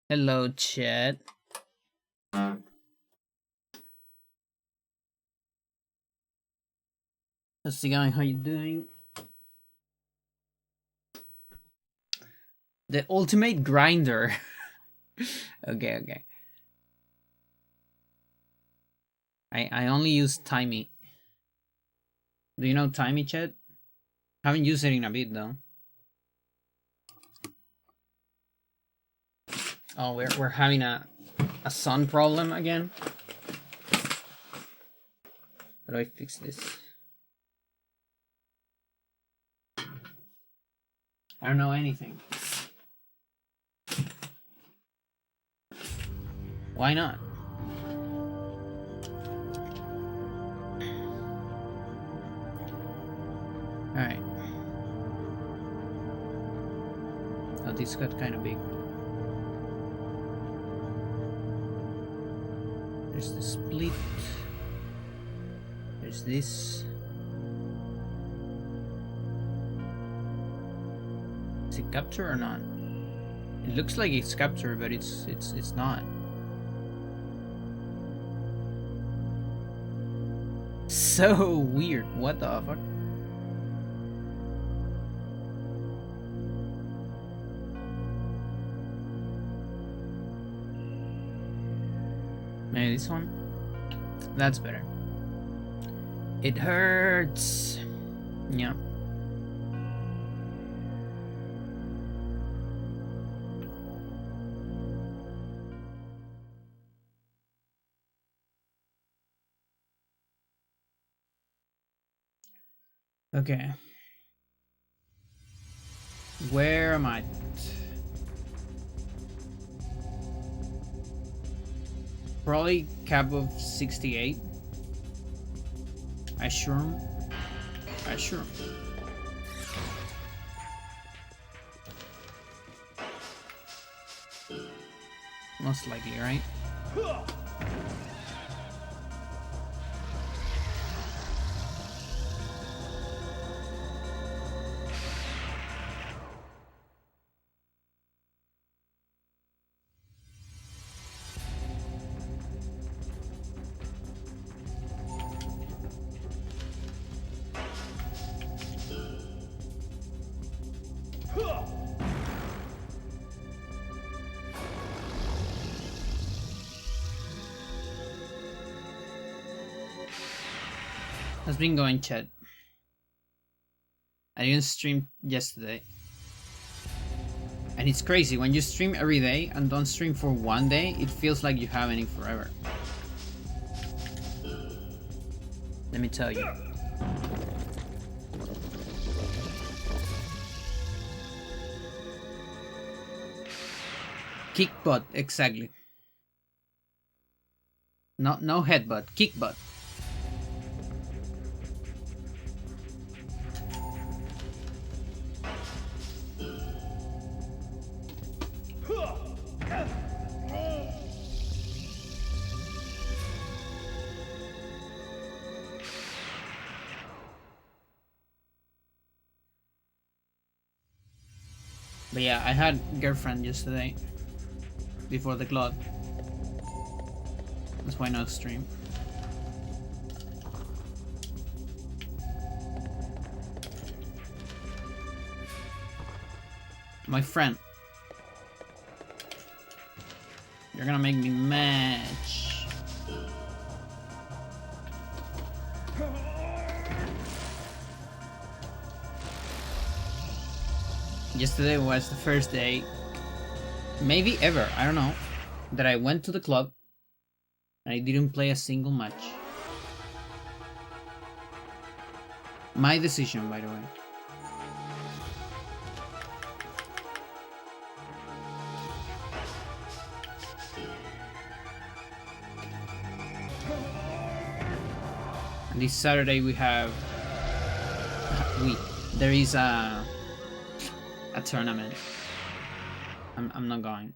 Hello, chat. How's it going? How you doing? The ultimate grinder. Okay. I only use Timey. Do you know Timey, chat? Haven't used it in a bit though. Oh, we're having a sun problem again. How do I fix this? I don't know anything. Why not? Alright. Oh, this got kind of big. There's the split. There's this. Is it capture or not? It looks like it's capture, but it's not. So weird. What the fuck? Maybe this one? That's better. It hurts. Yeah. Okay. Where am I? Probably cap of 68. I sure. Most likely, right? How's been going, chat? I didn't stream yesterday. And it's crazy, when you stream every day and don't stream for one day, it feels like you haven't in forever. Let me tell you. Kick butt, exactly. No headbutt, kick butt. But yeah, I had girlfriend yesterday before the club. That's why no stream. My friend. You're gonna make me match. Yesterday was the first day, maybe ever, I don't know, that I went to the club and I didn't play a single match. My decision, by the way. And this Saturday we have there is a tournament. I'm not going.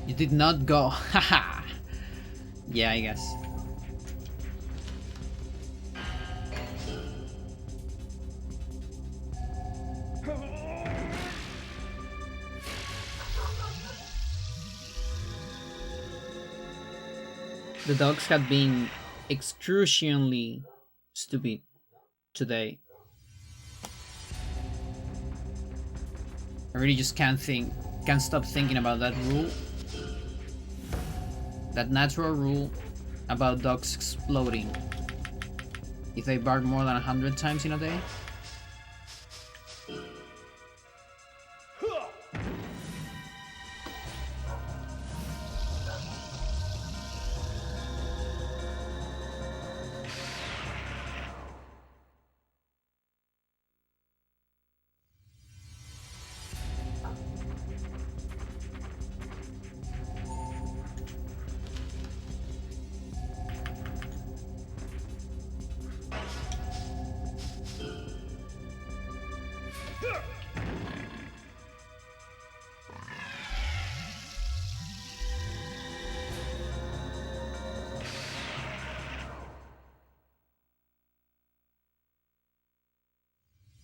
You did not go. Haha. Yeah, I guess. The dogs have been excruciatingly stupid today. I really just can't stop thinking about that rule. That natural rule about dogs exploding if they bark more than 100 times in a day.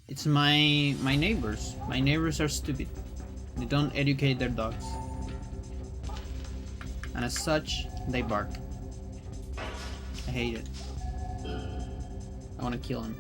It's my neighbors. My neighbors are stupid. They don't educate their dogs. And as such, they bark. I hate it. I want to kill him.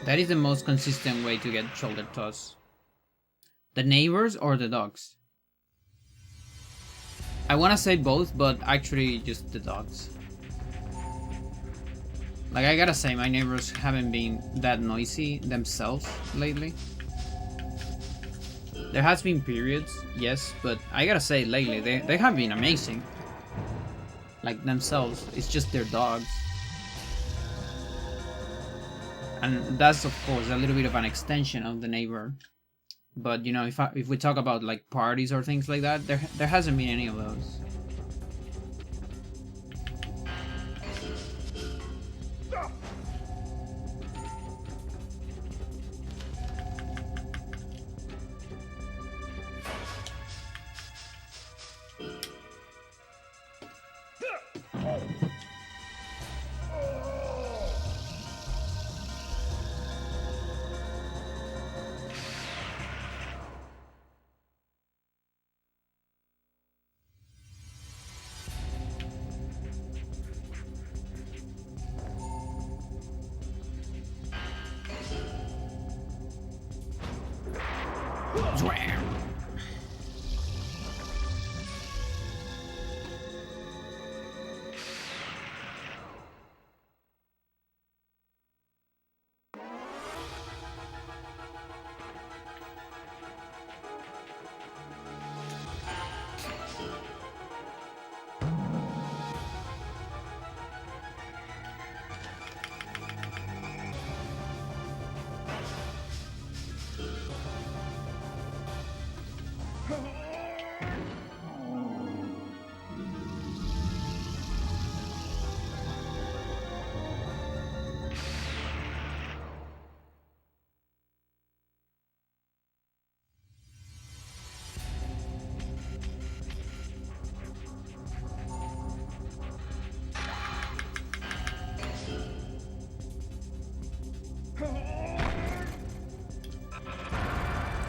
That is the most consistent way to get shoulder toss. The neighbors or the dogs? I want to say both, but actually just the dogs. Like, I gotta say, my neighbors haven't been that noisy themselves lately. There has been periods, yes, but I gotta say, lately, they have been amazing. Like, themselves, it's just their dogs. And that's, of course, a little bit of an extension of the neighbor. But, you know, if we talk about, like, parties or things like that, there hasn't been any of those.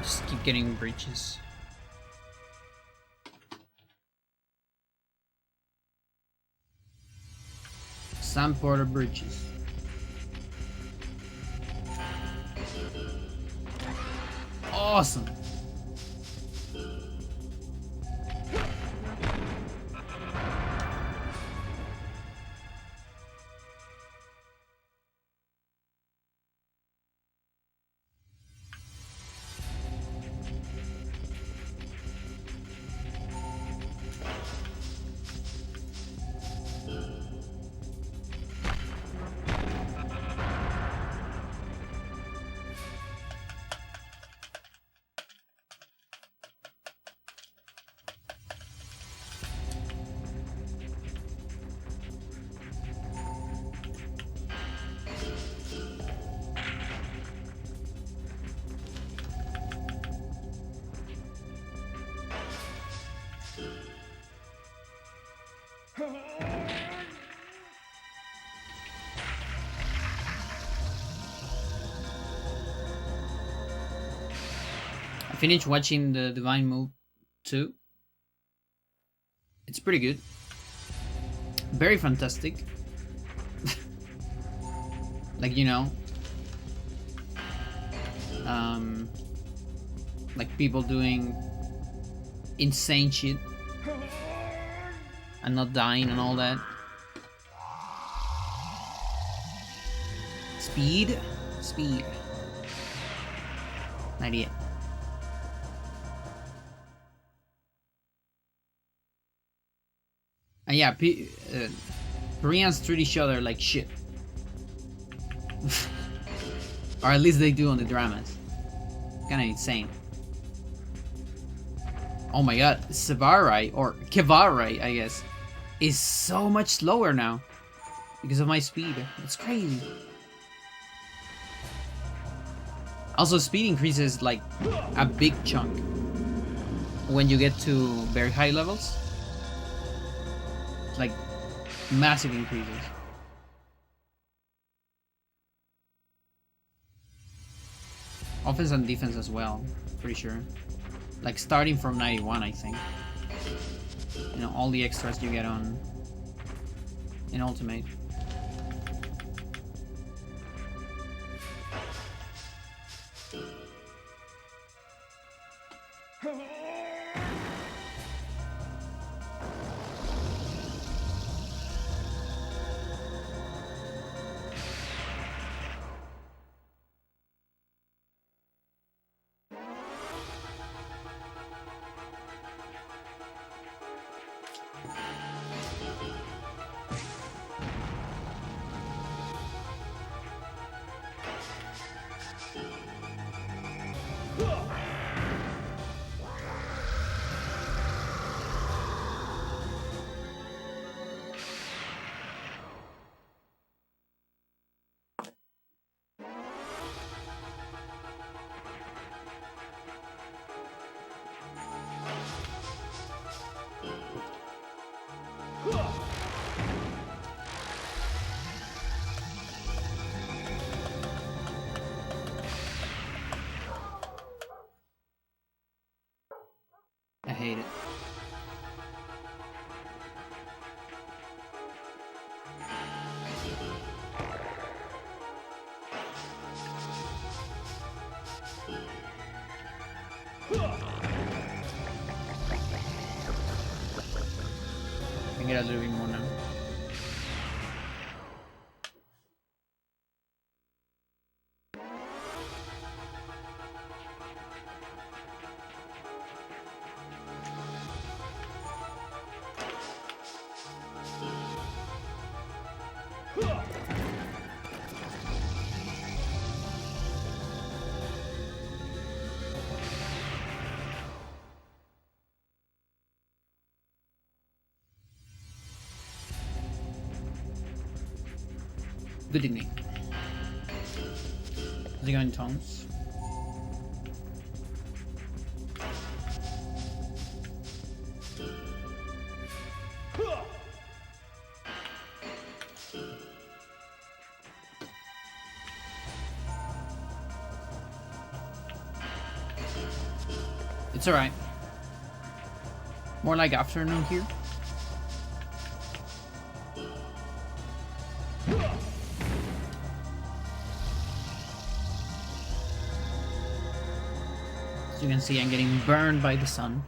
Just keep getting breaches. Sam Porter breaches. Awesome. I finished watching the Divine Move 2. It's pretty good. Very fantastic. Like, you know, like people doing insane shit and not dying and all that. Speed. 98. And yeah, Koreans treat each other like shit. Or at least they do on the dramas. Kinda insane. Oh my god, Sevarai, or Kevarai, I guess, is so much slower now. Because of my speed. It's crazy. Also, speed increases like a big chunk when you get to very high levels. Like massive increases. Offense and defense as well, pretty sure. Like starting from 91, I think. You know, all the extras you get on in Ultimate. I hate it. I can get a little bit more now. Good evening. How's it going, Toms? It's alright. More like afternoon here. As you can see, I'm getting burned by the sun.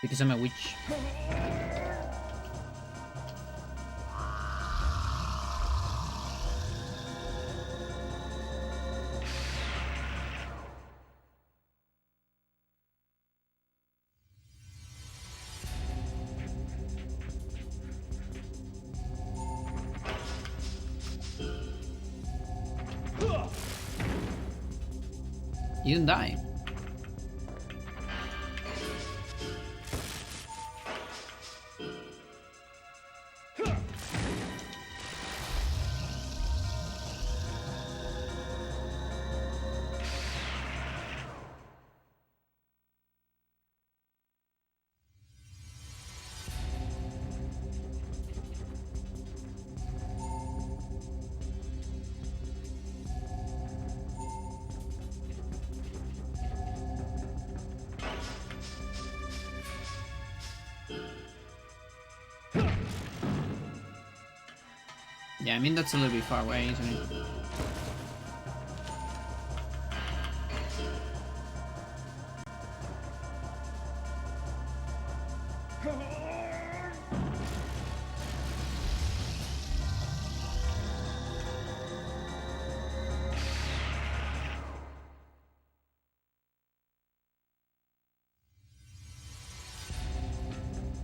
Because I'm a witch. You didn't die. Yeah, I mean that's a little bit far away, isn't it?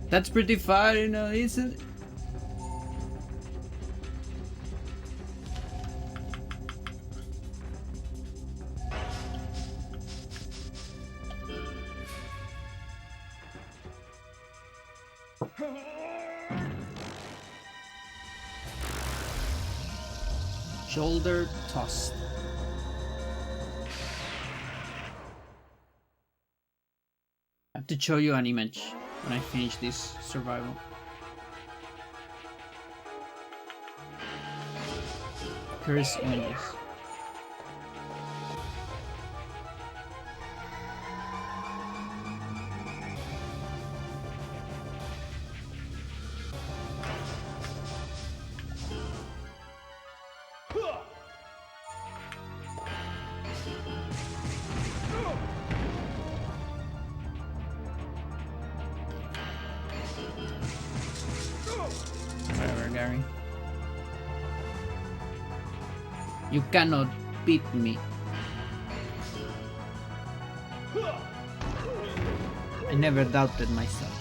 That's pretty far, you know, isn't it? Shoulder tossed. I have to show you an image when I finish this survival. Here's images. Whatever, Gary. You cannot beat me. I never doubted myself.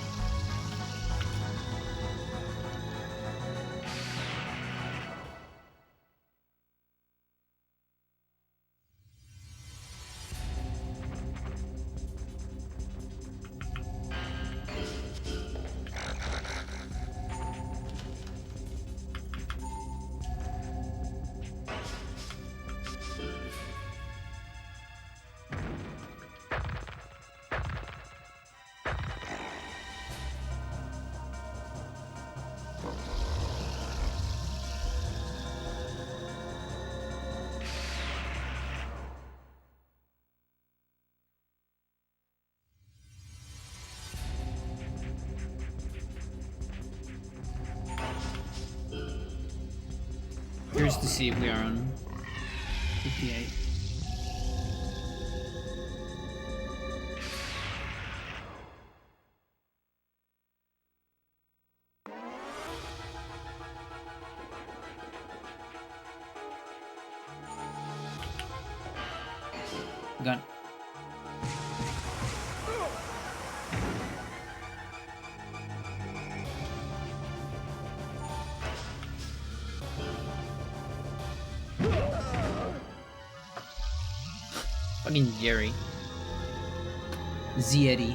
Here's to see if we are on 58. Gun. Fucking Jerry. Zieri.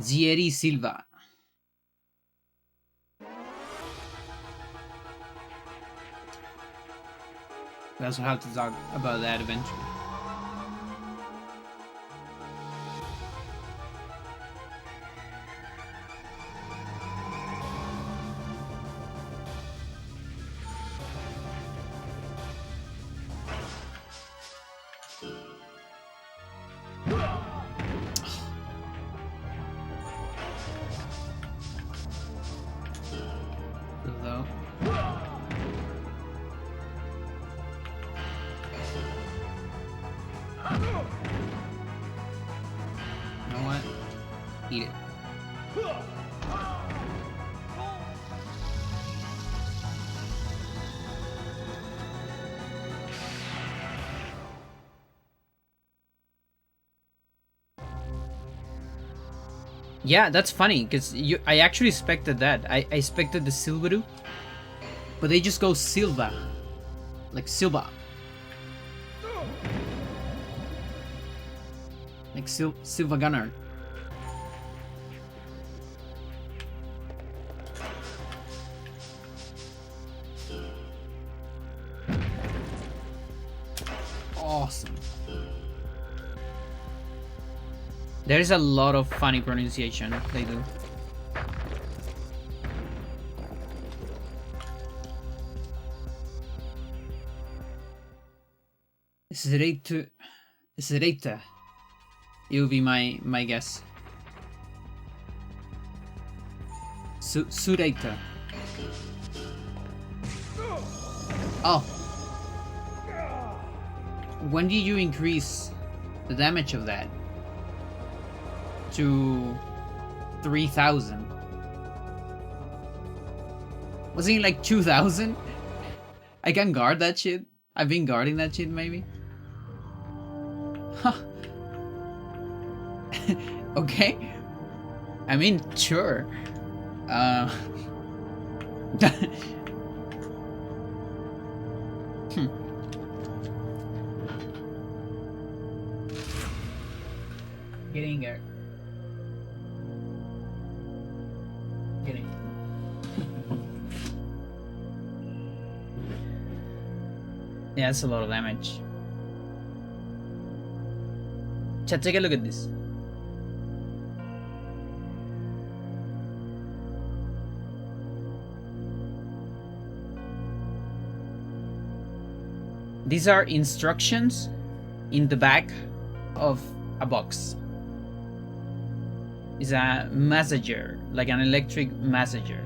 Zieri Silva. We also have to talk about that eventually. Though. You know what? Eat it. Yeah, that's funny because I actually expected that. I expected the Silveru, but they just go Silva, like Silva, like Silva Gunner. Awesome. There's a lot of funny pronunciation they do. Zreita. It would be my guess. Sureita. Oh. When did you increase the damage of that to 3,000? Wasn't it like 2,000? I can guard that shit. I've been guarding that shit, maybe. Huh. Okay. I mean, sure. Getting there. Getting. Yeah, that's a lot of damage. Chat, take a look at this. These are instructions in the back of a box. It's a massager, like an electric massager.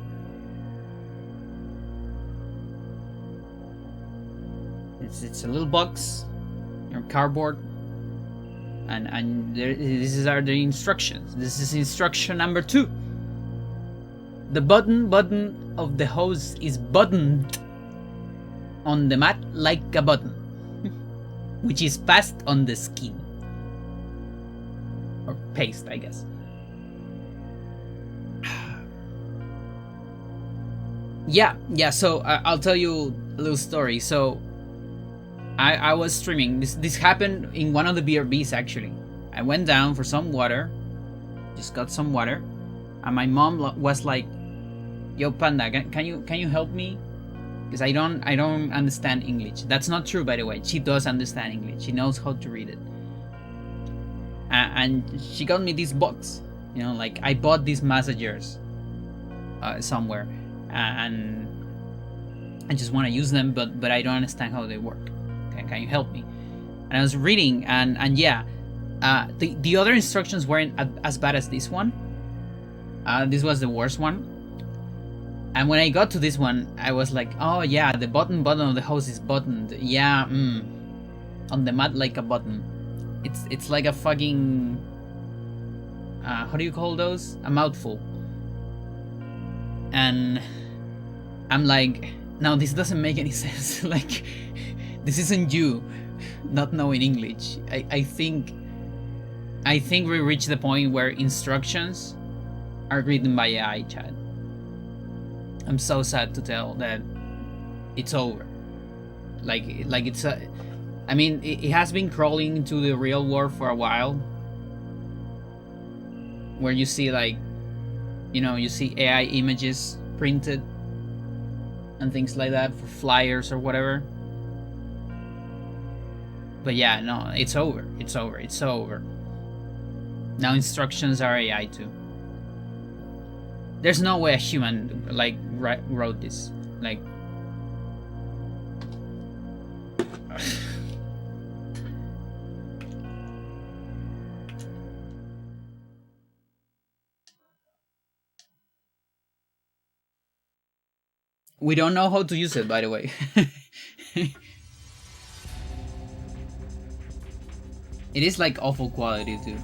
It's a little box, cardboard, and these are the instructions. This is instruction number 2. The button of the hose is buttoned on the mat like a button, which is passed on the skin. Or paste, I guess. Yeah, so I'll tell you a little story. So I was streaming. This happened in one of the BRBs, actually. I went down for some water, just got some water, and my mom was like, "Yo, Panda, can you help me? Because I don't understand English." That's not true, by the way. She does understand English. She knows how to read it. And she got me this box. You know, like I bought these massagers somewhere, and I just want to use them, but I don't understand how they work. Can you help me? And I was reading, and yeah, the other instructions weren't as bad as this one. This was the worst one. And when I got to this one, I was like, oh yeah, the button of the hose is buttoned. Yeah, on the mat like a button. It's like a fucking how do you call those? A mouthful. And I'm like, no, this doesn't make any sense. Like, this isn't you not knowing English. I think we reached the point where instructions are written by AI, chat. I'm so sad to tell that it's over. Like it's a, I mean, it has been crawling into the real world for a while, where you see, like, you know, you see AI images printed and things like that for flyers or whatever. But yeah, no, it's over. It's over. It's so over. Now instructions are AI too. There's no way a human like wrote this. Like, we don't know how to use it, by the way. It is like awful quality too.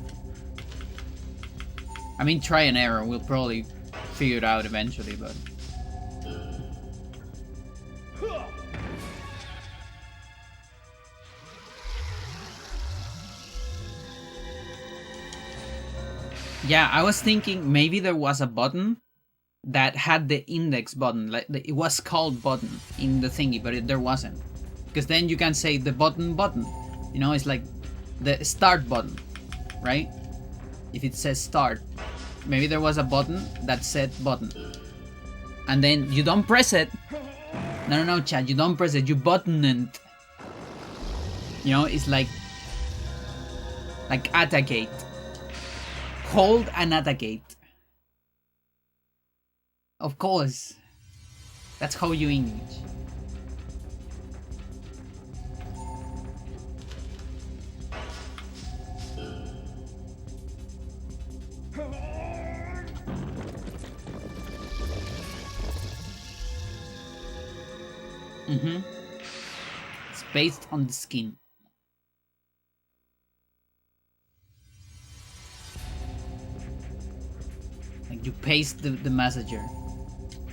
I mean, try and error. We'll probably figure it out eventually, but yeah, I was thinking maybe there was a button that had the index button, like it was called button in the thingy, but there wasn't. Because then you can say the button, you know, it's like the start button, right? If it says start, maybe there was a button that said button, and then you don't press it. No, chat, you don't press it, you button it. You know, it's like attackate. Hold and attackate. Of course. That's how you English. based on the skin. Like you paste the messenger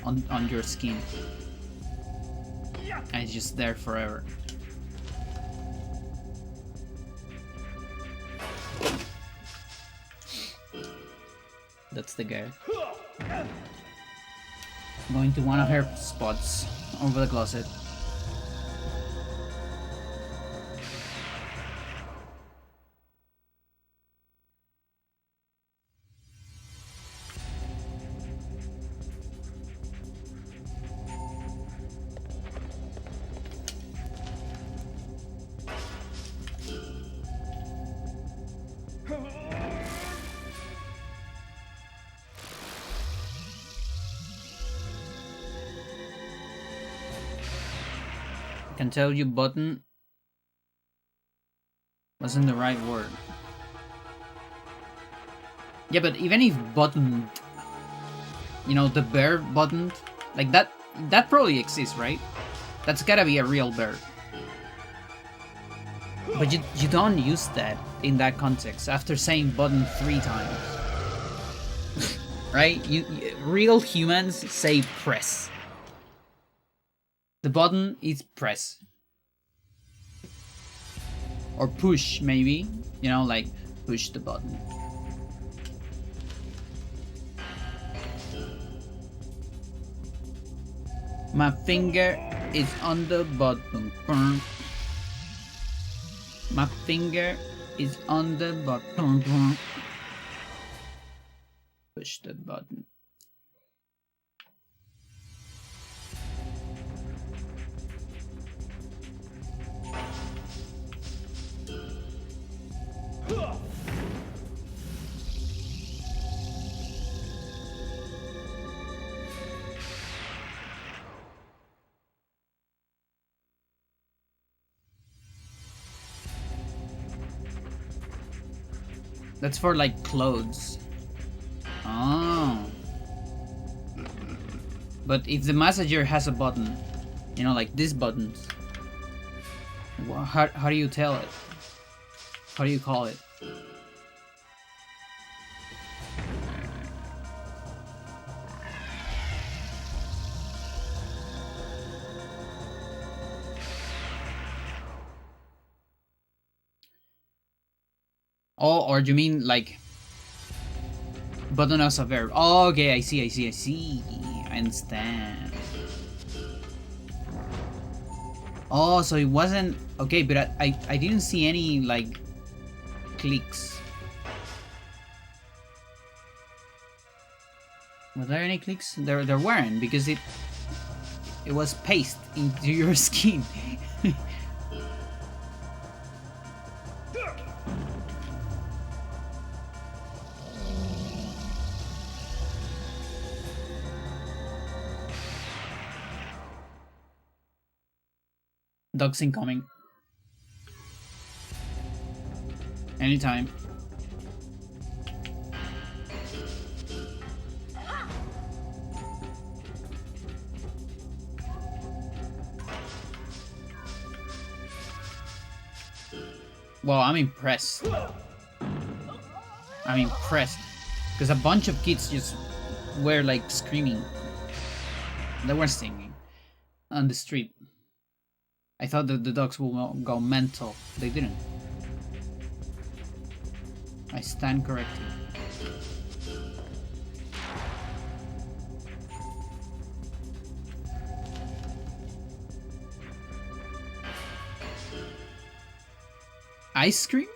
on your skin, and it's just there forever. That's the guy. Going to one of her spots over the closet. Can tell you button wasn't the right word. Yeah, but even if buttoned, you know, the bear buttoned, like that probably exists, right? That's gotta be a real bear. But you don't use that in that context after saying button 3 times. Right? Real humans say press. The button is press. Or push, maybe. You know, like push the button. My finger is on the button. My finger is on the button. Push the button. That's for like clothes. Oh. But if the messenger has a button, you know, like these buttons, how do you tell it? How do you call it? Oh, or do you mean like button as a verb? Oh, okay, I see. I understand. Oh, so it wasn't okay, but I didn't see any like clicks. Were there any clicks? There weren't, because it was pasted into your skin. Dogs incoming. Anytime. Well, I'm impressed. I'm impressed. Because a bunch of kids just were like screaming. They were singing on the street. I thought that the dogs would go mental. They didn't. I stand corrected. Ice cream?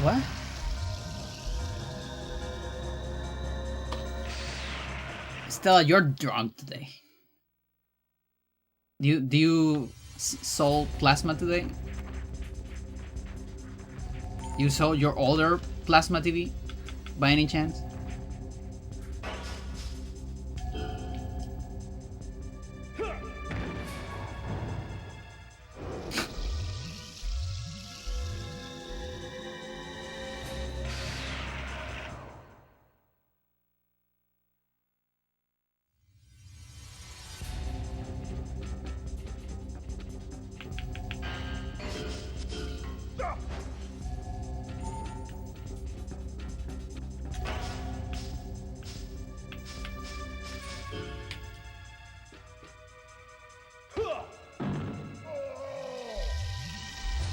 What? Stella, you're drunk today. Do you sold plasma today? You sold your older plasma TV by any chance?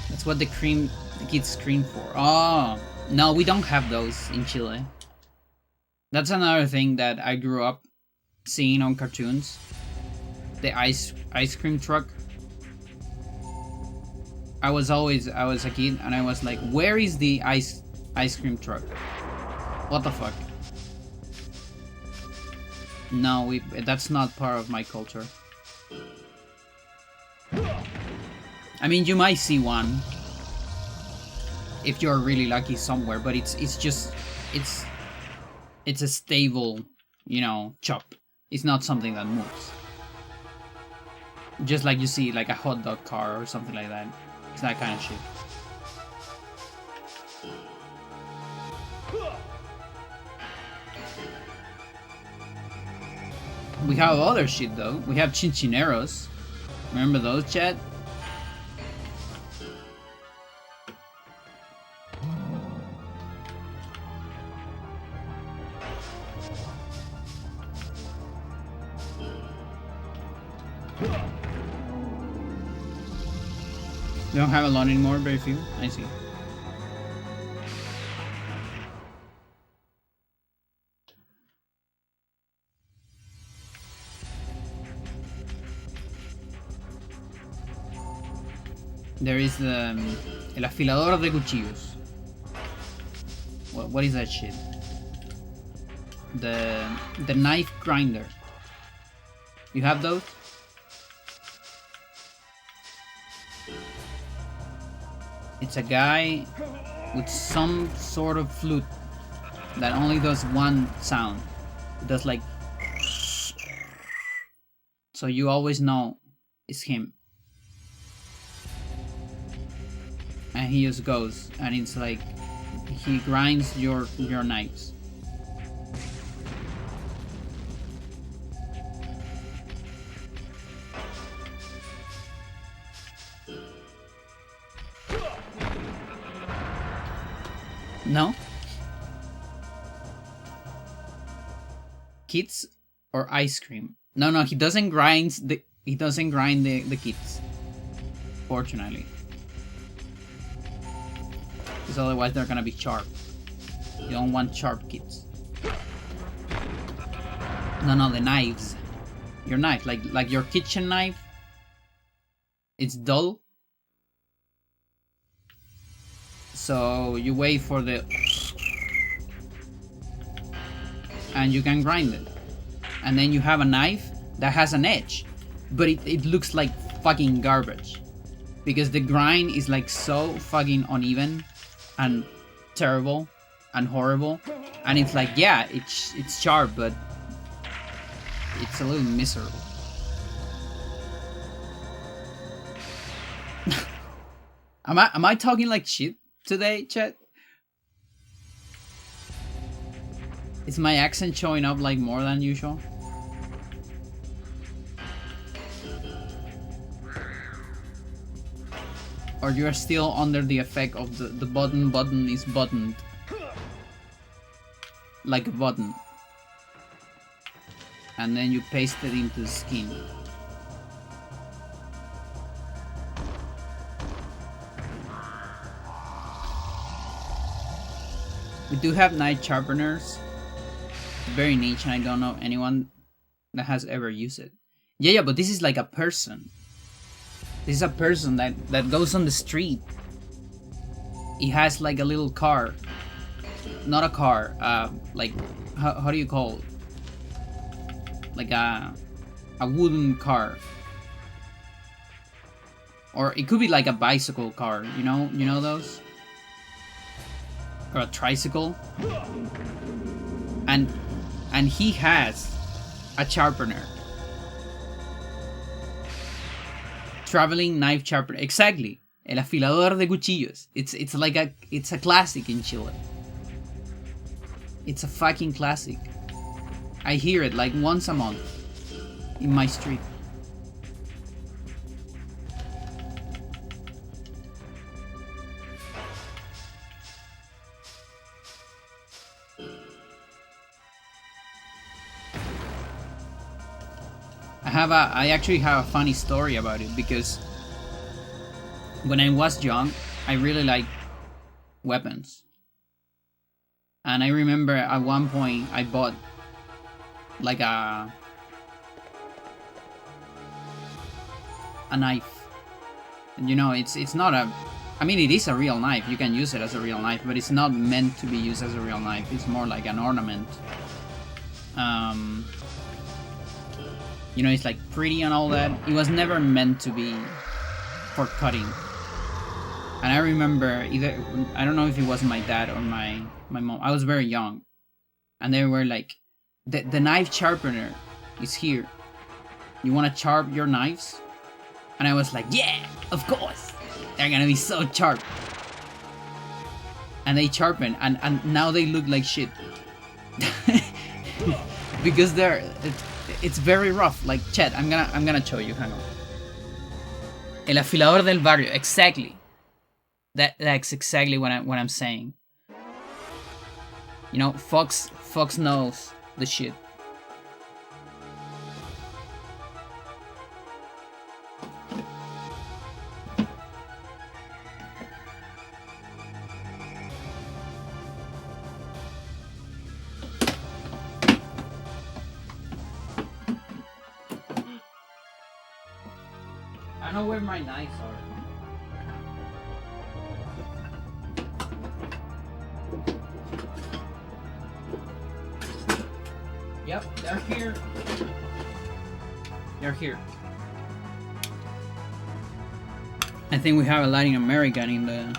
That's what the kids scream for. Oh, no, we don't have those in Chile. That's another thing that I grew up seeing on cartoons. The ice cream truck. I was a kid and I was like, where is the ice cream truck? What the fuck? No, that's not part of my culture. I mean, you might see one if you're really lucky somewhere, but it's a stable, you know, chop. It's not something that moves. Just like you see like a hot dog car or something like that. It's that kind of shit. We have other shit though. We have chinchineros. Remember those, chat? We don't have a lot anymore, very few. I see. There is the el afilador de cuchillos. What is that shit? The knife grinder. You have those? It's a guy with some sort of flute that only does one sound. It does like... So you always know it's him. And he just goes, and it's like he grinds your knives. No? Kids or ice cream? No, he doesn't grind the kids. Fortunately. Because otherwise they're gonna be sharp. You don't want sharp kids. No, the knives. Your knife, like your kitchen knife. It's dull. So you wait for the... And you can grind it. And then you have a knife that has an edge. But it looks like fucking garbage. Because the grind is like so fucking uneven. And terrible. And horrible. And it's like, yeah, it's sharp, but... It's a little miserable. Am I talking like shit today, chat? Is my accent showing up like more than usual? Or you are still under the effect of the button is buttoned. Like a button. And then you paste it into the skin. We do have knife sharpeners. Very niche, and I don't know anyone that has ever used it. Yeah, but this is like a person. This is a person that goes on the street. He has like a little car. Not a car, like, how do you call it? Like a wooden car. Or it could be like a bicycle car, you know those? Or a tricycle. And he has a sharpener. Traveling knife sharpener. Exactly. El afilador de cuchillos. It's like it's a classic in Chile. It's a fucking classic. I hear it like once a month in my street. I actually have a funny story about it, because when I was young, I really liked weapons. And I remember at one point I bought like a knife. And you know, it's not a, I mean, it is a real knife. You can use it as a real knife, but it's not meant to be used as a real knife. It's more like an ornament. You know, it's like pretty and all that. It was never meant to be for cutting. And I remember either, I don't know if it was my dad or my mom. I was very young. And they were like, the knife sharpener is here. You want to sharp your knives? And I was like, yeah, of course. They're gonna be so sharp. And they sharpen, and now they look like shit. Because it's very rough. Like, chat, I'm gonna show you. Hang on. El afilador del barrio, exactly. That's exactly what I'm saying. You know, Fox knows the shit. I know where my knives are. Yep, they're here. They're here. I think we have a Latin American in the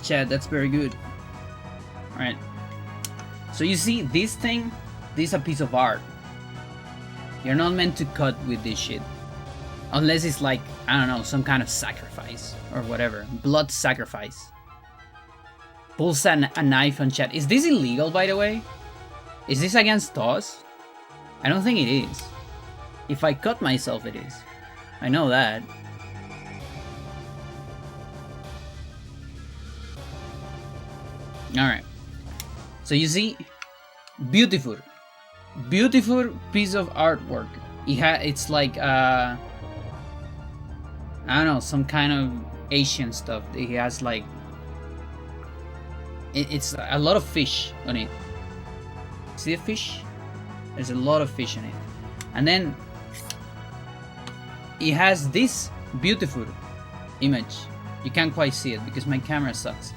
chat. That's very good. Alright. So you see, this thing, this is a piece of art. You're not meant to cut with this shit. Unless it's like, I don't know, some kind of sacrifice or whatever. Blood sacrifice. Pulls a knife on chat. Is this illegal, by the way? Is this against us? I don't think it is. If I cut myself, it is. I know that. Alright. So you see, beautiful. Beautiful piece of artwork. It's like, I don't know, some kind of Asian stuff. He has like, it's a lot of fish on it. See the fish? There's a lot of fish in it. And then it has this beautiful image. You can't quite see it because my camera sucks.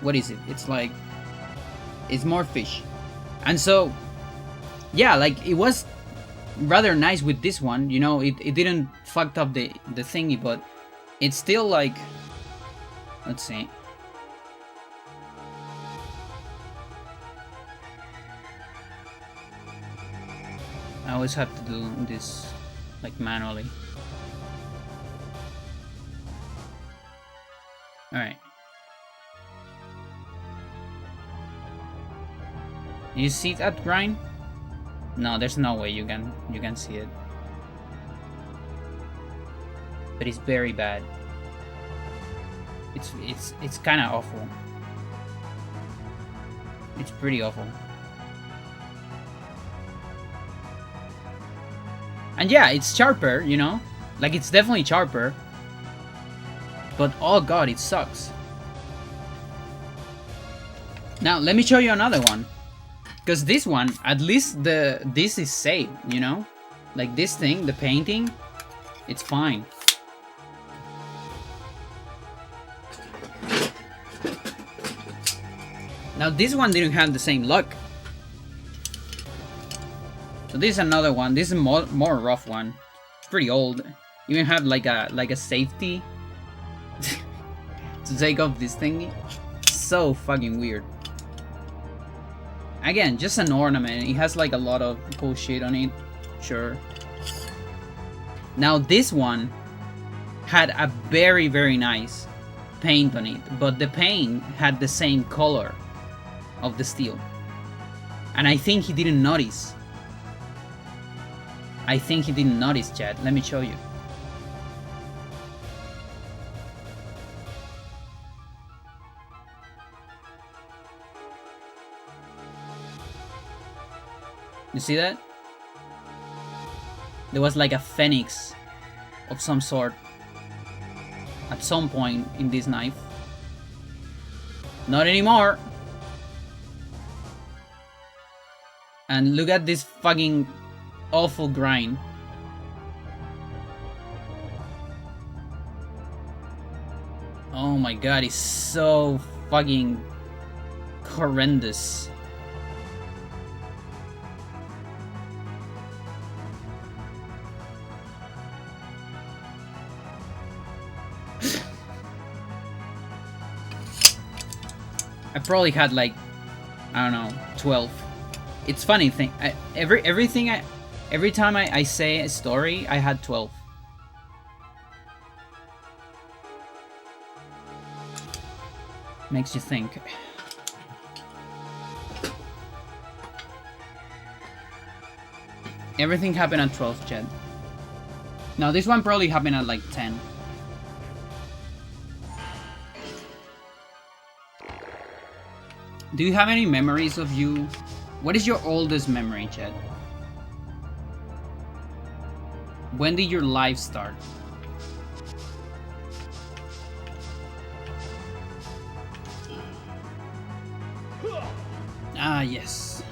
What is it? It's like, it's more fish. And so, yeah, like it was rather nice with this one, you know, it didn't fucked up the thingy, but it's still like, let's see. I always have to do this like manually. Alright. You see that grind? No, there's no way you can see it. But it's very bad. It's kind of awful. It's pretty awful. And yeah, it's sharper, you know? Like, it's definitely sharper. But oh god, it sucks. Now, let me show you another one. Because this one, at least this is safe, you know? Like this thing, the painting, it's fine. Now this one didn't have the same luck. So this is another one. This is a more rough one. It's pretty old. Even have like a safety to take off this thingy. So fucking weird. Again, just an ornament. It has like a lot of cool shit on it. Sure. Now this one had a very, very nice paint on it, but the paint had the same color of the steel. And I think he didn't notice. I think he didn't notice, chat. Let me show you. You see that? There was like a phoenix of some sort at some point in this knife. Not anymore. And look at this fucking awful grind. Oh my god, it's so fucking horrendous. I probably had like, I don't know, 12. It's funny thing. Every time I say a story, I had 12. Makes you think. Everything happened at 12, Jed. Now this one probably happened at like 10. Do you have any memories of you? What is your oldest memory, Jed? When did your life start? Ah, yes.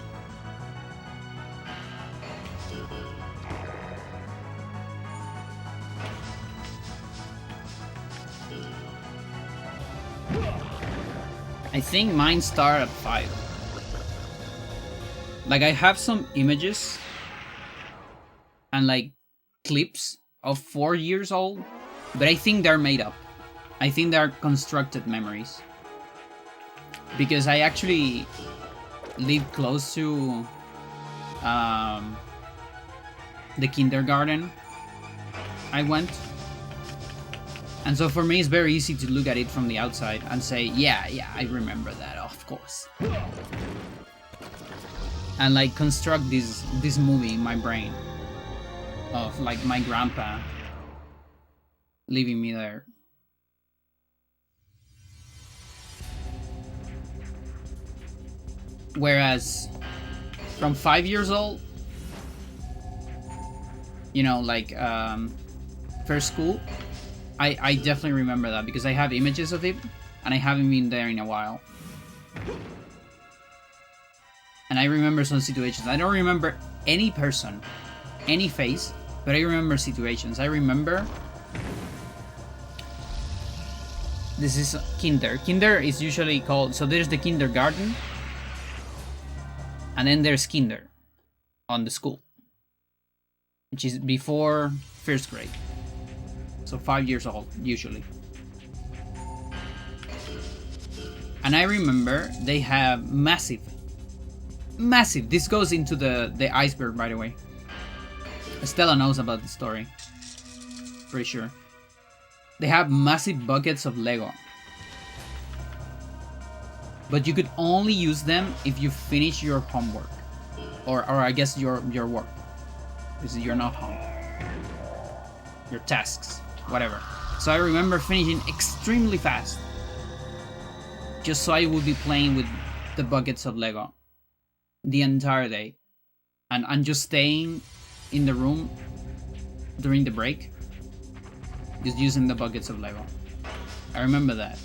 I think mine started at 5. Like, I have some images and like clips of 4 years old, but I think they're made up. I think they're constructed memories. Because I actually lived close to the kindergarten I went. And so for me it's very easy to look at it from the outside and say, yeah, I remember that, of course. And like construct this movie in my brain of like my grandpa leaving me there. Whereas from 5 years old, you know, like first school, I definitely remember that because I have images of it and I haven't been there in a while. And I remember some situations. I don't remember any person, any face, but I remember situations. I remember this is kinder. Kinder is usually called, so there's the kindergarten and then there's kinder on the school, which is before first grade. So 5 years old, usually. And I remember they have massive, this goes into the iceberg, by the way. Estella knows about the story. Pretty sure. They have massive buckets of Lego. But you could only use them if you finish your homework. Or I guess your work. Because you're not home. Your tasks. Whatever. So I remember finishing extremely fast. Just so I would be playing with the buckets of Lego. The entire day. And I'm just staying in the room during the break. Just using the buckets of Lego. I remember that.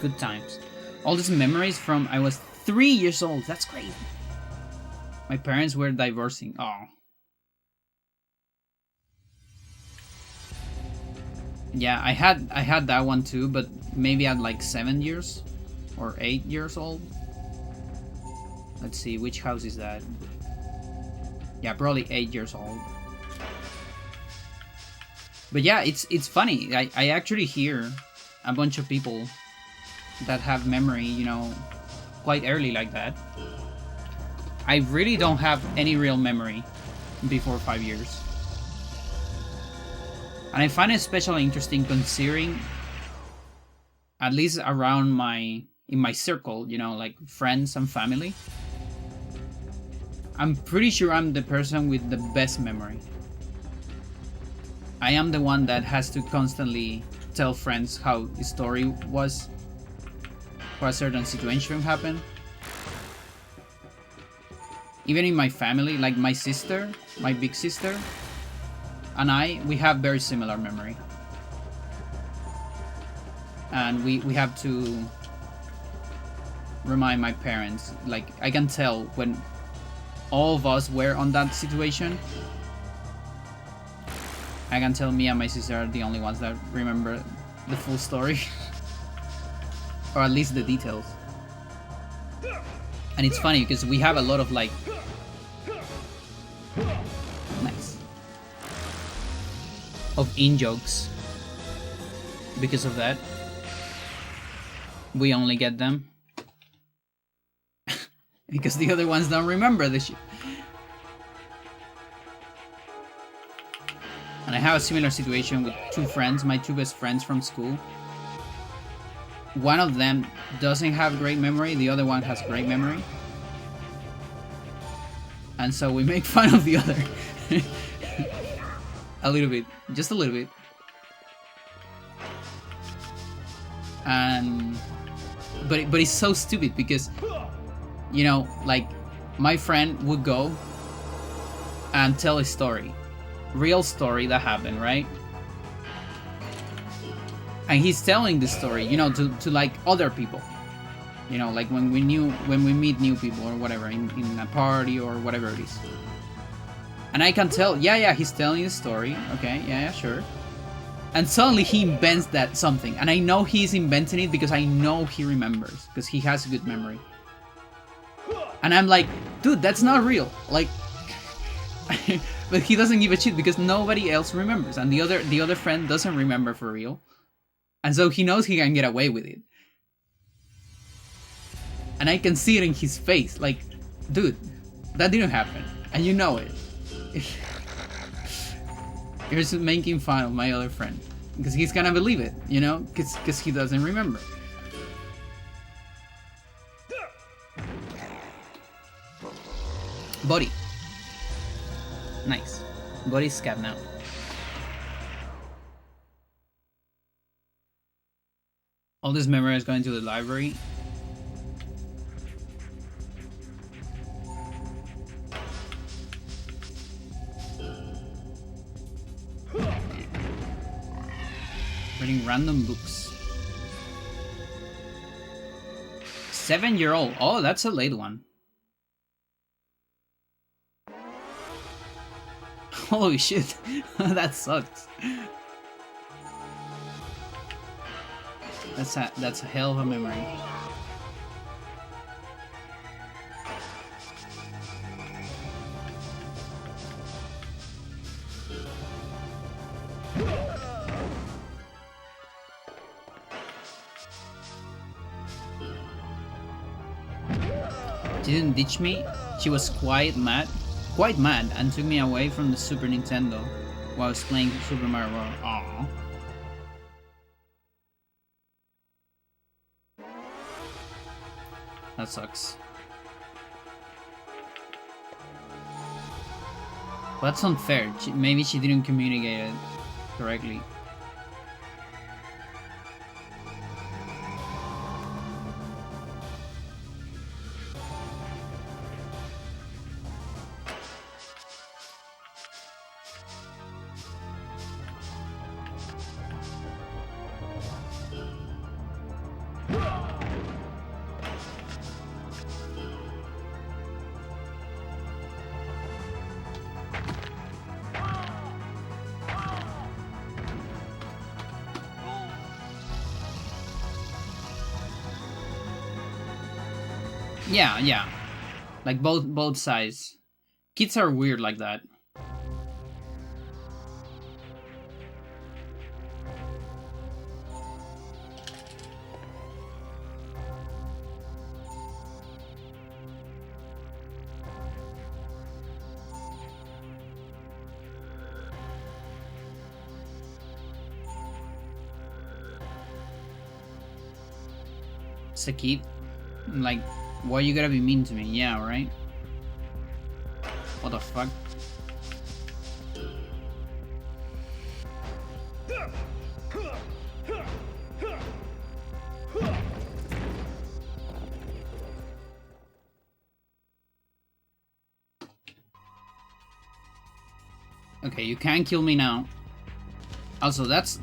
Good times. All these memories from I was 3 years old. That's crazy. My parents were divorcing. Oh. Yeah, I had that one too, but maybe at like 7 years or 8 years old. Let's see, which house is that? Yeah, probably 8 years old. But yeah, it's funny. I actually hear a bunch of people that have memory, you know, quite early like that. I really don't have any real memory before 5 years. And I find it especially interesting considering, at least around in my circle, you know, like friends and family, I'm pretty sure I'm the person with the best memory. I am the one that has to constantly tell friends how the story was for a certain situation happened. even in my family, like my sister, my big sister, and we have very similar memory. And we have to remind my parents. Like, I can tell when all of us were on that situation. I can tell me and my sister are the only ones that remember the full story. Or at least the details. And it's funny because we have a lot of like... Nice. Of in-jokes. Because of that. We only get them. Because the other ones don't remember the shit. And I have a similar situation with two friends, my two best friends from school. One of them doesn't have great memory, the other one has great memory. And so we make fun of the other. A little bit, just a little bit. And but it's so stupid because, you know, like my friend would go and tell a story, real story that happened, right? And he's telling the story, you know, to like other people, you know, like when we meet new people or whatever in a party or whatever it is. And I can tell, yeah, he's telling the story, okay, yeah, sure. And suddenly he invents that something, and I know he's inventing it because I know he remembers, because he has a good memory. And I'm like, dude, that's not real. Like, but he doesn't give a shit because nobody else remembers, and the other friend doesn't remember for real, and so he knows he can get away with it. And I can see it in his face, like, dude, that didn't happen, and you know it. You're just making fun of my other friend because he's gonna believe it, you know, because he doesn't remember. Body. Nice. Body's scav now. All this memory is going to the library. Reading random books. 7-year-old. Oh, that's a late one. Holy shit. That sucks. That's a hell of a memory. She didn't ditch me. She was quite mad, and took me away from the Super Nintendo while I was playing Super Mario World. Aww. That sucks. That's unfair. Maybe she didn't communicate it correctly. Yeah. Like both sides. Kids are weird like that. It's a kid. Like, why you gotta be mean to me? Yeah, right? What the fuck? Okay, you can't kill me now. Also, that's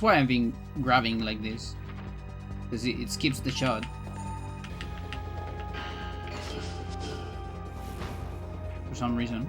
why I've been grabbing like this. Because it skips the shot. For some reason.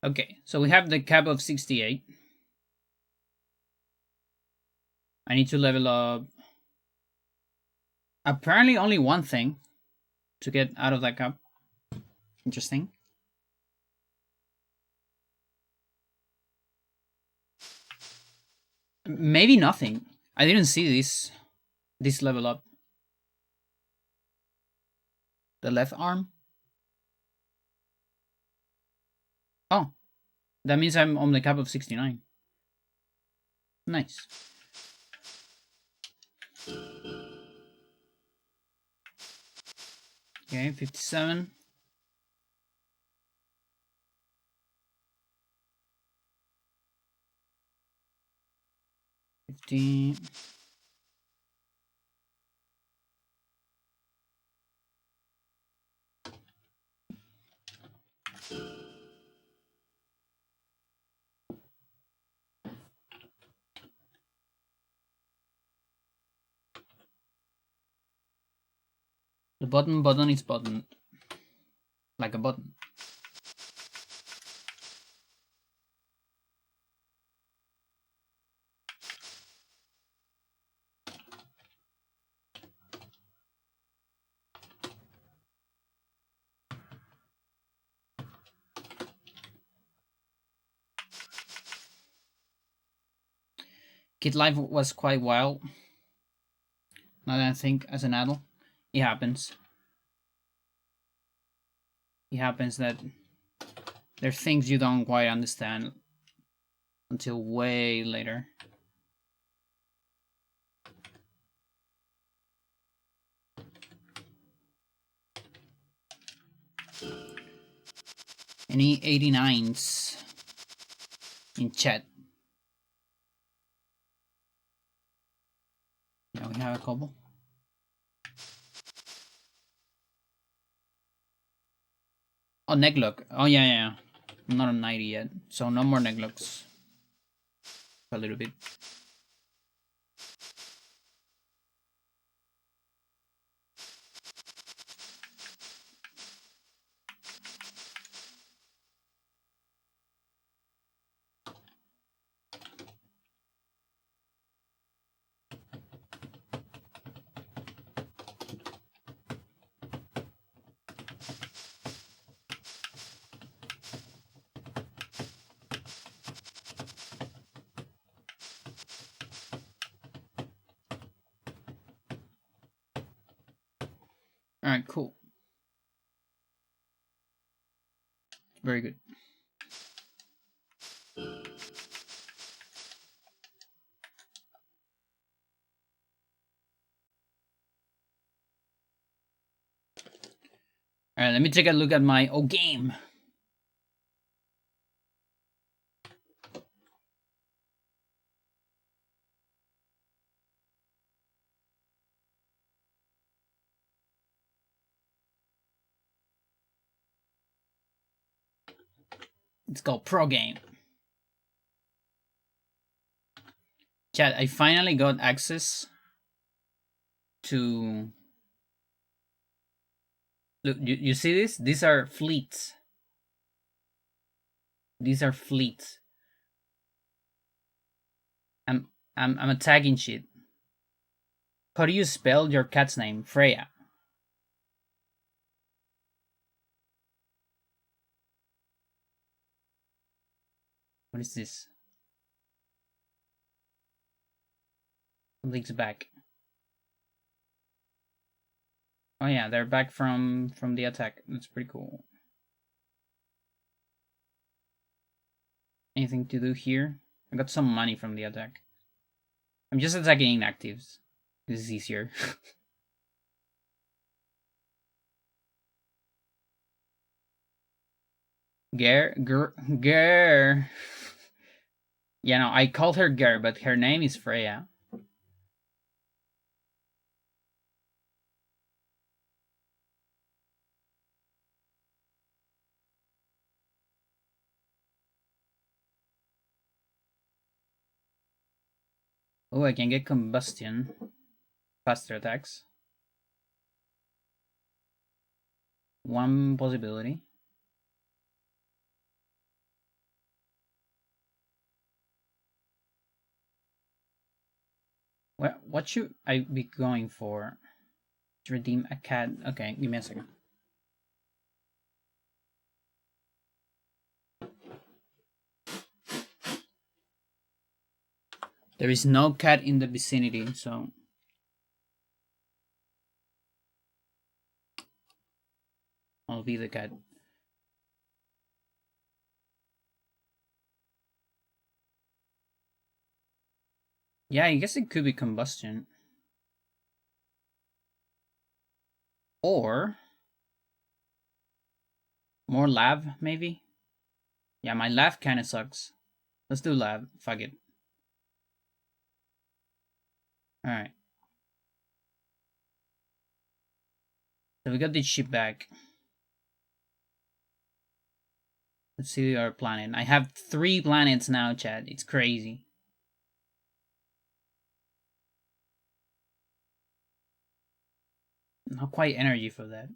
Okay, so we have the cap of 68. I need to level up apparently only one thing to get out of that cap. Interesting. Maybe nothing. I didn't see this level up. The left arm. Oh, that means I'm on the cap of 69. Nice. Okay, 57. 50. The button is button. Like a button. Kid life was quite wild. Now that I think as an adult, it happens. It happens that there are things you don't quite understand until way later. Any 89s in chat? Yeah, we have a couple. Oh, necklock. Oh, yeah. I'm not a 90 yet, so no more necklocks. A little bit. All right, cool. Very good. All right, let me take a look at my game. It's called Pro Game. Chat, I finally got access to... Look, you see this? These are fleets. These are fleets. I'm attacking shit. How do you spell your cat's name? Freya. What is this? Something's back. Oh yeah, they're back from the attack. That's pretty cool. Anything to do here? I got some money from the attack. I'm just attacking inactives. This is easier. Ger. Yeah, no, I called her Ger, but her name is Freya. Oh, I can get combustion. Faster attacks. One possibility. What should I be going for? To redeem a cat. Okay, give me a second. There is no cat in the vicinity, so... I'll be the cat. Yeah, I guess it could be combustion. Or... more lab, maybe? Yeah, my lab kinda sucks. Let's do lab. Fuck it. Alright. So we got this ship back. Let's see our planet. I have 3 planets now, chat. It's crazy. Not quite energy for that.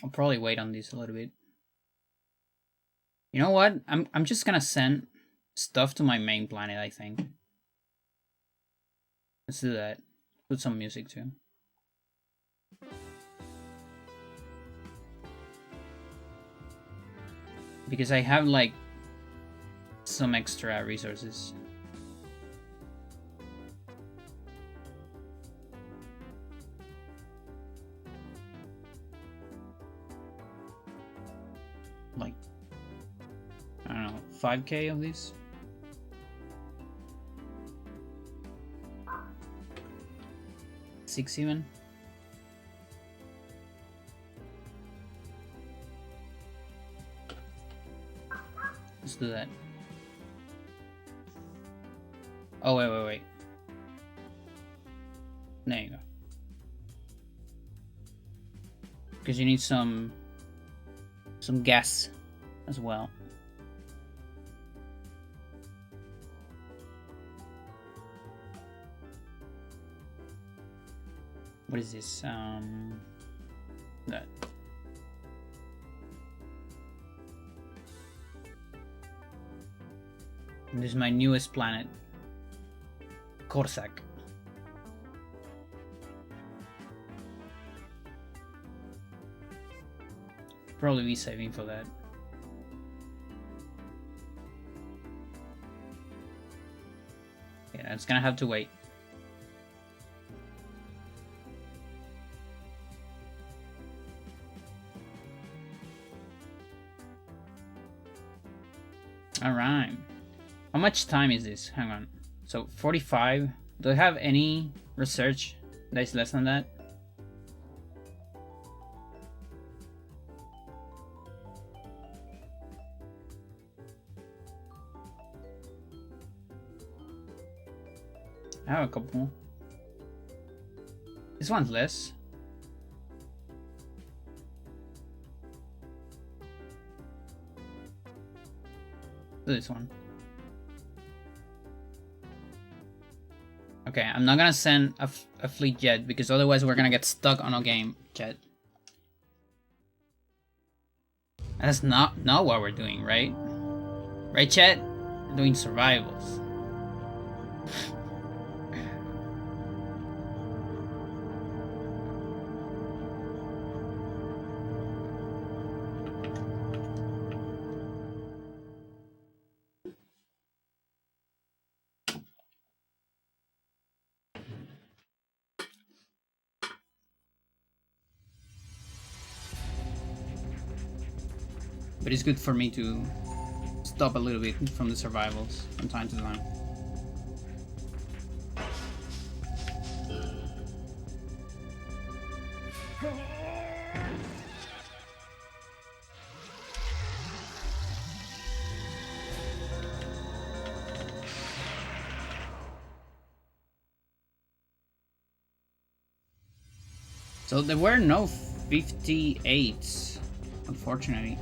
I'll probably wait on this a little bit. You know what? I'm just gonna send stuff to my main planet, I think. Let's do that. Put some music too. Because I have like some extra resources. Like, I don't know, 5k of these? Six even? Let's do that. Oh, wait. There you go. Because you need some gas as well. What is this? That. And this is my newest planet, Corsac. Probably be saving for that. Yeah, it's gonna have to wait. Alright. How much time is this? Hang on. So 45. Do I have any research that is less than that? I have a couple. This one's less. Do this one. Okay, I'm not gonna send a fleet yet because otherwise we're gonna get stuck on a game jet. That's not what we're doing, right? Right, chat? We're doing survivals. But it's good for me to stop a little bit from the survivals from time to time. So there were no 58s, unfortunately.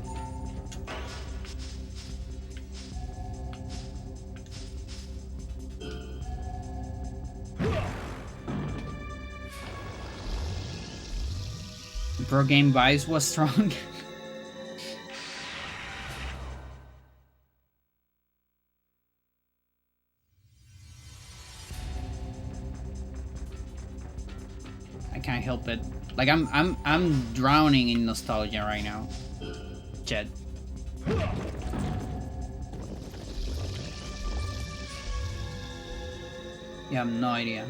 Pro game vibes was strong. I can't help it. Like I'm drowning in nostalgia right now. Jed. You have no idea.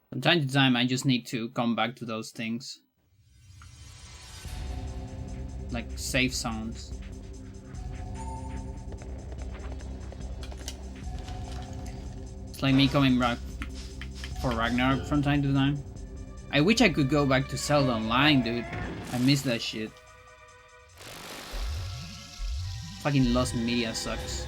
From time to time, I just need to come back to those things. Like safe zones. It's like me coming back for Ragnarok from time to time. I wish I could go back to Zelda Online, dude. I miss that shit. Fucking lost media sucks.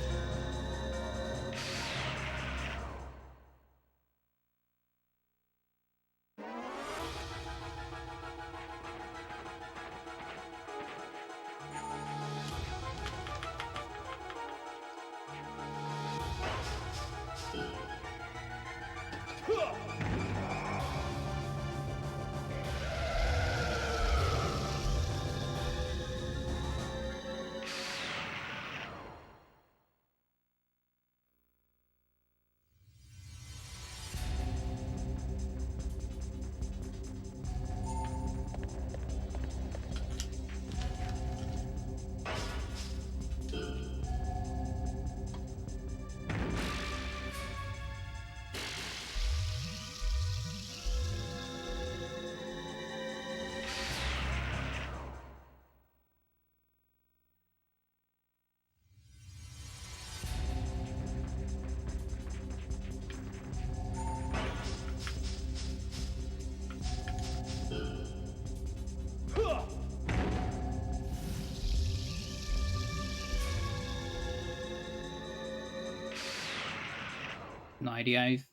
No idea if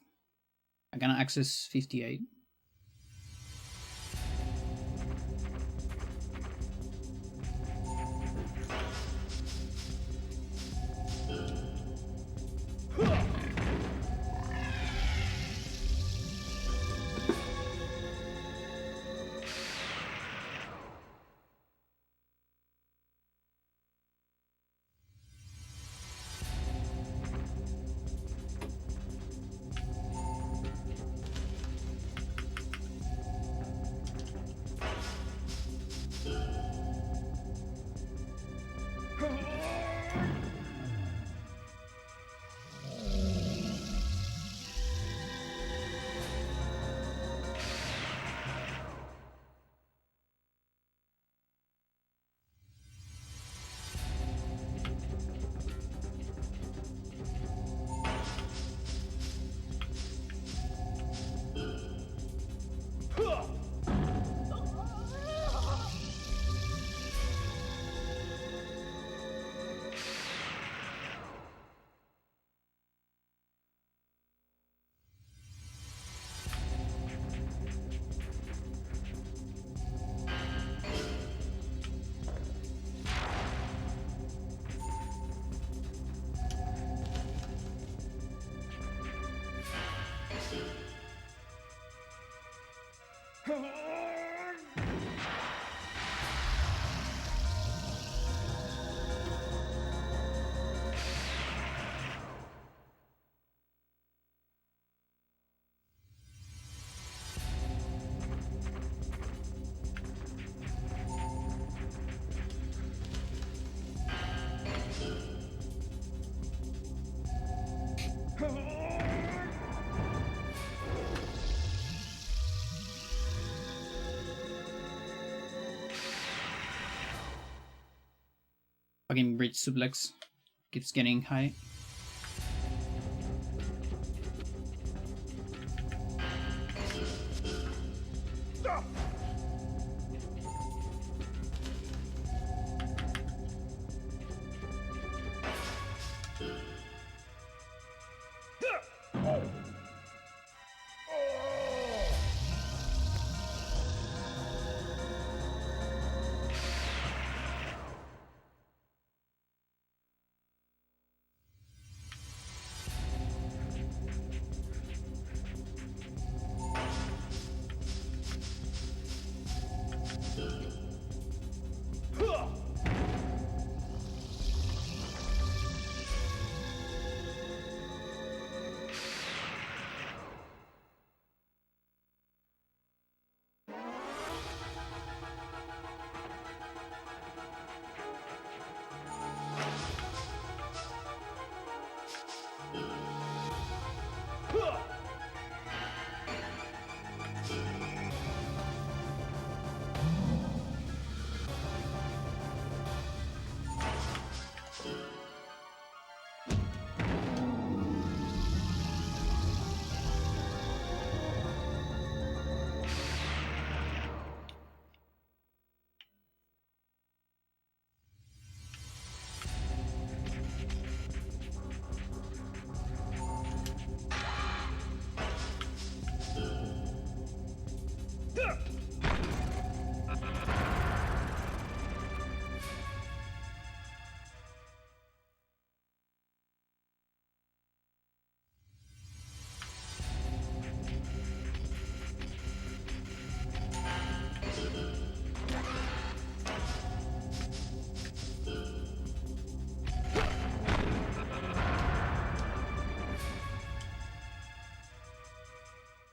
I can access 58. Fucking bridge suplex keeps getting high.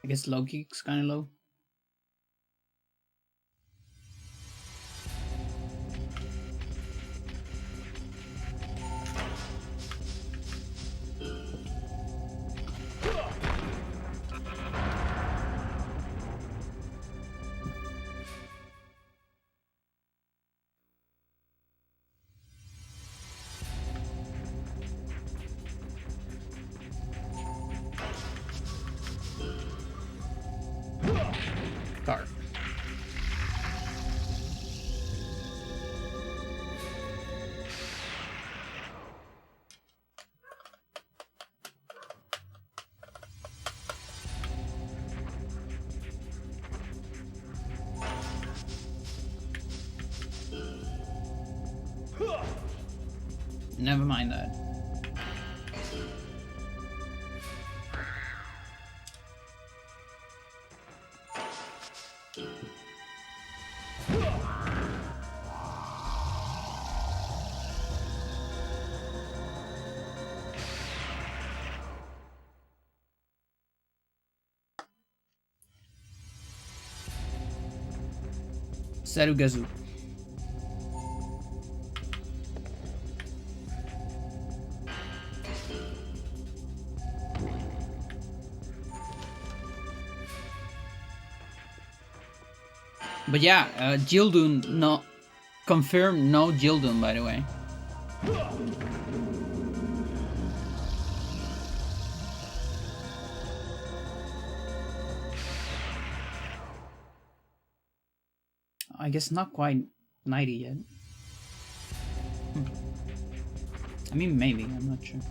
I guess low kick's kind of low. Card. Never mind that. Sarugazu. But yeah, Jildun, no, confirmed no Jildun, by the way. I guess not quite 90 yet. I mean, maybe, I'm not sure.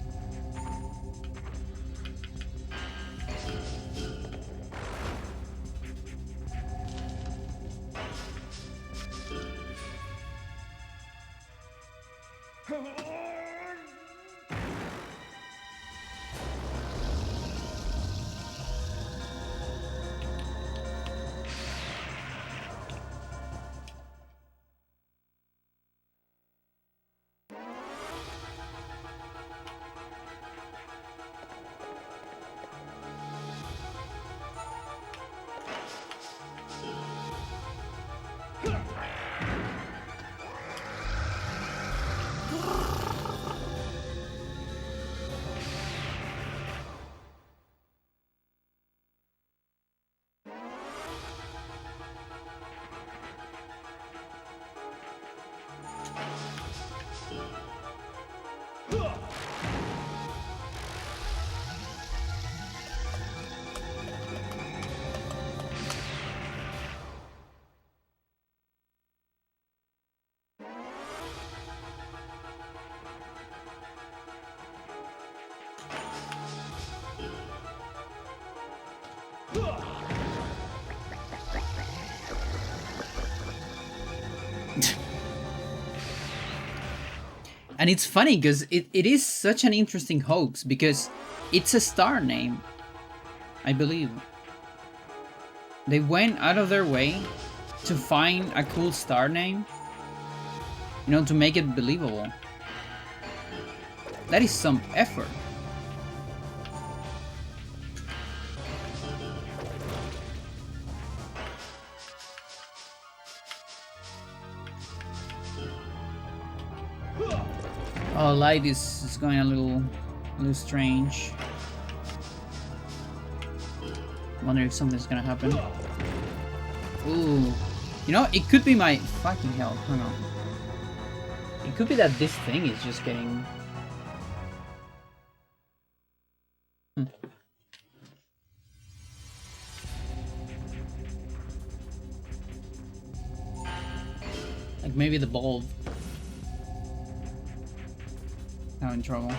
And it's funny because it is such an interesting hoax because it's a star name, I believe. They went out of their way to find a cool star name, you know, to make it believable. That is some effort. Oh, light is going a little strange. Wonder if something's gonna happen. Ooh, you know, it could be my fucking hell. Hang on. It could be that this thing is just getting. Like maybe the bulb. Now in trouble.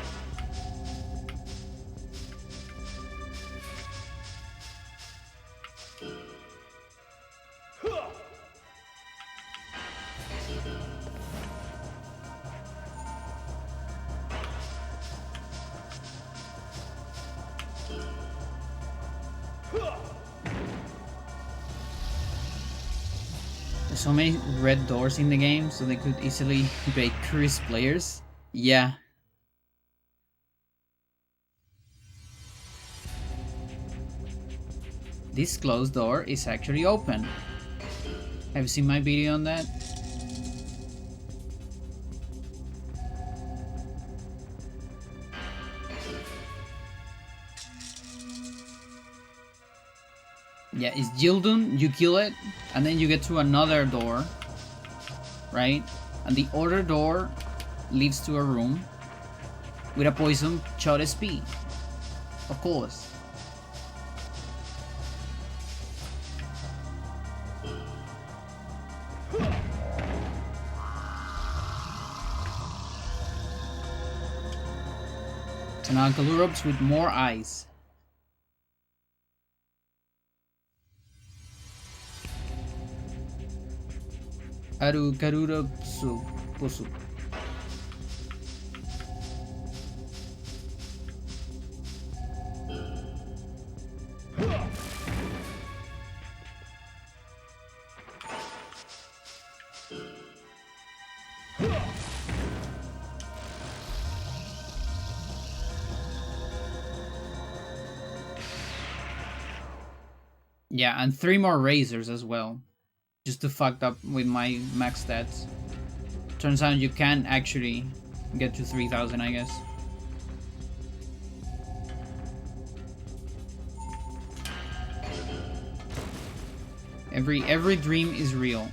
There's so many red doors in the game, so they could easily bait curious players. Yeah. This closed door is actually open. Have you seen my video on that? Yeah, it's Jildun, you kill it, and then you get to another door, right? And the other door leads to a room with a poison shot SP. Of course. And now Galurops with more eyes. Aru Garuropsu Pusu. Yeah, and 3 more razors as well. Just to fuck up with my max stats. Turns out you can actually get to 3000, I guess. Every dream is real.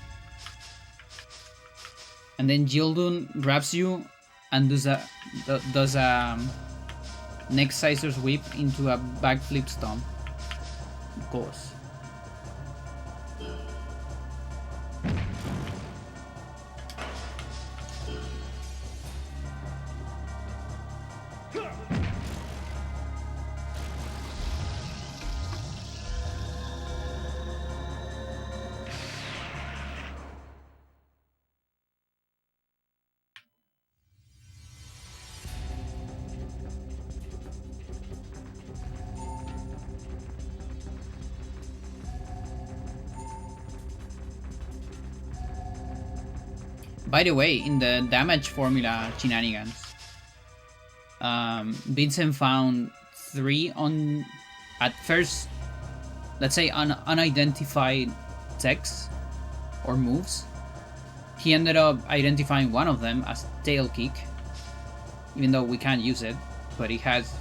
And then Jildun grabs you and does a neck scissors whip into a backflip stomp. Of course. By the way, in the damage formula shenanigans, Vincent found 3 at first, let's say, unidentified techs or moves. He ended up identifying one of them as tail kick, even though we can't use it, but it has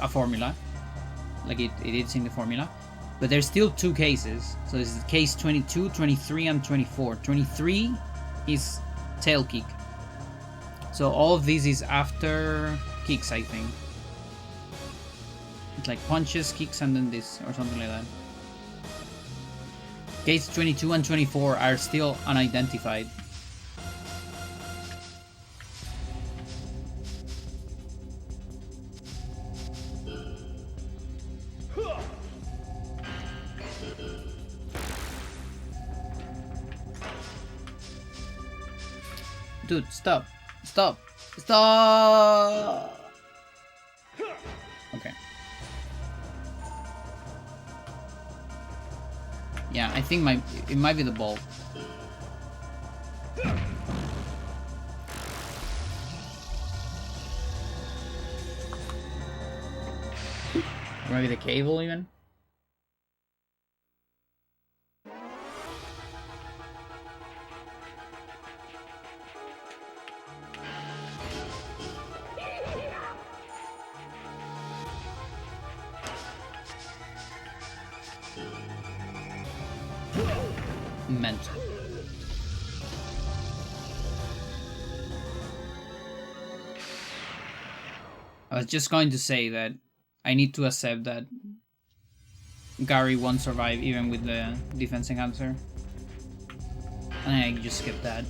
a formula, like it is in the formula. But there's still 2 cases, so this is case 22, 23, and 24. 23 is tail kick. So all of this is after kicks, I think. It's like punches, kicks, and then this, or something like that. Case 22 and 24 are still unidentified. Dude, stop. Stop. Stop! Okay. Yeah, I think it might be the ball. Or maybe the cable even? Mental. I was just going to say that I need to accept that Gary won't survive even with the defense enhancer. And I just skip that.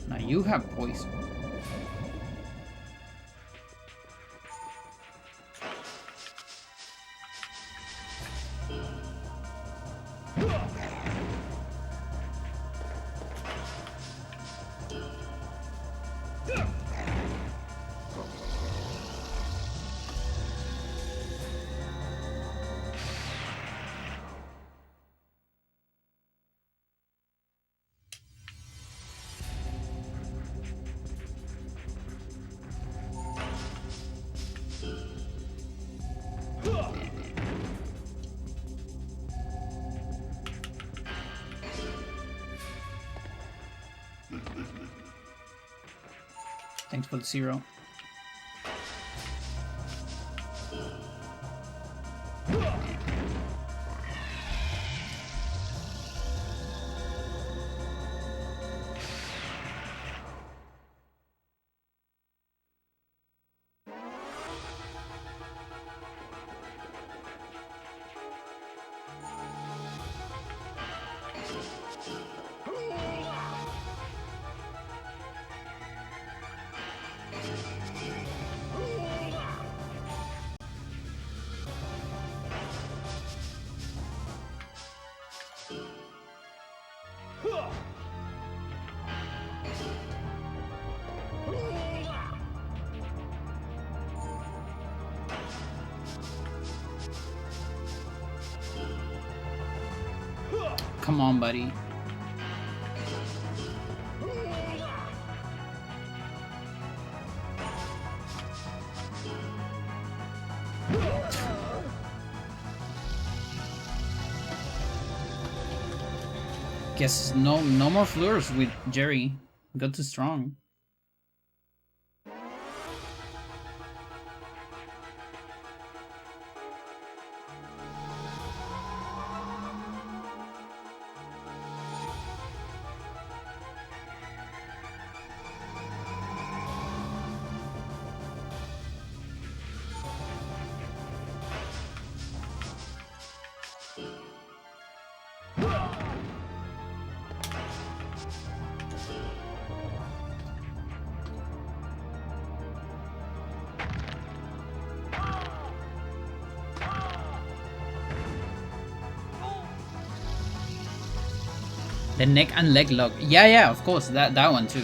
Now you have poison. Thanks for the 0. Come on, buddy. Guess no more floors with Jerry. Got too strong. The neck and leg lock. Yeah, of course. That one too.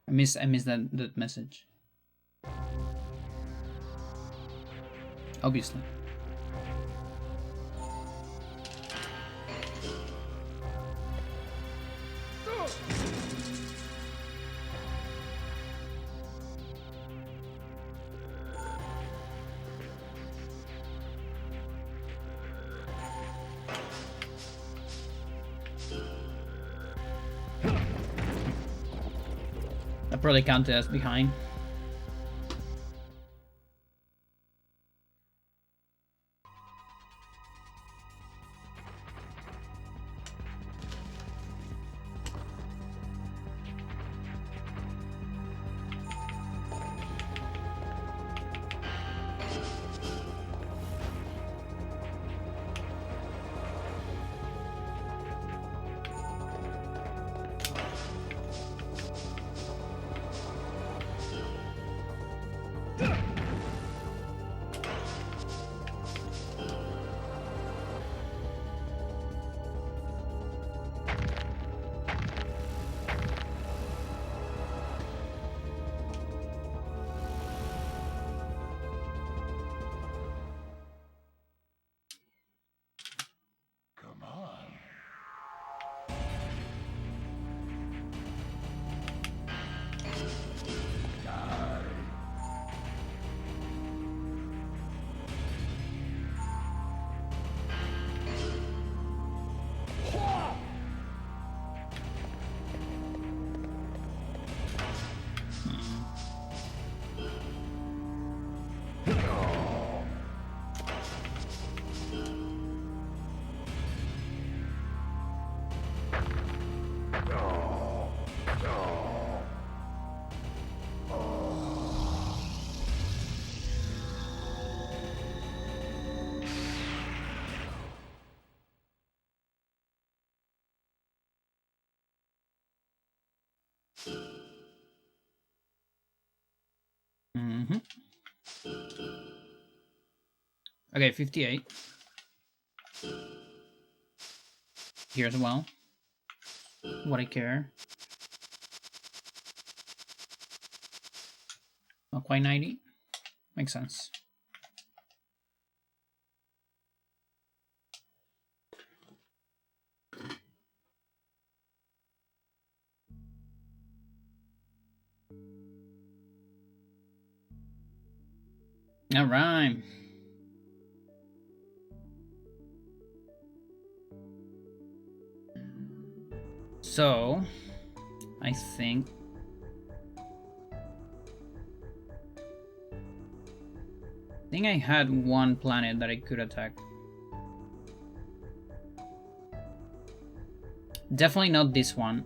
I miss that message. Obviously. That probably counted as behind. Mm-hmm. Okay, 58. Here as well. What I care. Not quite 90. Makes sense. All right. So, I think I had one planet that I could attack. Definitely not this one.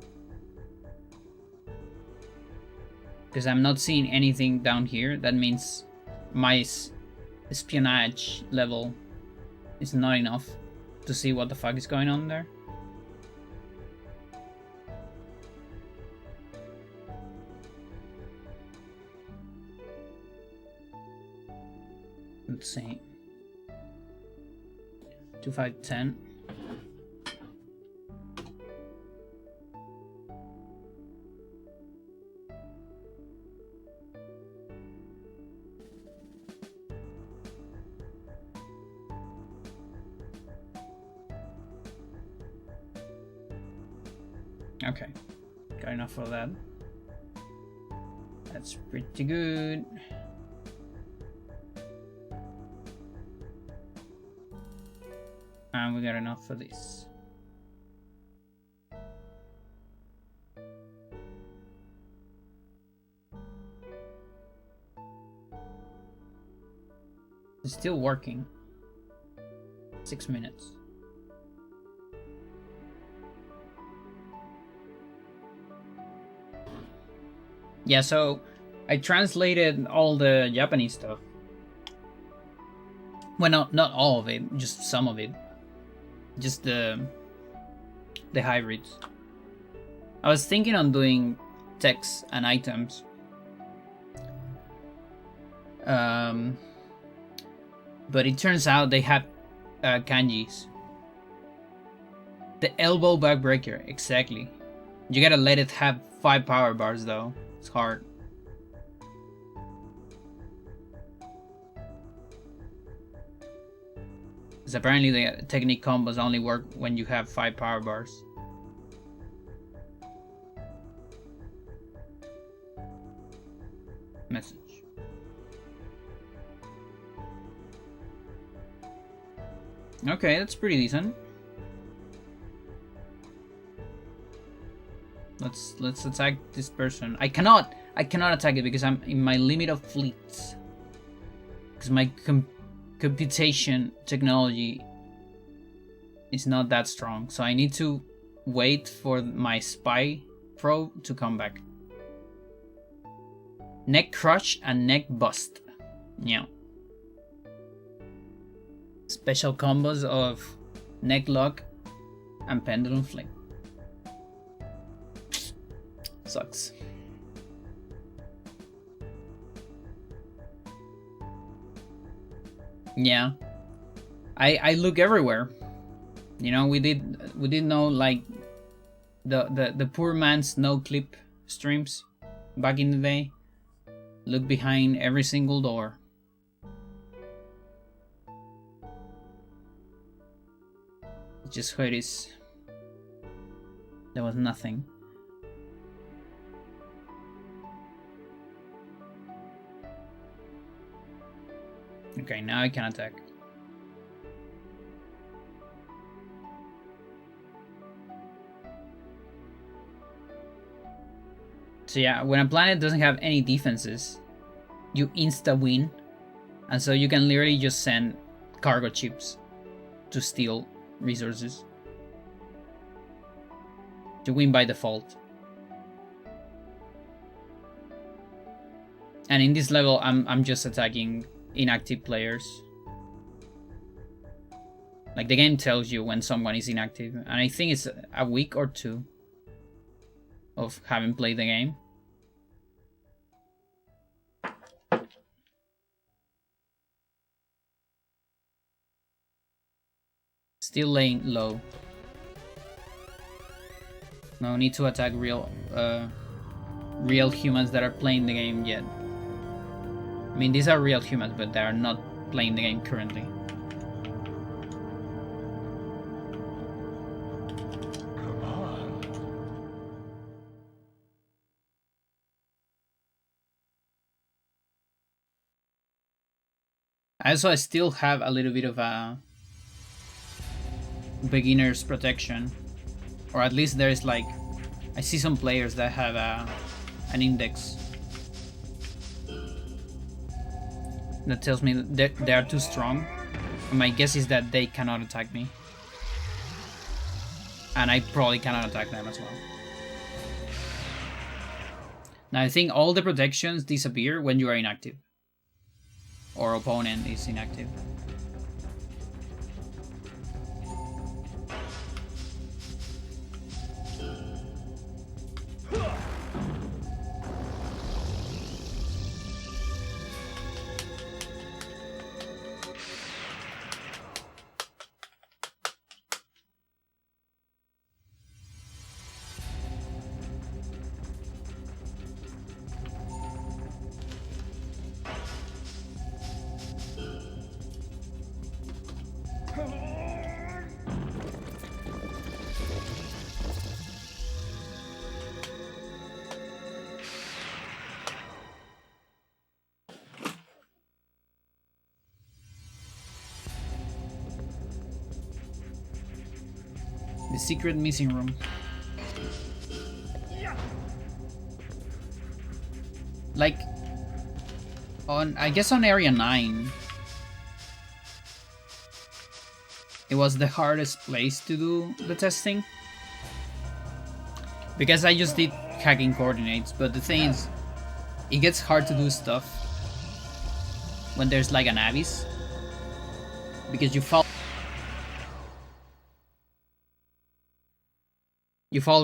Because I'm not seeing anything down here. That means my espionage level is not enough to see what the fuck is going on there. Let's see. 2, 5, 10. Okay, got enough of that. That's pretty good. And we got enough for this. It's still working. 6 minutes. Yeah, so I translated all the Japanese stuff. Well, not all of it, just some of it. Just the hybrids. I was thinking on doing text and items. But it turns out they have kanjis. The elbow backbreaker, exactly. You gotta let it have 5 power bars though. It's hard. Because apparently the technique combos only work when you have 5 power bars. Message. Okay, that's pretty decent. Let's attack this person. I cannot attack it because I'm in my limit of fleets. Because my computation technology is not that strong. So I need to wait for my spy probe to come back. Neck crush and neck bust. Yeah. Special combos of neck lock and pendulum fling. Sucks. Yeah. I look everywhere. You know, we did know like the poor man's no clip streams back in the day. Look behind every single door. Just how it is. There was nothing. Okay, now I can attack. So yeah, when a planet doesn't have any defenses, you insta-win. And so you can literally just send cargo ships to steal resources. To win by default. And in this level, I'm just attacking inactive players. Like the game tells you when someone is inactive, and I think it's a week or 2 of having played the game. Still laying low. No need to attack real humans that are playing the game yet. I mean, these are real humans, but they are not playing the game currently. Come on. Also, I still have a little bit of a beginner's protection, or at least there's like, I see some players that have an index that tells me that they are too strong. And my guess is that they cannot attack me, and I probably cannot attack them as well. Now I think all the protections disappear when you are inactive, or opponent is inactive. The secret missing room. Like, I guess on area 9, it was the hardest place to do the testing, because I just did hacking coordinates, but the thing is, it gets hard to do stuff when there's like an abyss, because you fall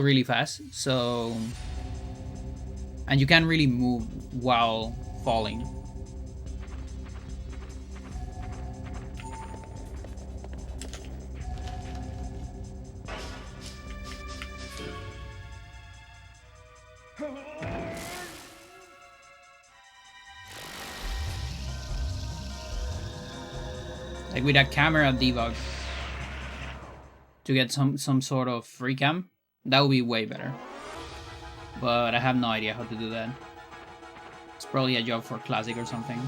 really fast, so, and you can't really move while falling. Like with a camera debug to get some sort of free cam, that would be way better. But I have no idea how to do that. It's probably a job for Classic or something.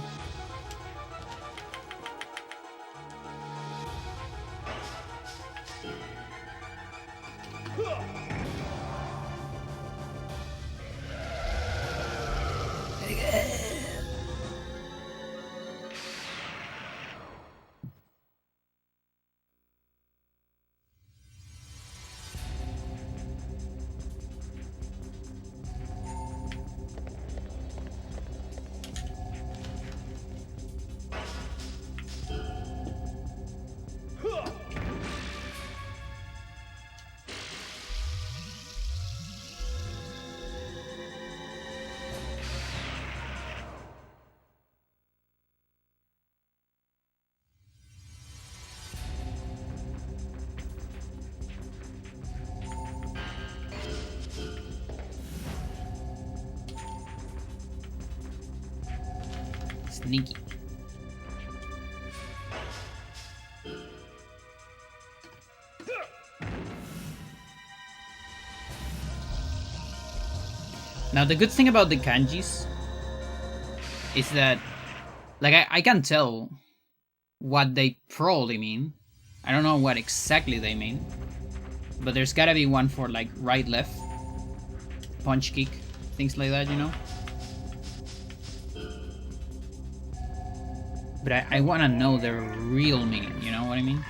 Sneaky. Now the good thing about the kanjis is that, like, I can tell what they probably mean. I don't know what exactly they mean, but there's gotta be one for like right, left, punch, kick, things like that, you know? But I wanna know their real meaning, you know what I mean?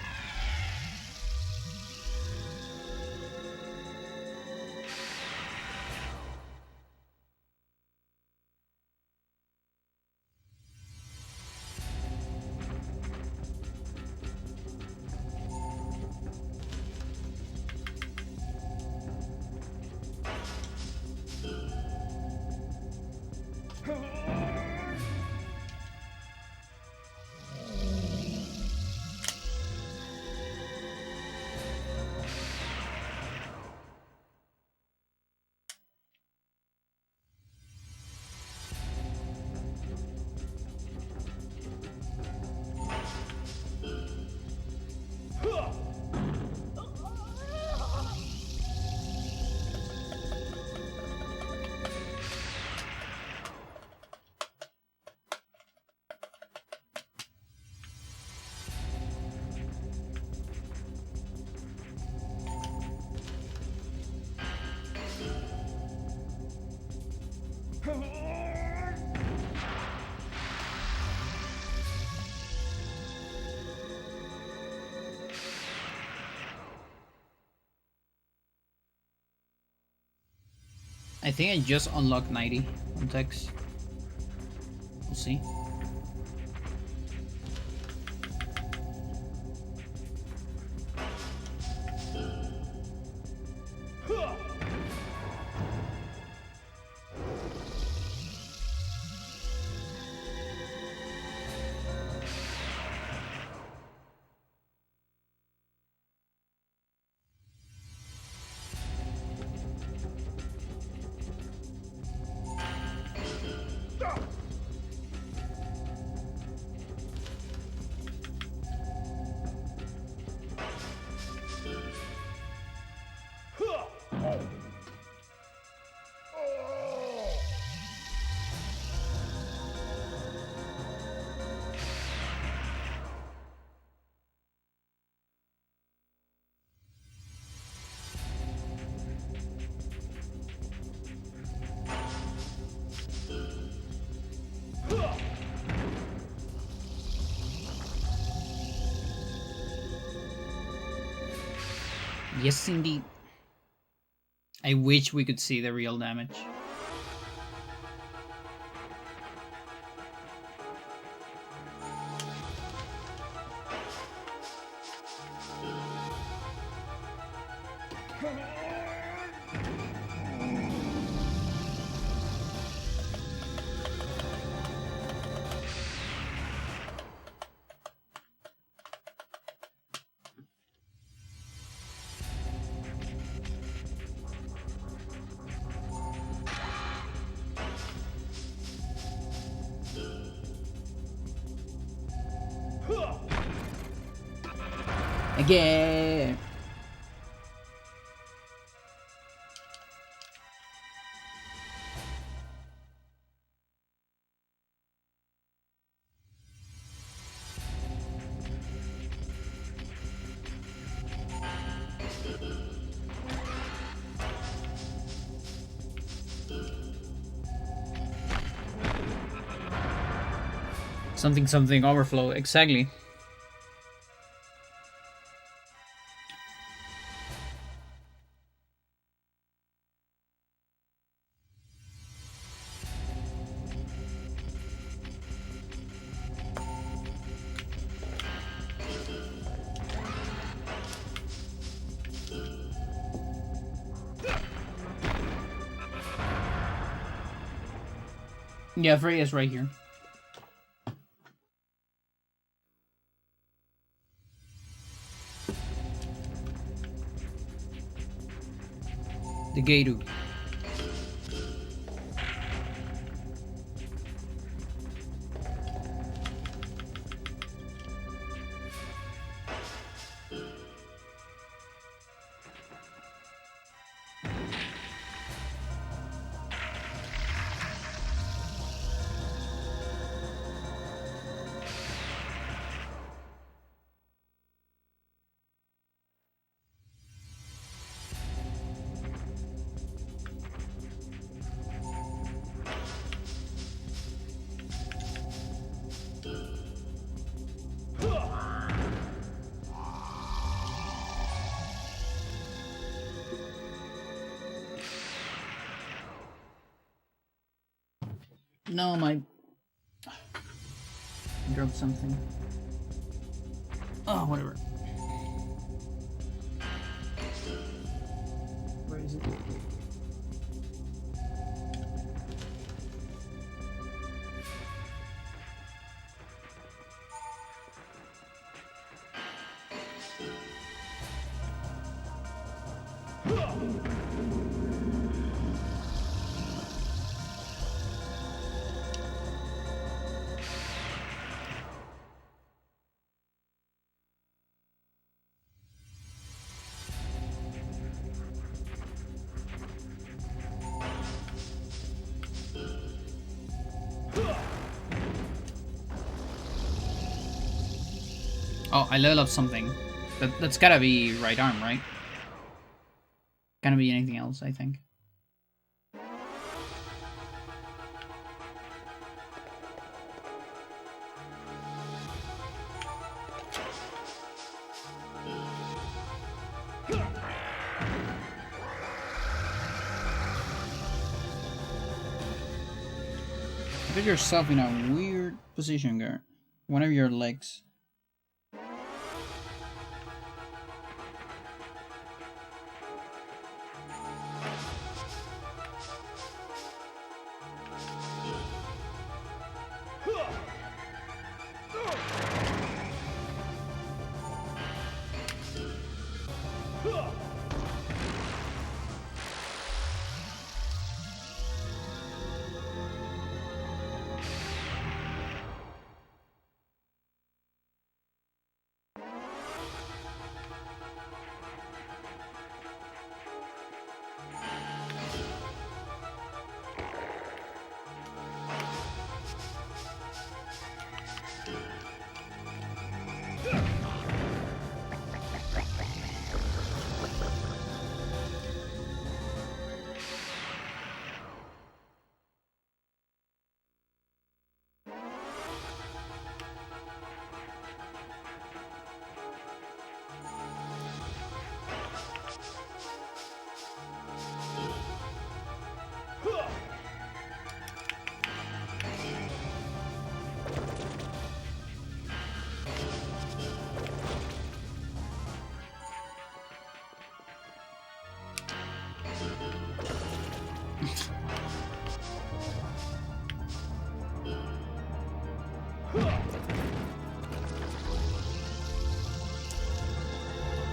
I think I just unlocked 90 on Tex. We'll see. Yes, indeed. I wish we could see the real damage. Again. Something something overflow, exactly. Yeah, Freya's right here. The Gatu. No, my... dropped something. Oh, whatever. Where is it? Oh, I leveled up something. That's gotta be right arm, right? Can't be anything else, I think. Put yourself in a weird position, girl. One of your legs.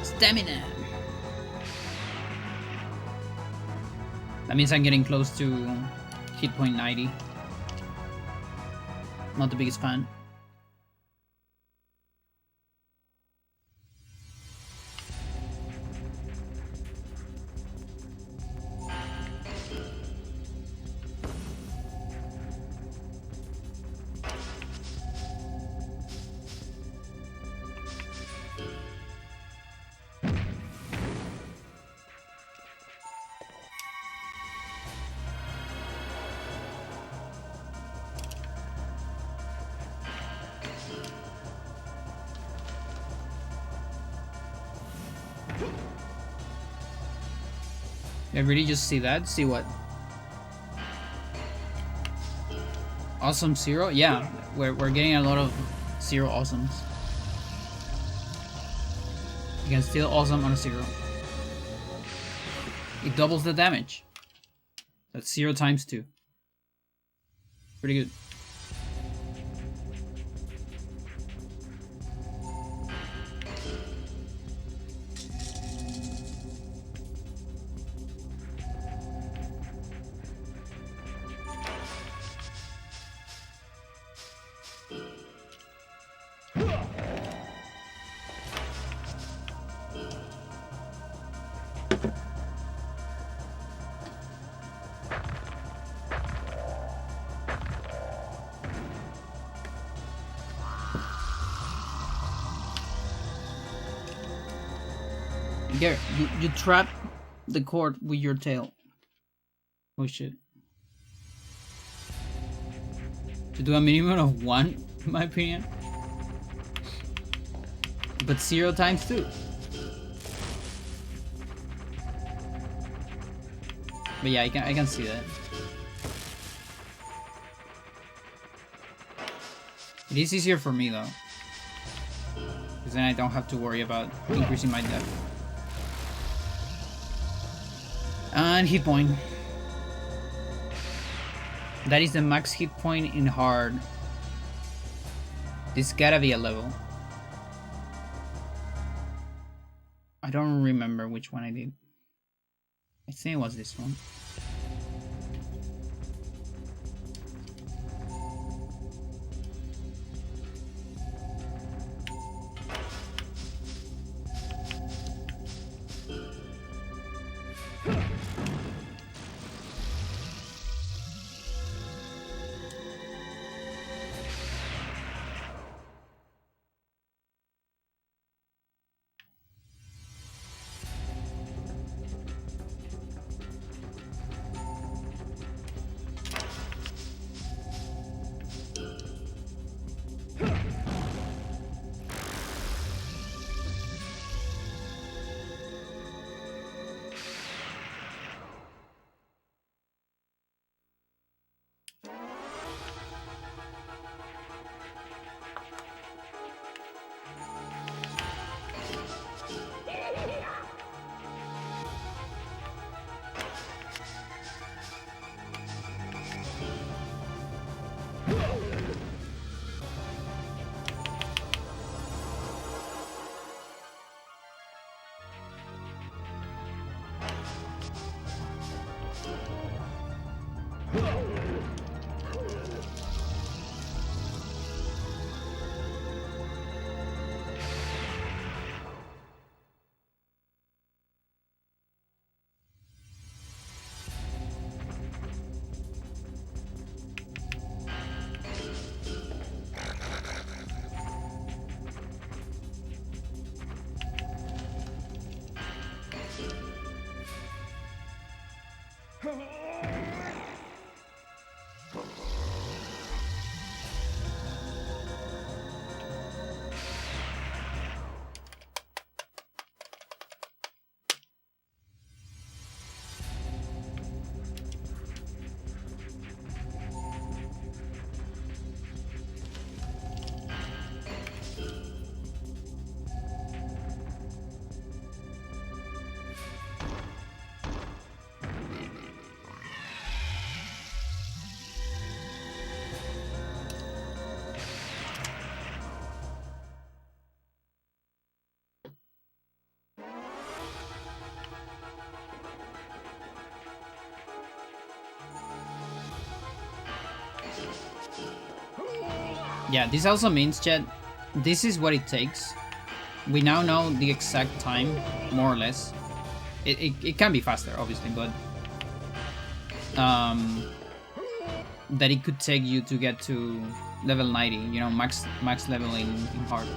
Stamina. That means I'm getting close to hit point 90. Not the biggest fan. I really just see that? See what? Awesome zero? Yeah, we're getting a lot of zero awesomes. You can steal awesome on a zero. It doubles the damage. That's 0 times 2. Pretty good. Garrett, you trap the cord with your tail. Oh shit. To do a minimum of 1, in my opinion. But 0 times 2. But yeah, I can see that. It is easier for me though. Because then I don't have to worry about increasing my depth. And hit point. That is the max hit point in hard. This gotta be a level. I don't remember which one I did. I think it was this one. Yeah, this also means, chat, this is what it takes. We now know the exact time, more or less. It can be faster, obviously, but that it could take you to get to level 90, you know, max level in hard.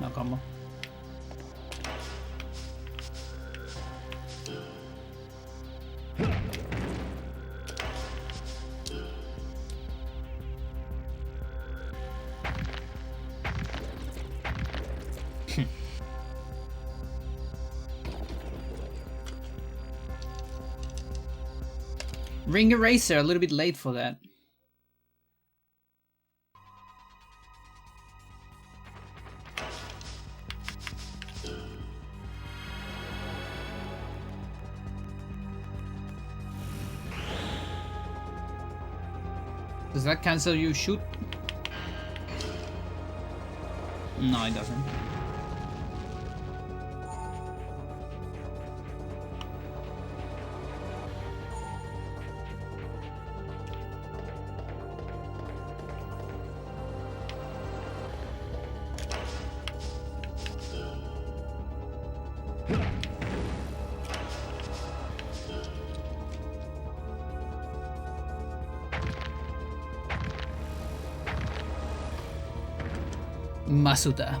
No combo. Ring Eraser, a little bit late for that. Does that cancel you shoot? No, it doesn't. Masuda.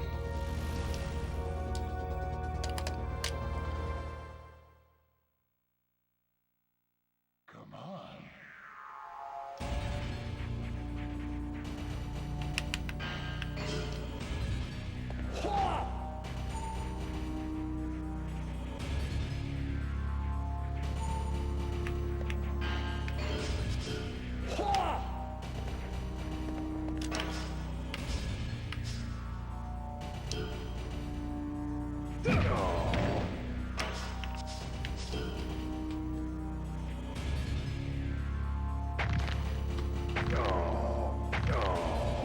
Come on.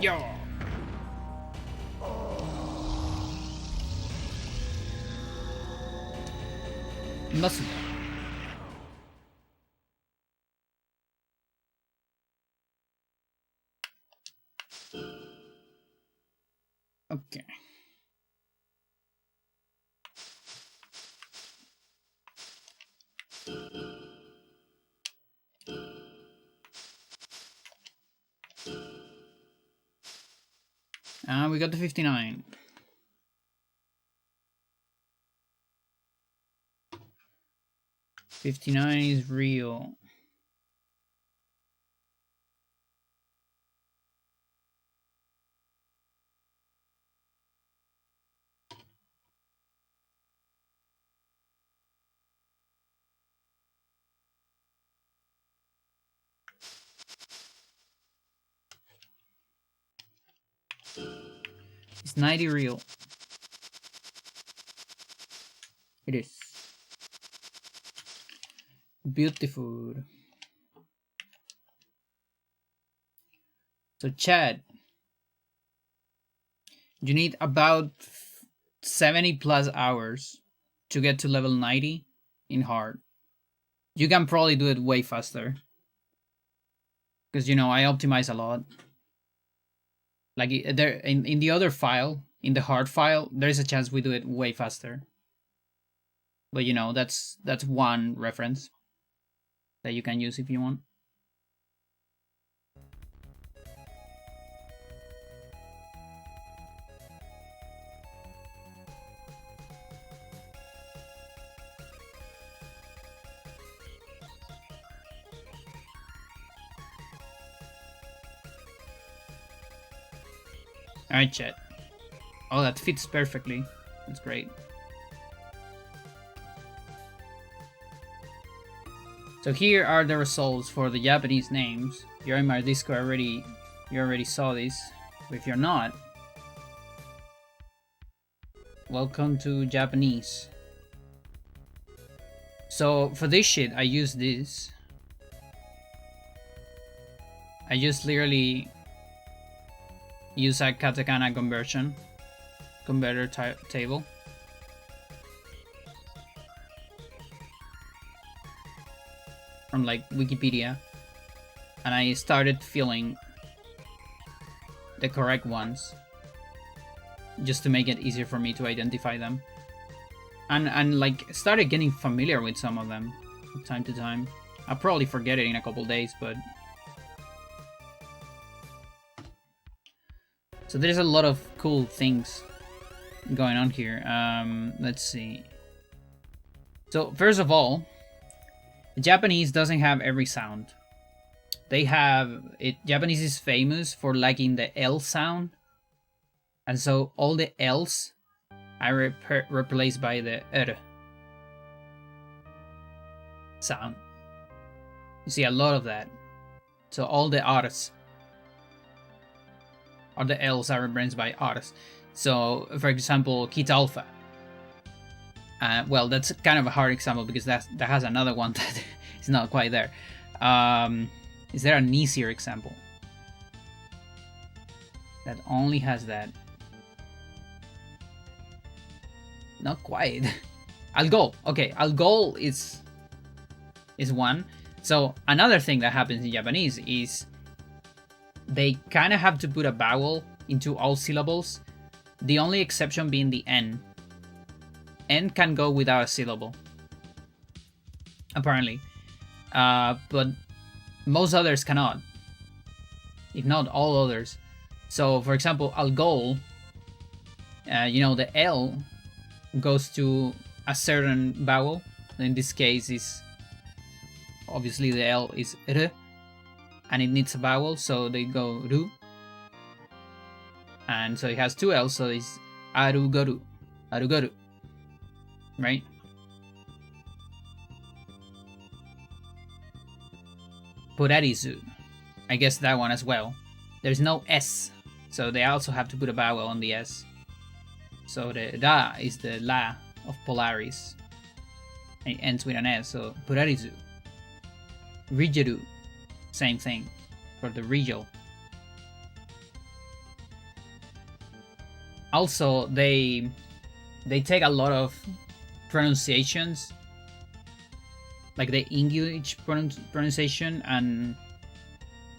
Yo. Impossible. Okay. We got to 59. Is real. Is 90 real? It is. Beautiful. So Chad, you need about 70 plus hours to get to level 90 in hard. You can probably do it way faster. Because, you know, I optimize a lot. Like, there in the other file, in the hard file, there's a chance we do it way faster. But, you know, that's one reference that you can use if you want. Alright, chat. Oh, that fits perfectly. That's great. So here are the results for the Japanese names. You're in my Discord already. You already saw this. But if you're not, welcome to Japanese. So for this shit, I use this. I just literally use a katakana converter table. From like Wikipedia. And I started filling the correct ones just to make it easier for me to identify them. And like started getting familiar with some of them from time to time. I'll probably forget it in a couple days, but so there's a lot of cool things going on here. Let's see. So first of all, Japanese doesn't have every sound. They have it. Japanese is famous for lacking the L sound, and so all the L's are replaced by the R sound. You see a lot of that. So all the R's or the L's are replaced by R's. So, for example, Kit Alpha. Well, that's kind of a hard example because that has another one that is not quite there. Is there an easier example that only has that? Not quite. Algol. Okay, Algol is one. So another thing that happens in Japanese is they kind of have to put a vowel into all syllables. The only exception being the N. N can go without a syllable, apparently. But most others cannot. If not all others. So, for example, Algol, you know, the L goes to a certain vowel. In this case, is obviously the L is R, and it needs a vowel, so they go Ru. And so it has two L's, so it's Arugoru. Arugoru. Right? Purarizu. I guess that one as well. There's no S, so they also have to put a vowel on the S. So the Ra is the La of Polaris. And it ends with an S, so Purarizu. Rigeru. Same thing for the Rigel. Also, they take a lot of pronunciations like the English pronunciation, and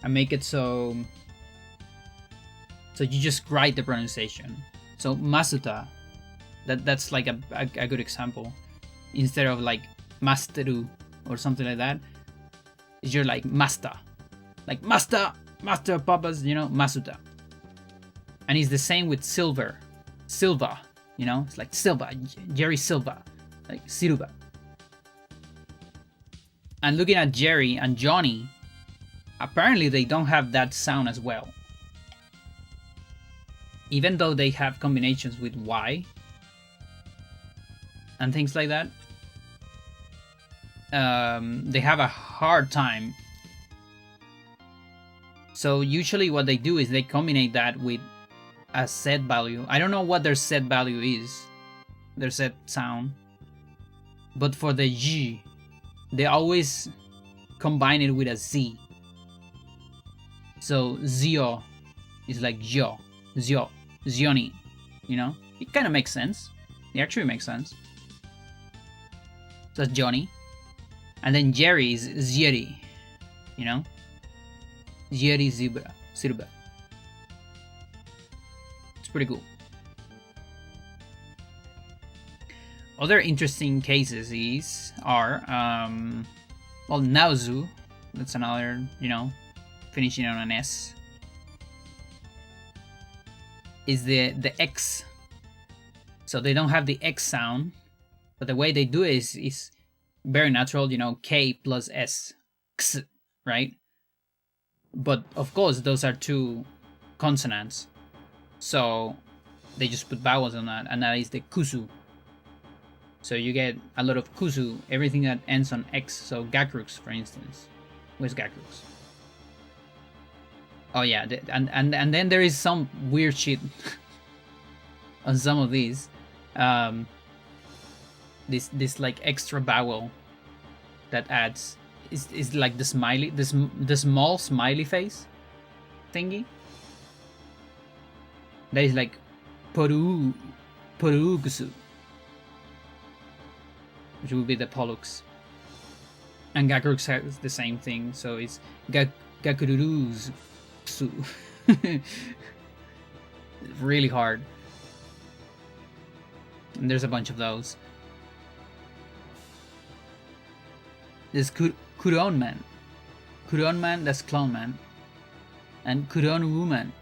make it so you just write the pronunciation. So Masuta, that's like a good example. Instead of like masteru or something like that, you're like master, like master of papas, Masuta. And it's the same with Silva, it's like Silva, Jerry Silva, like Silva. And looking at Jerry and Johnny, apparently they don't have that sound as well. Even though they have combinations with Y and things like that, they have a hard time. So usually what they do is they combine that with a set value. I don't know what their set value is, their set sound, but for the G, they always combine it with a Z. So Zio is like Zio, Zioni, It kind of makes sense. It actually makes sense. So that's Johnny. And then Jerry is Zieri, Zieri Silva. It's pretty cool. Other interesting cases are Naozu. That's another, finishing on an S. Is the X. So they don't have the X sound, but the way they do it is very natural, K plus S, X, right? But of course, those are two consonants. So they just put vowels on that, and that is the kusu. So you get a lot of kusu, everything that ends on X. So Gakrux, for instance. Where's Gakrux? Oh yeah, and then there is some weird shit on some of these. This like extra vowel that adds is like the smiley, the small smiley face thingy. That is like Porugusu, which would be the Pollux. And Gakrux has the same thing, so it's Gakuruzu. Really hard. And there's a bunch of those. There's Kuron Man. Kuron Man, that's Clown Man. And Kuron Woman.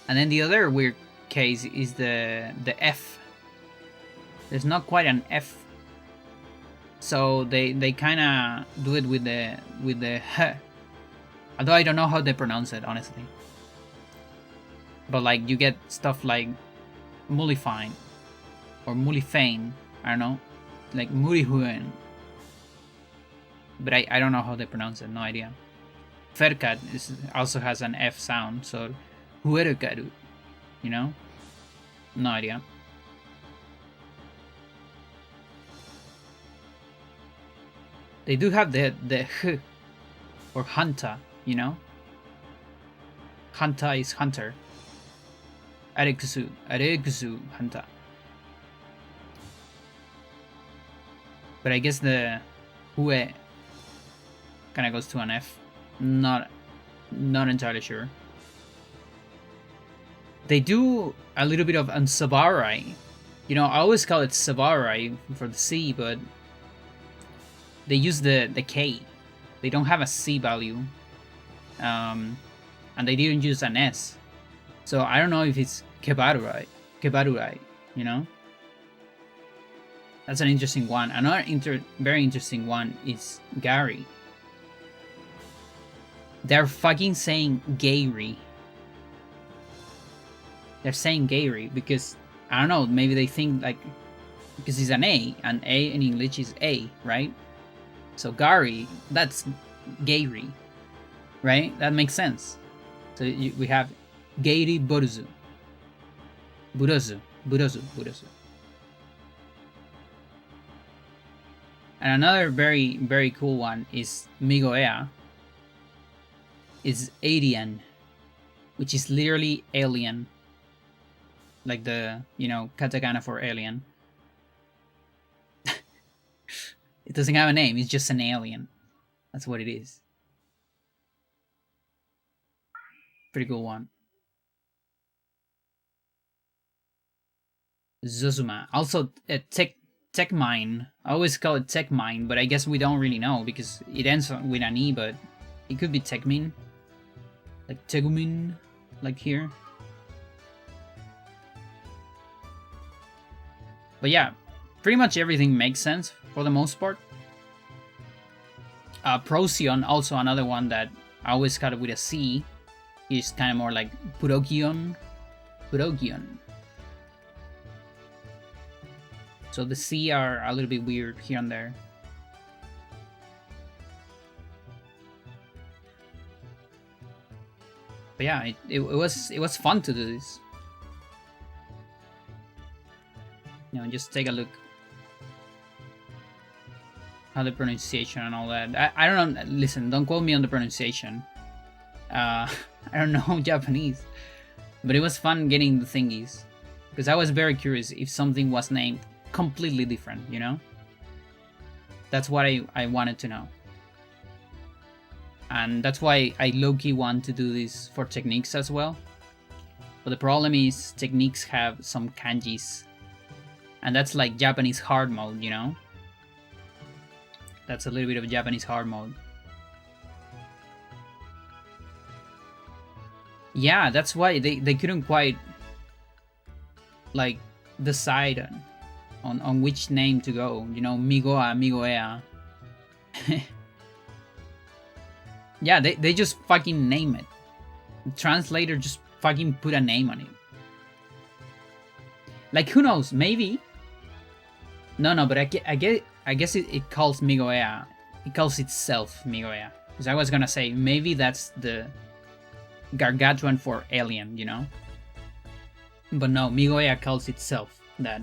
And then the other weird case is the F. There's not quite an F. So they kind of do it with the H. Although I don't know how they pronounce it, honestly. But like you get stuff like Mullifine or Mullifane, I don't know, like Murihuen. But I don't know how they pronounce it, no idea. Ferkat also has an F sound, so Huerukaru, no idea. They do have the H or Hanta, Hanta is hunter. Arekusu Hanta. But I guess the Hue kind of goes to an F. Not entirely sure. They do a little bit of Ansavarai. I always call it Savarai for the C, but they use the K. They don't have a C value. And they didn't use an S. So I don't know if it's Kebarurai, That's an interesting one. Another very interesting one is Gary. They're fucking saying Gary. They're saying Gary because, I don't know, maybe they think like, because it's an A, and A in English is A, right? So Gary, that's Gary, right? That makes sense. So we have Gary Buruzu. And another very, very cool one is Migoea. Is alien, which is literally alien. like the, you know, katakana for alien. It doesn't have a name, it's just an alien. That's what it is. Pretty cool one. Zuzuma. Also, tech mine. I always call it tech mine, but I guess we don't really know because it ends with an E, but it could be Techmin. Like Tegumin, like here. But yeah, pretty much everything makes sense for the most part. Procyon, also another one that I always got it with a C, is kind of more like Purokion. Purokion. So the C are a little bit weird here and there. But yeah, it was fun to do this. You know, just take a look how the pronunciation and all that. I don't know. Listen, don't quote me on the pronunciation. I don't know Japanese, but it was fun getting the thingies because I was very curious if something was named completely different. You know, that's what I wanted to know, and that's why I low-key want to do this for techniques as well. But the problem is techniques have some kanjis. And that's like Japanese hard mode, you know? That's a little bit of Japanese hard mode. Yeah, that's why they couldn't quite like decide on which name to go. You know, Migoa, Migoea. Yeah, they just fucking name it. The translator just fucking put a name on it. Like, who knows? Maybe. No, but I guess it calls Migoea. It calls itself Migoea. Because I was gonna say, maybe that's the gargantuan for alien, you know? But no, Migoea calls itself that.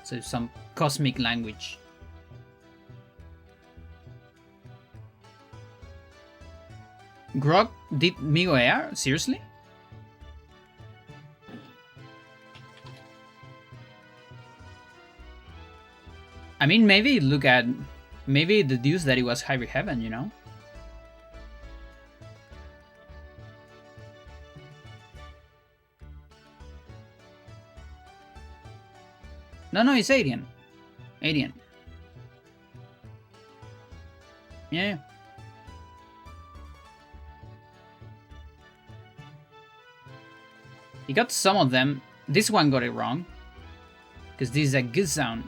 So some cosmic language. Grog did Migoea? Seriously? I mean, maybe look at... Maybe deduce that it was Hybrid Heaven, you know? No, it's Alien. Alien. Yeah. You got some of them. This one got it wrong. Because this is a good sound.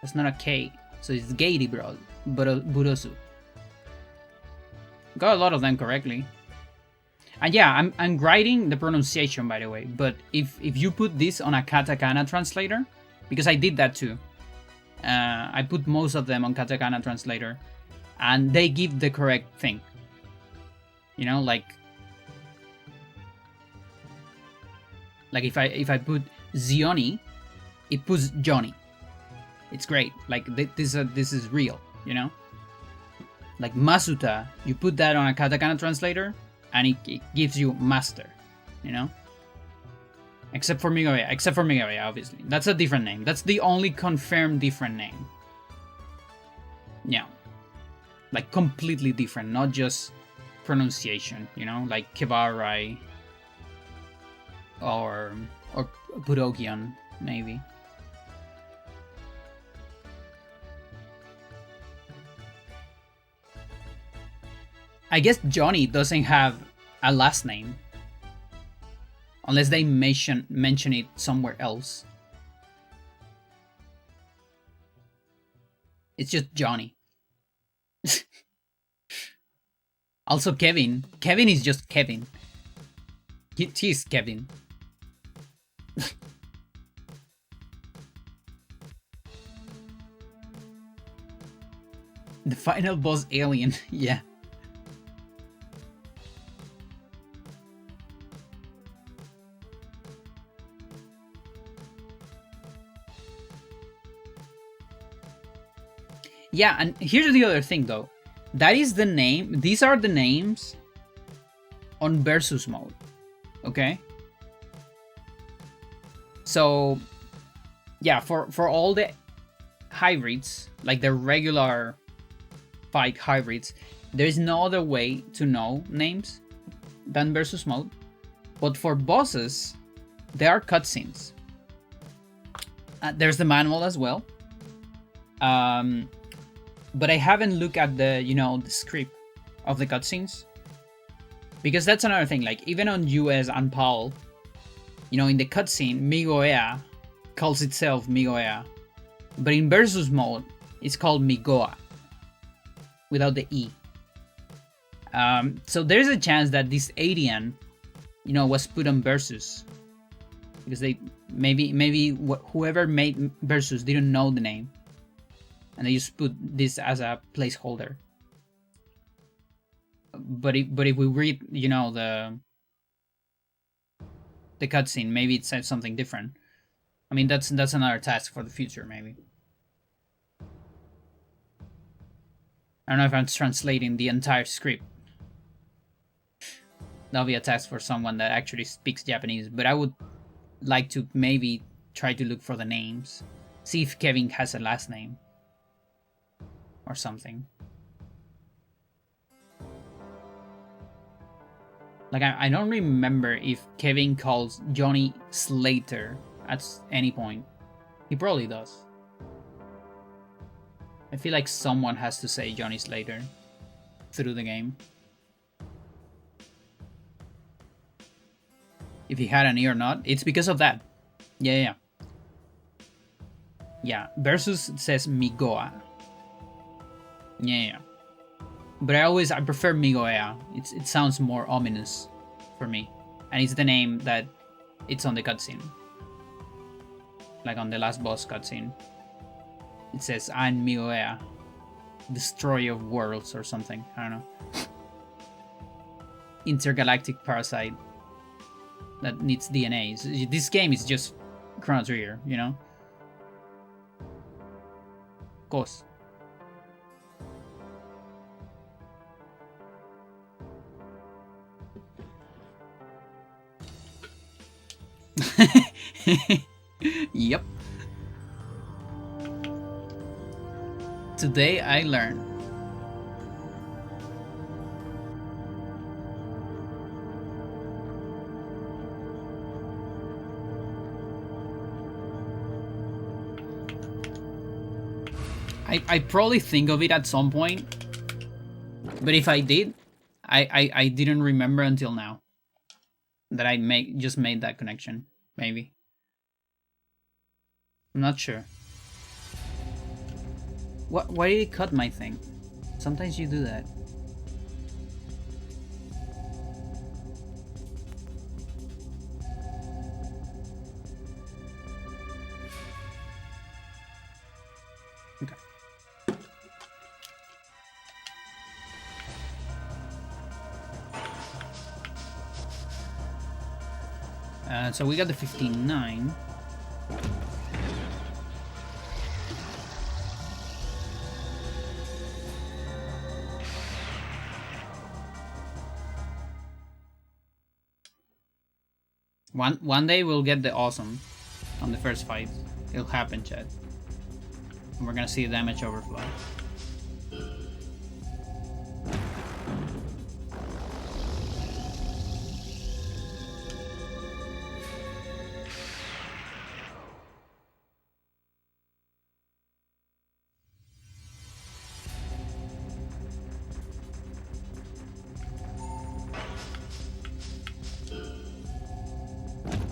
That's not a K. So it's Gaty Bro. Burosu. Got a lot of them correctly. And yeah, I'm writing the pronunciation, by the way. But if you put this on a katakana translator, because I did that too. I put most of them on katakana translator. And they give the correct thing. You know, like if I put Zioni, it puts Johnny. It's great. Like this is real, you know. Like Masuta, you put that on a katakana translator, and it gives you master, you know. Except for Migoya, obviously. That's a different name. That's the only confirmed different name. Yeah, like completely different, not just pronunciation, you know, like Kebarai or Purokion, maybe. I guess Johnny doesn't have a last name. Unless they mention it somewhere else. It's just Johnny. Also Kevin. Kevin is just Kevin. He's Kevin. The final boss alien, yeah. Yeah, and here's the other thing though. That is the name, these are the names on versus mode. Okay? So, yeah, for all the hybrids, like the regular fight hybrids, there is no other way to know names than versus mode. But for bosses, there are cutscenes. There's the manual as well. But I haven't looked at the, the script of the cutscenes. Because that's another thing, like, even on US and PAL, in the cutscene, Migoea calls itself Migoea. But in versus mode, it's called Migoa, without the E. So there's a chance that this Adian, was put on versus. Because they, maybe whoever made versus didn't know the name. And they just put this as a placeholder. But if we read, the cutscene, maybe it says something different. I mean, that's another task for the future, maybe. I don't know if I'm translating the entire script. That'll be a task for someone that actually speaks Japanese, but I would like to maybe try to look for the names. See if Kevin has a last name. Or something. Like, I don't remember if Kevin calls Johnny Slater at any point. He probably does. I feel like someone has to say Johnny Slater through the game. If he had an E or not, it's because of that. Yeah. Yeah, versus says Migoa. Yeah. But I prefer Migoea. It sounds more ominous for me. And it's the name that it's on the cutscene. Like on the last boss cutscene. It says, I'm Migoea, destroyer of worlds or something. I don't know. Intergalactic parasite that needs DNA. This game is just Chrono Trigger, Of course. Yep. Today I learned. I probably think of it at some point, but if I did, I didn't remember until now that I just made that connection. Maybe. I'm not sure. Why did it cut my thing? Sometimes you do that. Okay. So we got the 59. One day we'll get the awesome on the first fight. It'll happen, Chad. And we're gonna see the damage overflow.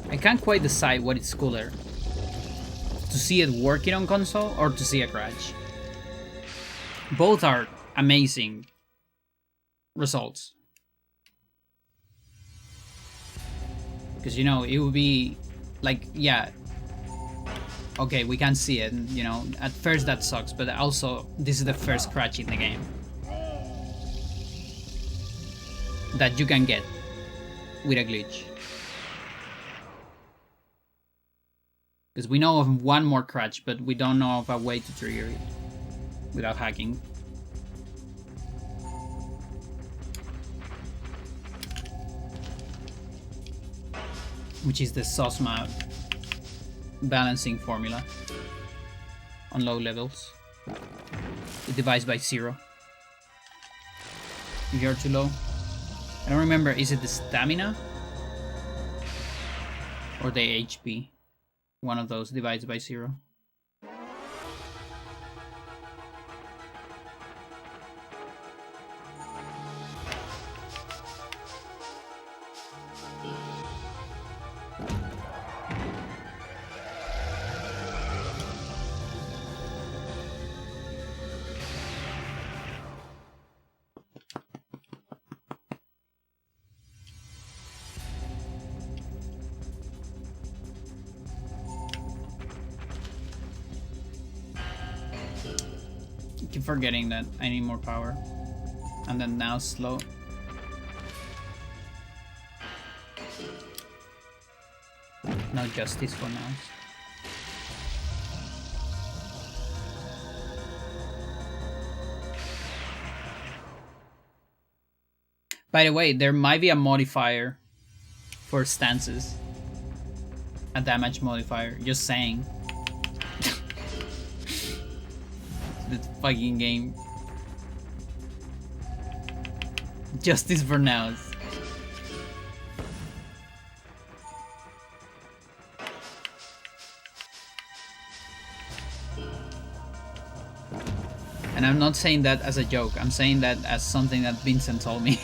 I can't quite decide what is cooler. To see it working on console or to see a crash. Both are amazing results. Because, it would be like, yeah, okay, we can't see it, at first that sucks, but also this is the first crash in the game that you can get with a glitch. Because we know of one more crash, but we don't know of a way to trigger it without hacking. which is the SOSMA balancing formula on low levels. It divides by 0 if you're too low. I don't remember, is it the stamina or the HP? One of those divides by 0. Keep forgetting that I need more power. And then now slow. No justice for now. By the way, there might be a modifier for stances. A damage modifier, just saying. The fucking game. Justice for now. And I'm not saying that as a joke, I'm saying that as something that Vincent told me.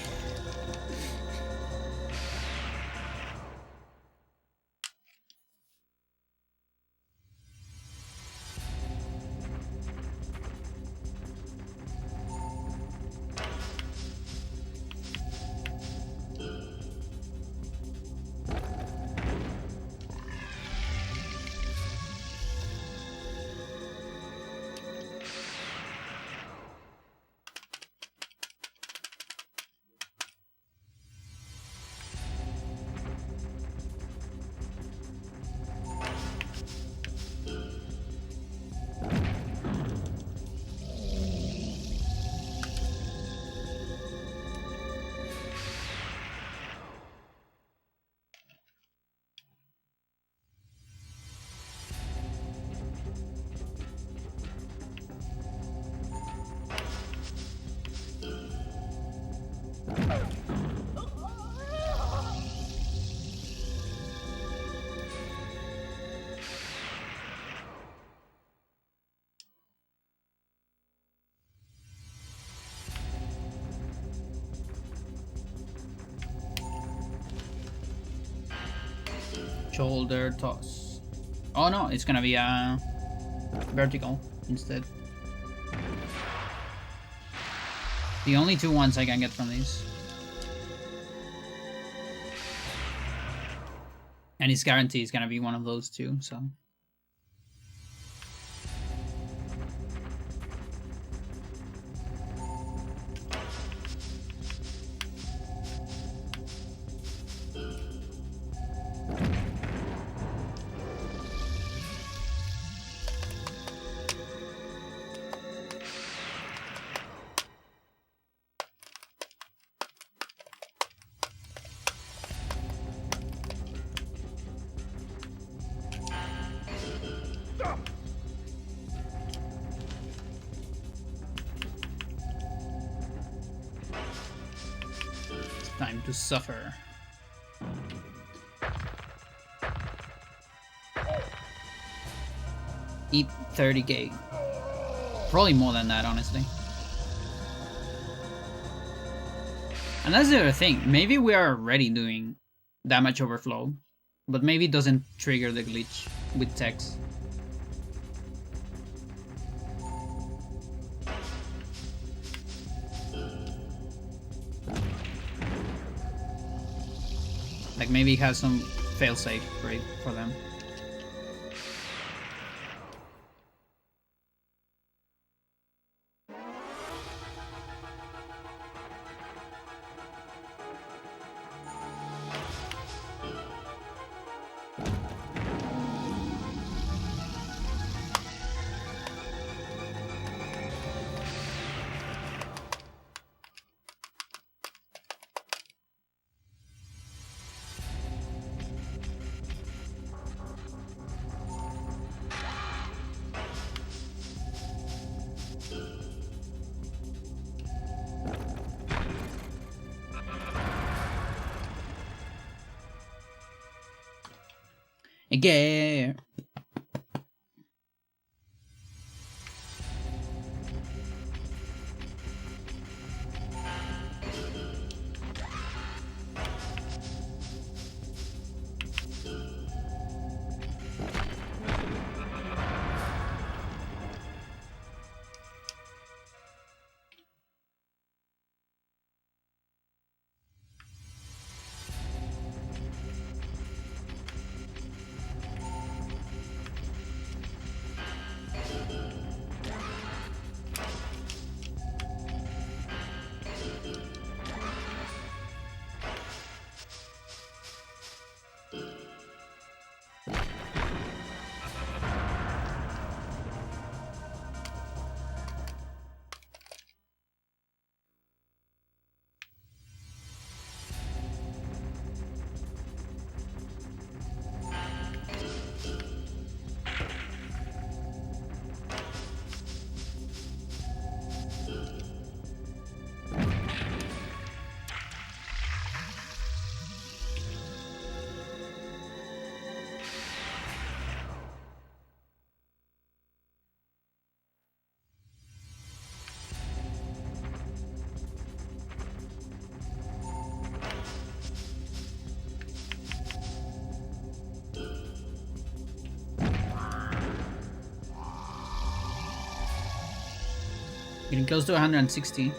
Shoulder toss. Oh no, it's gonna be a vertical instead. The only 2 ones I can get from these. And it's guaranteed it's gonna be one of those 2, so. Time to suffer. Eat 30k. Probably more than that, honestly. And that's the other thing. Maybe we are already doing damage overflow, but maybe it doesn't trigger the glitch with text. Like maybe it has some failsafe for them. Yeah. Getting close to 160.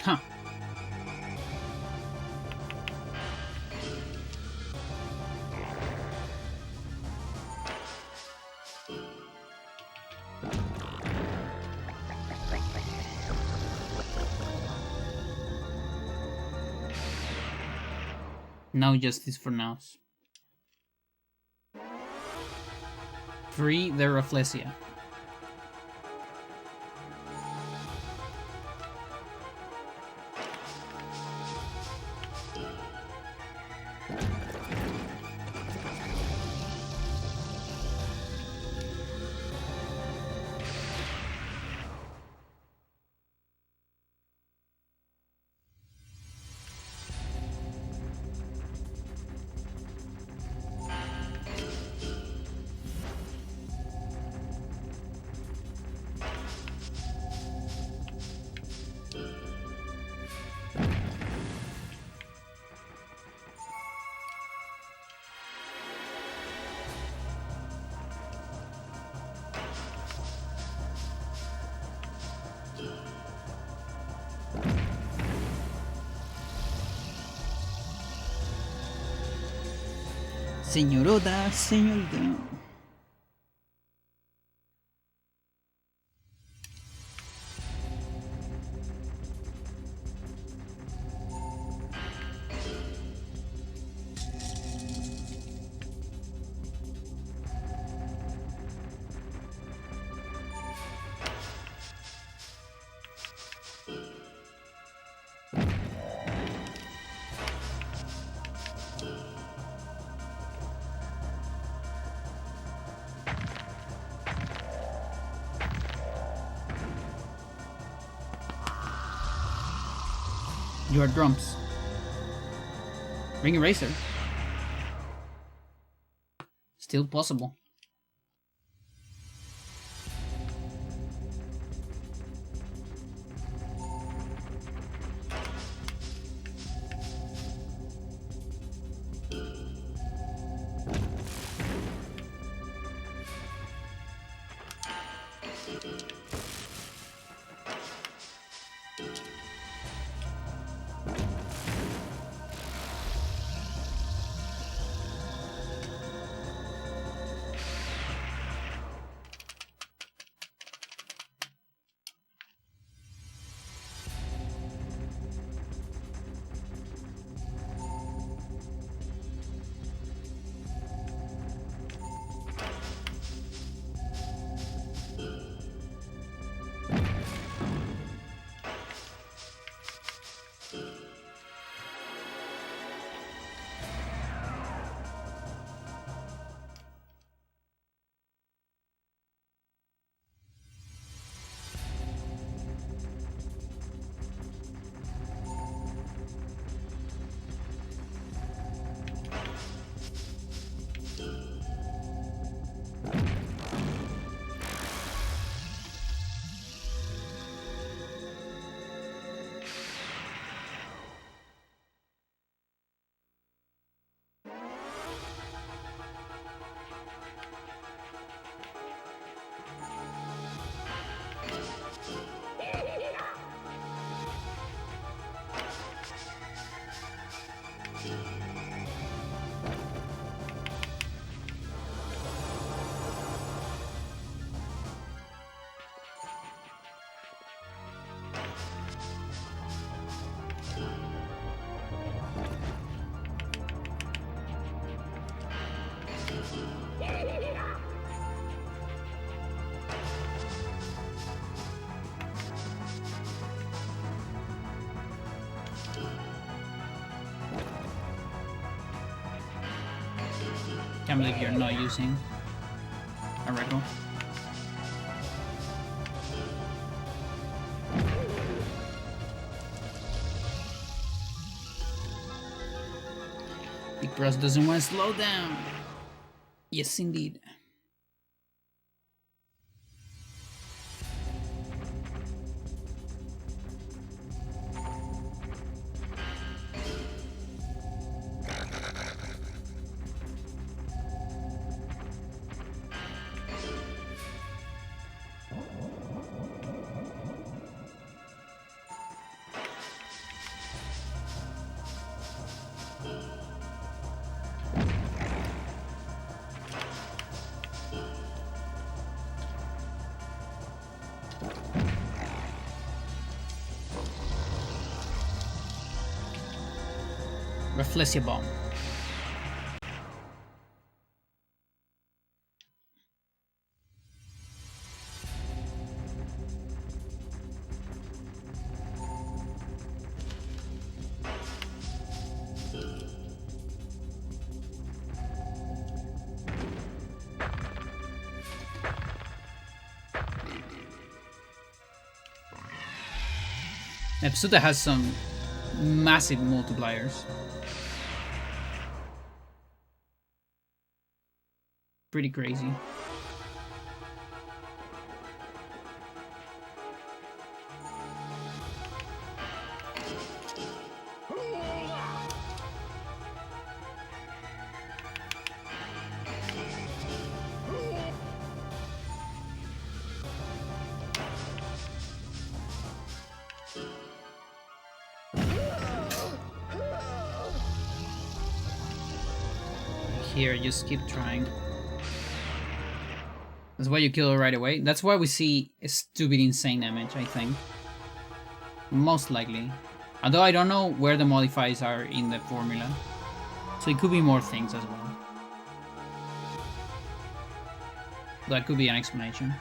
Huh. No justice for now. Free the Rafflesia. Señorita, señorita. Your drums. Ring eraser. Still possible. Can't believe you're not using a record. Big Bros doesn't want to slow down. Yes, indeed. Reflexia bomb. Epsuta has some massive multipliers. Pretty crazy. Here, just keep trying. That's why you kill it right away. That's why we see a stupid insane damage, I think. Most likely. Although I don't know where the modifiers are in the formula. So it could be more things as well. That could be an explanation.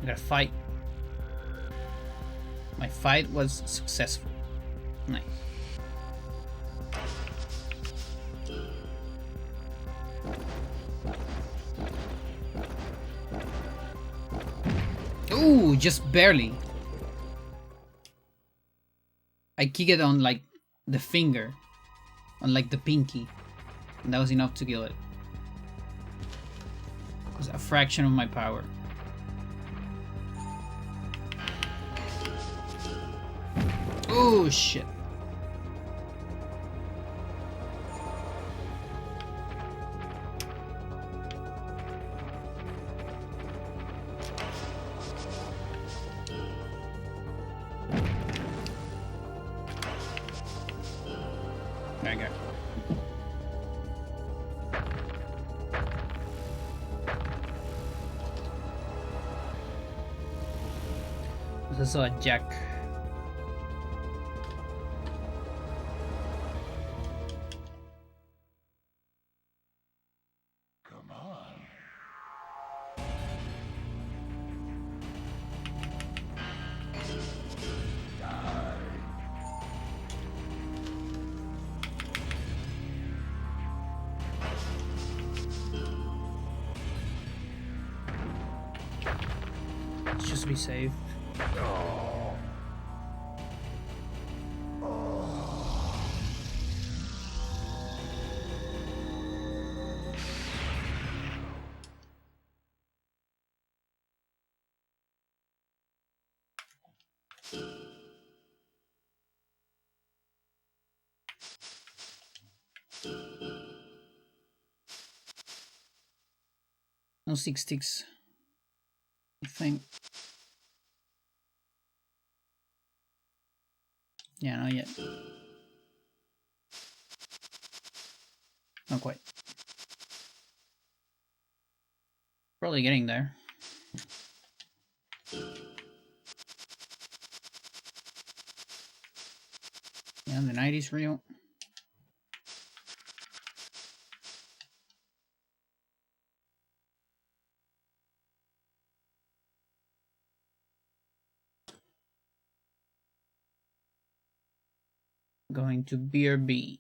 I gotta fight. My fight was successful. Nice. Ooh, just barely. I kick it on like the finger, on like the pinky, and that was enough to kill it. It was a fraction of my power. Oh shit. There you go. There's also a jack. Come on. Die. Let's just be safe. No 6 sticks, I think. Yeah, not yet. Not quite. Probably getting there. Yeah, the night is real. Going to BRB.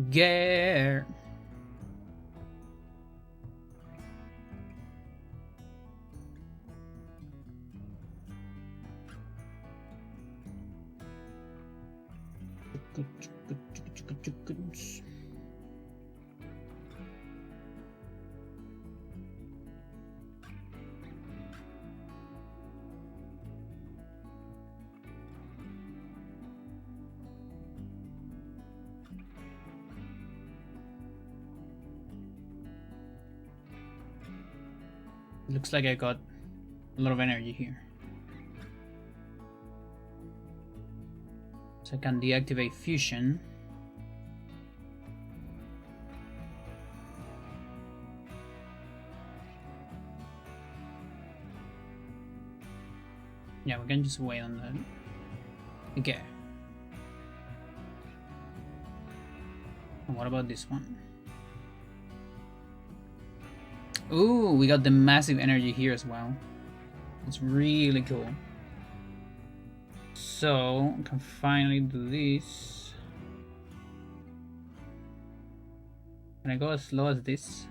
Gear. Looks like I got a lot of energy here. So I can deactivate fusion. Yeah, we can just wait on that. Okay. And what about this one? Ooh, we got the massive energy here as well. It's really cool. So, I can finally do this. Can I go as slow as this?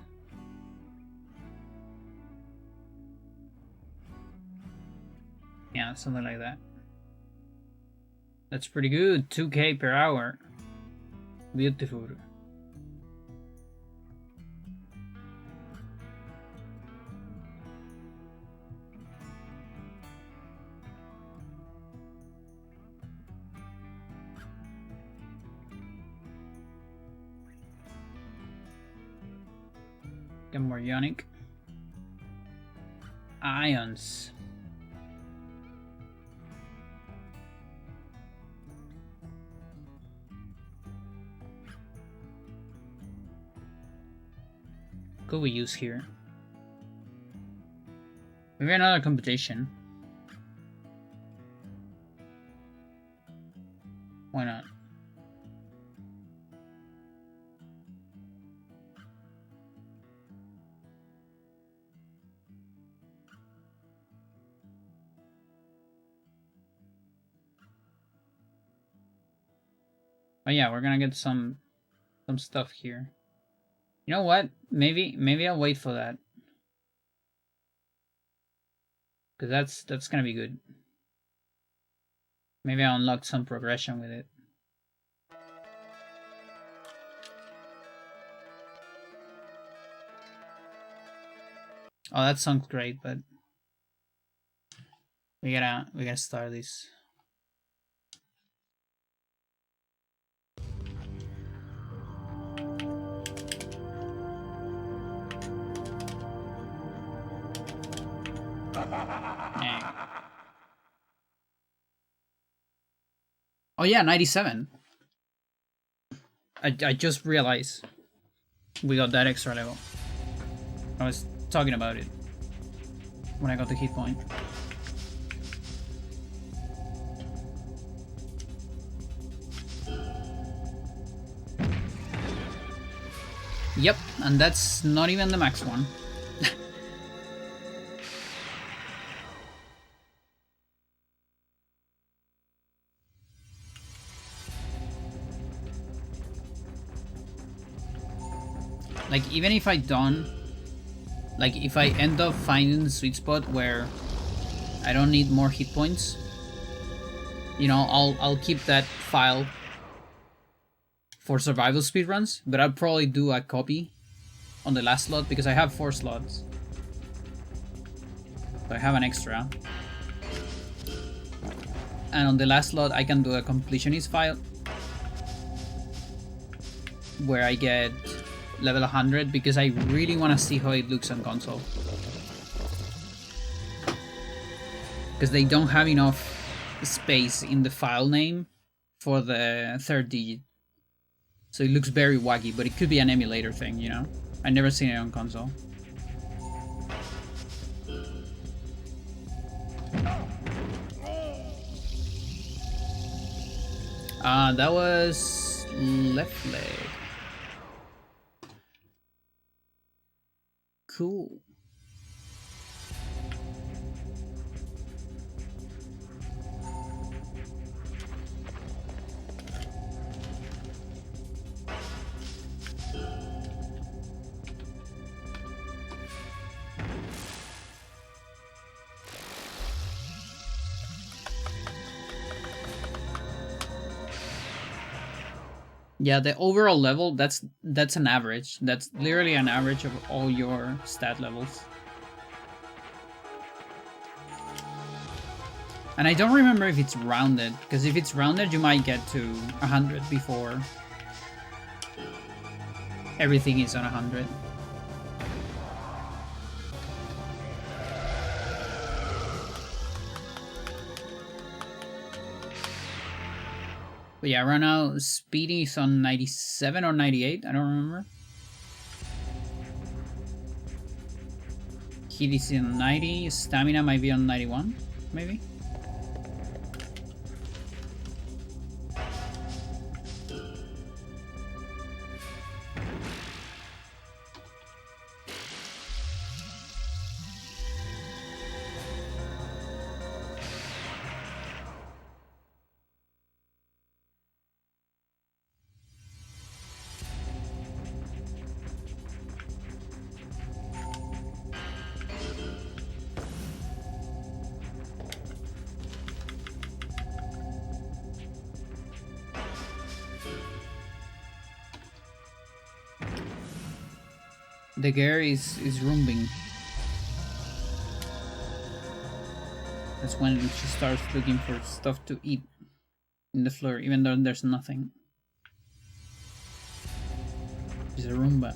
Yeah, something like that. That's pretty good. 2k per hour. Beautiful. Get more ionic. Ions. Could we use here? Maybe another competition. Why not? Oh yeah, we're gonna get some stuff here. You know what? Maybe I'll wait for that. Cause that's gonna be good. Maybe I'll unlock some progression with it. Oh, that sounds great, but we gotta start this. Oh yeah, 97. I just realized we got that extra level. I was talking about it when I got the hit point. Yep, and that's not even the max one. Like, even if I don't, like, if I end up finding the sweet spot where I don't need more hit points, you know, I'll keep that file for survival speedruns, but I'll probably do a copy on the last slot because I have 4 slots. So I have an extra. And on the last slot I can do a completionist file where I get level 100 because I really want to see how it looks on console. Because they don't have enough space in the file name for the 3rd digit. So it looks very wacky, but it could be an emulator thing, you know? I've never seen it on console. That was left leg. Cool. Yeah, the overall level, that's an average. That's literally an average of all your stat levels. And I don't remember if it's rounded, because if it's rounded, you might get to 100 before everything is on 100. But yeah, right now, Speedy is on 97 or 98, I don't remember. Heat is on 90, Stamina might be on 91, maybe? The gear is rumbling. That's when she starts looking for stuff to eat in the floor, even though there's nothing. She's a Roomba.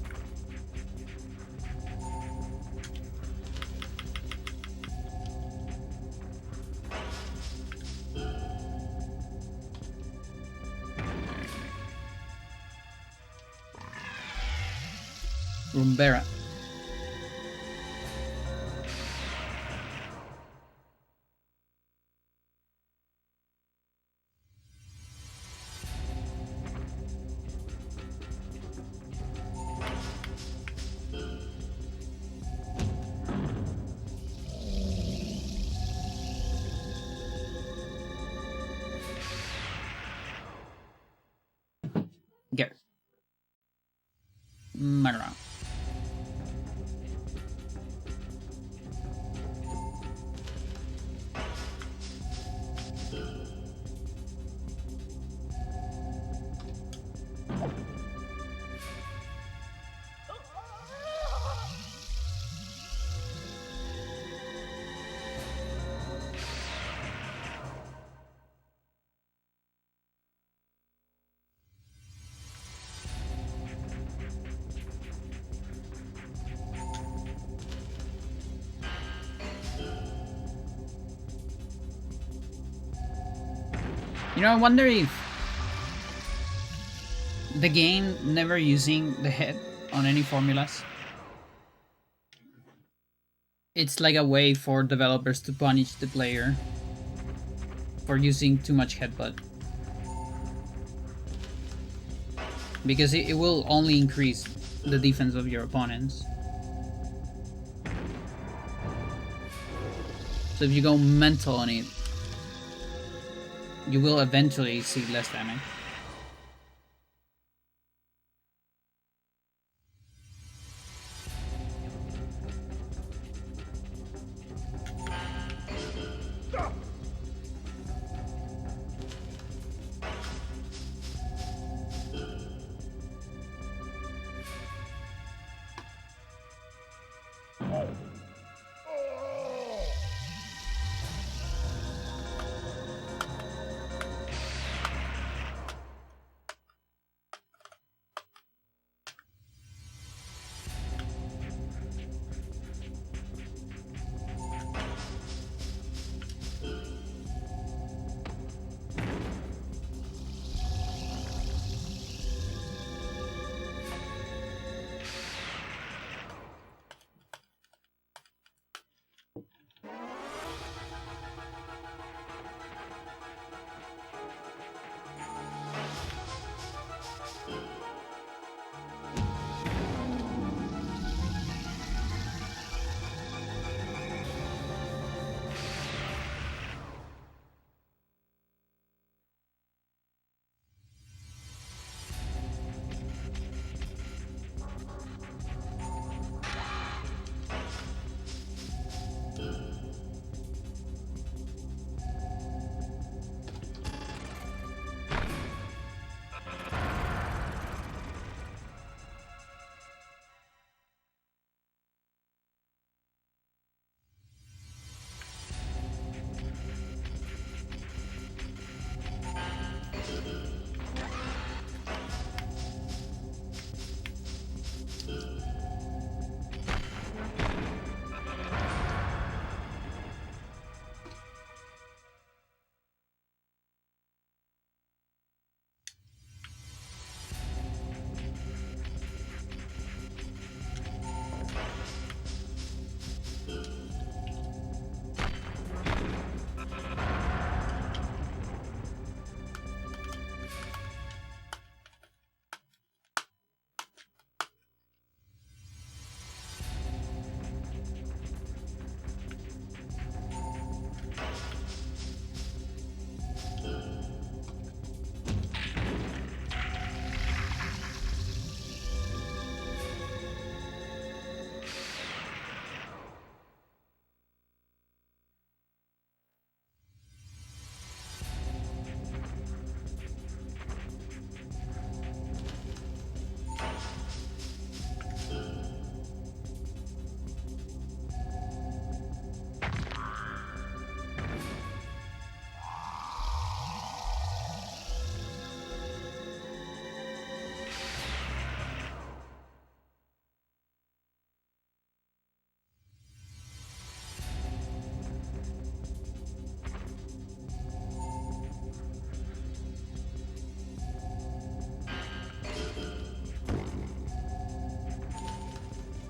Roombera. Gear. Madara. You know, I wonder if the game never using the head on any formulas. It's like a way for developers to punish the player for using too much headbutt. Because it will only increase the defense of your opponents. So if you go mental on it, you will eventually see less damage.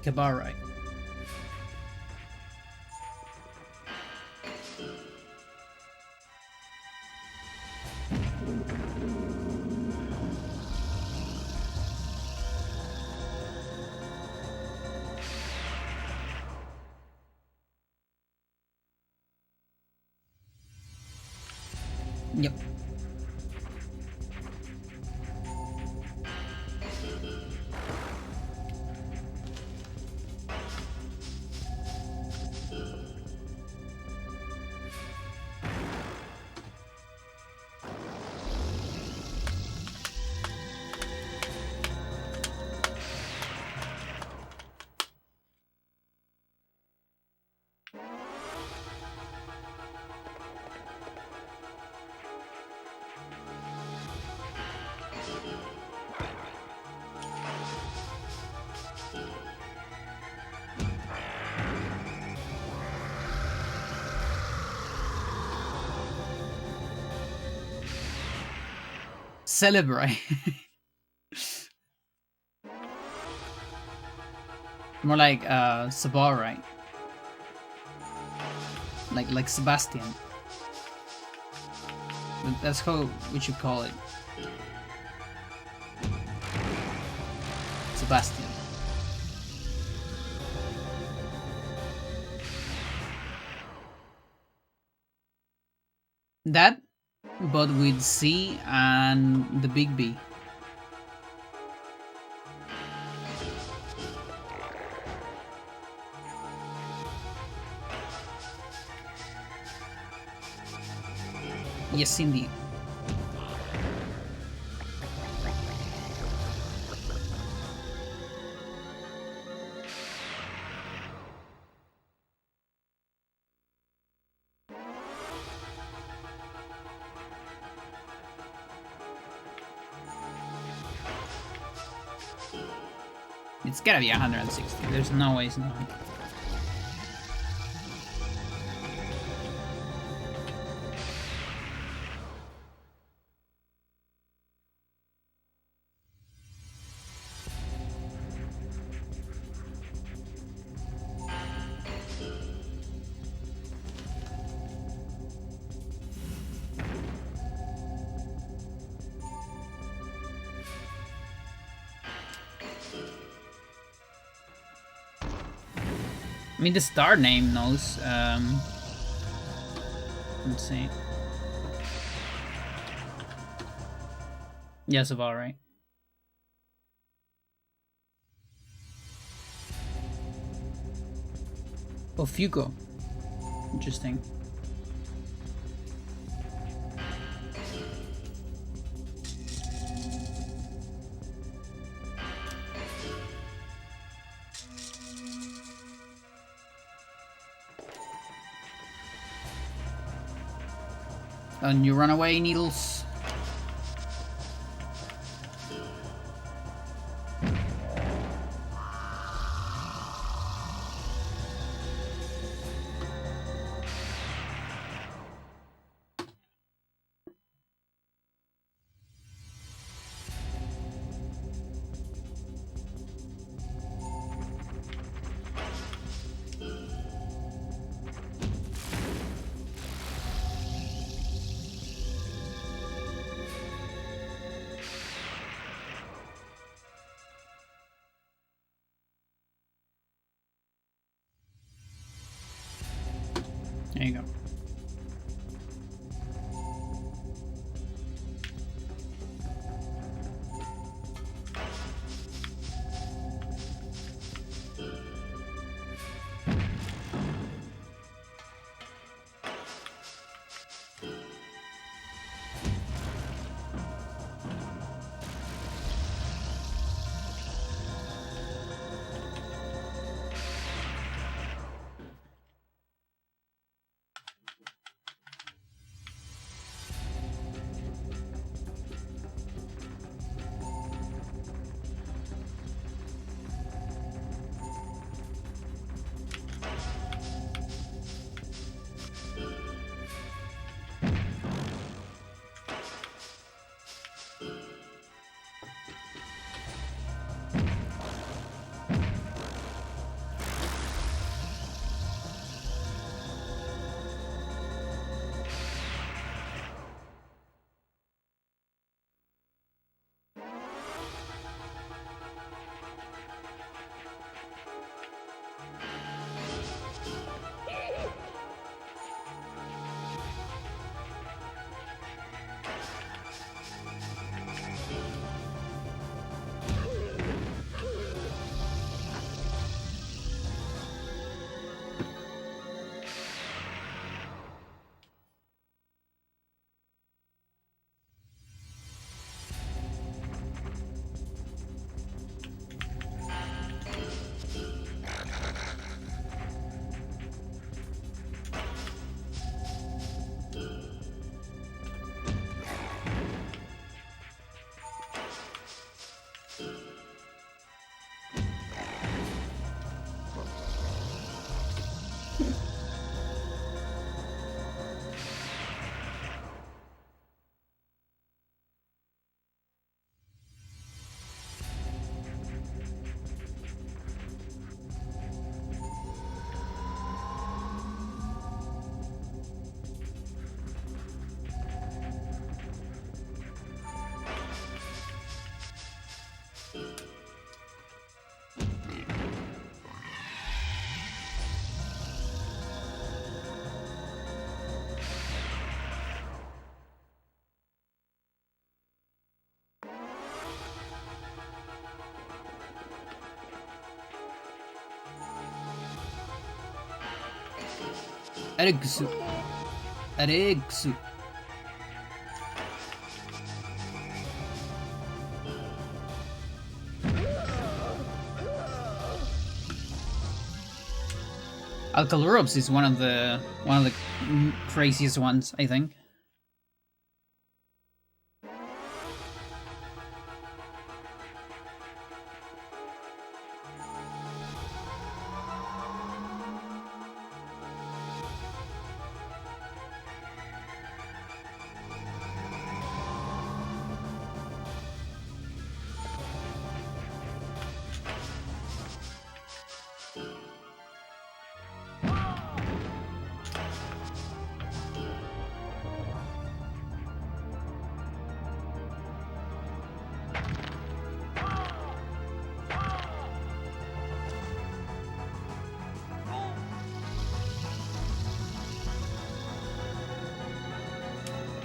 about right. Yep. Celebrate. More like Sabar, right? Like Sebastian. That's how we should call it. Sebastian. That, but with C and the big B. Yes, indeed. It's gotta be 160. There's no way it's not. I mean, the star name knows. Let's see. Yes, about right. Oh, Fugo. Interesting. And you run away, Needles. There you go. Erigsu. Erigsu. Alcalurops is one of the craziest ones, I think.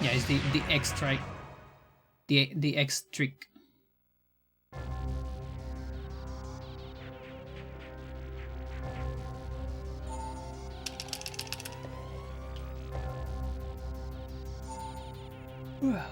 Yeah, it's the X strike. The X trick. Wow.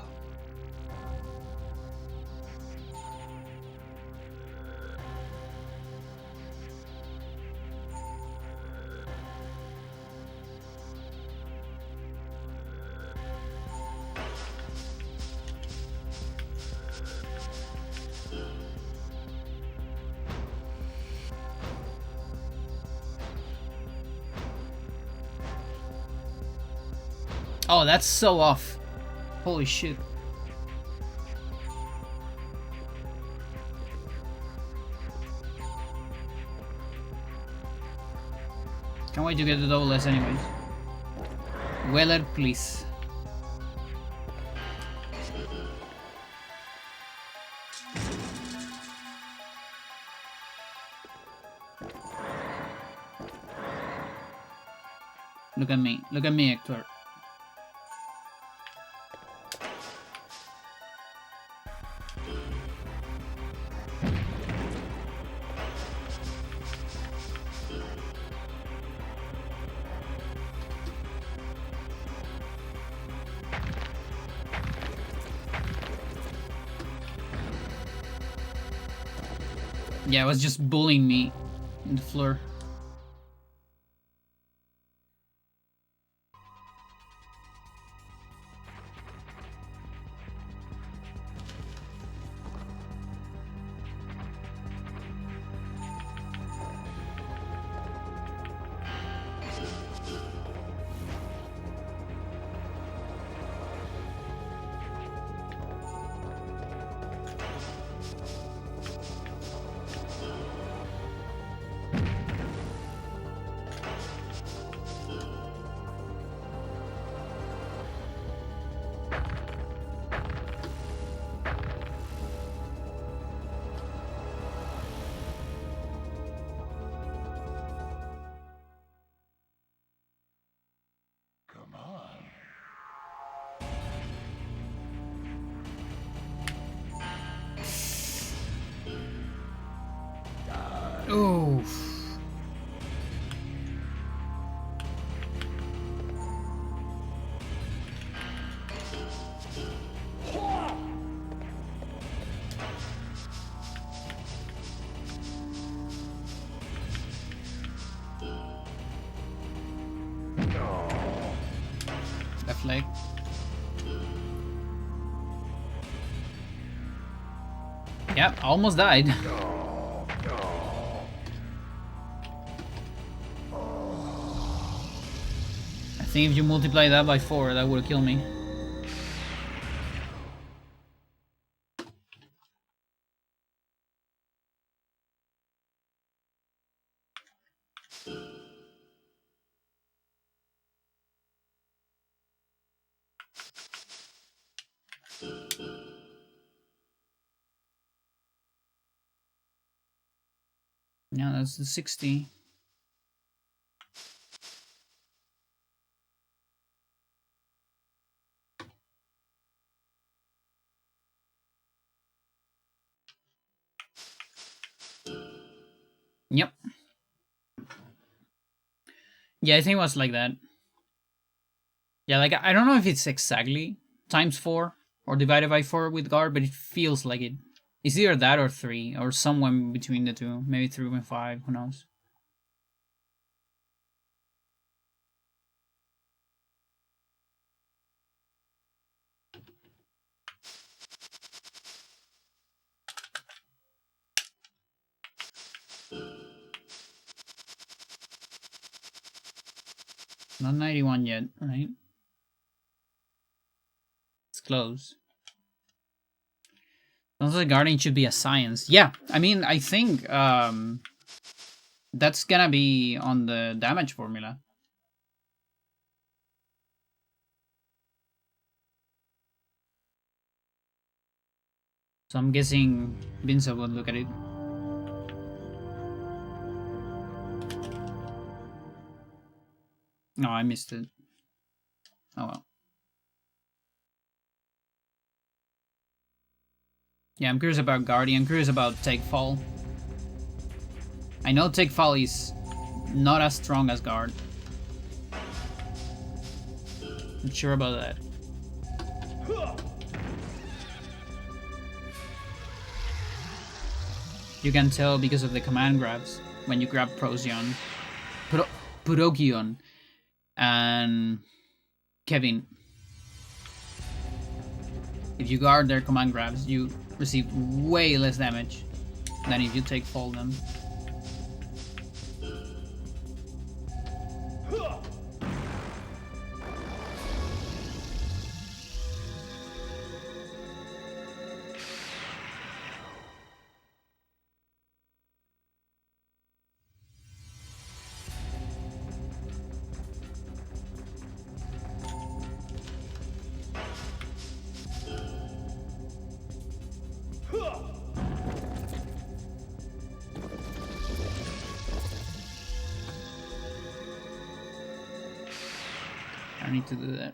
Oh, that's so off. Holy shit. Can't wait to get the double-less anyways. Weller, please. Look at me, Hector. Yeah, it was just bullying me in the floor. Come on. Oof. Left leg. Yep, almost died. I think if you multiply that by 4, that would kill me. Yeah, that's the 60. Yep. Yeah, I think it was like that. Yeah, like I don't know if it's exactly times 4 or divided by 4 with guard, but it feels like it. It's either that or 3 or somewhere between the two. Maybe 3.5. Who knows? Not 91 yet, right? It's close. Sounds like guarding should be a science. Yeah, I mean, I think that's gonna be on the damage formula. So I'm guessing Vincent would look at it. No, I missed it. Oh well. Yeah, I'm curious about Guardian. I'm curious about Take Fall. I know Take Fall is not as strong as Guard. Not sure about that. You can tell because of the command grabs when you grab Procyon, Procyon, and Kevin. If you guard their command grabs, you receive way less damage than if you take fall them. I need to do that.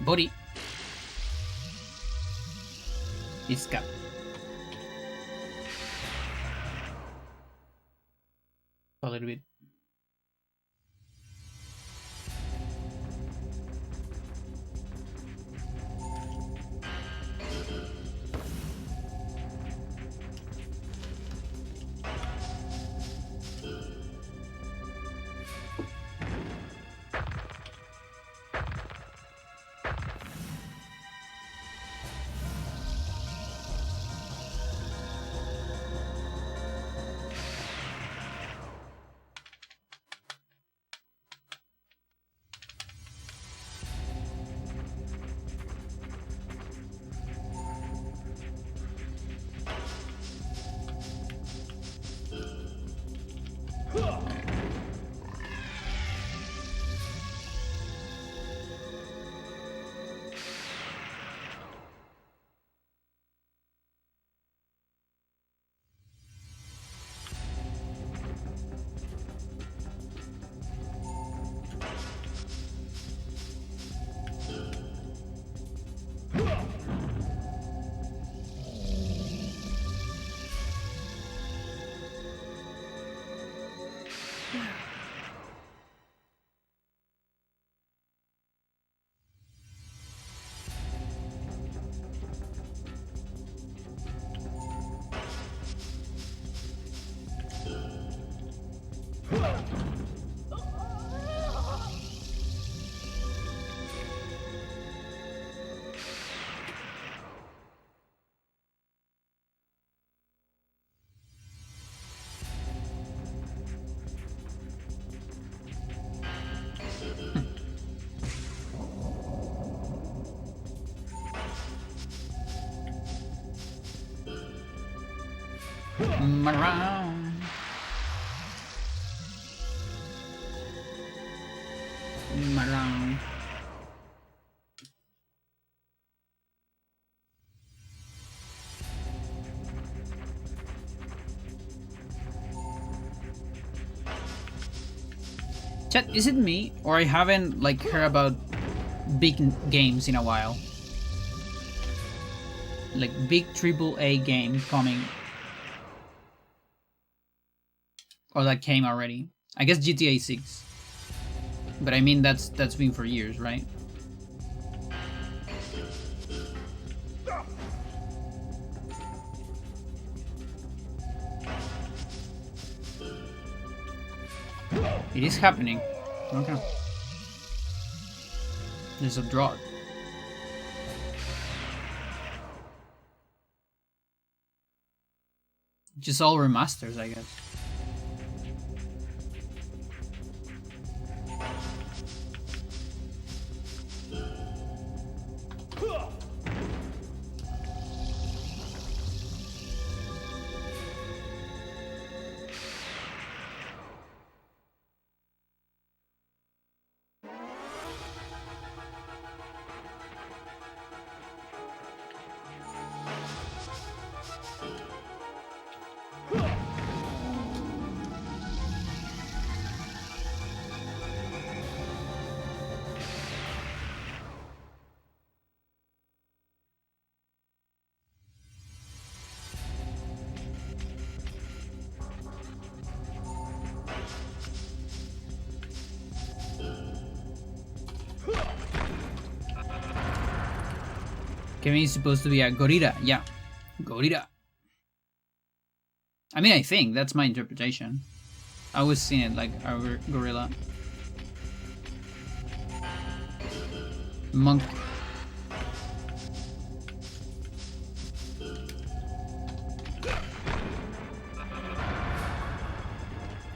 Body. Iska. A little bit. Around. Around. Chat, is it me or I haven't like heard about big games in a while? Like big AAA game coming, or that came already. I guess GTA 6, but I mean that's been for years, right? It is happening. Okay. There's a drought. Just all remasters, I guess. Kevin is supposed to be a gorilla. Yeah, gorilla. I mean, I think that's my interpretation. I always seen it like a gorilla. Monk.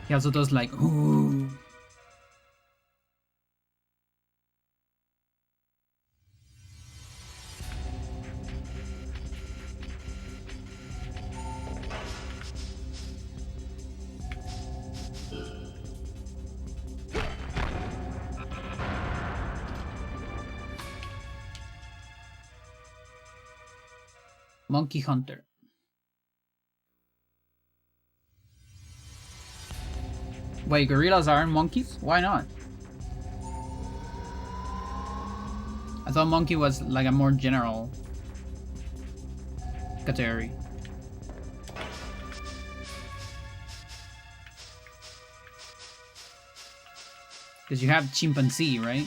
He also does like ooh. Monkey Hunter. Wait, gorillas aren't monkeys? Why not? I thought monkey was like a more general category. Because you have chimpanzee, right?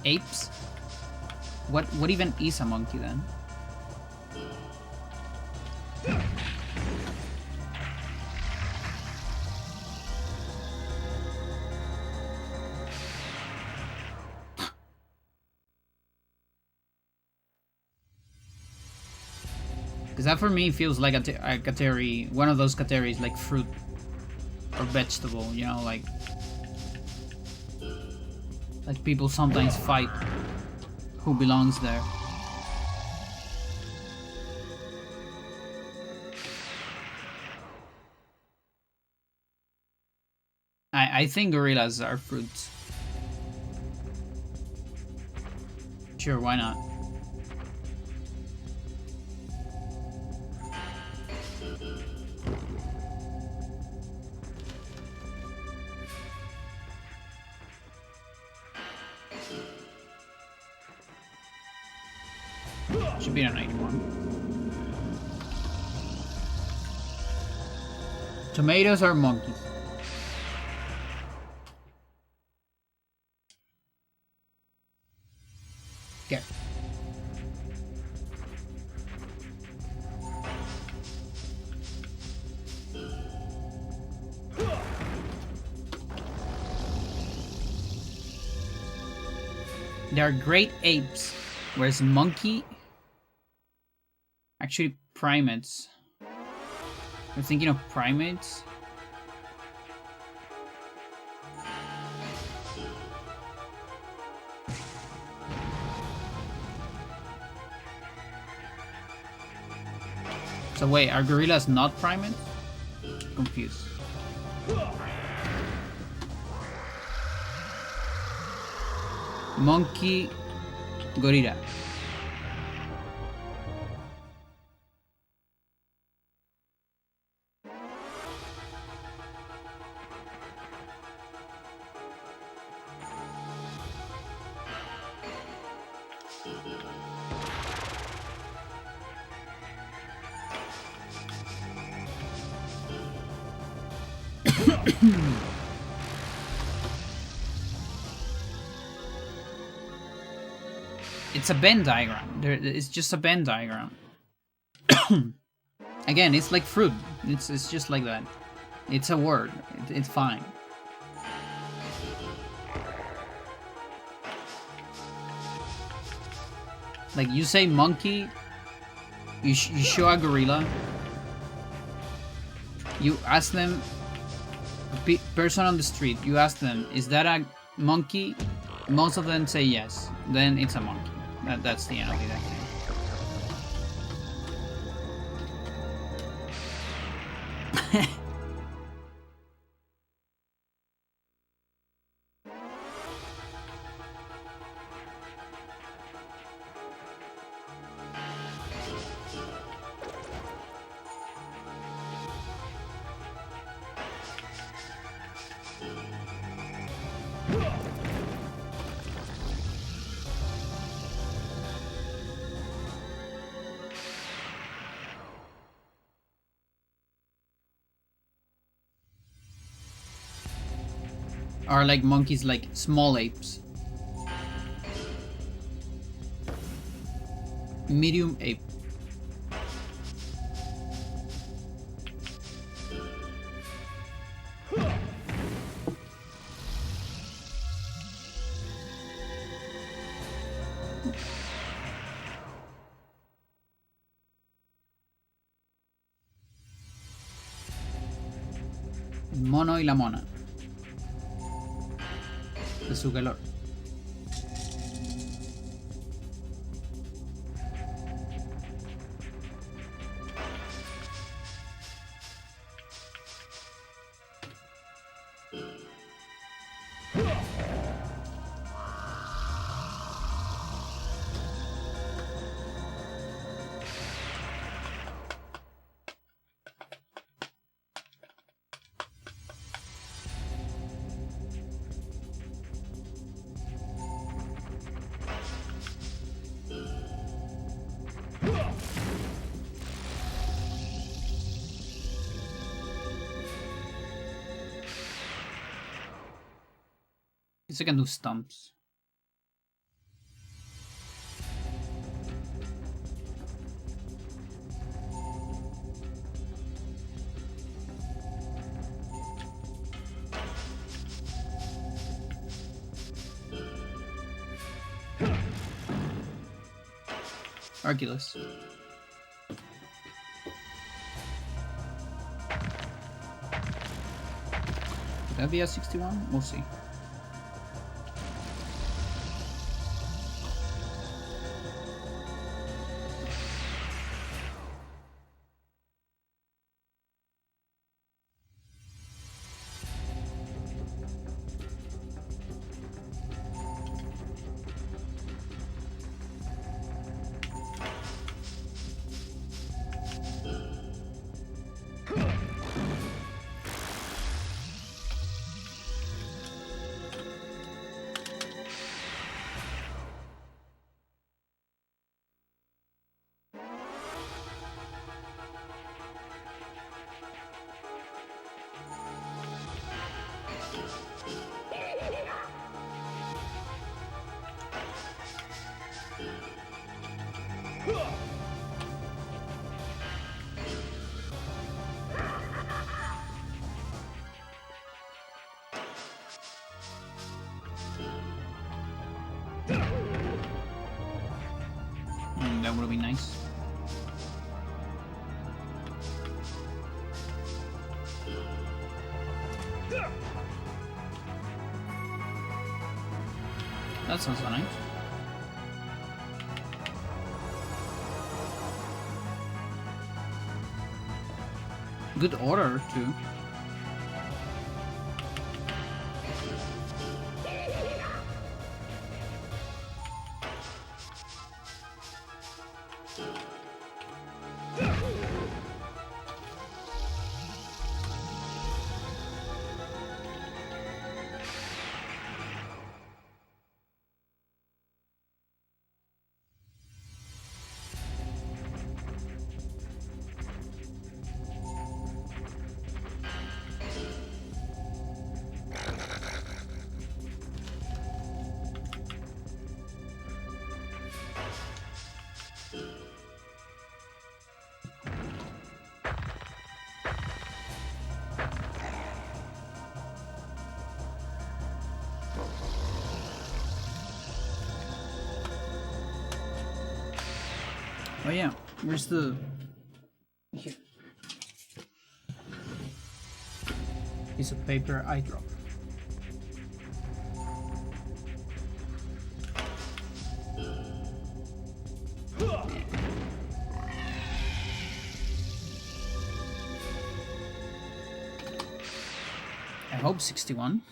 Apes? What even is a monkey then? Because that for me feels like a category, one of those categories like fruit or vegetable, you know, like people sometimes fight who belongs there. I think gorillas are fruits. Sure, why not? Should be a 91. Tomatoes are monkeys. Okay. They are great apes, whereas monkey... Actually, primates. I'm thinking of primates. So wait, are gorillas not primates? Confused. Monkey, gorilla. It's a Venn diagram. It's just a Venn diagram. Again, it's like fruit. It's just like that. It's a word. It's fine. Like you say monkey, you show a gorilla. You ask them, a person on the street. You ask them, is that a monkey? Most of them say yes. Then it's a monkey. That's the end of it, I think. Are like monkeys like small apes? Medium ape. El mono y la mona. De su calor. I can do stumps. Arculus. Could that be a 61? We'll see. That would be nice. That sounds so nice. Good order, too. Oh yeah, where's the... Here. Piece of paper I drop. I hope 61.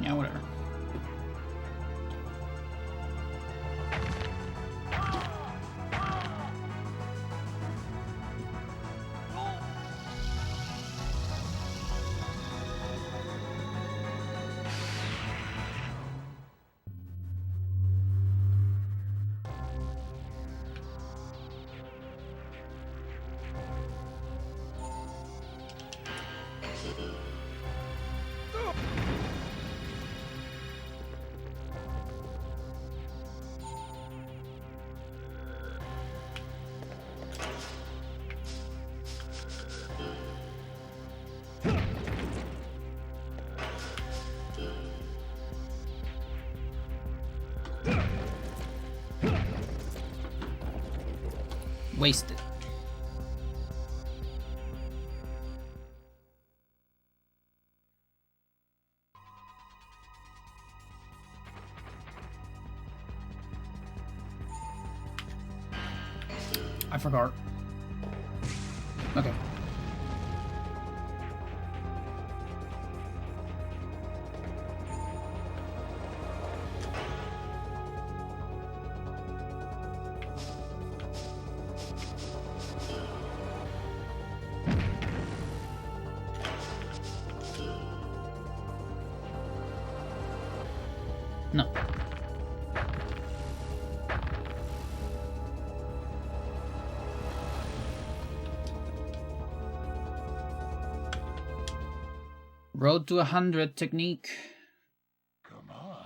Yeah, whatever. Wasted. I forgot. Okay. No. Road to 100 technique. Come on.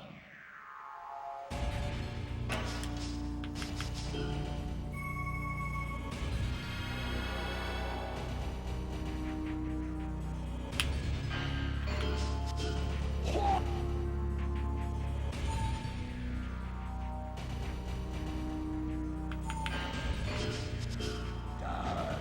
Die.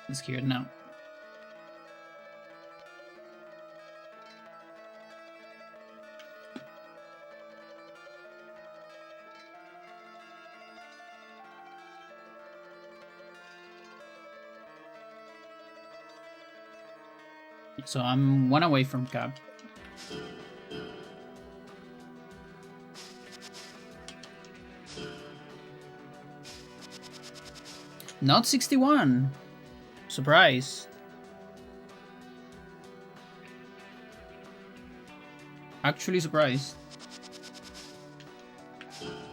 I'm scared now. So I'm 1 away from cap. Not 61. Surprise. Actually surprised.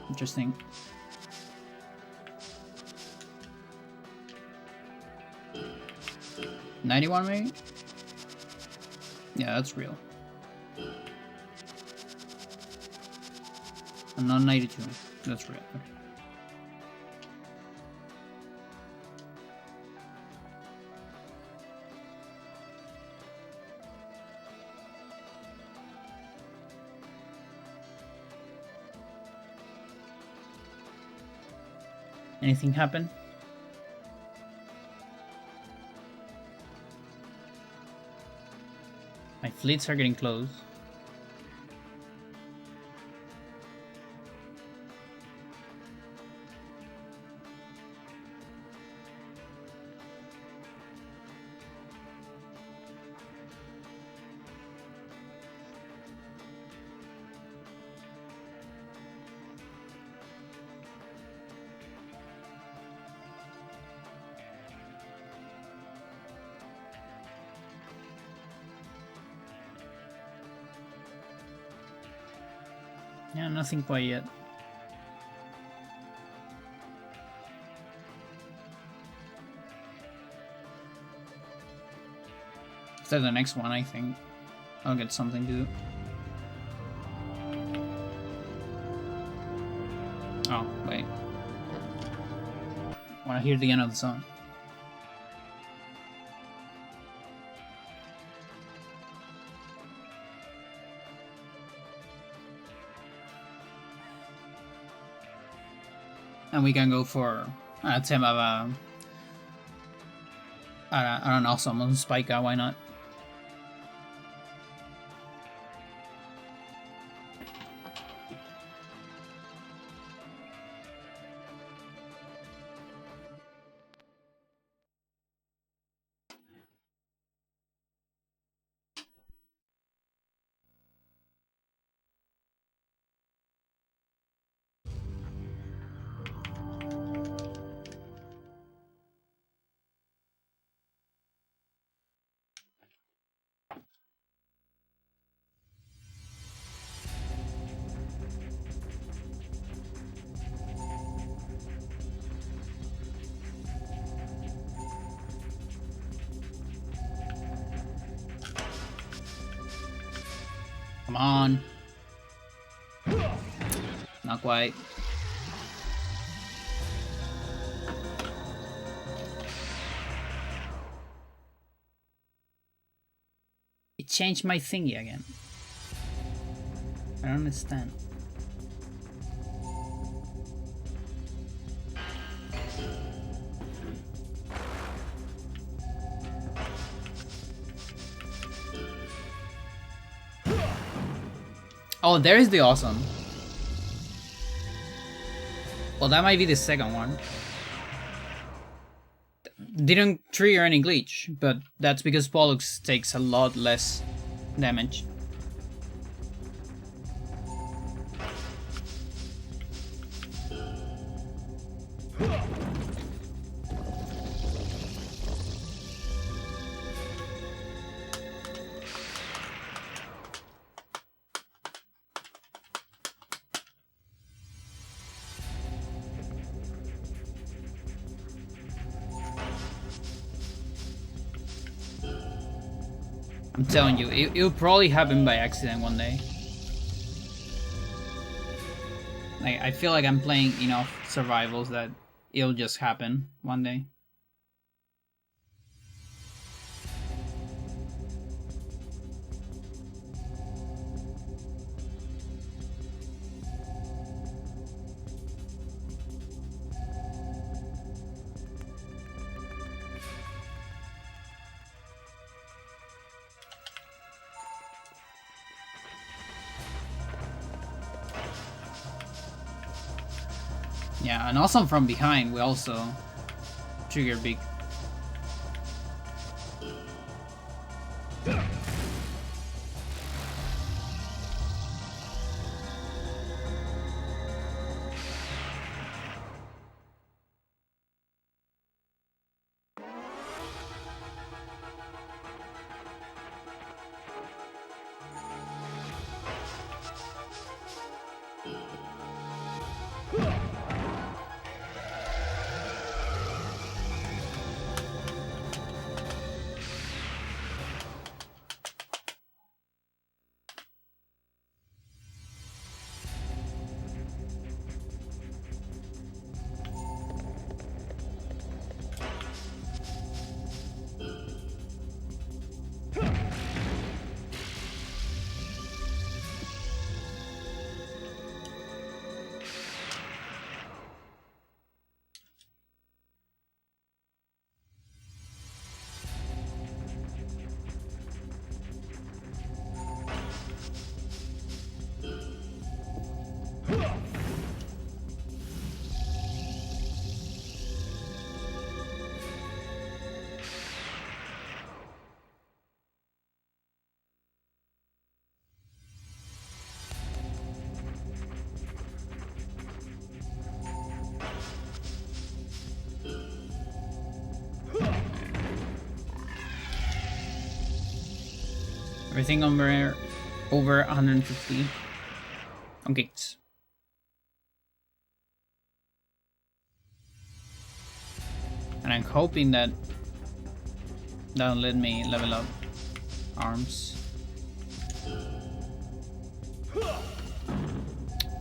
Interesting. $91 maybe? Yeah, that's real. And not 92. That's real. Okay. Anything happen? My fleets are getting close. Yeah, nothing quite yet. After the next one, I think I'll get something to do. Oh, wait. Wanna hear the end of the song? And we can go for a team of I don't know, someone Spica, why not? Come on. Not quite. It changed my thingy again. I don't understand. Oh, there's the awesome. Well, that might be the second one. Didn't trigger any glitch, but that's because Pollux takes a lot less damage. I'm telling you, it'll probably happen by accident one day. Like, I feel like I'm playing enough survivals that it'll just happen one day. Yeah, and also from behind, we also trigger big. Everything over 150 on gates. And I'm hoping that that'll let me level up arms.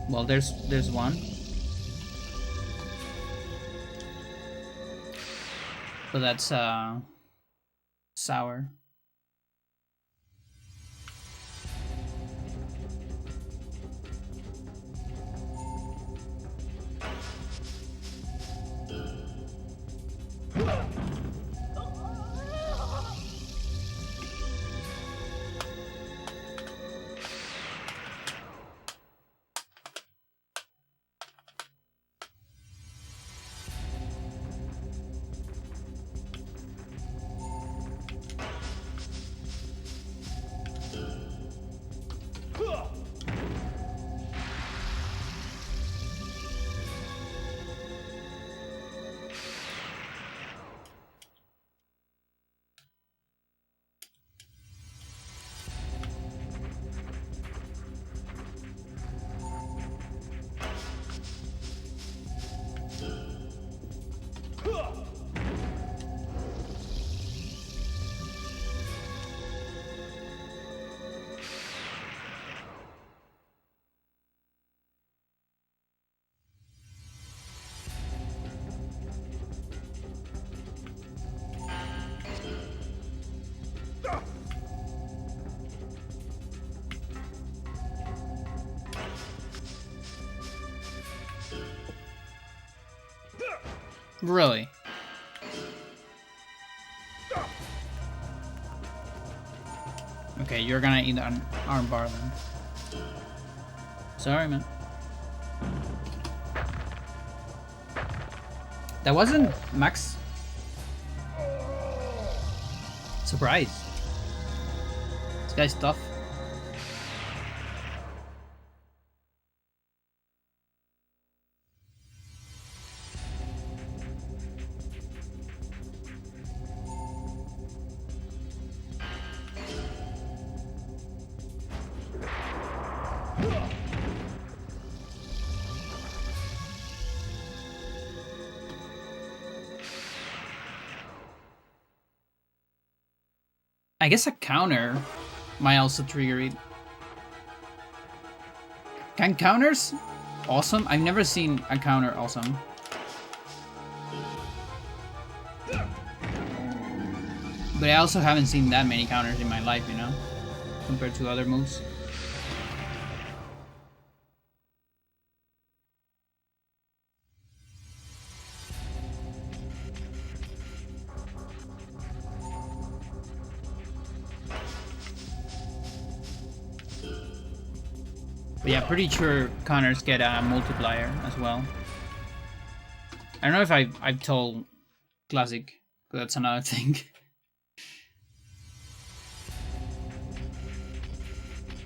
Well, there's one. But that's sour. Really? Okay, you're gonna eat an arm bar then. Sorry, man. That wasn't max. Surprise. This guy's tough. I guess a counter might also trigger it. Can counters awesome? I've never seen a counter awesome. But I also haven't seen that many counters in my life, you know, compared to other moves. But yeah, pretty sure counters get a multiplier as well. I don't know if I've told Classic, but that's another thing.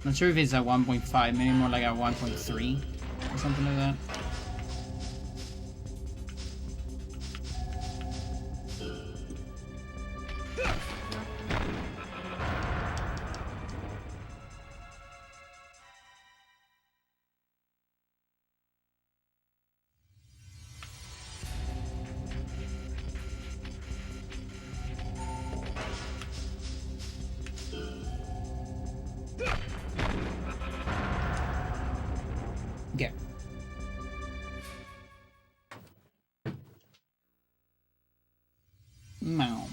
Not sure if it's a 1.5, maybe more like a 1.3 or something like that. Okay. Now.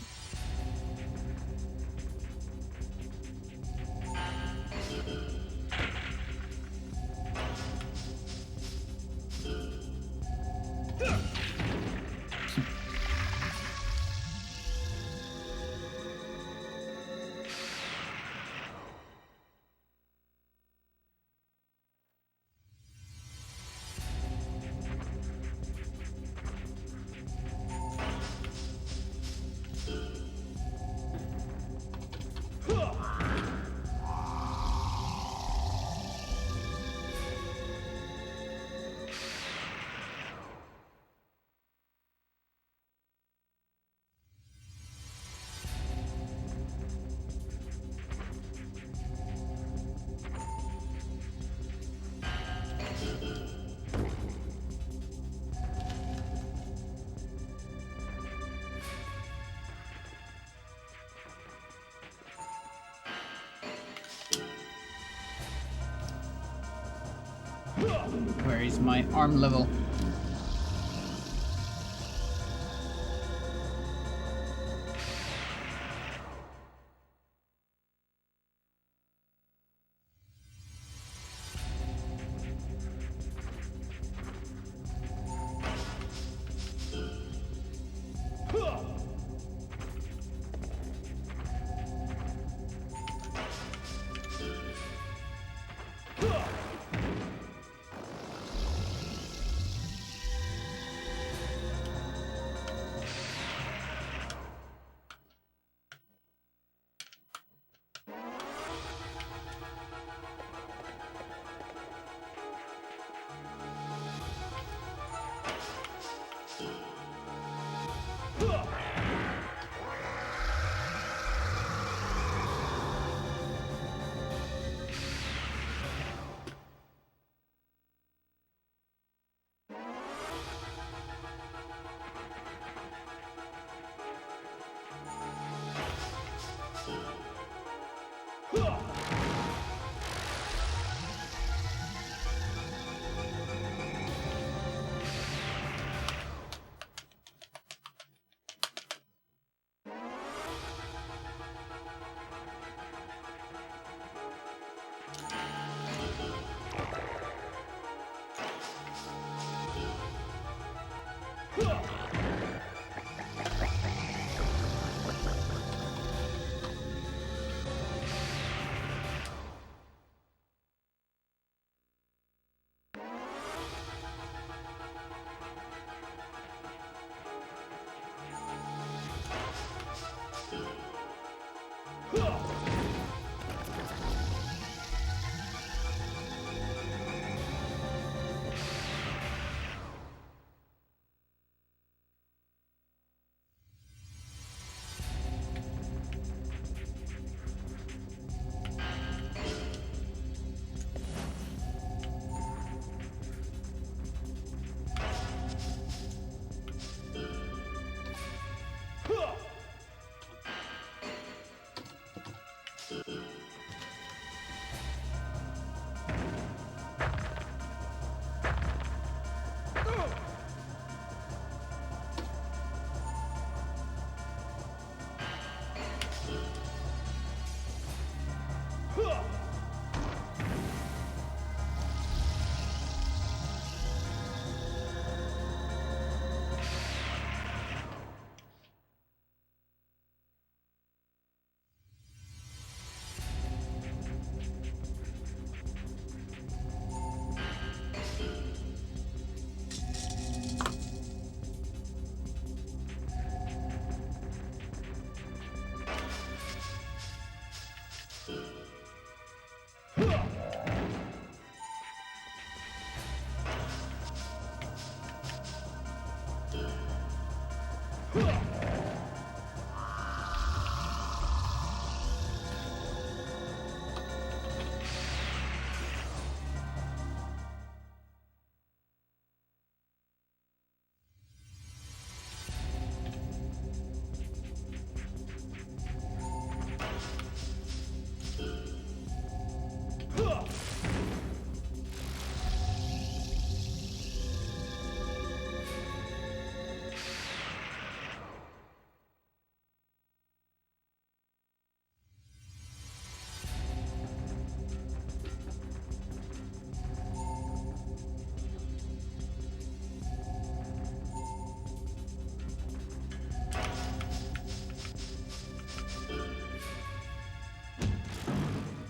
Where is my arm level?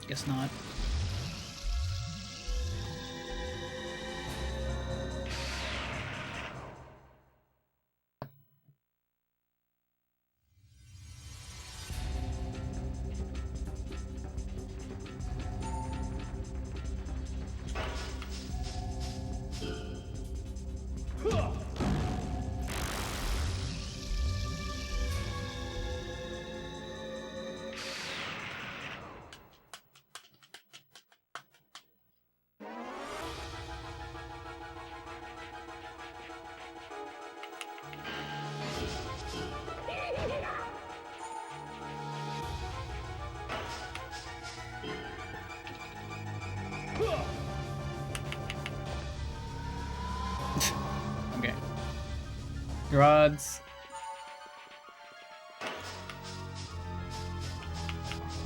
Guess not. Okay. Drugs.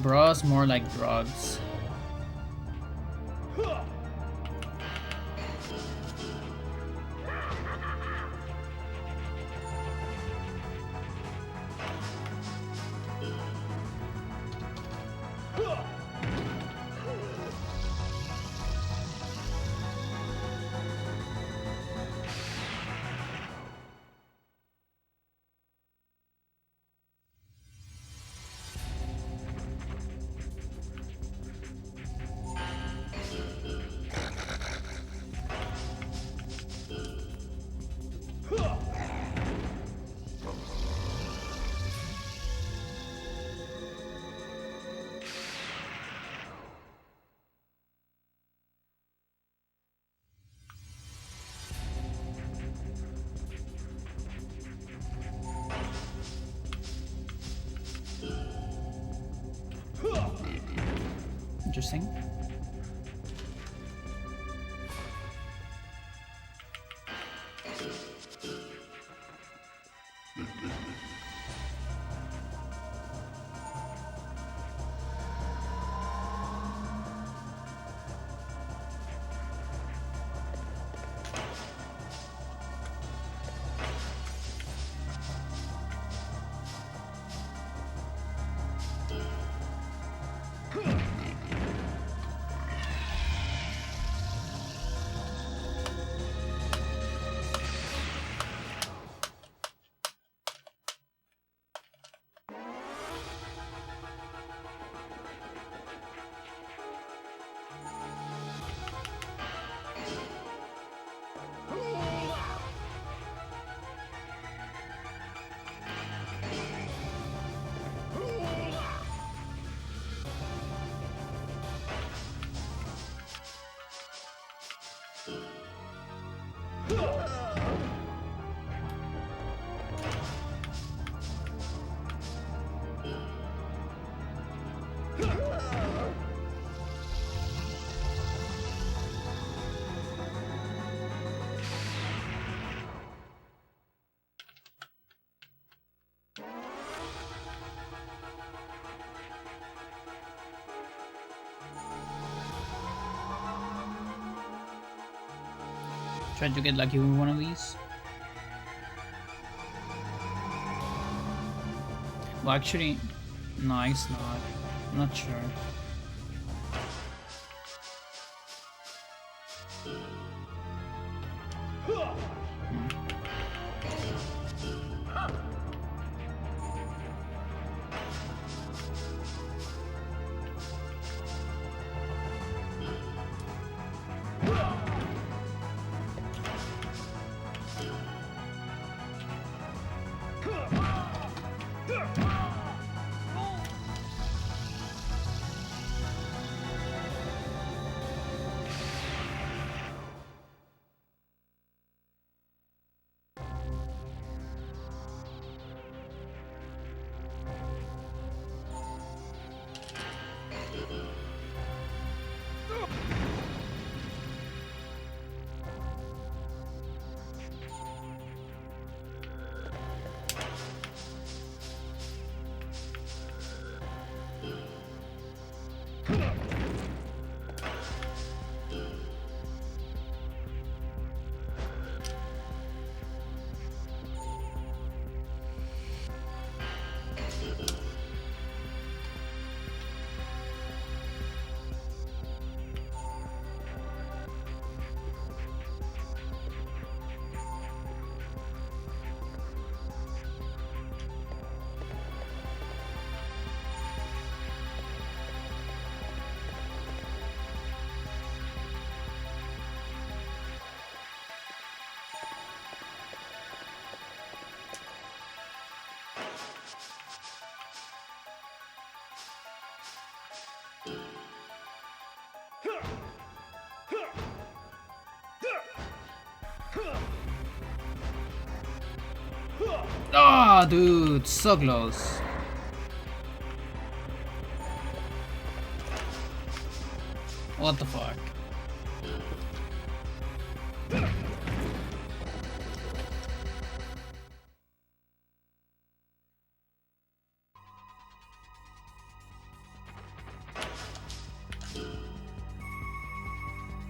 Bros, more like drugs. Interesting. Try to get lucky with one of these. Well, actually, no, it's not. I'm not sure. Ah, dude, so close. What the fuck?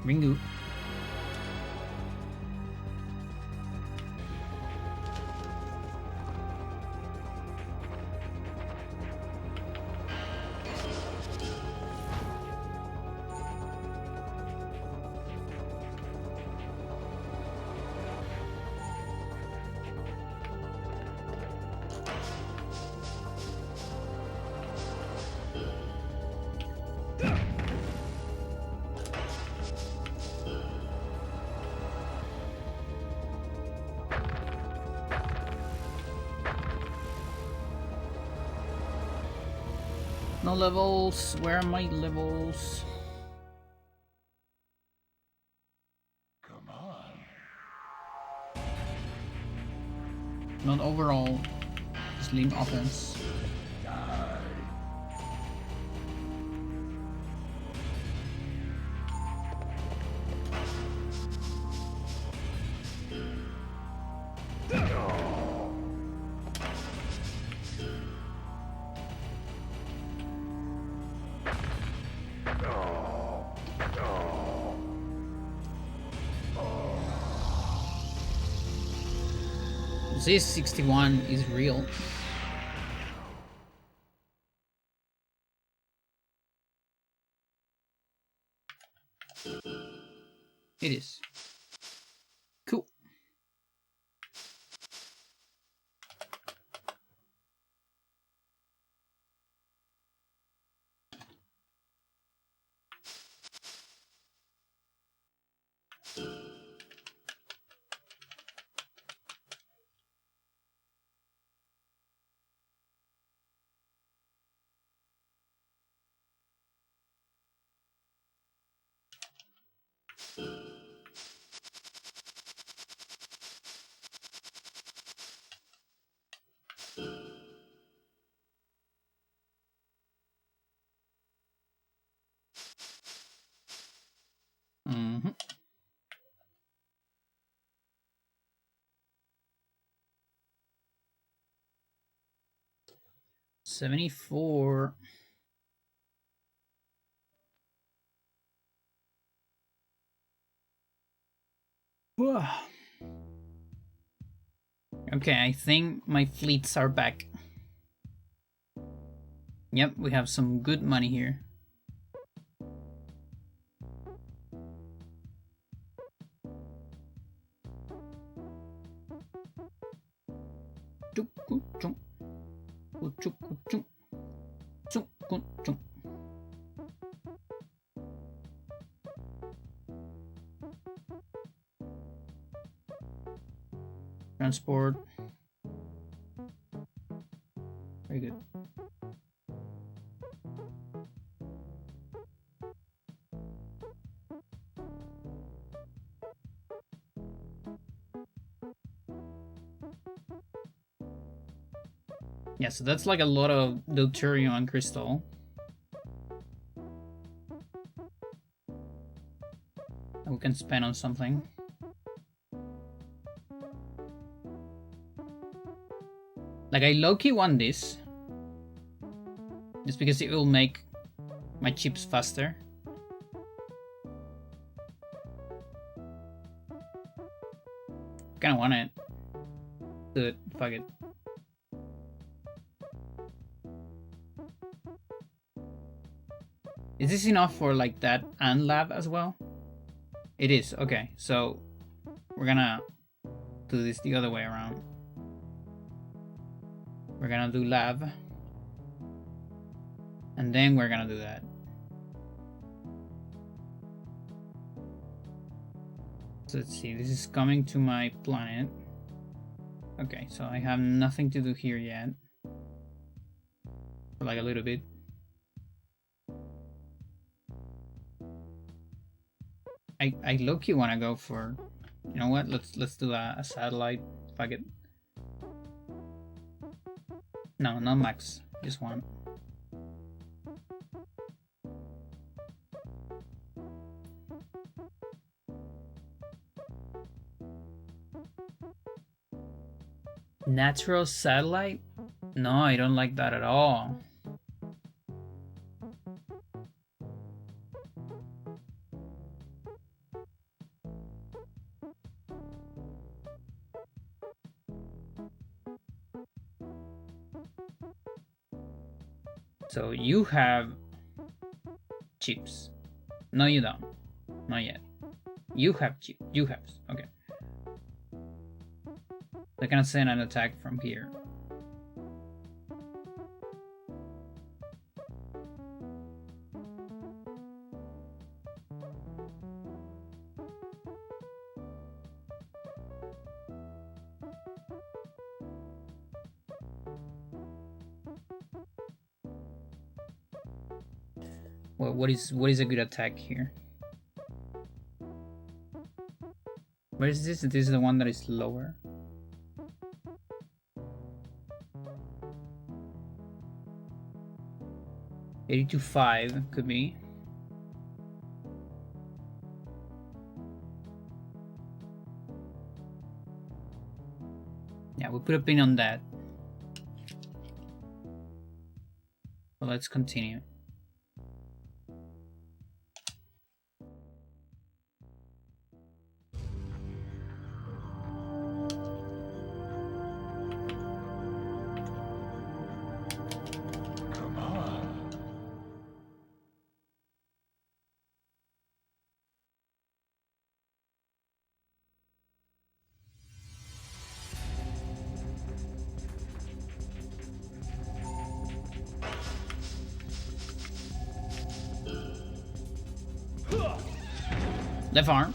Ringu. No levels. Where are my levels? Come on. Not overall. Just lean offense. Die. This 61 is real. It is. Cool. Mm-hmm. $74. Okay, I think my fleets are back. Yep, we have some good money here. Transport. Very good. Yeah, so that's like a lot of deuterium and crystal. And we can spend on something. Like, I low-key want this. Just because it will make my chips faster. Kinda want it. Do it. Fuck it. Is this enough for like that and lab as well? It is. Okay, so we're gonna do this the other way around. We're gonna do lab. And then we're gonna do that. So let's see, this is coming to my planet. Okay, so I have nothing to do here yet. For like a little bit. I low-key wanna go for, you know what? Let's do a satellite. Fuck it. No, not max. Just one. Natural satellite? No, I don't like that at all. So you have chips. No, you don't. Not yet. You have chips. You have. Okay. They're gonna send an attack from here. Well, what is a good attack here? Where is this? This is the one that is lower. $82.5 could be. Yeah, we'll put a pin on that. Well, let's continue. Left arm.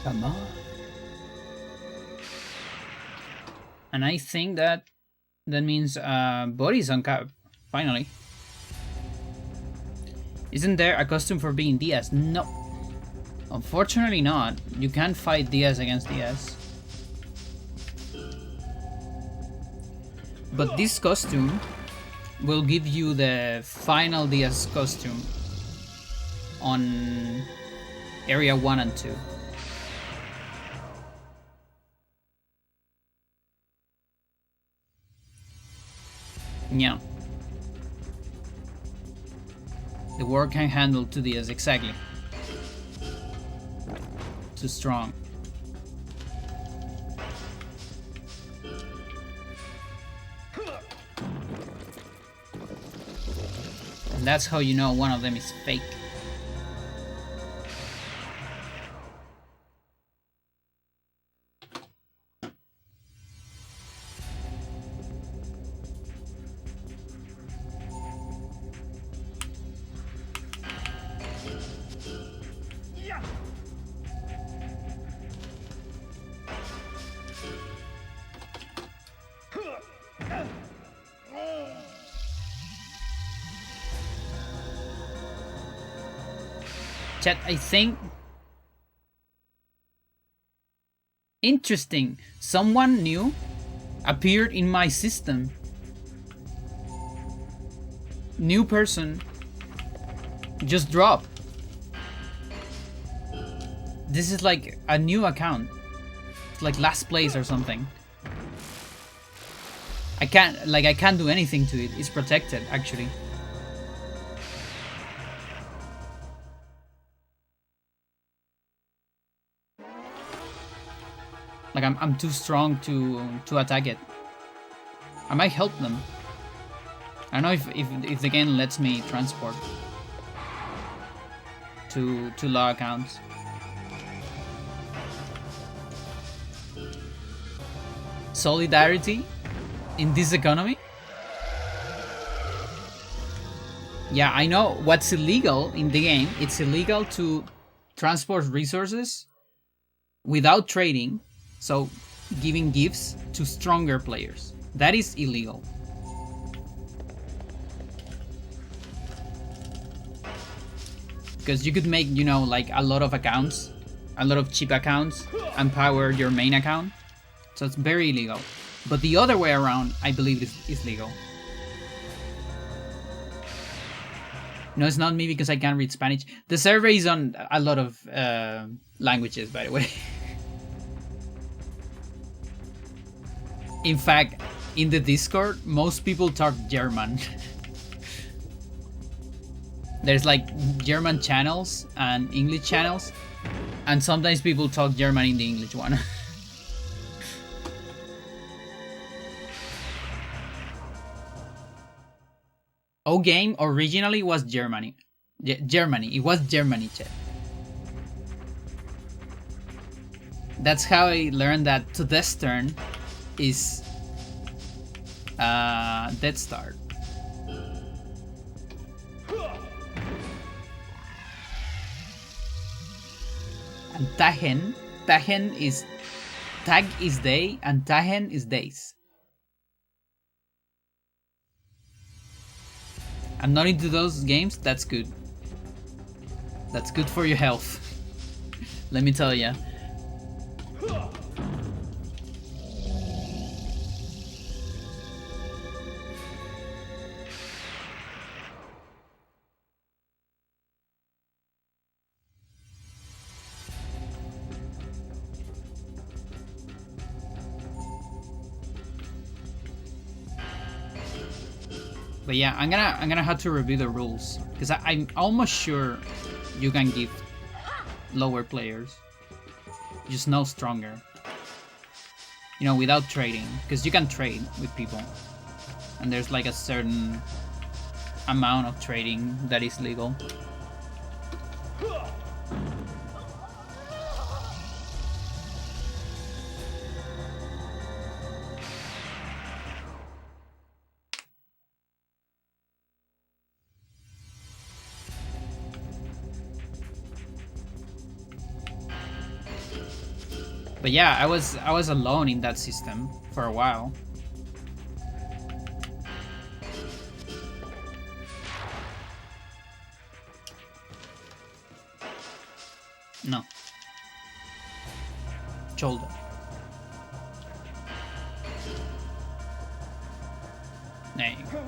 Come on. And I think that means body's on cap. Finally. Isn't there a costume for being Diaz? No. Unfortunately not. You can't fight Diaz against Diaz. But this costume will give you the final Diaz costume on area 1 and 2. Yeah. The war can handle 2 Diaz, exactly. Too strong. And that's how you know one of them is fake. Chat, I think... Interesting. Someone new appeared in my system. New person just dropped. This is like a new account. It's like last place or something. I can't do anything to it. It's protected actually. Like I'm too strong to attack it. I might help them. I don't know if the game lets me transport to law accounts. Solidarity in this economy? Yeah, I know what's illegal in the game. It's illegal to transport resources without trading. So, giving gifts to stronger players. That is illegal. Because you could make, you know, like a lot of accounts, a lot of cheap accounts, and power your main account. So it's very illegal. But the other way around, I believe, is legal. No, it's not me because I can't read Spanish. The server is on a lot of languages, by the way. In fact, in the Discord, most people talk German. There's like German channels and English channels, and sometimes people talk German in the English one. O game originally was Germany. Germany. It was Germany, chat. That's how I learned that to this turn is Dead Start. And Tagen is tag is day and Tagen is days. I'm not into those games. That's good. That's good for your health. Let me tell ya. But yeah, I'm gonna have to review the rules because I'm almost sure you can give lower players, just no stronger. You know, without trading, because you can trade with people, and there's like a certain amount of trading that is legal. But yeah, I was alone in that system for a while. No. Shoulder. There you go.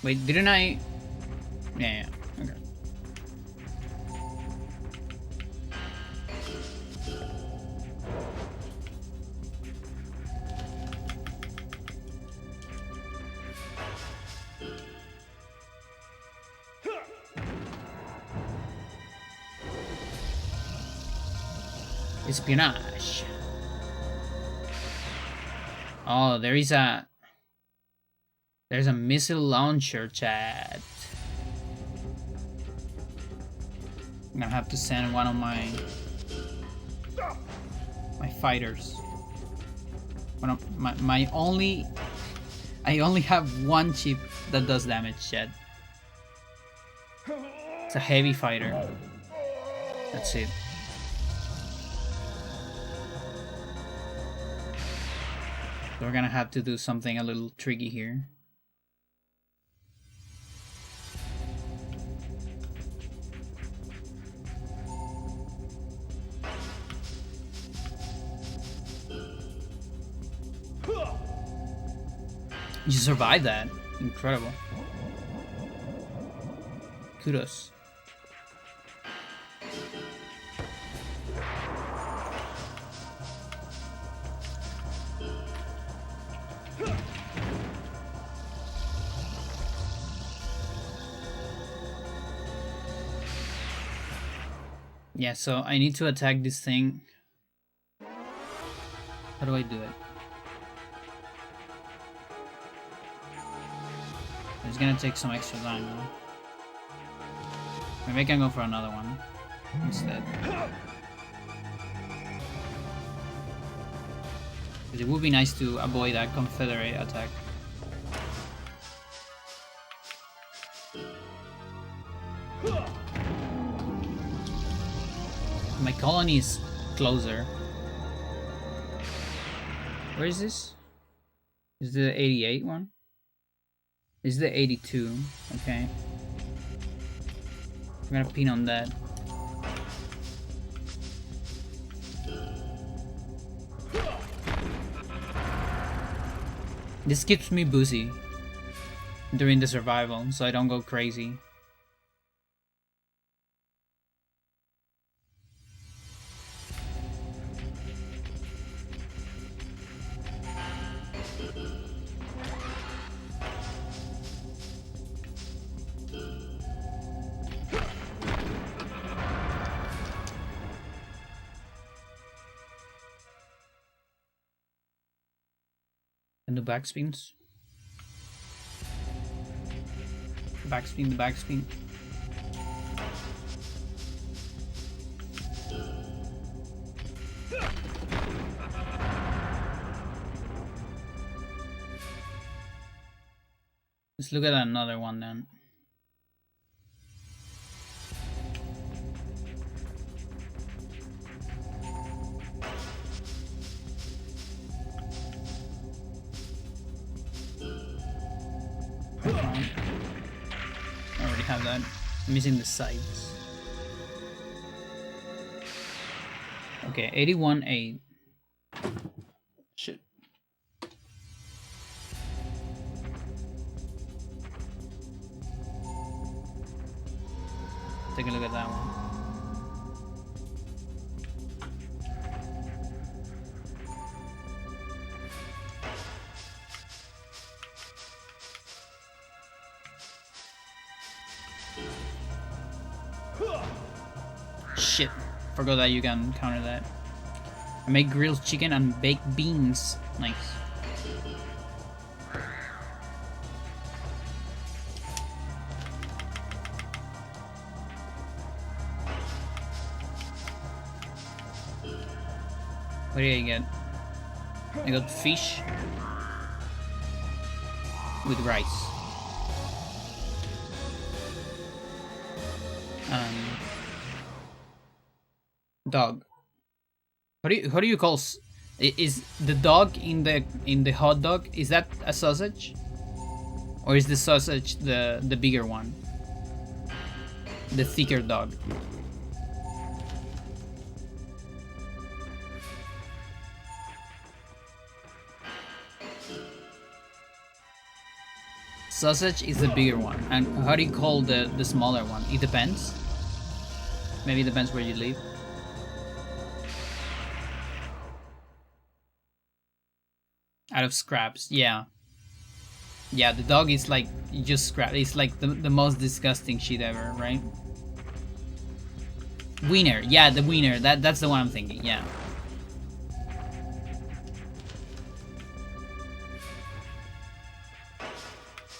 Wait, didn't I? Yeah, okay. Espionage. Oh, there's a missile launcher, chat. I'm gonna have to send one of my fighters. One of my only. I only have one chip that does damage, chat. It's a heavy fighter. That's it. So we're gonna have to do something a little tricky here. You survived that. Incredible. Kudos. Yeah, so I need to attack this thing. How do I do it? It's gonna take some extra time though. Maybe I can go for another one instead. Because it would be nice to avoid that Confederate attack. My colony is closer. Where is this? Is the 88 one? This is the 82. Okay. I'm gonna pin on that. This keeps me busy during the survival, so I don't go crazy. And the backspins. Backspin, the backspin. Let's look at another one then. I already have that. I'm missing the sides. Okay, 81.8. Shit. Take a look at that one. Shit. Forgot that you can counter that. I make grilled chicken and baked beans. Nice. What did I get? I got fish with rice. Dog. How do you call is the dog in the hot dog, is that a sausage? Or is the sausage the bigger one? The thicker dog. Sausage is the bigger one. And how do you call the smaller one? It depends. Maybe it depends where you live. Out of scraps, yeah. Yeah, the dog is like just scrap. It's like the most disgusting shit ever, right? Wiener, yeah, the wiener. That's the one I'm thinking, yeah.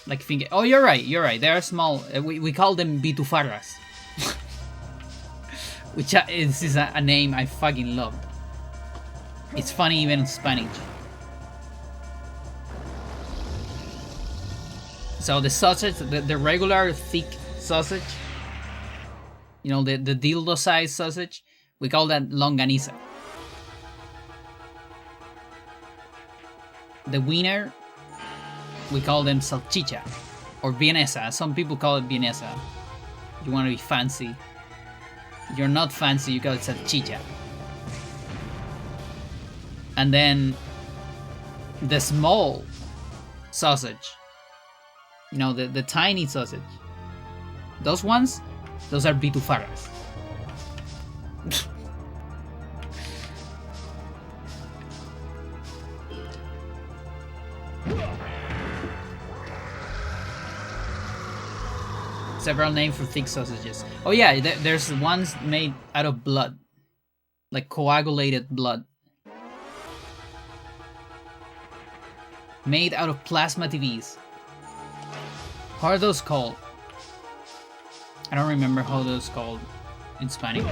Like finger. Oh, you're right. They are small. We call them bitufarras. Which this is a name I fucking love. It's funny even in Spanish. So the sausage, the regular thick sausage, you know, the dildo size sausage, we call that longaniza. The wiener, we call them salchicha or vienesa. Some people call it vienesa. You want to be fancy. You're not fancy, you call it salchicha. And then the small sausage, you know, the tiny sausage. Those ones, those are bitufaras. Several names for thick sausages. Oh yeah, there's ones made out of blood. Like coagulated blood. Made out of plasma TVs. How are those called? I don't remember how those called in Spanish.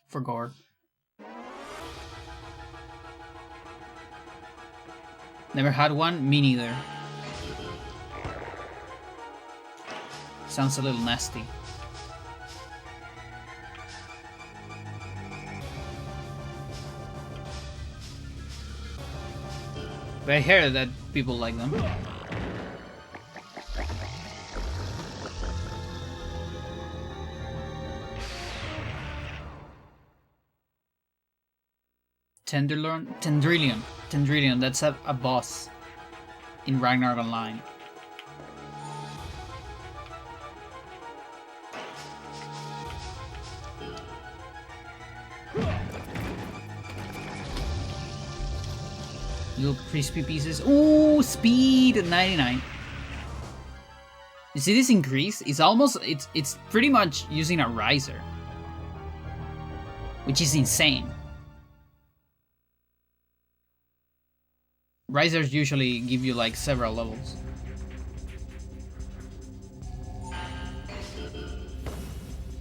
For gore. Never had one? Me neither. Sounds a little nasty. But I heard that people like them. Tendrillion, that's a boss in Ragnarok Online. Little crispy pieces. Ooh, speed 99. You see this increase? It's pretty much using a riser, which is insane. Risers usually give you like several levels.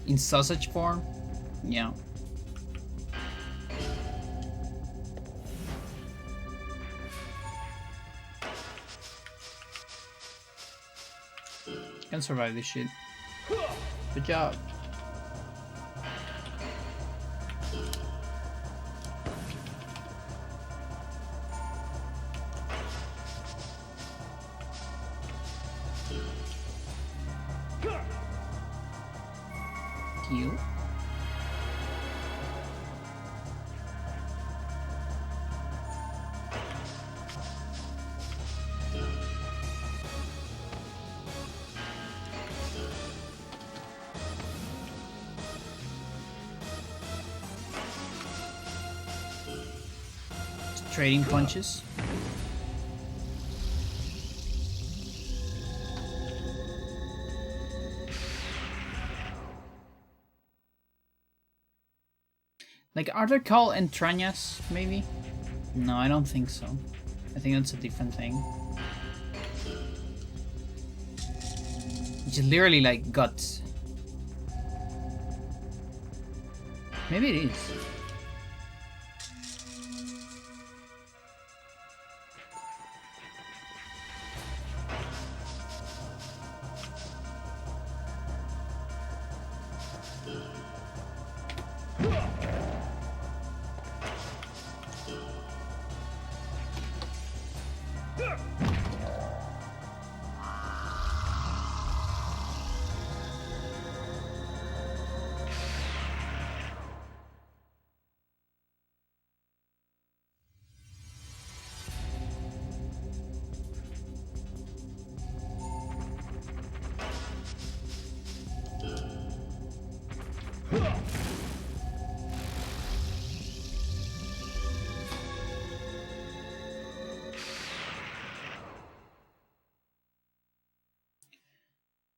In sausage form? Yeah. Can survive this shit. Good job. Heal. Trading punches. Like, are they called entrañas, maybe? No, I don't think so. I think that's a different thing. Which is literally like guts. Maybe it is.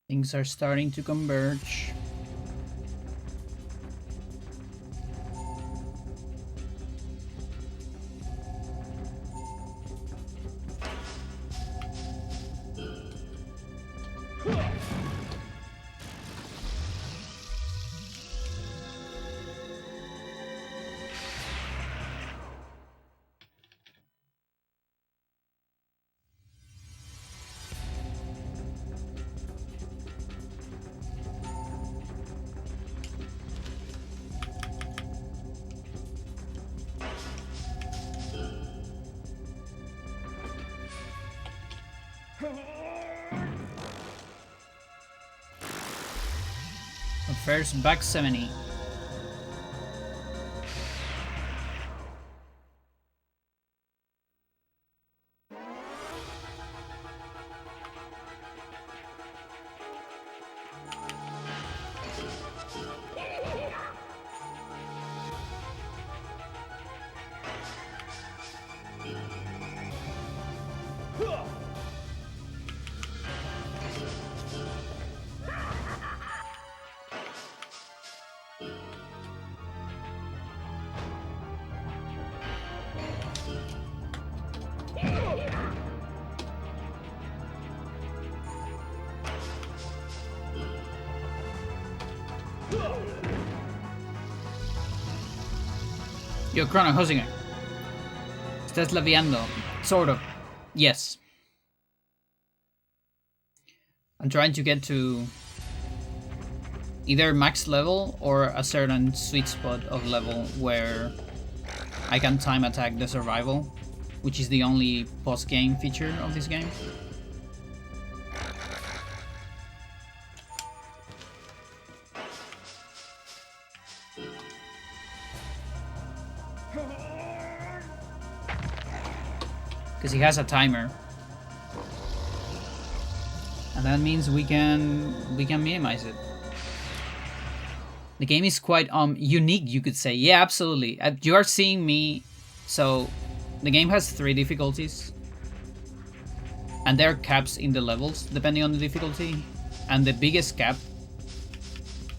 Things are starting to converge. First, back 70. Yo, Chrono, how's it? Estás labiando. Sort of. Yes. I'm trying to get to either max level or a certain sweet spot of level where I can time attack the survival. which is the only post-game feature of this game. Because he has a timer. And that means we can minimize it. The game is quite unique, you could say. Yeah, absolutely. You are seeing me. So the game has 3 difficulties, and there are caps in the levels depending on the difficulty. And the biggest cap,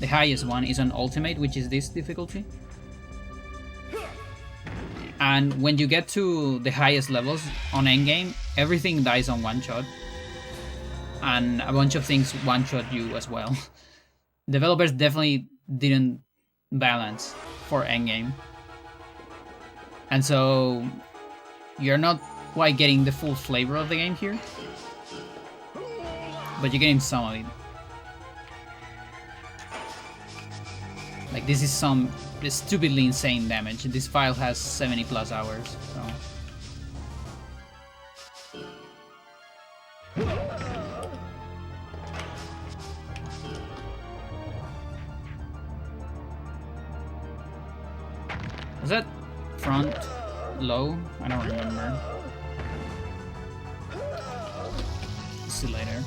the highest one, is on Ultimate, which is this difficulty. And when you get to the highest levels on Endgame, everything dies on one shot. And a bunch of things one-shot you as well. Developers definitely didn't balance for Endgame. And so you're not quite getting the full flavor of the game here, but you're getting some of it. Like, this is some stupidly insane damage. This file has 70+ hours, so... Was that front low? I don't remember. See you later.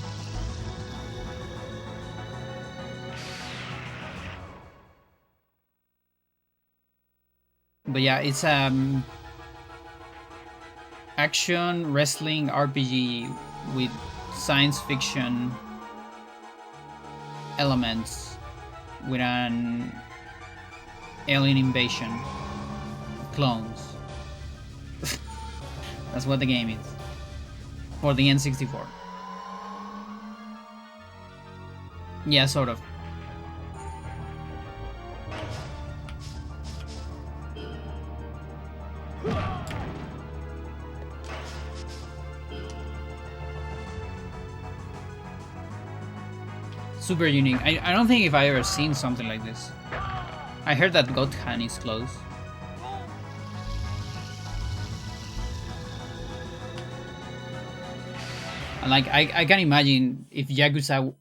But yeah, it's action wrestling RPG with science fiction elements with an alien invasion. Clones. That's what the game is. For the N64. Yeah, sort of. Super unique. I don't think if I ever seen something like this. I heard that Gothan is close. And like, I can imagine if Yakuza,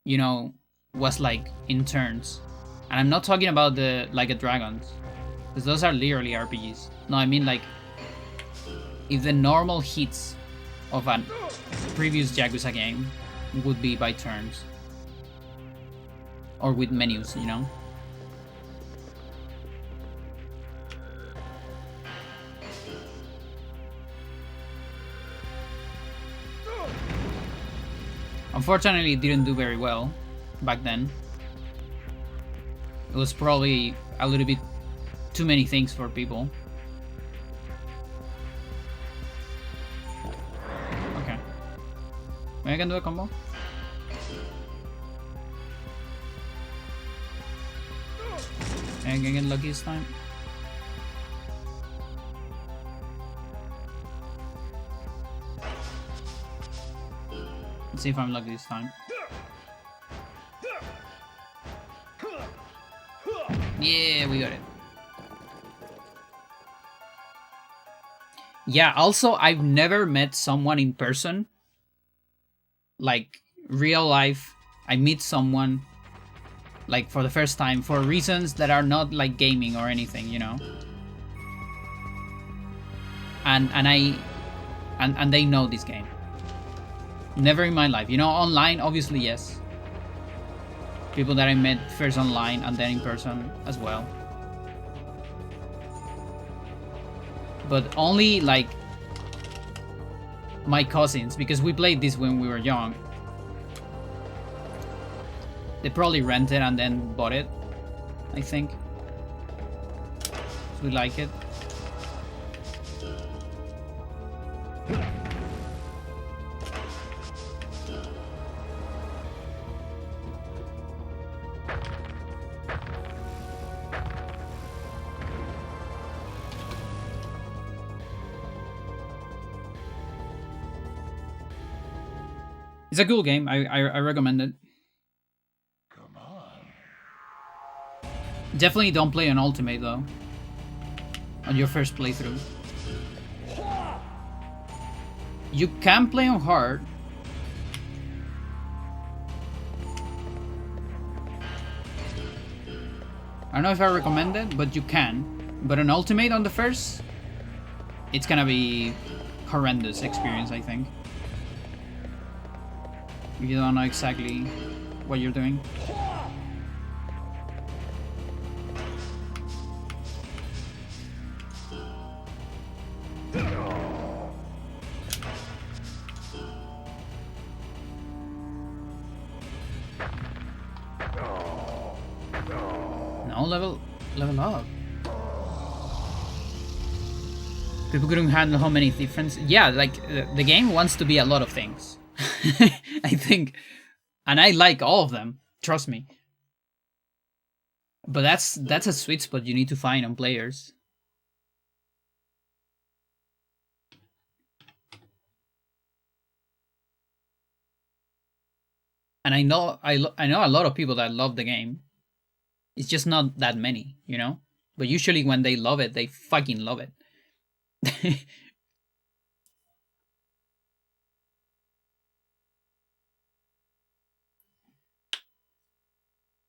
you know, was like in turns. And I'm not talking about the Like a Dragons, because those are literally RPGs. No, I mean like, if the normal hits of a previous Yakuza game would be by turns. Or with menus, you know? Unfortunately, it didn't do very well back then. It was probably a little bit too many things for people. Okay. Maybe I can do a combo? Am I gonna get lucky this time? Let's see if I'm lucky this time. Yeah, we got it. Yeah, also, I've never met someone in person. Like, real life, I meet someone, like, for the first time, for reasons that are not, like, gaming or anything, you know? And they know this game. Never in my life. You know, online, obviously, yes. People that I met first online and then in person as well. But only, like, my cousins, because we played this when we were young. They probably rented and then bought it, I think. We like it. It's a cool game. I recommend it. Come on. Definitely don't play on Ultimate though. On your first playthrough. You can play on hard. I don't know if I recommend it, but you can. But an ultimate on the first, it's gonna be horrendous experience, I think. If you don't know exactly what you're doing. No, level up. People couldn't handle how many different... Yeah, like, the game wants to be a lot of things. I think. And I like all of them, trust me. But that's a sweet spot you need to find on players. And I know a lot of people that love the game. It's just not that many, you know? But usually when they love it, they fucking love it.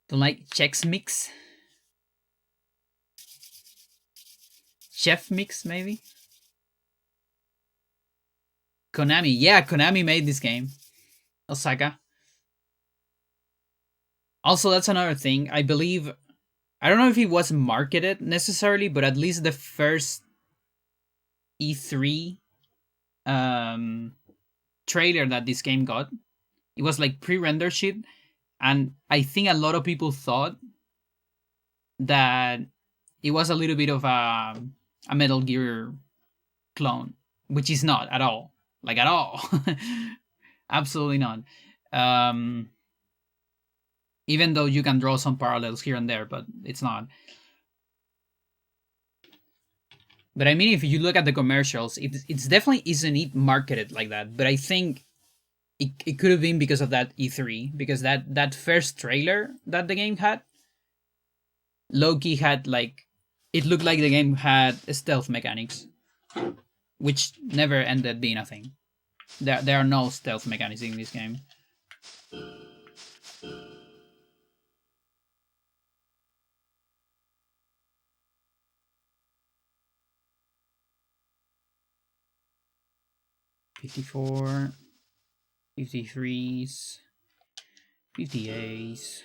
Don't like Chex Mix? Chef Mix, maybe? Konami. Yeah, Konami made this game. Osaka. Also, that's another thing. I believe... I don't know if it was marketed necessarily, but at least the first E3 trailer that this game got, it was like pre-rendered shit, and I think a lot of people thought that it was a little bit of a Metal Gear clone, which is not at all. Like, at all. Absolutely not. Even though you can draw some parallels here and there, but it's not. But I mean, if you look at the commercials, it's definitely isn't marketed like that. But I think it could have been because of that E3, because that first trailer that the game had, low-key had, like, it looked like the game had stealth mechanics, which never ended being a thing. There are no stealth mechanics in this game. $54, $53s, $58s.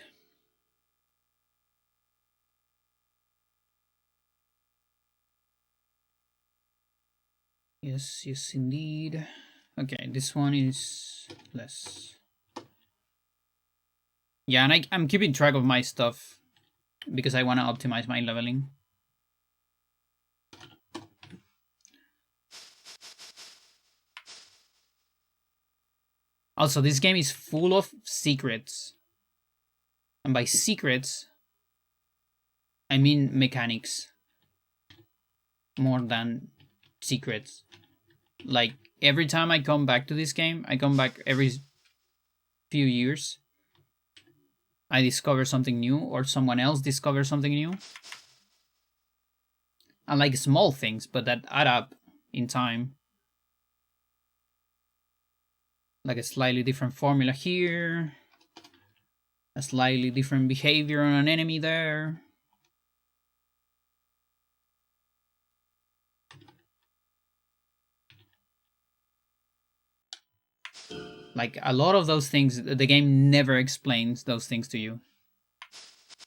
Yes, indeed. Okay, this one is less. Yeah, and I'm keeping track of my stuff because I want to optimize my leveling. Also, this game is full of secrets. And by secrets, I mean mechanics. More than secrets. Like, every time I come back to this game, I come back every few years, I discover something new, or someone else discovers something new. And like small things, but that add up in time. Like a slightly different formula here. A slightly different behavior on an enemy there. Like, a lot of those things, the game never explains those things to you.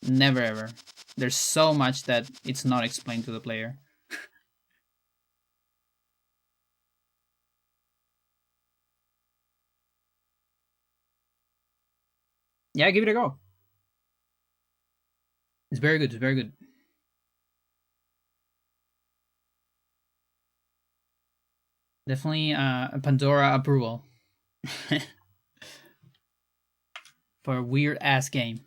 Never ever. There's so much that it's not explained to the player. Yeah, give it a go. It's very good, it's very good. Definitely a Pandora approval. For a weird ass game.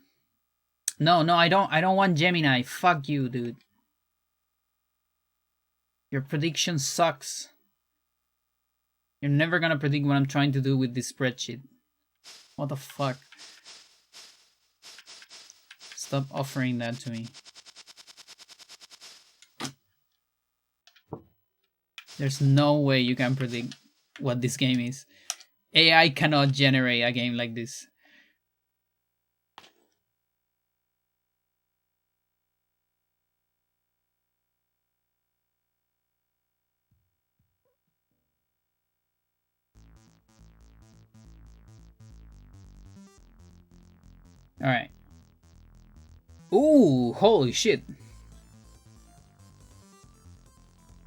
No, I don't want Gemini. Fuck you, dude. Your prediction sucks. You're never gonna predict what I'm trying to do with this spreadsheet. What the fuck? Stop offering that to me. There's no way you can predict what this game is. AI cannot generate a game like this. Alright. Ooh, holy shit.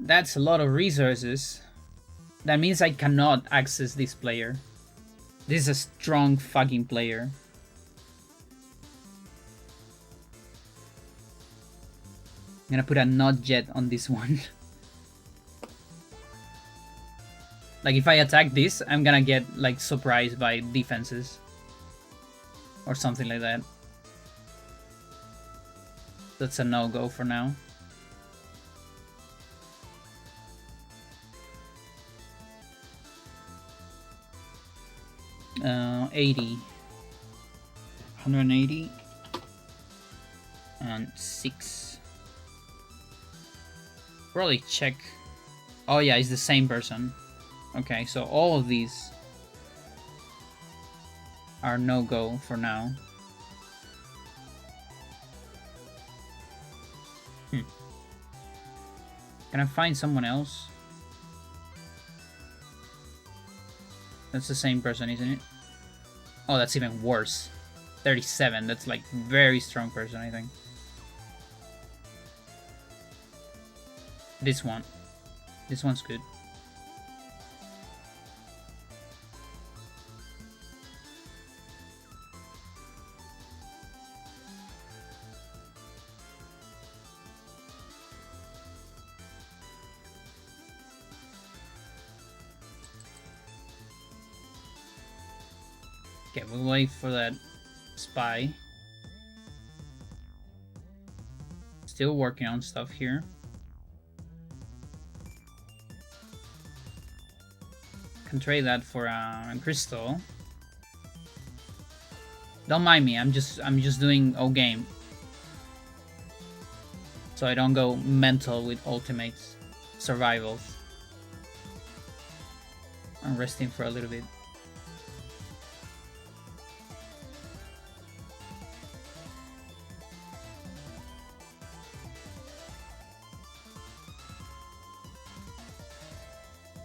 That's a lot of resources. That means I cannot access this player. This is a strong fucking player. I'm gonna put a not yet on this one. Like if I attack this, I'm gonna get like surprised by defenses. Or something like that. That's a no-go for now. Uh, 80. 180. And 6. Probably check. Oh yeah, it's the same person. Okay, so all of these are no-go for now. Can I find someone else? That's the same person, isn't it? Oh, that's even worse. 37, that's like very strong person, I think. This one. This one's good. Okay, we'll wait for that spy. Still working on stuff here. Can trade that for a crystal. Don't mind me. I'm just doing O game, so I don't go mental with ultimates, survivals. I'm resting for a little bit.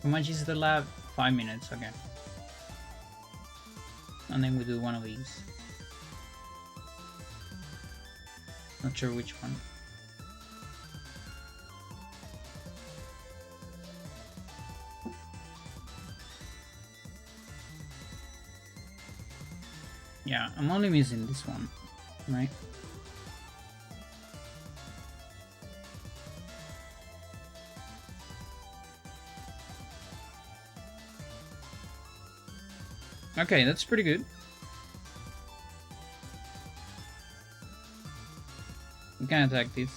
How much is the lab? 5 minutes, okay. And then we do one of these. Not sure which one. Yeah, I'm only missing this one, right? Okay, that's pretty good. We can attack this.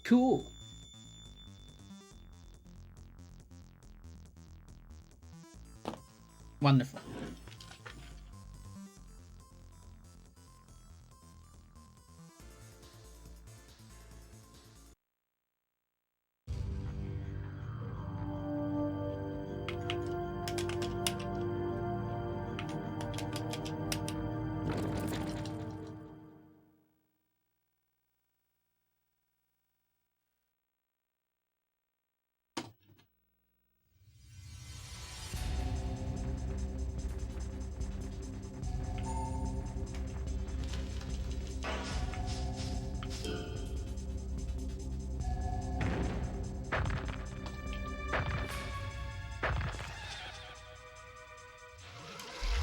Cool. Wonderful.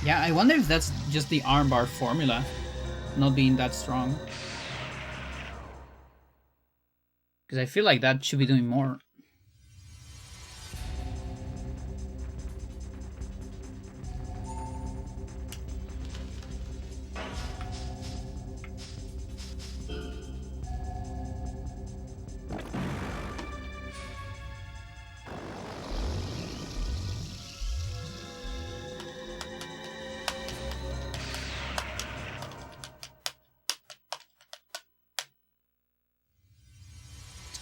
Yeah, I wonder if that's just the armbar formula not being that strong. Because I feel like that should be doing more.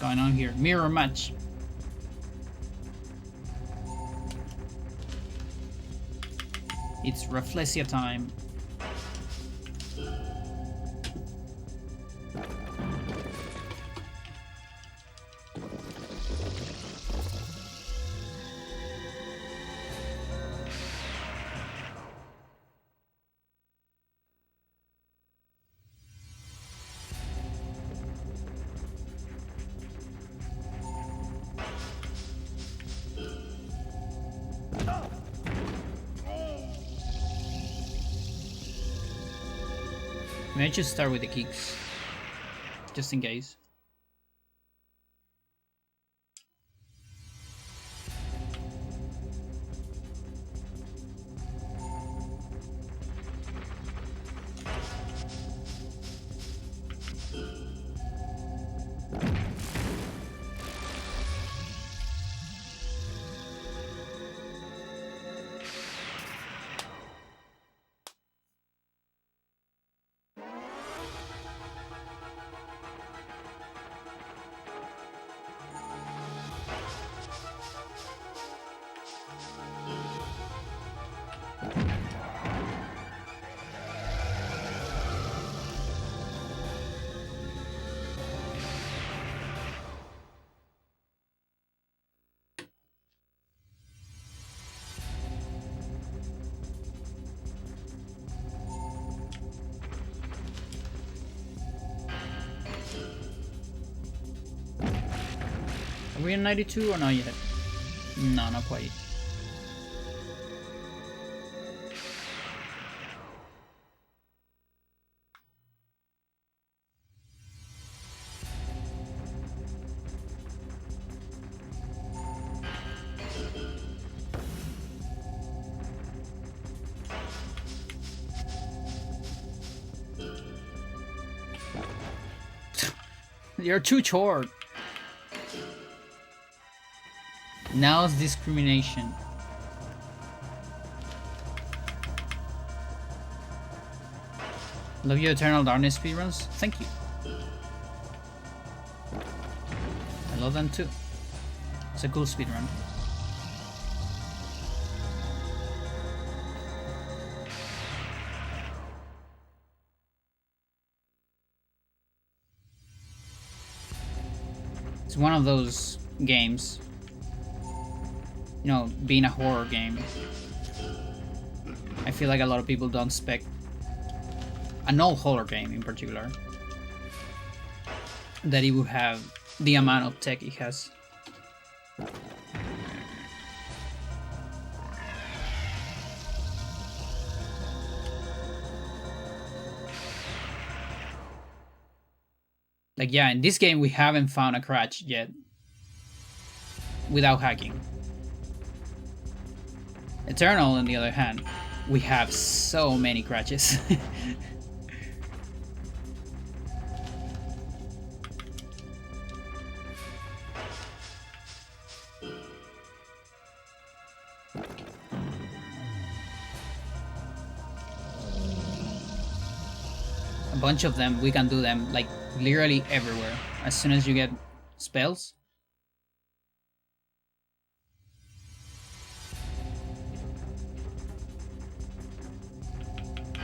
going on here? Mirror match. It's Rafflesia time. Maybe I just start with the kicks, just in case. Are we in 92 or not yet? No, not quite. You're too short. Now it's discrimination. Love you, Eternal Darkness speedruns. Thank you. I love them too. It's a cool speedrun. It's one of those games, you know, being a horror game, I feel like a lot of people don't expect an old horror game in particular that it would have the amount of tech it has. Like, yeah, in this game we haven't found a crash yet without hacking. Eternal, on the other hand, we have so many crashes. A bunch of them, we can do them like literally everywhere as soon as you get spells.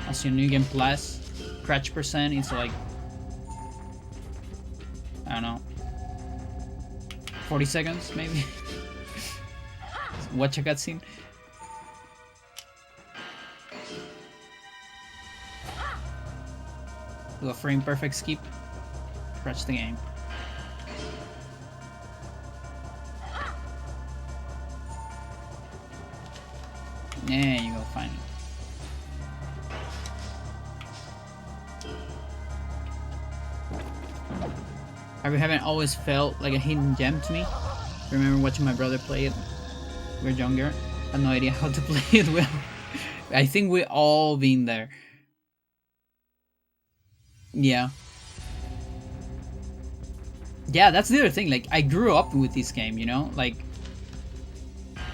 As soon as you get plus crash percent, it's like, I don't know, 40 seconds maybe. Watch a cutscene. Do a frame perfect skip. Crash the game. There you go, finally. I haven't always felt like a hidden gem to me. I remember watching my brother play it. We were younger. I had no idea how to play it well. I think we all been there. Yeah. Yeah, that's the other thing. Like, I grew up with this game, you know? Like,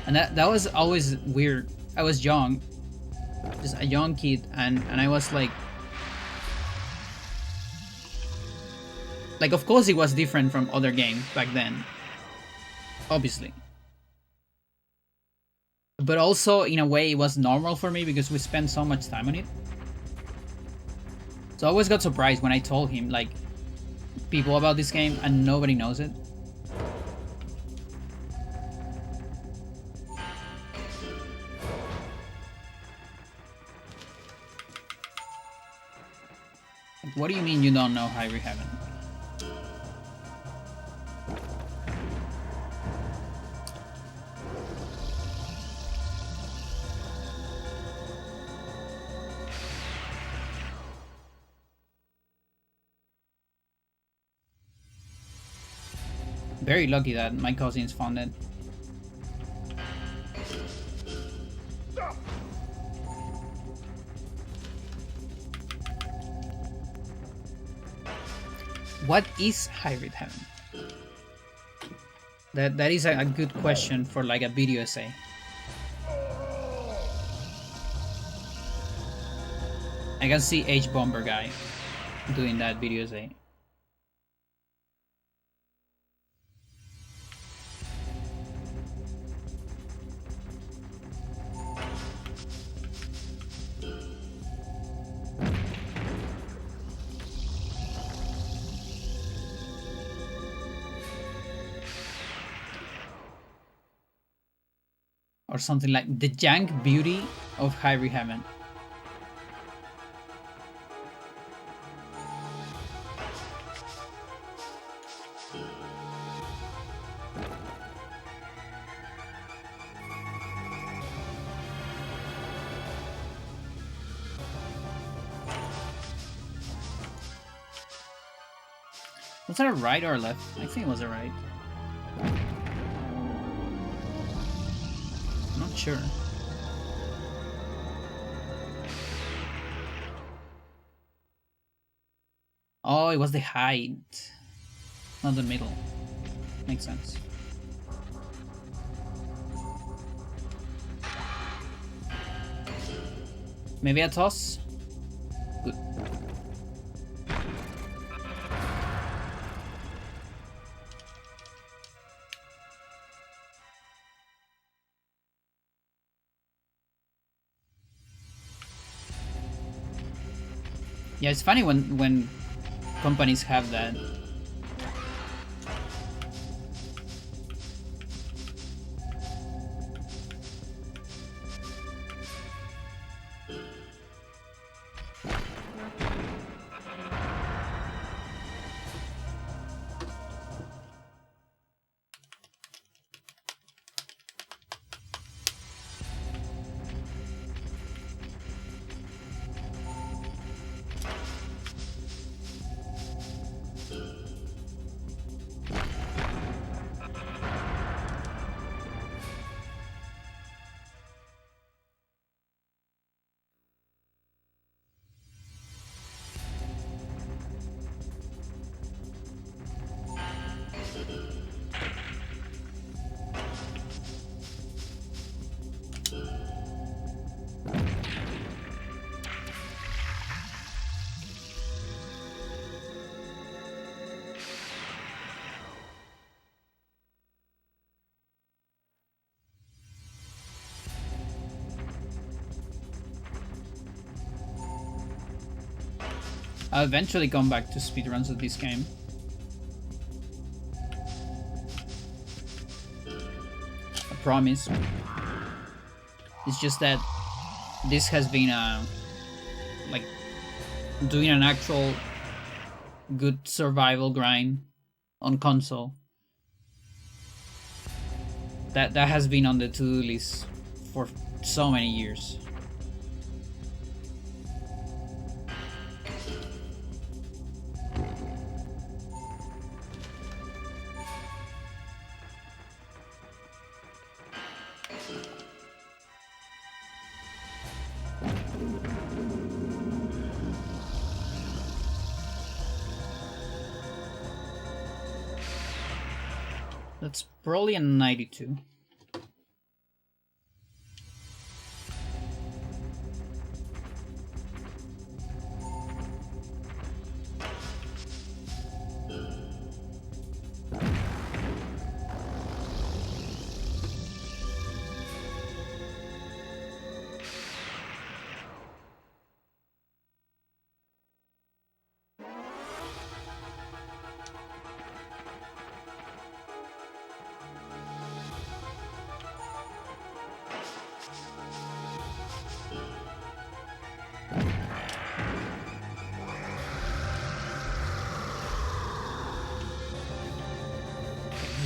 and that was always weird. I was young. Just a young kid, and I was like Like, of course it was different from other games back then. Obviously. But also, in a way, it was normal for me because we spent so much time on it. So I always got surprised when I told him, like, people about this game and nobody knows it. Like, what do you mean you don't know Hyrule Heaven? Very lucky that my cousins found it. What is Hyrule Heaven? That is a good question for like a video essay. I can see H Bomber guy doing that video essay. Or something like the jank beauty of Hyrule Heaven. Was that a right or a left? I think it was a right. Not sure. Oh, it was the height, not the middle. Makes sense. Maybe a toss? Good. Yeah, it's funny when companies have that. I'll eventually come back to speedruns of this game. I promise. It's just that this has been like doing an actual good survival grind on console. That has been on the to-do list for so many years. That's probably a 92.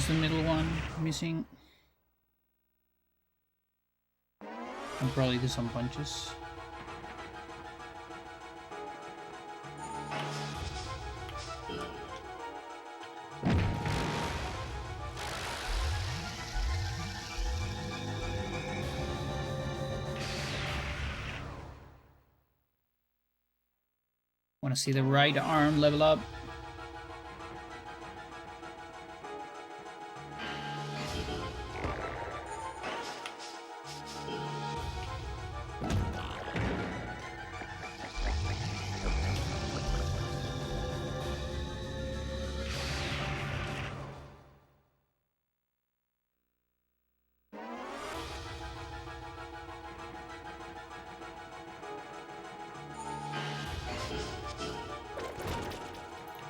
the middle one missing. I'll probably do some punches. Want to see the right arm level up.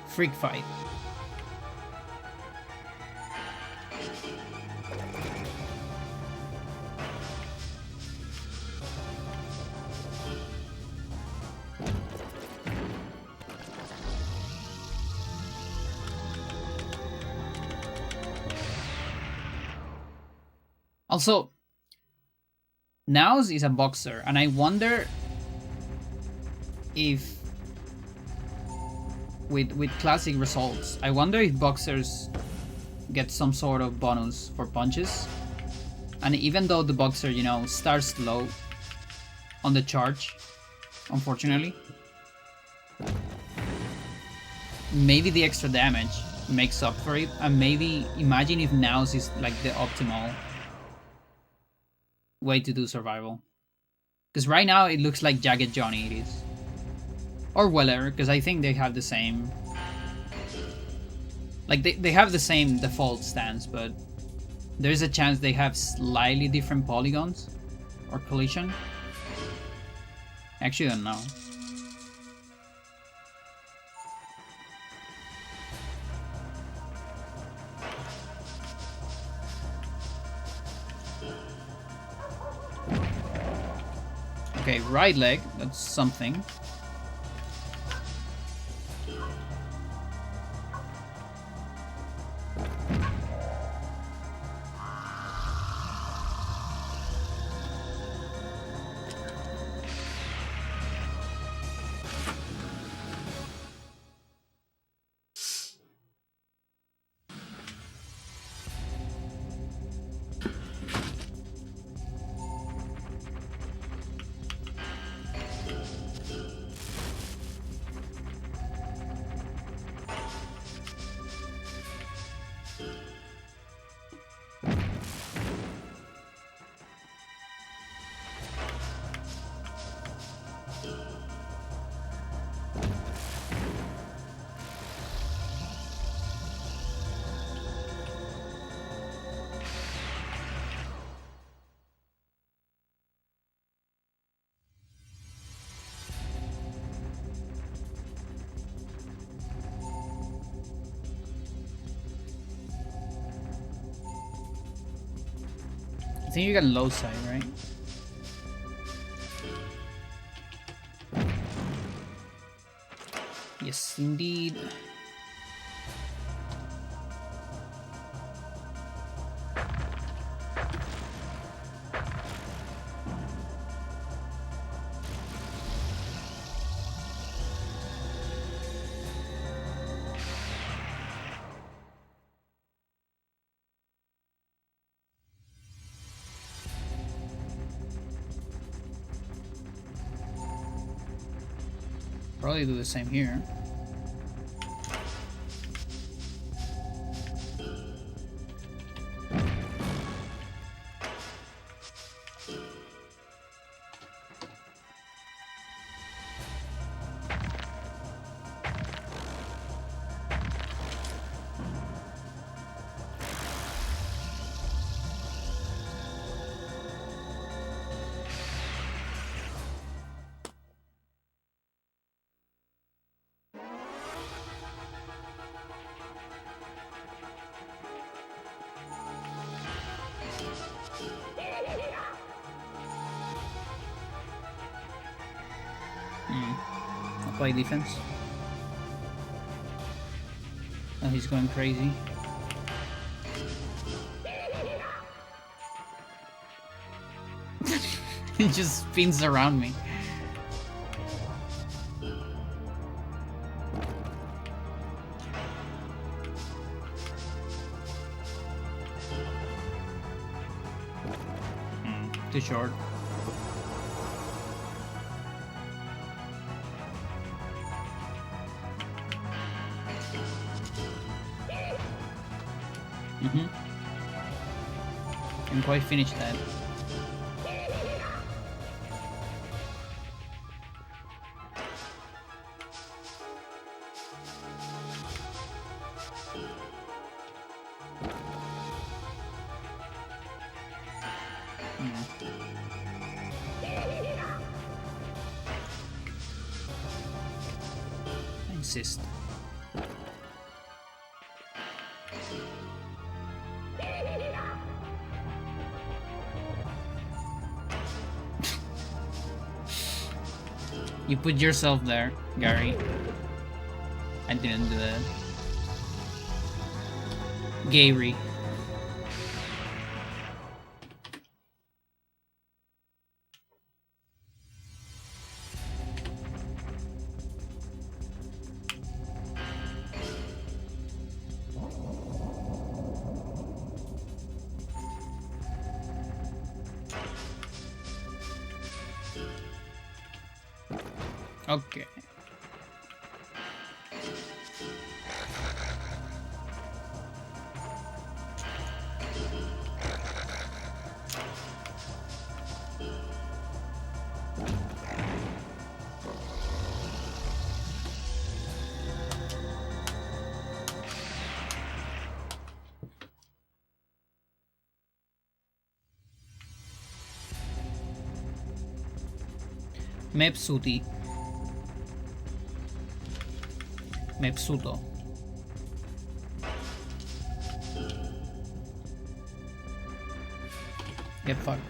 Freak fight. Also, Naos is a boxer, and I wonder if with classic results, I wonder if boxers get some sort of bonus for punches. And even though the boxer, you know, starts low on the charge, unfortunately, maybe the extra damage makes up for it. And maybe imagine if Naos is like the optimal way to do survival. Because right now it looks like Jagged Johnny it is. Or Weller, because I think they have the same... Like, they have the same default stance, but there's a chance they have slightly different polygons or collision. Actually, I don't know. Okay, right leg, that's something. I think you got low side, right? Yes, indeed. Probably do the same here. I'll play defense. Oh, he's going crazy. It just spins around me. Too short. Can't quite finish that. I insist. You put yourself there, Gary. I didn't do that. Gary. Okay. Mepsuti. Mepsuto. Get fucked.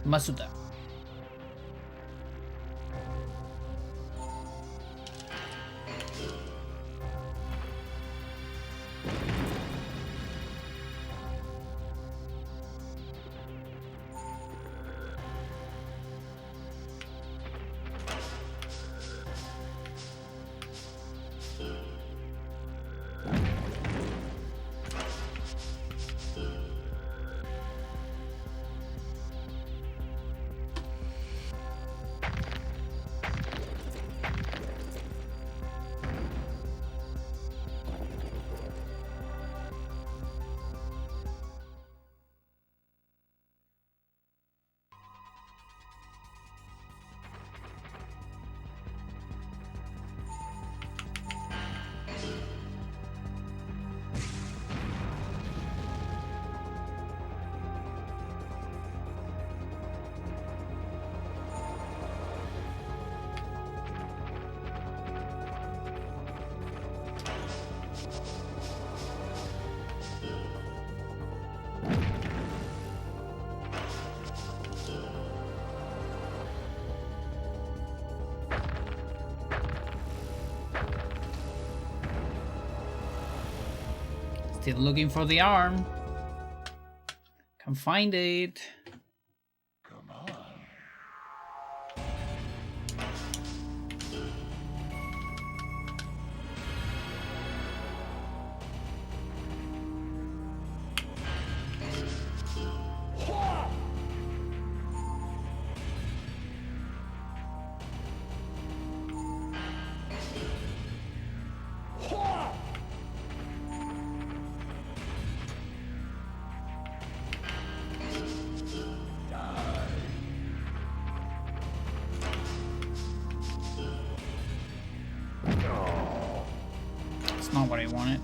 Masuda. Still looking for the arm. Can't find it. Come on. It's not what I wanted.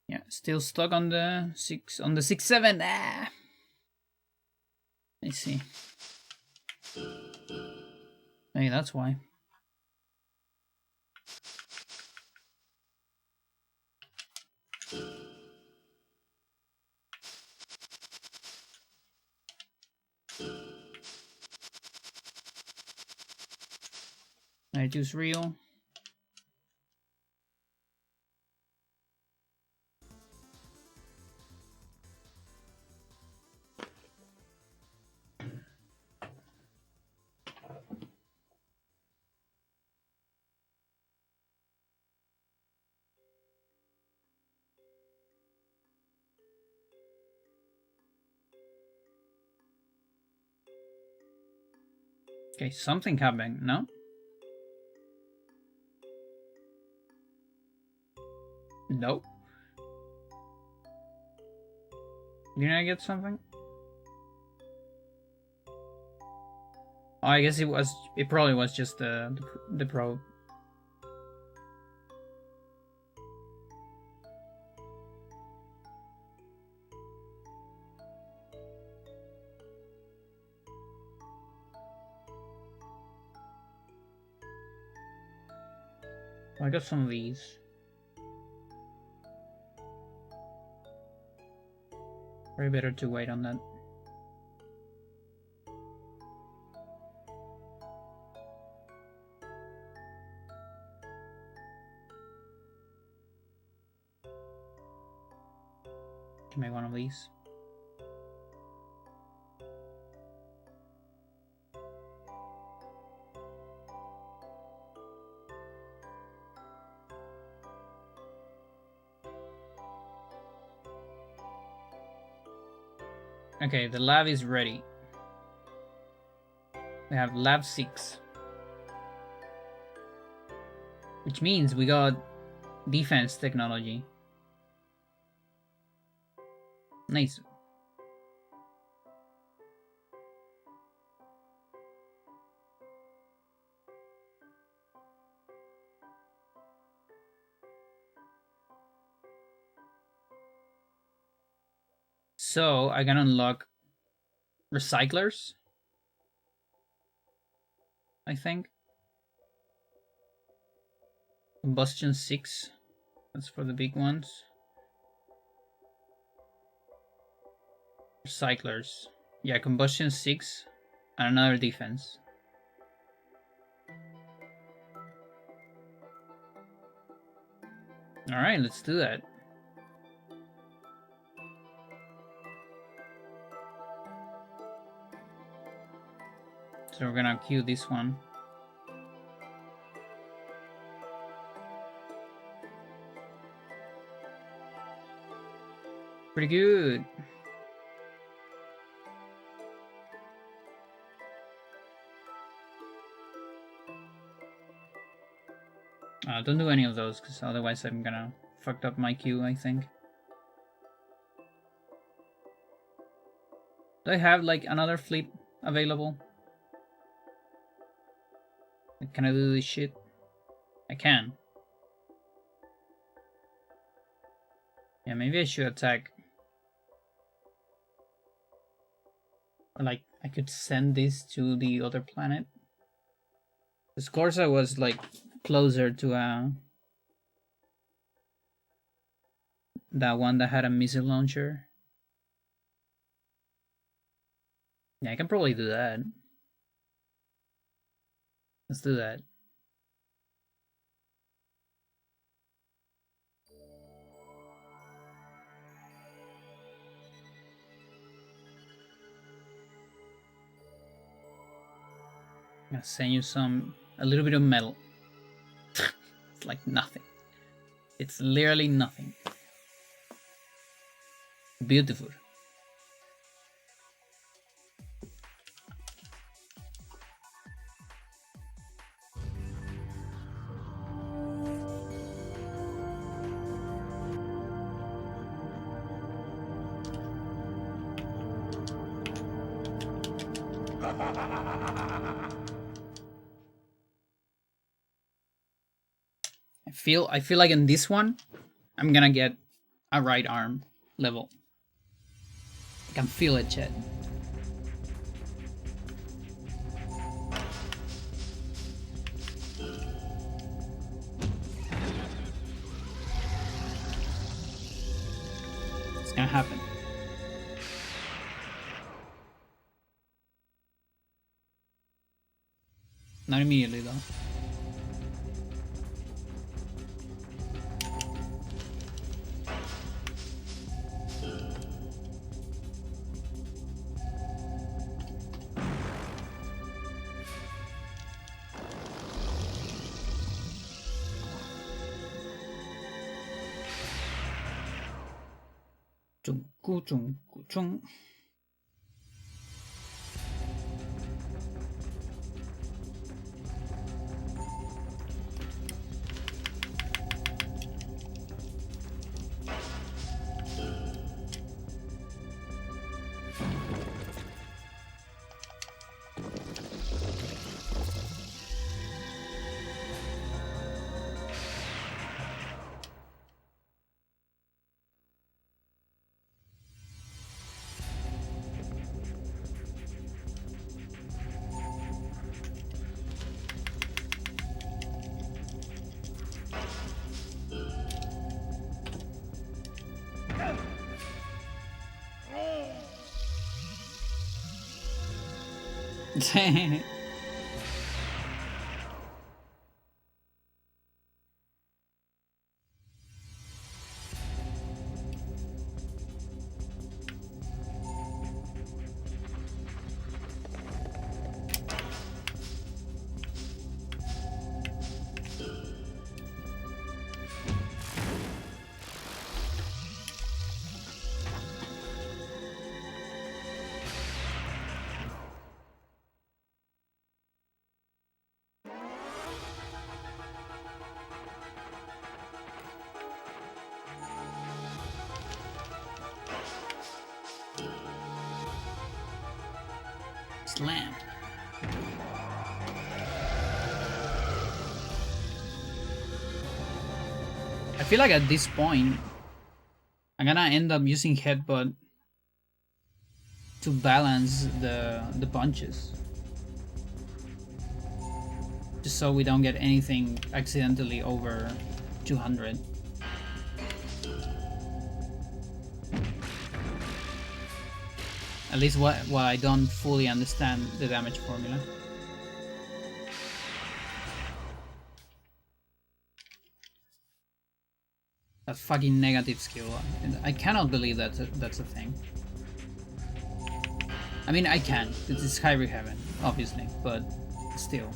Yeah, still stuck on the 6-7. Ah. Let's see. Maybe that's why. I choose real. Okay, something happened, no? Nope. Didn't I get something? Oh, I guess it probably was just the probe. I got some of these. Very better to wait on that. Can make one of these. Okay, the lab is ready. We have lab 6. Which means we got defense technology. Nice. So I can unlock recyclers, I think. Combustion 6. That's for the big ones. Recyclers. Yeah, combustion 6 and another defense. Alright, let's do that. So we're gonna queue this one. Pretty good. Don't do any of those, because otherwise I'm gonna fuck up my queue, I think. Do I have like another fleet available? Can I do this shit? I can. Yeah, maybe I should attack. Or like I could send this to the other planet. Because Corsa was like closer to that one that had a missile launcher. Yeah, I can probably do that. Let's do that. I'm gonna send you a little bit of metal. It's like nothing. It's literally nothing. Beautiful. I feel like in this one, I'm gonna get a right arm level. I can feel it, Chet. It's gonna happen. Not immediately though. Chung. Slam. I feel like at this point, I'm gonna end up using headbutt to balance the punches. Just so we don't get anything accidentally over 200. At least while I don't fully understand the damage formula. That fucking negative skill. I cannot believe that's a thing. I mean, I can. It's Skyrim Heaven, obviously, but still.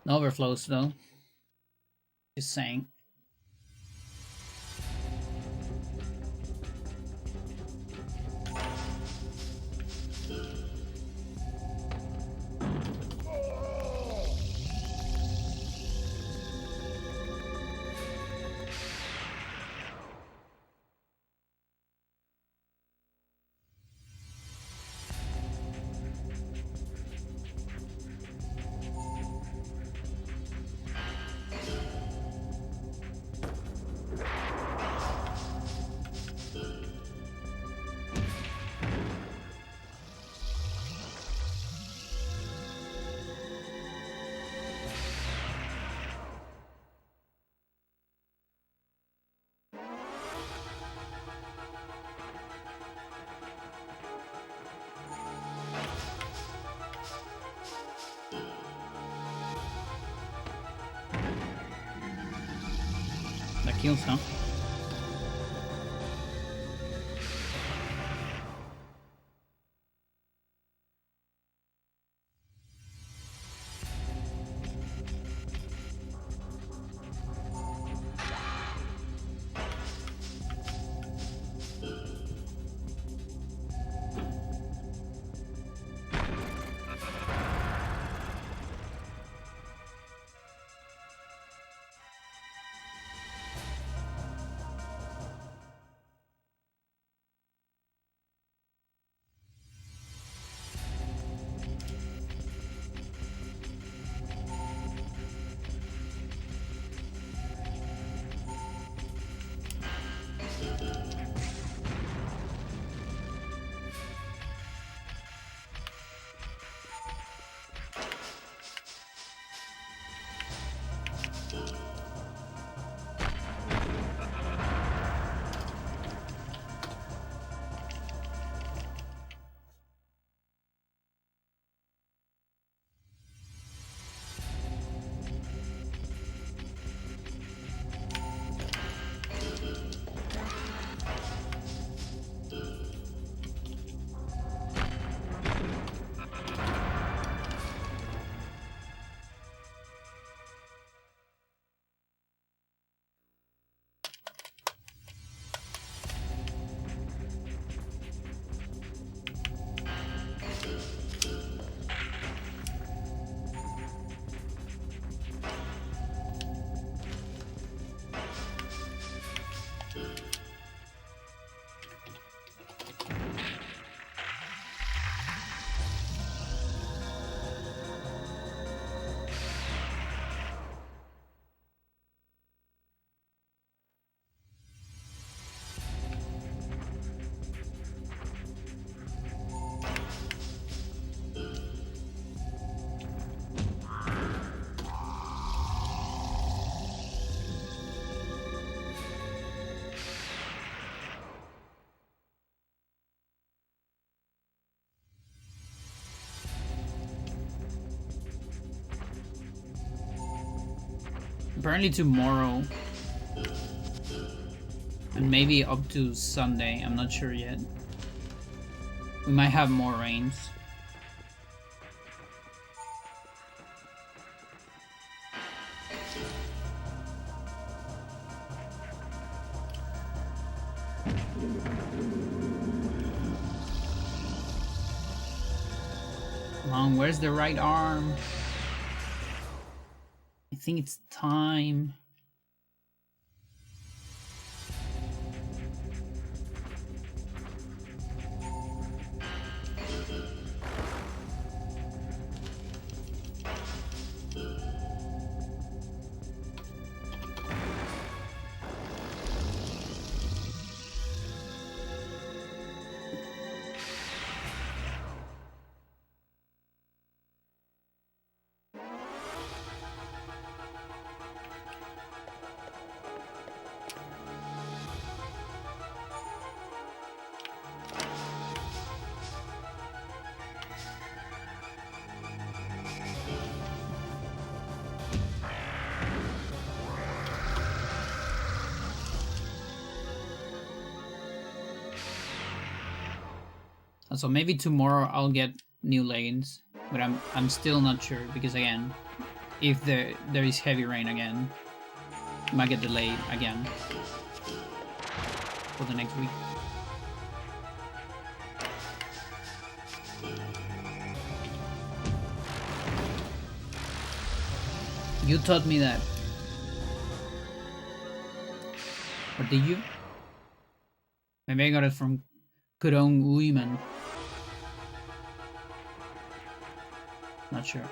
No overflows though. Just saying. That kills, huh? Apparently tomorrow. And maybe up to Sunday, I'm not sure yet. We might have more rains. Come on, where's the right arm? I think it's time. So maybe tomorrow I'll get new leggings, but I'm still not sure because again, if there is heavy rain again. It might get delayed again for the next week. You taught me that. Or did you? Maybe I got it from Kurong Uiman. Not sure.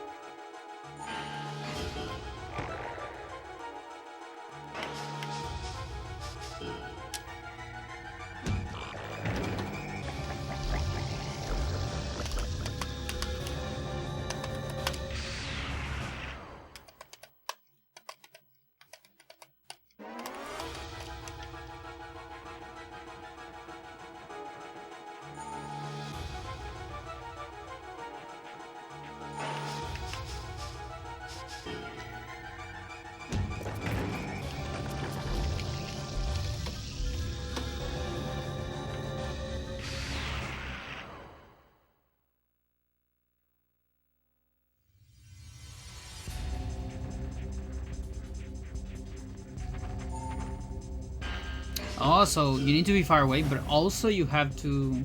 Also, you need to be far away, but also you have to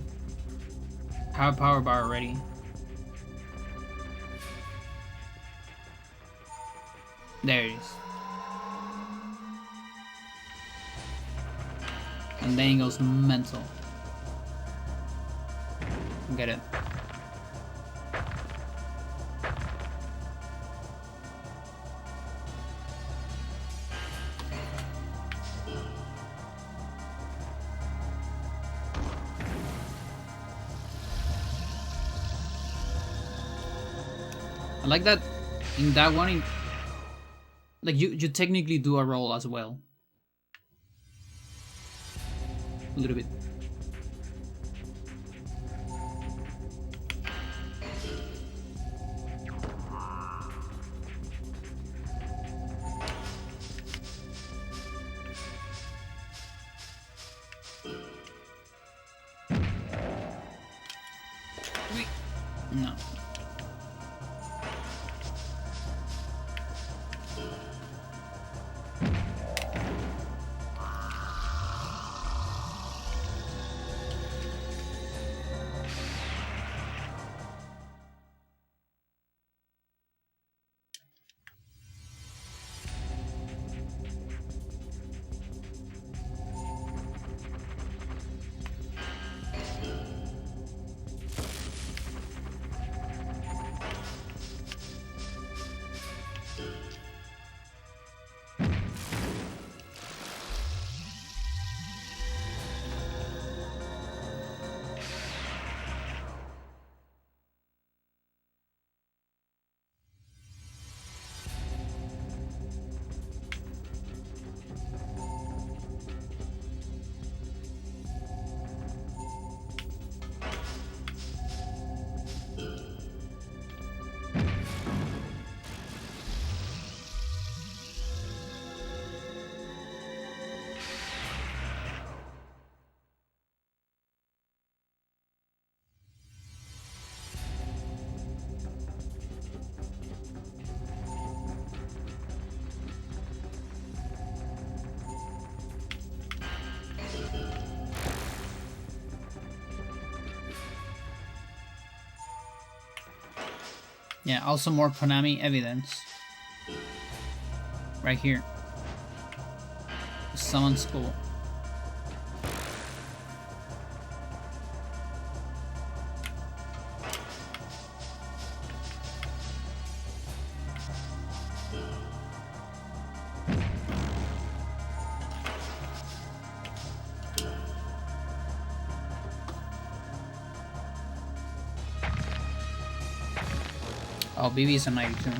have a power bar ready. There it is. And then it goes mental. Get it. I like that in that one, like you technically do a roll as well. A little bit. No. Yeah, also more Konami evidence. Right here. Summon school. Oh, BB is a 92.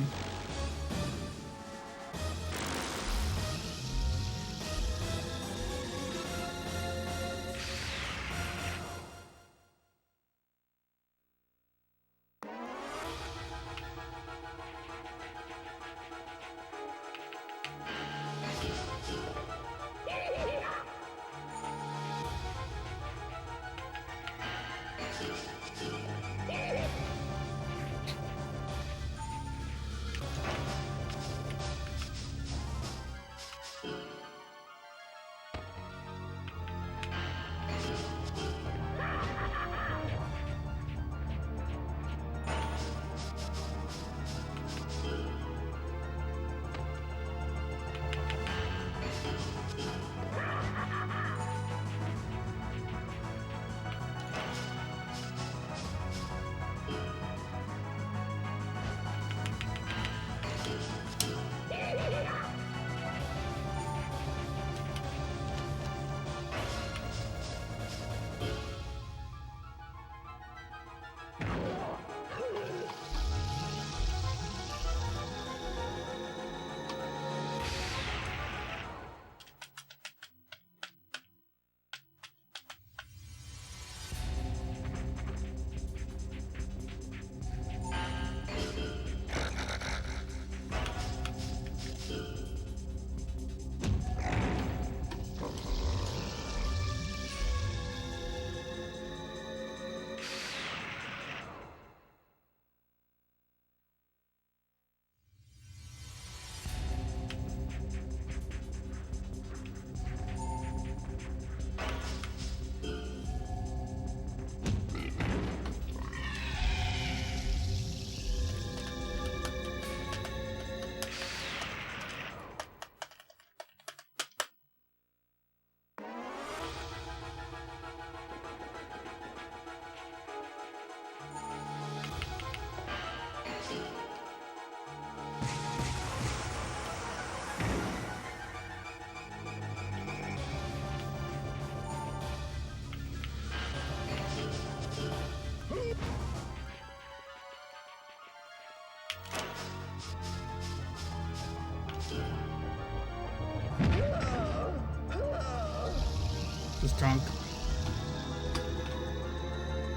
Who's drunk?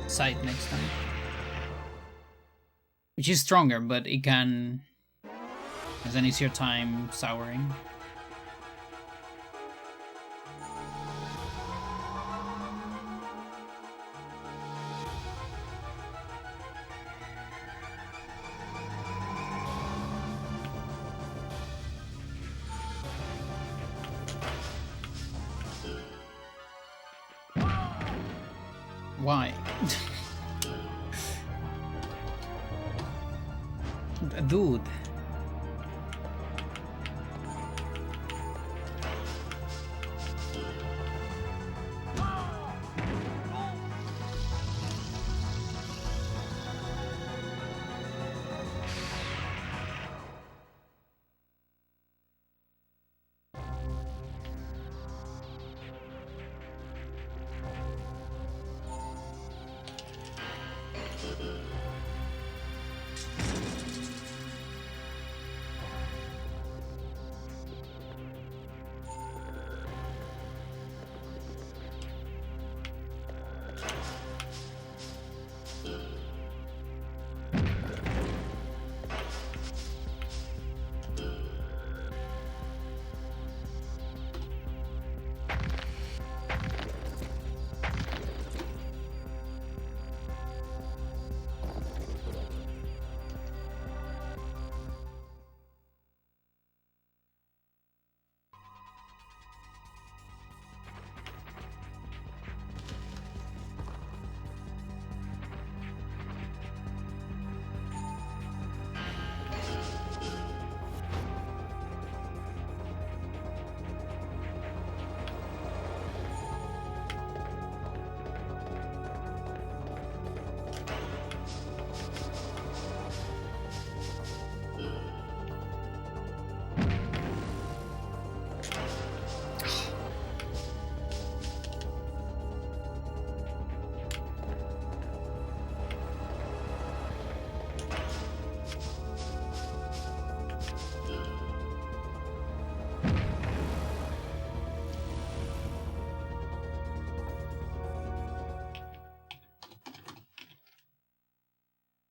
Sight next time. Which is stronger, but it can has an easier time souring. Why? Dude.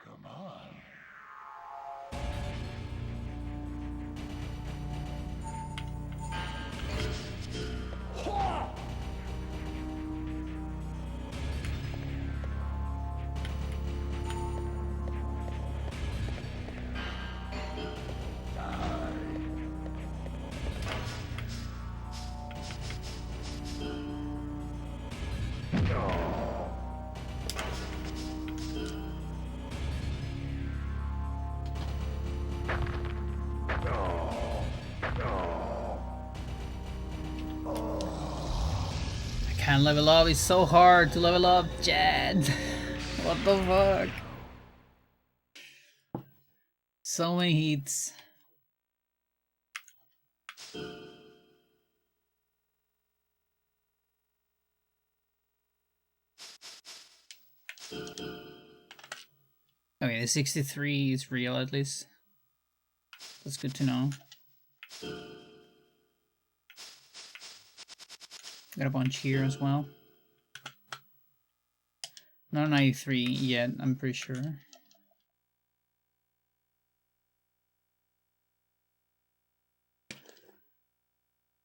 Come on. Can't level up, it's so hard to level up, Chad. What the fuck? So many hits. Okay, the 63 is real at least. That's good to know. Got a bunch here as well. Not 93 yet, I'm pretty sure.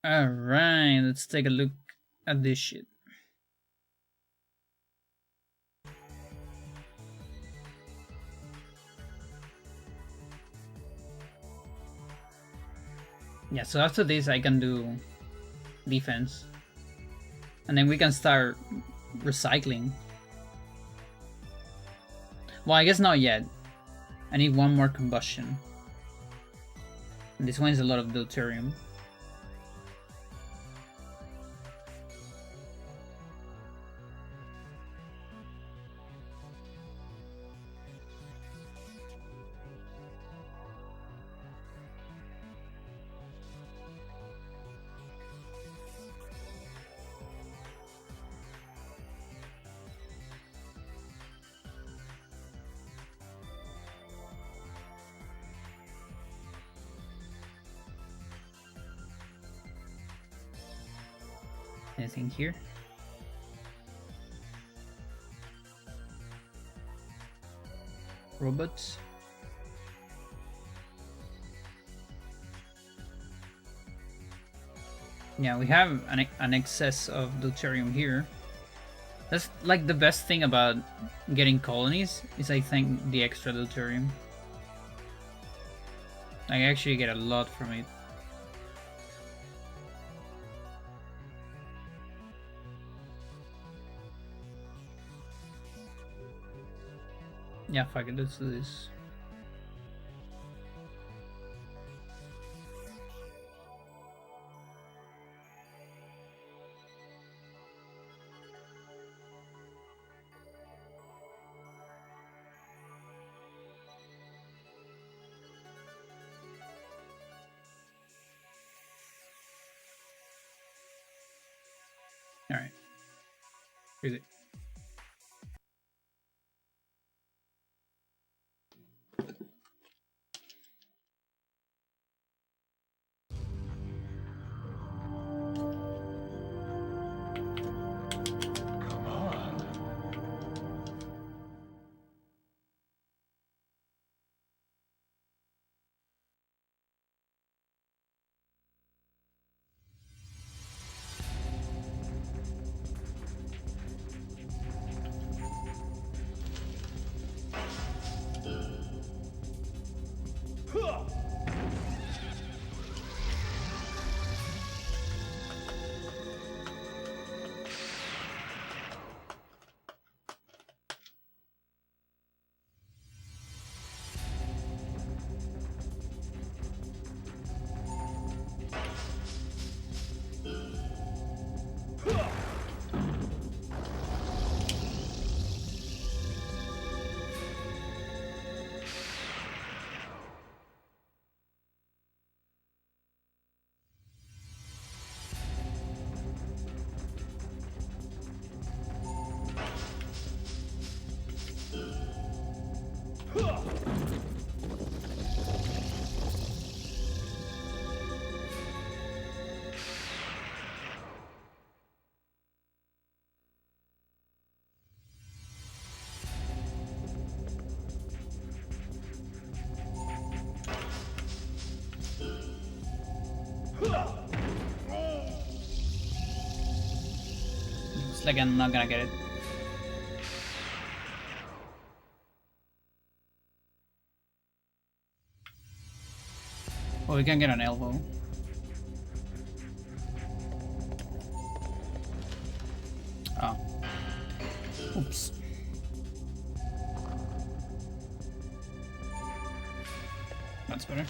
Alright, let's take a look at this shit. Yeah, so after this I can do defense. And then we can start recycling. Well, I guess not yet. I need one more combustion. And this one is a lot of deuterium. Anything here? robots. Yeah, we have an excess of deuterium here. That's like the best thing about getting colonies is I think the extra deuterium. I actually get a lot from it. Yeah, fuck it, let's do this. Alright. Here's it. Come on. It's like I'm not gonna get it. Oh, we can get an elbow. Oh. Oops. That's better.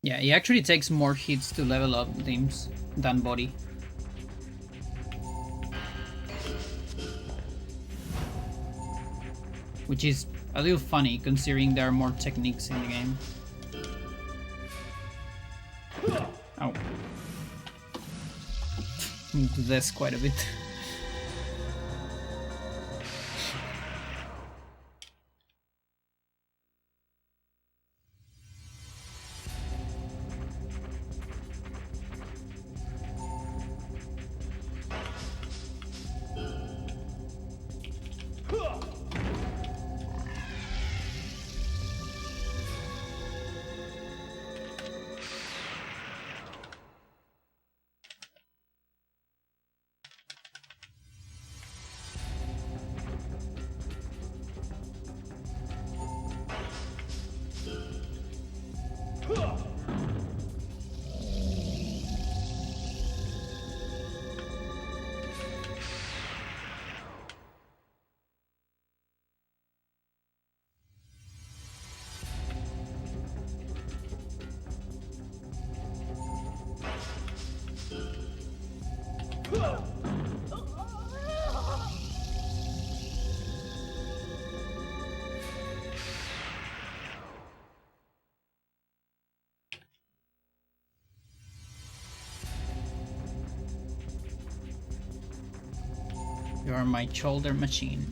Yeah, it actually takes more hits to level up limbs than body. Which is a little funny considering there are more techniques in the game. Oh. That's quite a bit. You're my shoulder machine.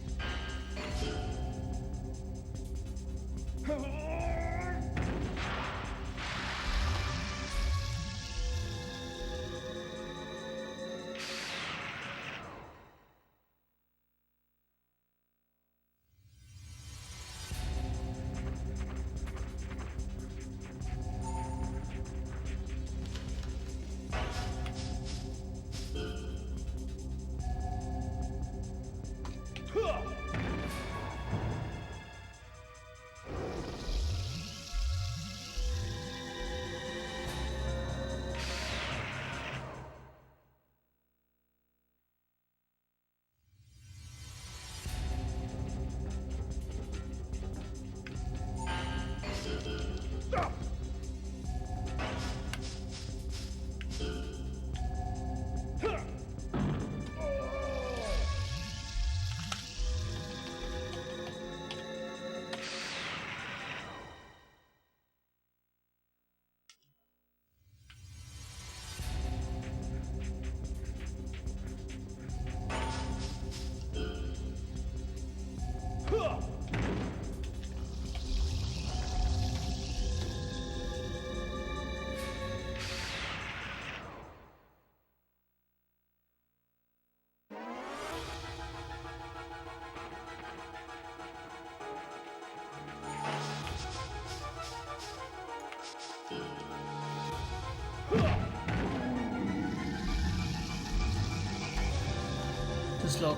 Too slow.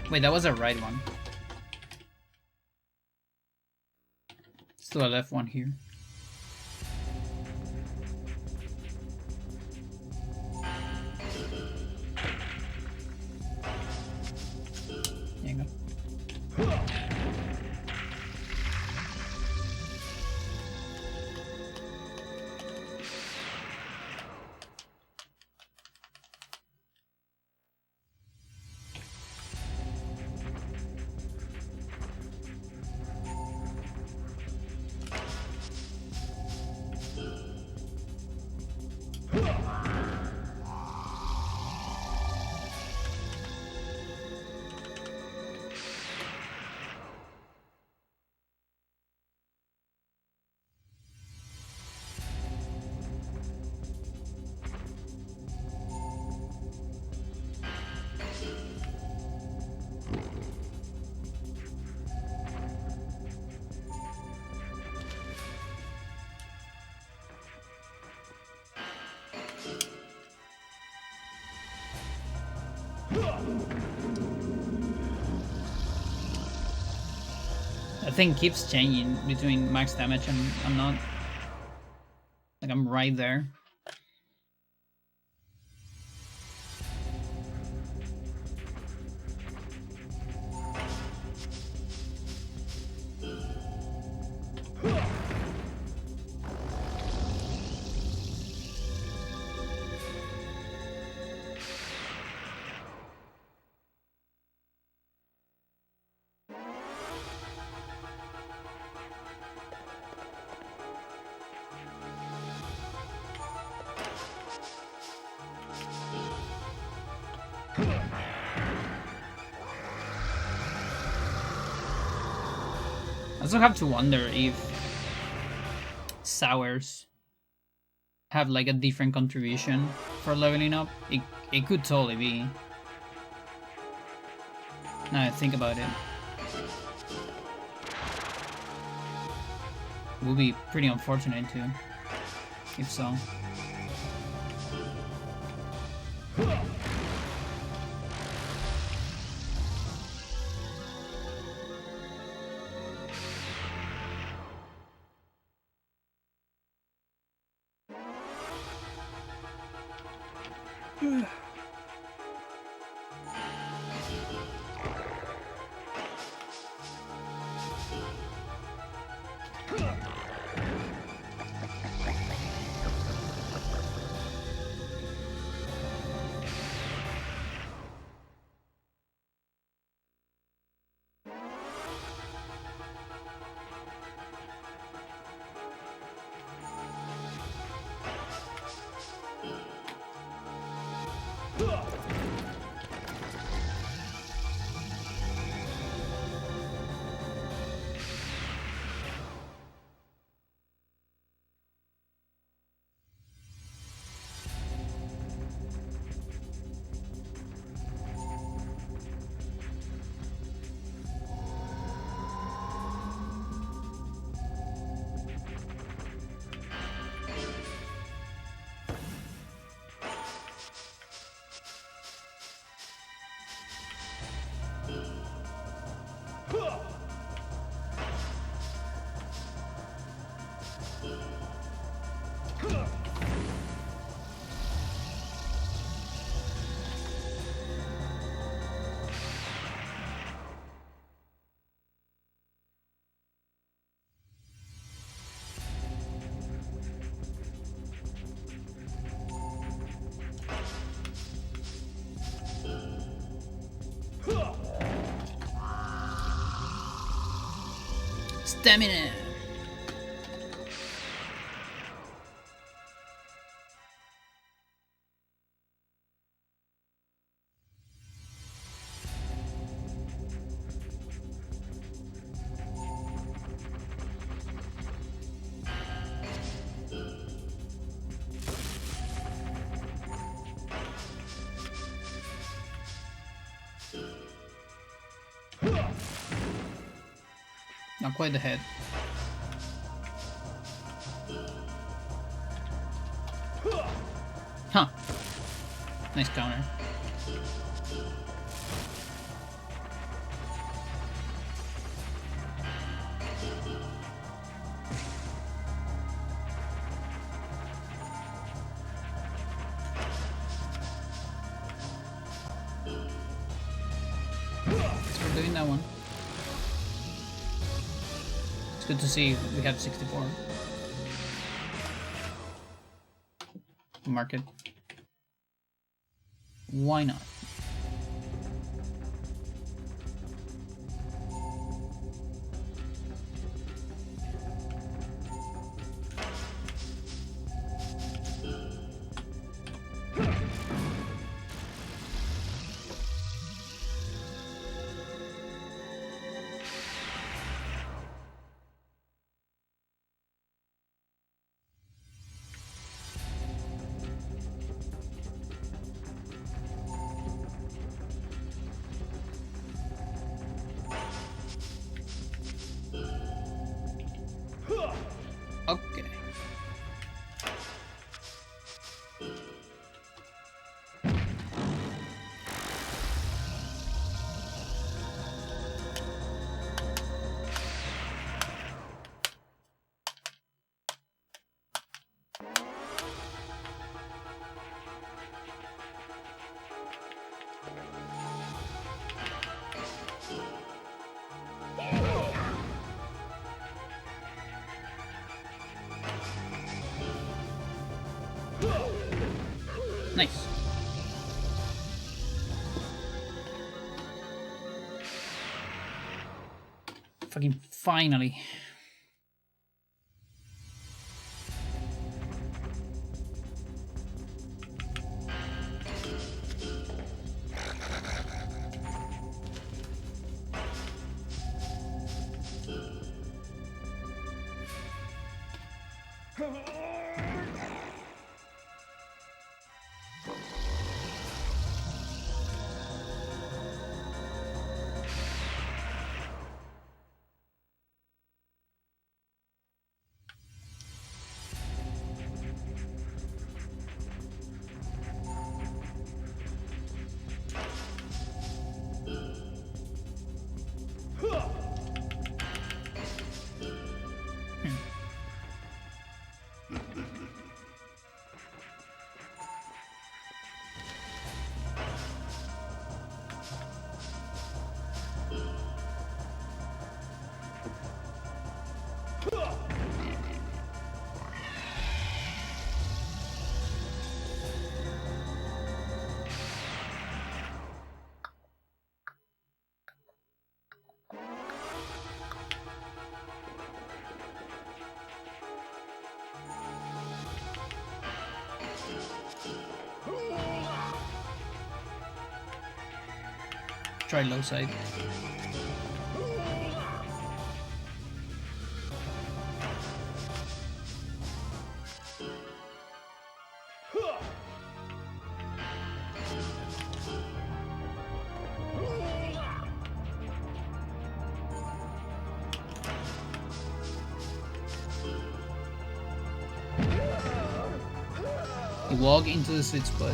Wait, that was a right one. Still a left one here. There you go. That thing keeps changing between max damage and I'm not. Like, I'm right there. I also have to wonder if sours have like a different contribution for leveling up. It could totally be. Now I think about it. It would be pretty unfortunate too, if so. Stamina. Not quite the head. Huh. Nice counter. Thanks for doing that one. It's good to see we have 64. Market. Why not? Okay. Nice. Fucking finally. try low side. You walk into the sweet spot.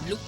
Look.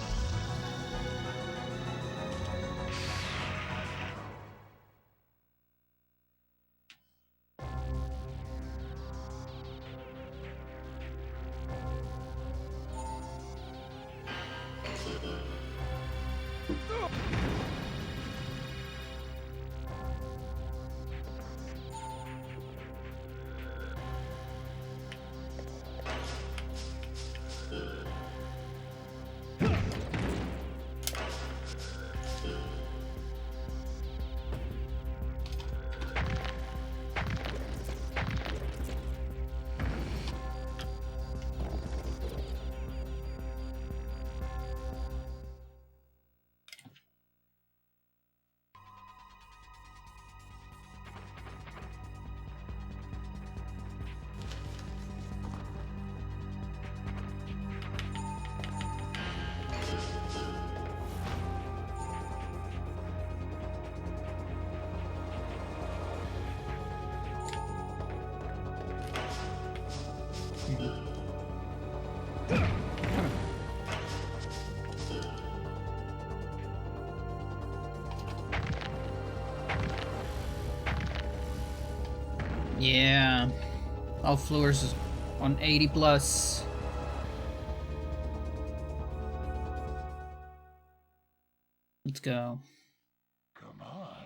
Yeah. All floors is on 80 plus. Let's go. Come on.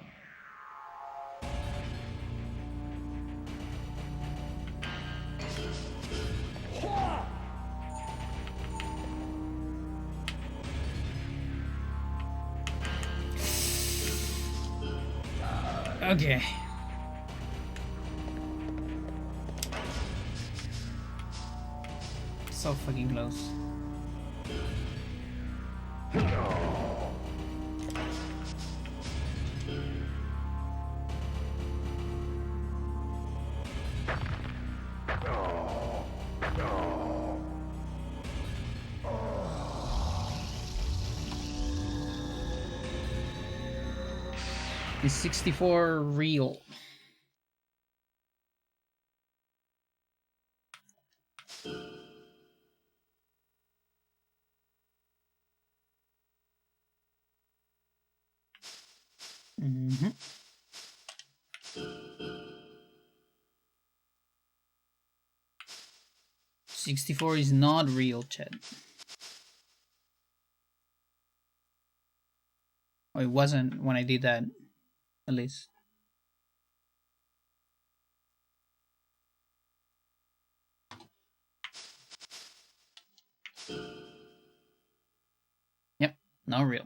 Okay. So fucking close. Is 64 real? Mm-hmm. 64 is not real, chat. Oh, it wasn't when I did that, at least. Yep, not real.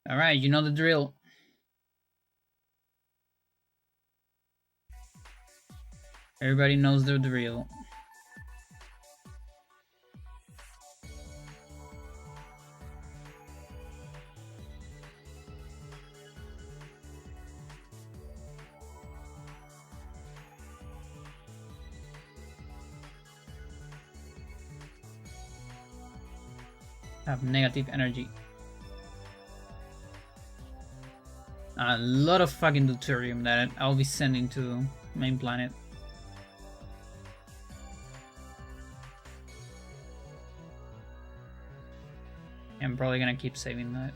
All right, you know the drill. Everybody knows the drill. Have negative energy. A lot of fucking deuterium that I'll be sending to main planet. I'm probably gonna keep saving that.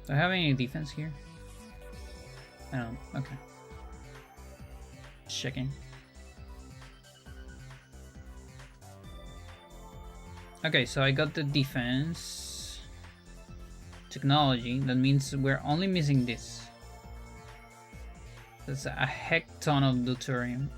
Do I have any defense here? I don't. Okay. Just checking. Okay, so I got the defense. Technology. That means we're only missing this. That's a heck ton of deuterium.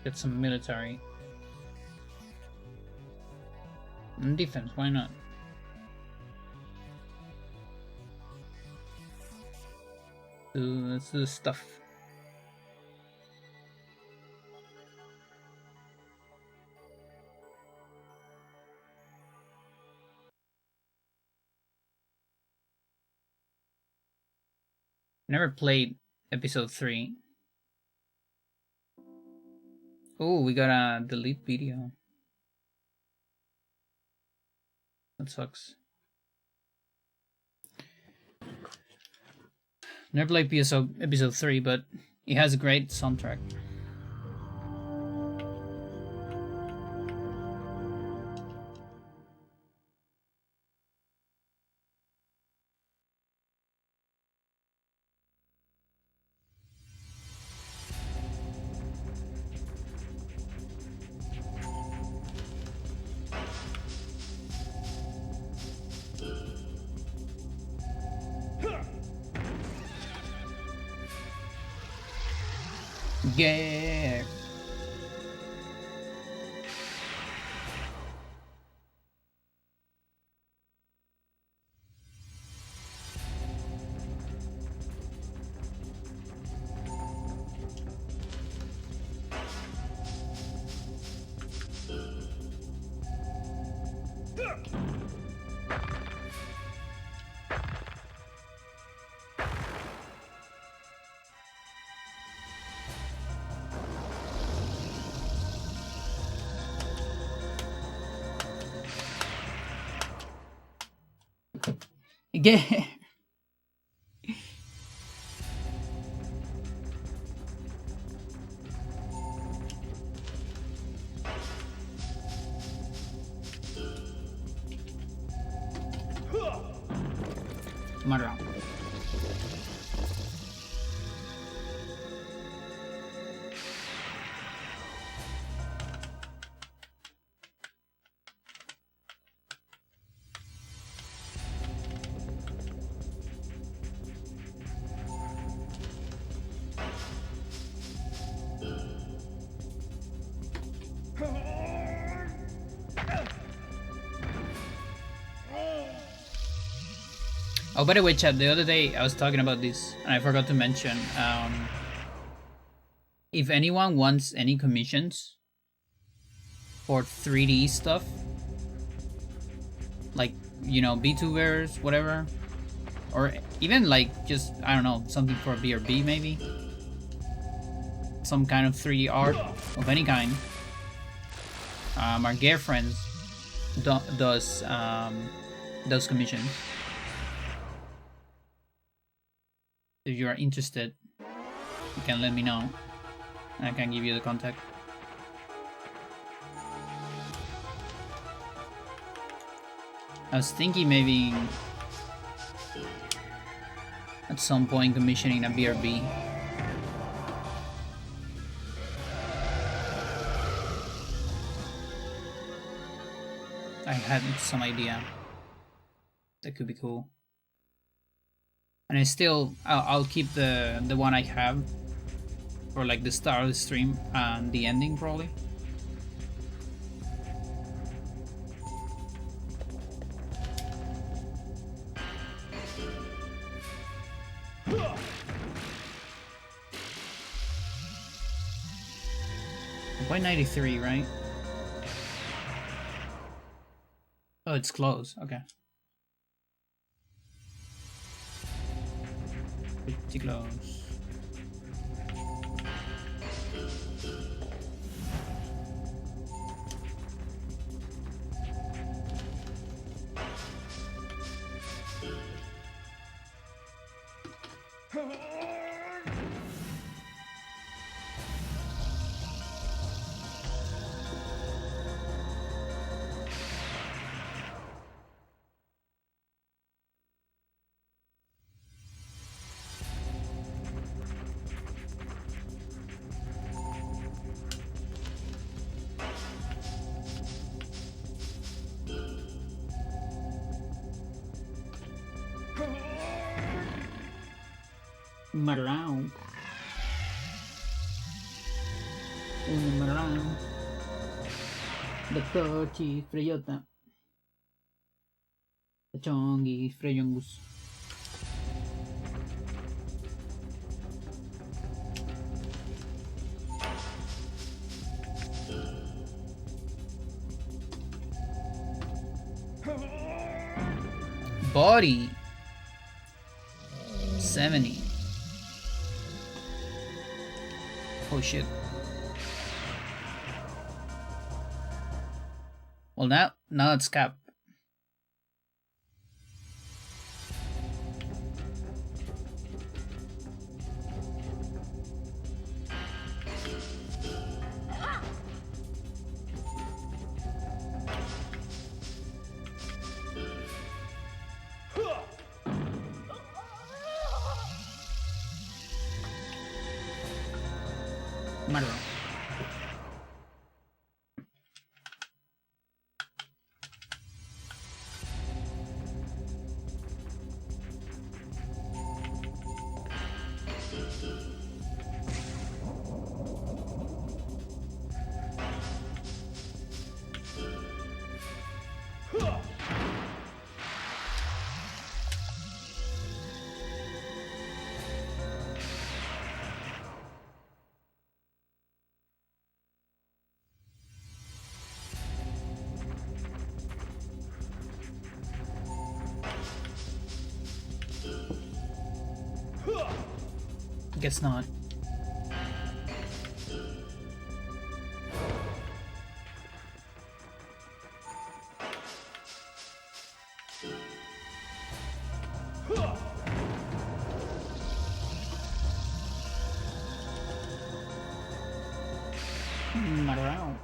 Get some military. And defense, why not? Let's do stuff. Never played episode 3. Oh, we got a delete video. That sucks. Never played episode 3, but it has a great soundtrack. Yeah. Yeah. Come on around. Oh, by the way, chat, the other day I was talking about this and I forgot to mention, if anyone wants any commissions for 3D stuff, like, you know, VTubers, whatever, or even like just, I don't know, something for BRB maybe, some kind of 3D art of any kind, our girlfriends does commissions. If you are interested, you can let me know and I can give you the contact. I was thinking maybe at some point commissioning a BRB. I had some idea. That could be cool. And I'll keep the one I have for like the start of the stream and the ending probably. Why 93, right? Oh, it's close. Okay. Pretty close. Marrão. Marrão. Dr. Chief Freyota. Chongi Freyongus. Body 70. Oh shit. Well, now it's cap. Matter. Guess not. Not around.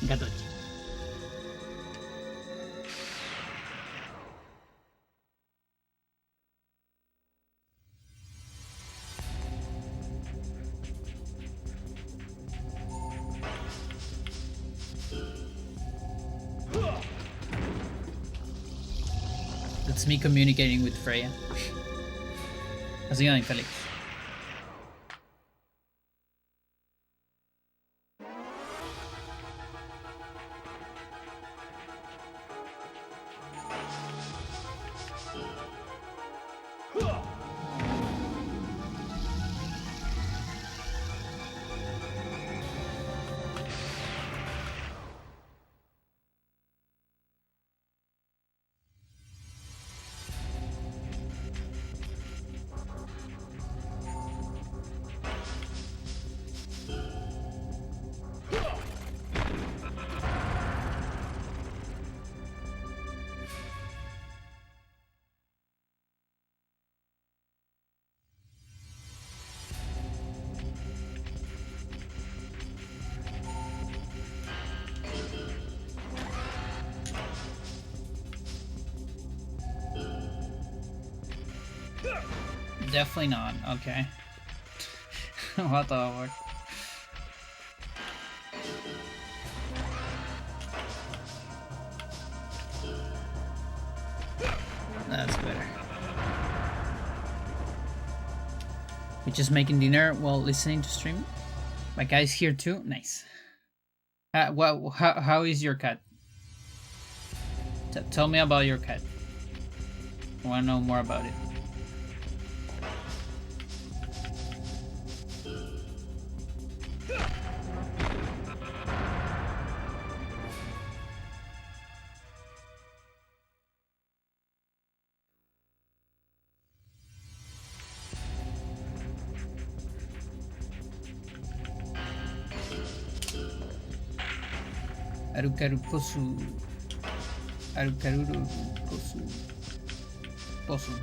Got it. That's me communicating with Freya. How's it going, Felix? Definitely not. Okay. What the fuck? That's better. We're just making dinner while listening to stream. My guy's here too. Nice. Well, how is your cat? Tell me about your cat. I want to know more about it. Arukaru posu. Arukaruru posu. Posu.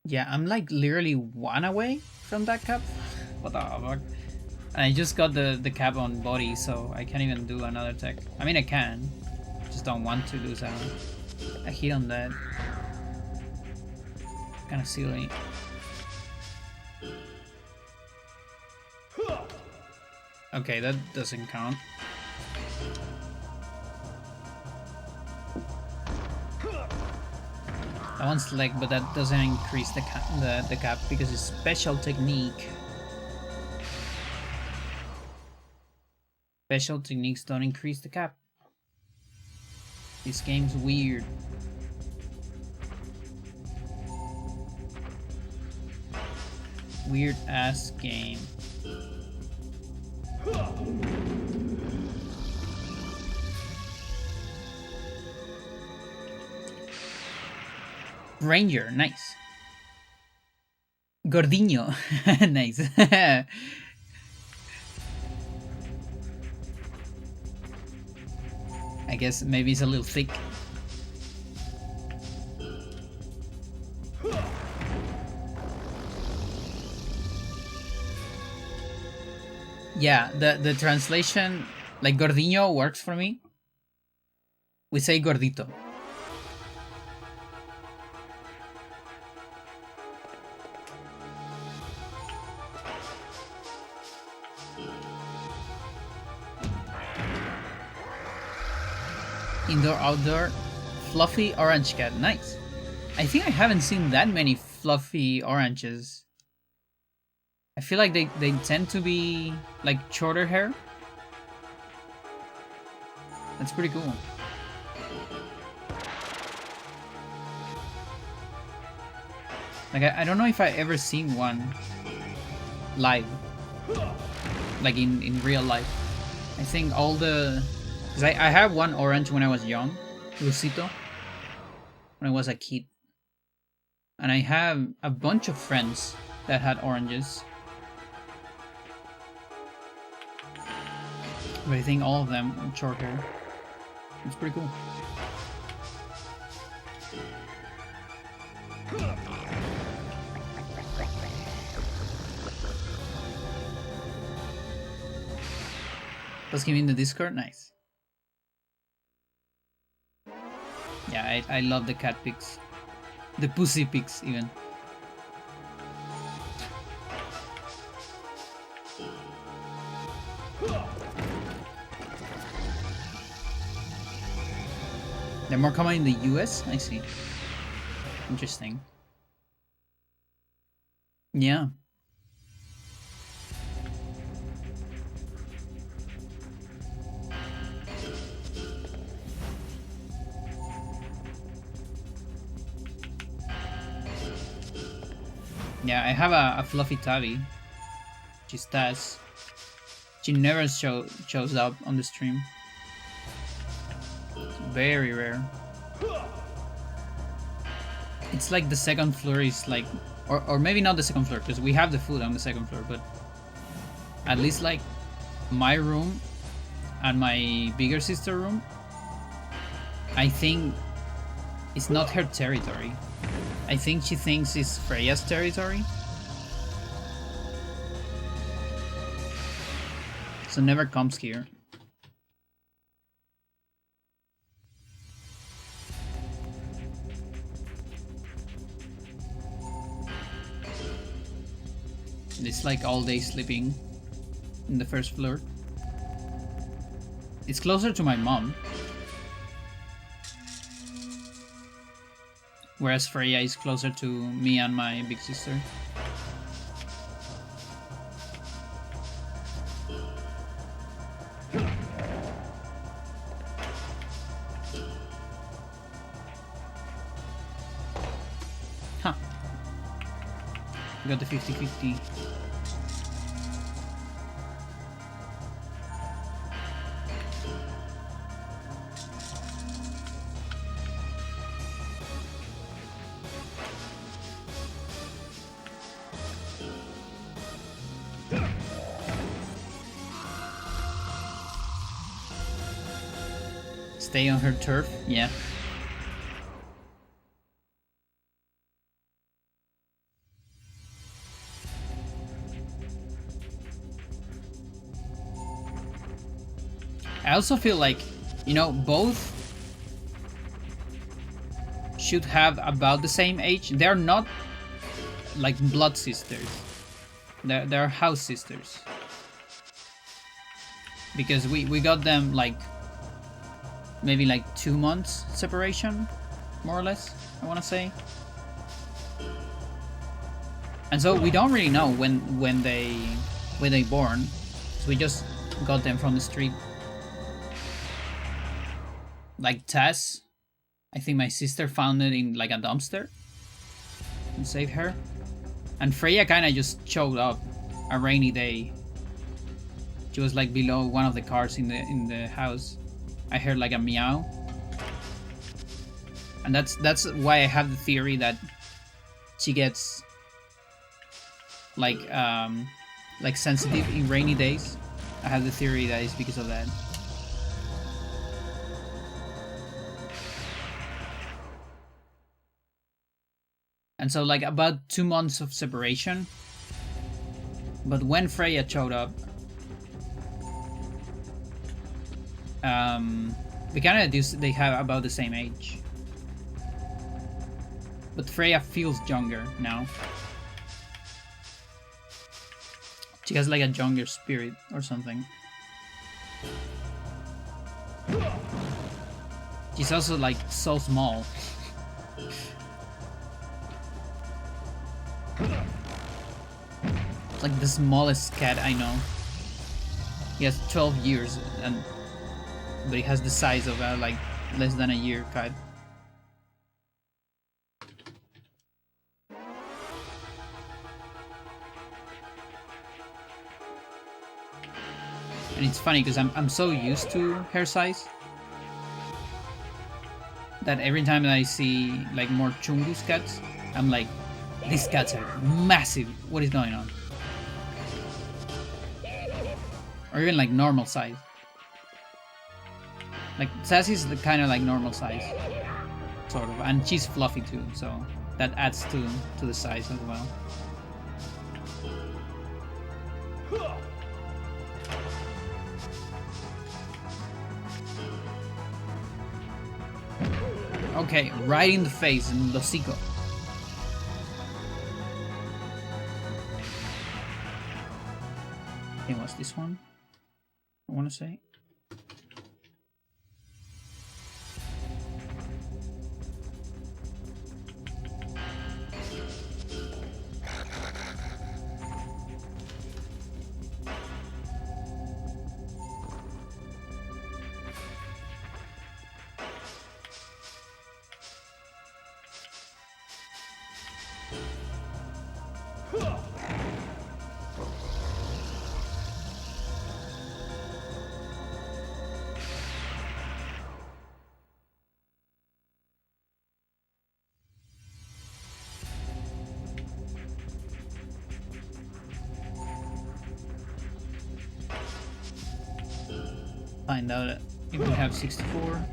Yeah, I'm like literally one away from that cap. What the fuck? And I just got the cap on body, so I can't even do another tech. I mean, I can. Just don't want to lose a hit on that. Kind of silly. Okay, that doesn't count. That one's leg, but that doesn't increase the cap because it's special technique. Special techniques don't increase the cap. This game's weird. Weird ass game. Ranger, nice. Gordinho, nice. I guess maybe it's a little thick. Yeah, the translation, like Gordinho works for me. We say gordito. Indoor, outdoor, fluffy orange cat. Nice. I think I haven't seen that many fluffy oranges. I feel like they tend to be like shorter hair. That's pretty cool. Like I don't know if I ever seen one live, like in real life. I think all the, because I had one orange when I was young, Lucito, when I was a kid, and I have a bunch of friends that had oranges. But I think all of them with short hair. It's pretty cool. Let's give in the Discord. Nice. Yeah, I love the cat pics. The pussy pics even. They're more common in the US? I see. Interesting. Yeah. Yeah, I have a fluffy tabby. She's Taz. She never shows up on the stream. It's very rare. It's like the second floor is like, or maybe not the second floor, because we have the food on the second floor, but at least like my room and my bigger sister room, I think it's not her territory. I think she thinks it's Freya's territory. So never comes here. It's like all day sleeping in the first floor. It's closer to my mom. Whereas Freya is closer to me and my big sister. Huh. We got the 50-50. Stay on her turf, yeah. I also feel like, you know, both should have about the same age. They're not like blood sisters. They're house sisters. Because we got them like maybe like 2 months separation, more or less, I want to say. And so we don't really know when they born. So we just got them from the street. Like Tess, I think my sister found it in like a dumpster and saved her. And Freya kind of just showed up a rainy day. She was like below one of the cars in the house. I heard like a meow, and that's why I have the theory that she gets like sensitive in rainy days. I have the theory that it's because of that. And so like about 2 months of separation. But when Freya showed up, we kind of do. They have about the same age, but Freya feels younger now. She has like a younger spirit or something. She's also like so small. Like the smallest cat I know. He has 12 years but he has the size of a like less than a year cat. And it's funny because I'm so used to her size that every time that I see like more Chungus cats, I'm like, these cats are massive. What is going on? Or even like normal size. Like Sassy's kind of like normal size, sort of, and she's fluffy too, so that adds to the size as well. Okay, right in the face in Losico. Okay, what's this one? I want to say. Find out if we have 64.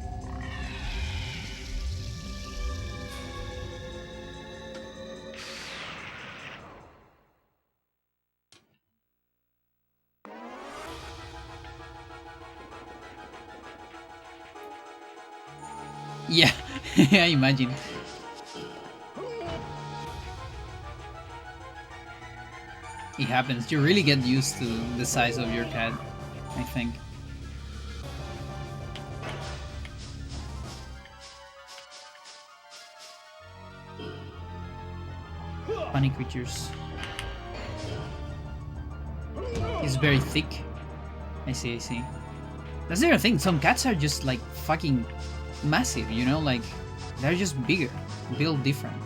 Yeah, I imagine. It happens. You really get used to the size of your cat, I think. Funny creatures. He's very thick. I see, I see. That's the other thing. Some cats are just like fucking massive, you know? Like, they're just bigger, built different.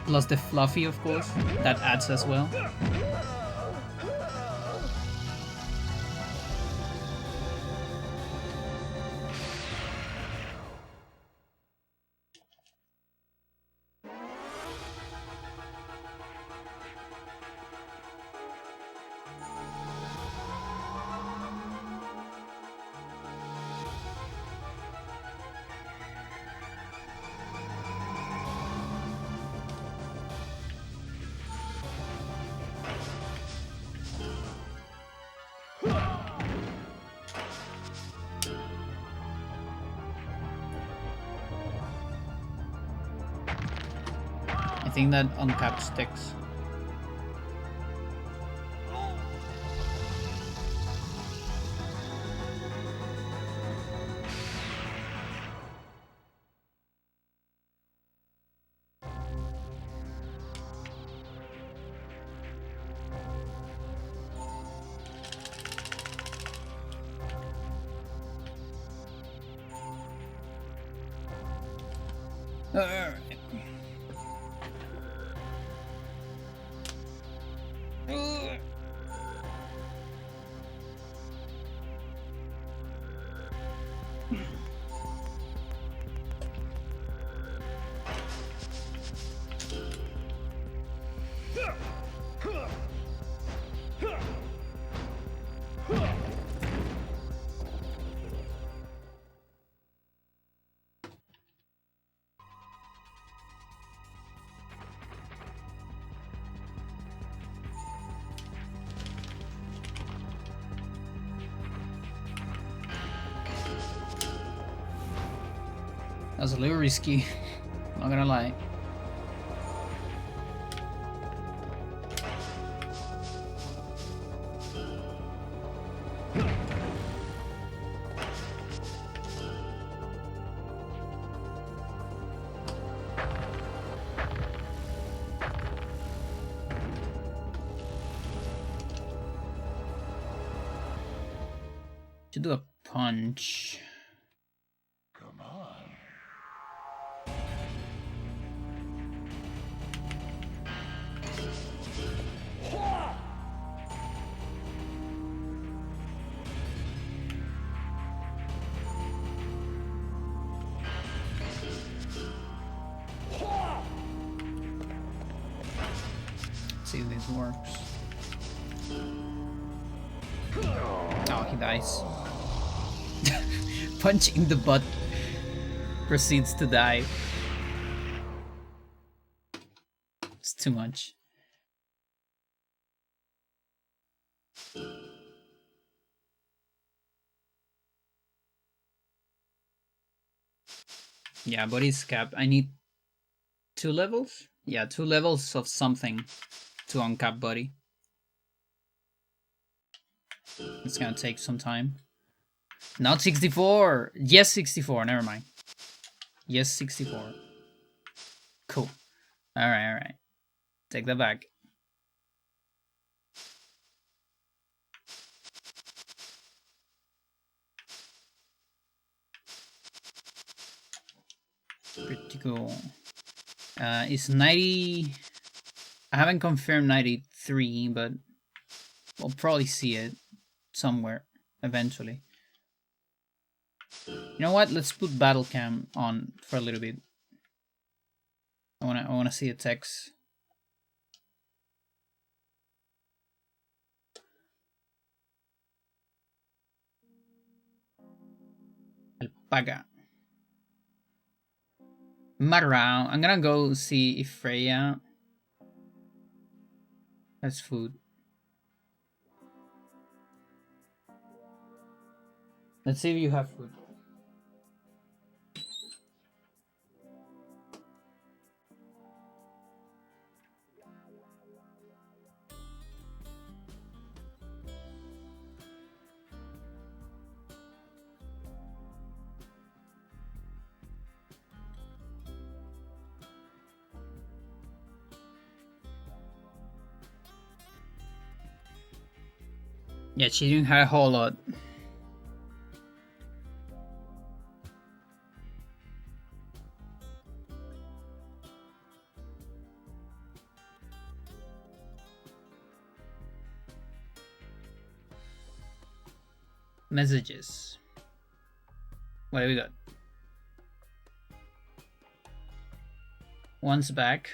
Plus the fluffy, of course, that adds as well. I think that uncapped sticks. That was a little risky, not gonna lie. Should do a punch. Come on. Let's see if this works. Oh, he dies. Punch in the butt. Proceeds to die. It's too much. Yeah, body's cap. I need 2 levels? Yeah, 2 levels of something to uncap body. It's gonna take some time. Not 64! Yes, 64. Never mind. Yes, 64. Cool. Alright, alright. Take that back. Pretty cool. It's 90... I haven't confirmed 93, but we'll probably see it somewhere eventually. You know what? Let's put battle cam on for a little bit. I wanna see a text. Alpaca. Marrow. I'm gonna go see if Freya has food. Let's see if you have food. Yeah, she didn't have a whole lot. Messages. What do we got? One's back.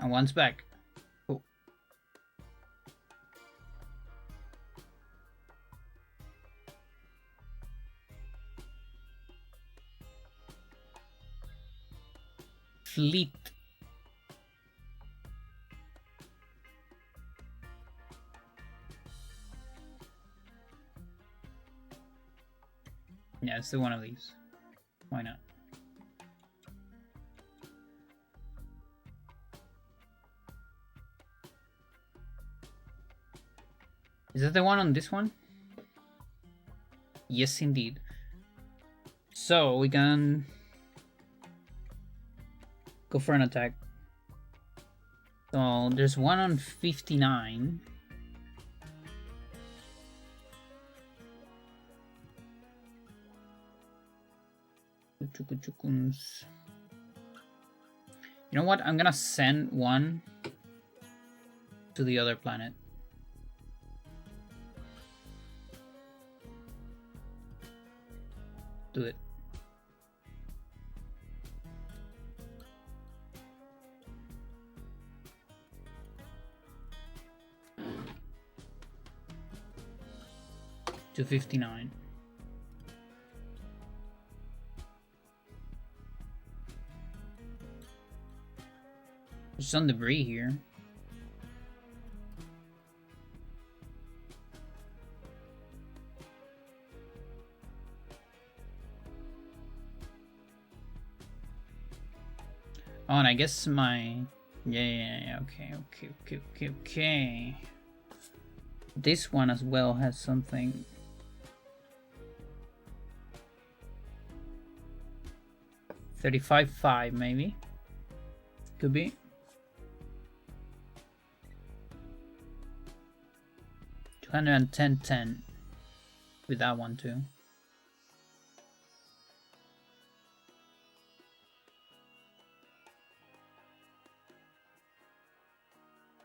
And one's back. Cool. Fleet. Yeah, let's do one of these. Why not? Is that the one on this one? Yes, indeed. So we can go for an attack. So there's one on 59. You know what? I'm gonna send one to the other planet. Do it. To 59. There's some debris here. Oh, and I guess my... Yeah, okay. This one as well has something. $35.5 maybe. Could be. $210.10 with that one too.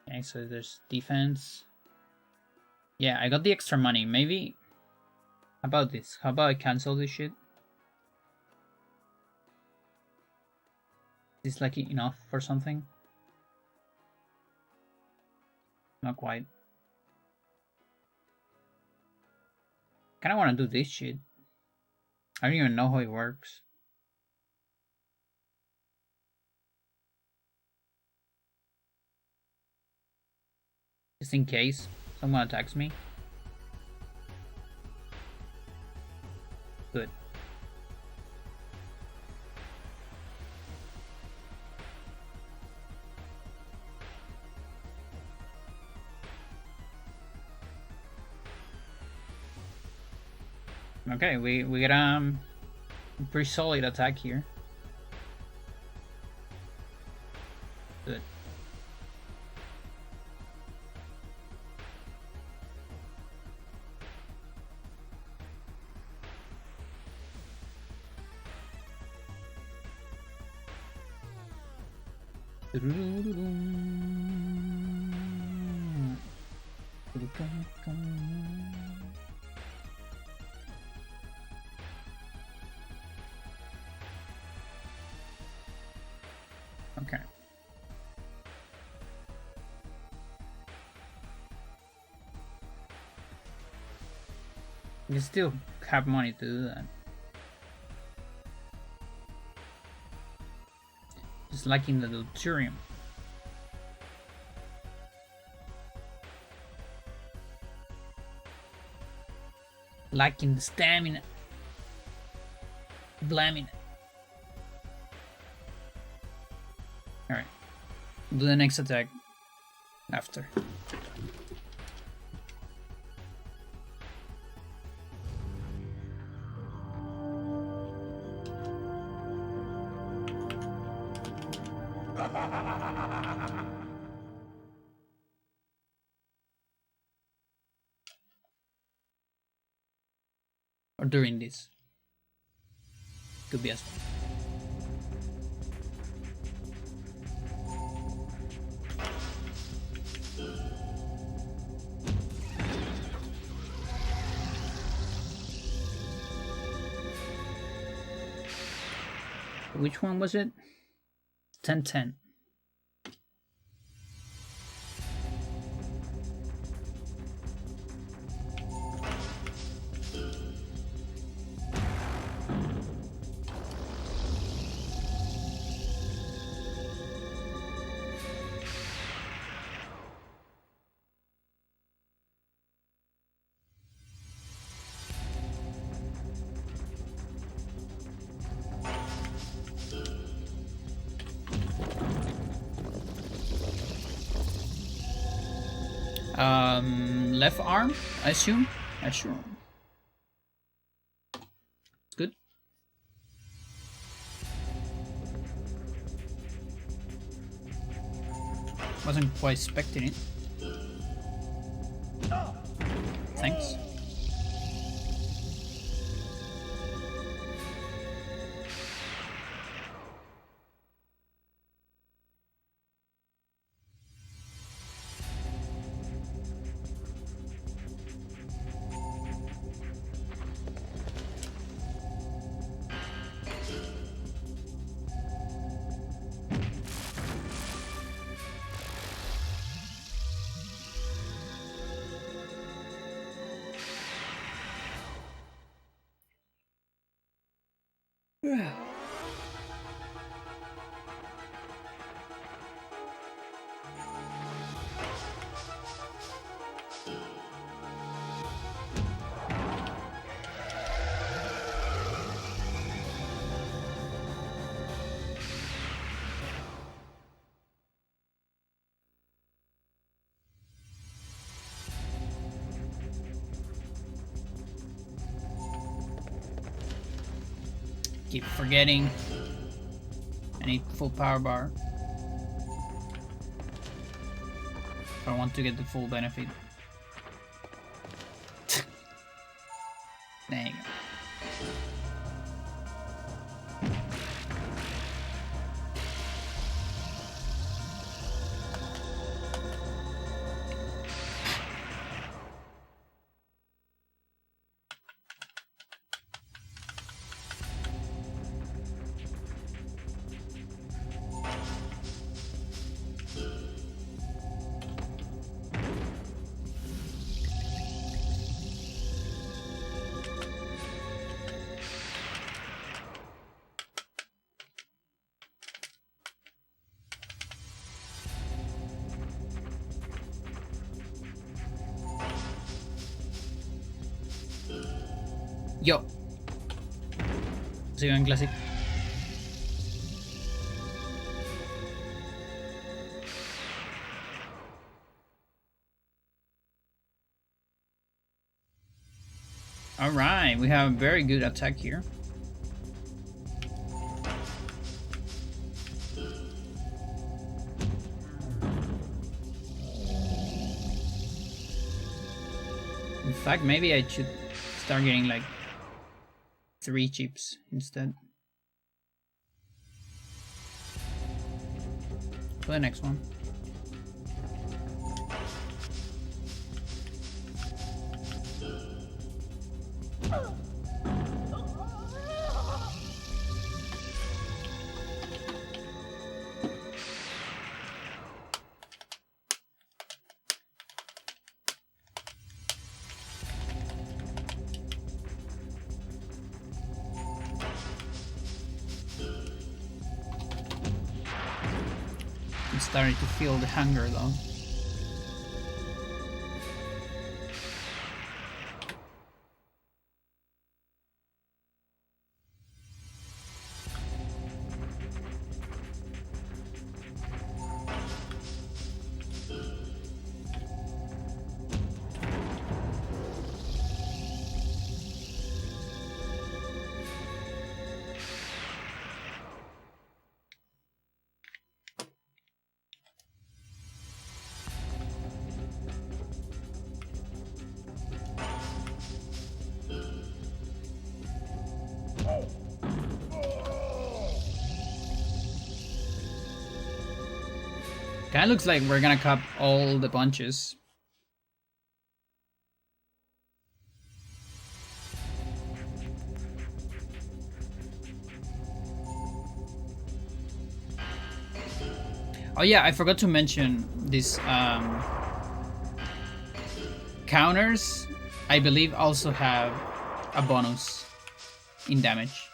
Okay, so there's defense. Yeah, I got the extra money. Maybe. How about this? How about I cancel this shit? Is this like enough for something? Not quite. Kinda wanna do this shit. I don't even know how it works. Just in case someone attacks me. Good. Okay, we get a pretty solid attack here. Good. Okay. You still have money to do that. Just like in the deuterium. Lacking the stamina. Blaming it. Alright. Do the next attack after. Or during this. Could be as well. Which one was it? 10-10. Left arm, I assume. Good. Wasn't quite expecting it. Thanks. Keep forgetting. I need full power bar if I want to get the full benefit. There you go. Yo. Sigo en Classic. Alright, we have a very good attack here. In fact, maybe I should start getting like 3 chips instead. For the next one. I'm starting to feel the hunger though. Kinda looks like we're gonna cup all the punches. Oh yeah, I forgot to mention this counters, I believe, also have a bonus in damage.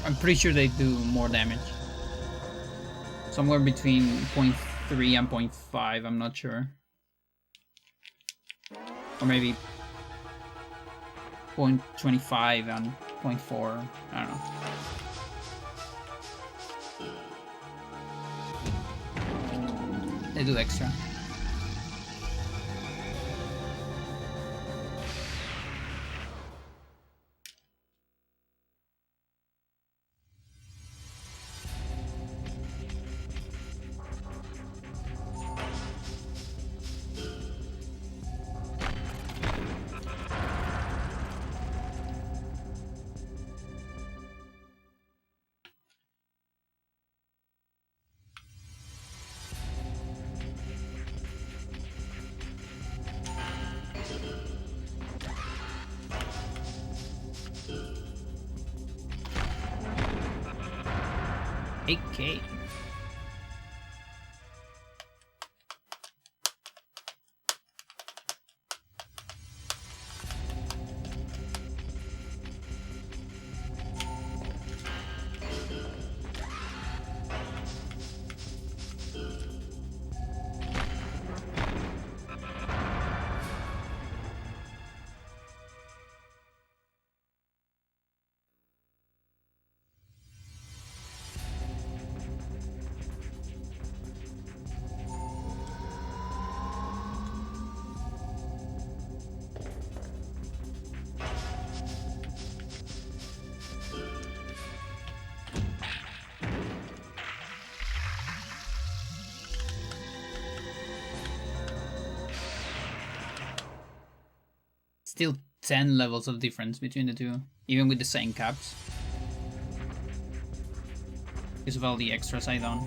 I'm pretty sure they do more damage. Somewhere between 0.3 and 0.5, I'm not sure. Or maybe 0.25 and 0.4, I don't know. They do extra. AK. Still 10 levels of difference between the two, even with the same caps. Because of all the extras I done.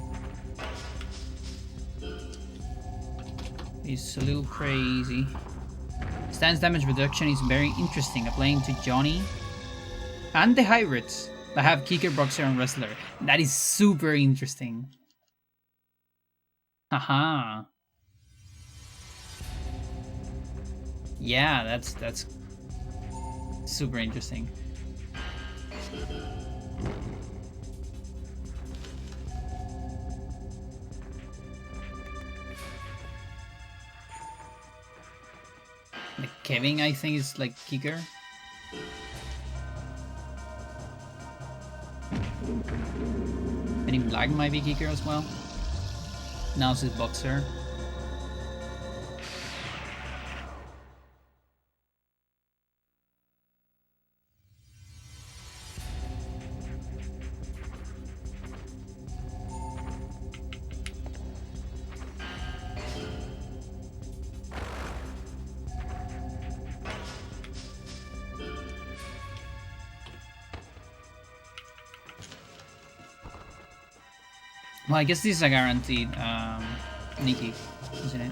It's a little crazy. Stance damage reduction is very interesting, applying to Johnny and the hybrids that have kicker, boxer, and wrestler. That is super interesting. Haha. Yeah, that's super interesting. Like Kevin, I think, is like kicker. And in black might be kicker as well. Now it's boxer. Well, I guess this is a guaranteed Nikki, isn't it?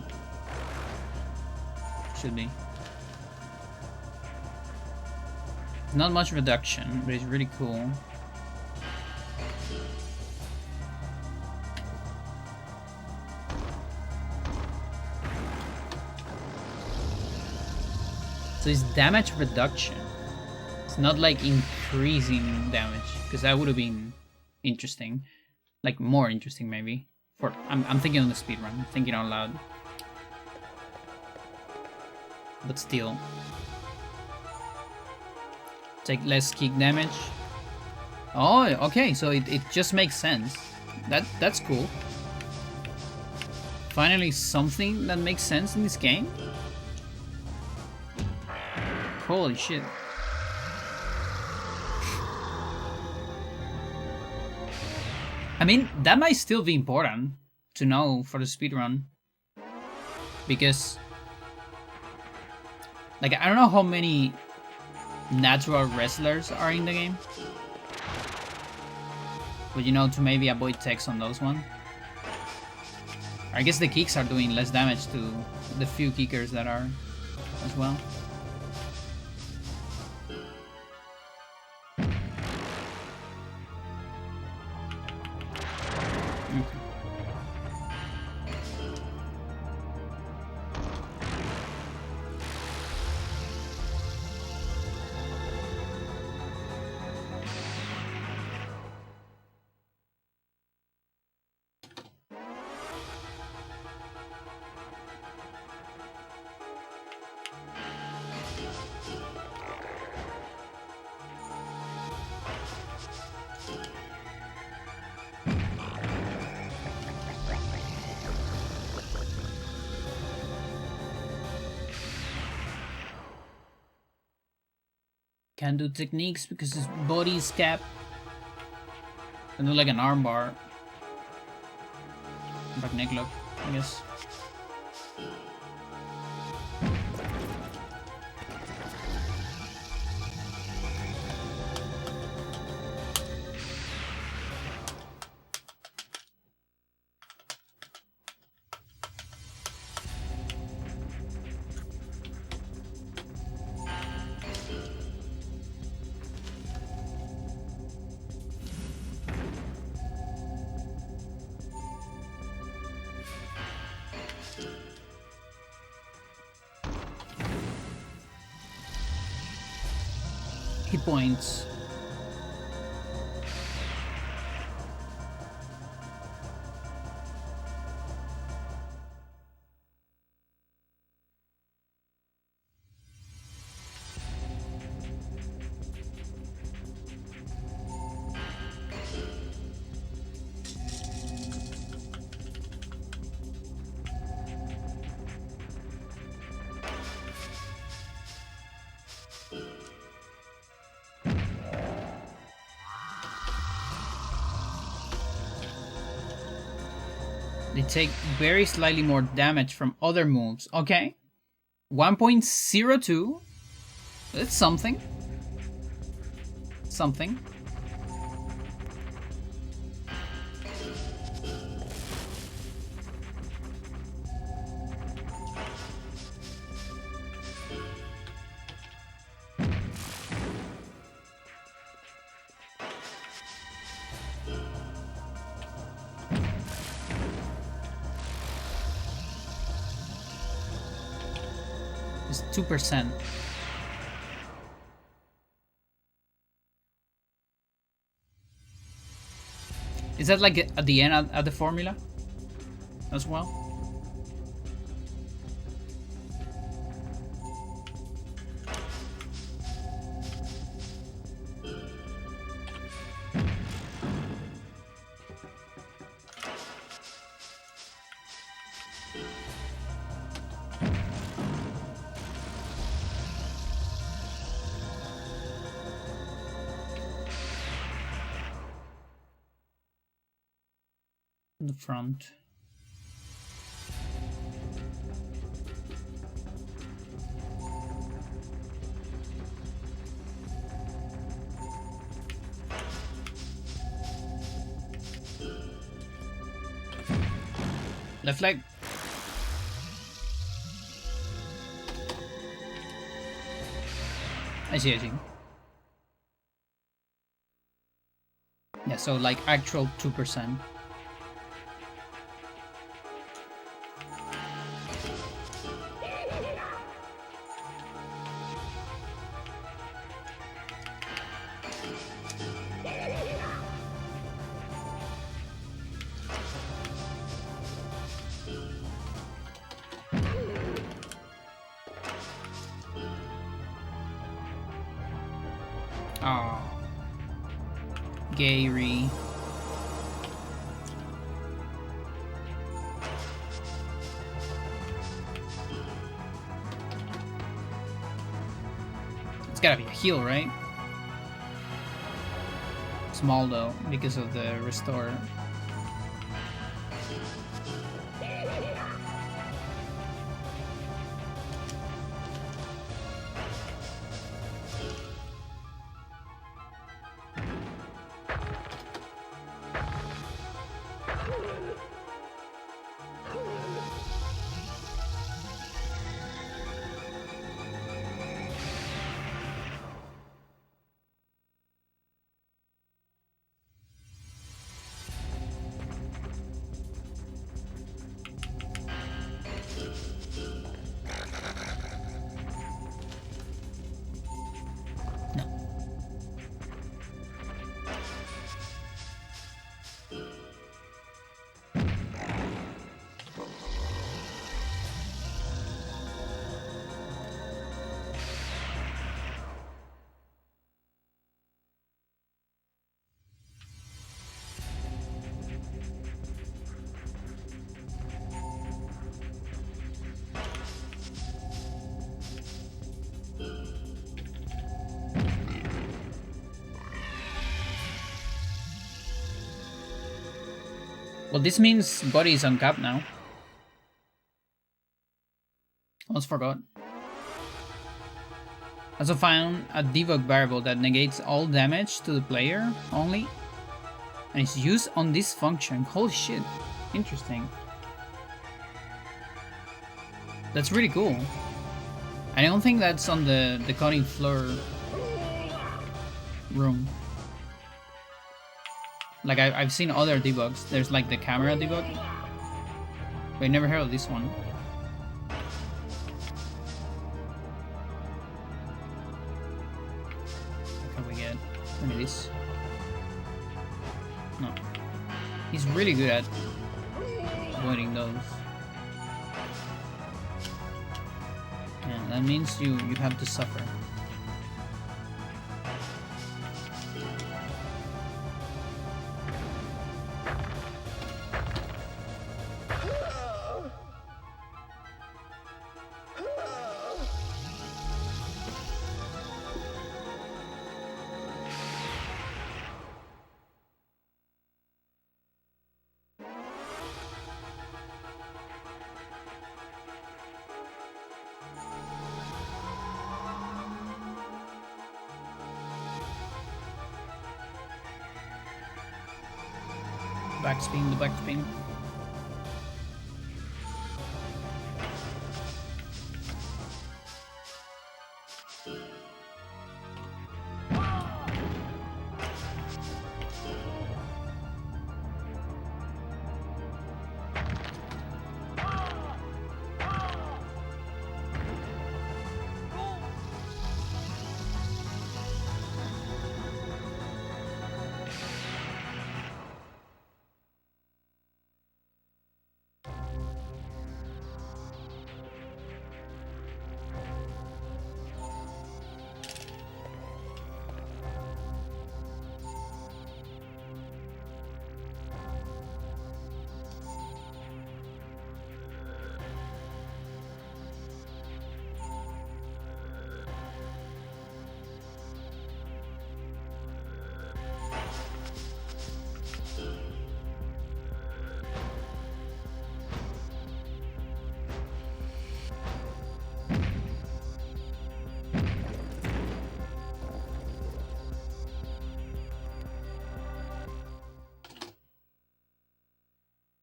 Should be. Not much reduction, but it's really cool. So it's damage reduction. It's not like increasing damage, because that would have been interesting. Like more interesting maybe. For I'm thinking on the speedrun, I'm thinking out loud. But still. Take less kick damage. Oh, okay, so it just makes sense. That's cool. Finally something that makes sense in this game. Holy shit. I mean, that might still be important to know for the speedrun. Because, like, I don't know how many natural wrestlers are in the game. But you know, to maybe avoid text on those one. I guess the kicks are doing less damage to the few kickers that are as well. Can't do techniques because his body's capped. Can do like an armbar. Back neck lock, I guess. Hit points. They take very slightly more damage from other moves. Okay. 1.02. That's something. Something. It's 2%. Is that like at the end at the formula as well? The front. Left leg. I see, I see. Yeah, so like actual 2%. Oh, Gary. It's gotta be a heal, right? Small though, because of the restore. Well, this means Buddy is on cap now. Almost forgot. Also found a debug variable that negates all damage to the player only. And it's used on this function. Holy shit. Interesting. That's really cool. I don't think that's on the cutting floor room. Like I've seen other debugs. There's like the camera debug. But I never heard of this one. What can we get? Maybe this. No. He's really good at avoiding those. Yeah, that means you have to suffer. Backspin, the backspin.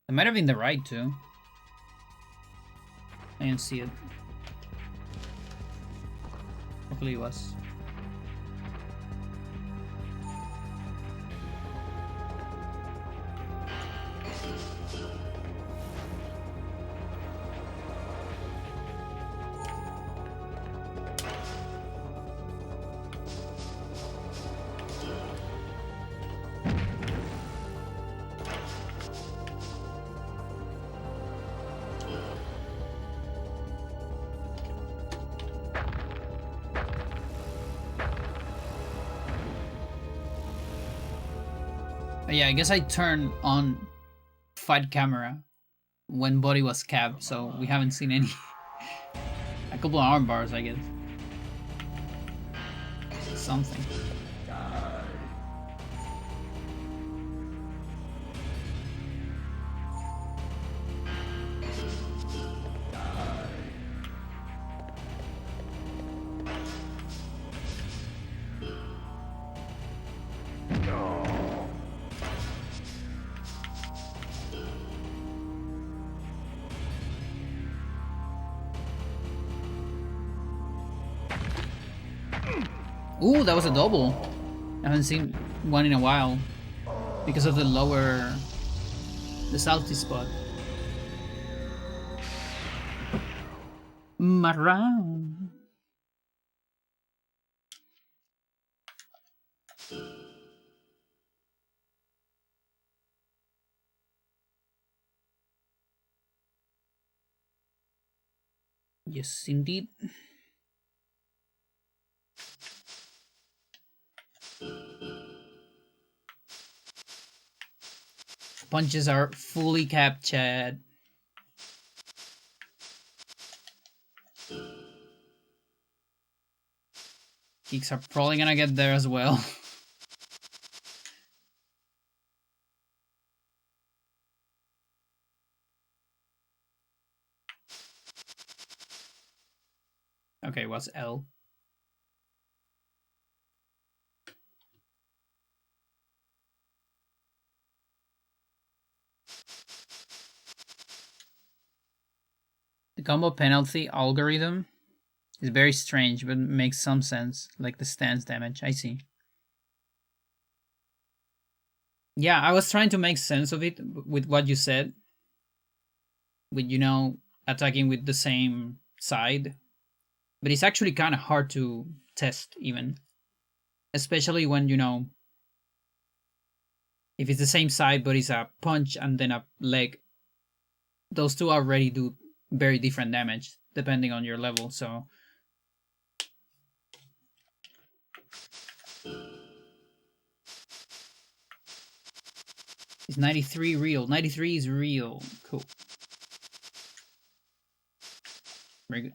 It might have been the right too. I didn't see it. Hopefully it was. Yeah, I guess I turned on fight camera when Body was capped, so we haven't seen any. A couple of arm bars, I guess. Something. Ooh, that was a double. I haven't seen one in a while because of the lower, the salty spot. Maroon. Yes, indeed. Punches are fully captured. Kicks are probably gonna get there as well. Okay, it was L. The combo penalty algorithm is very strange, but makes some sense, like the stance damage. I see. Yeah, I was trying to make sense of it with what you said, with, attacking with the same side, but it's actually kind of hard to test, even, especially when, if it's the same side, but it's a punch and then a leg, those two already do very different damage depending on your level, so. Is 93 real? 93 is real. Cool. Very good.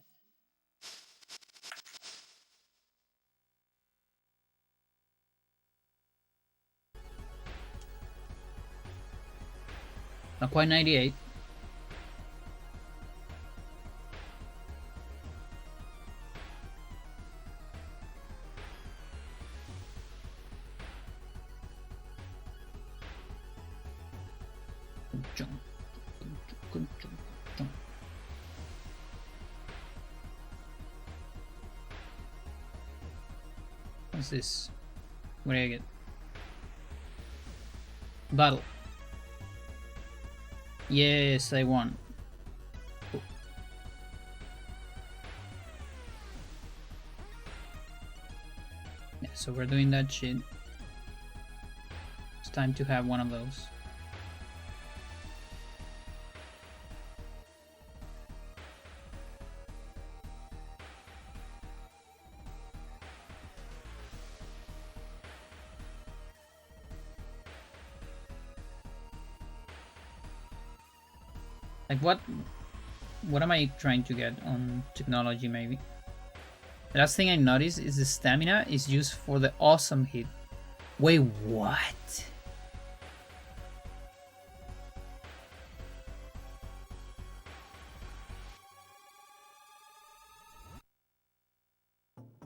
Not quite 98. What's this? What do I get? Battle. Yes, I won. Cool. Yeah, so we're doing that shit. It's time to have one of those. Like what am I trying to get on technology? Maybe the last thing I noticed is the stamina is used for the awesome hit. Wait, what?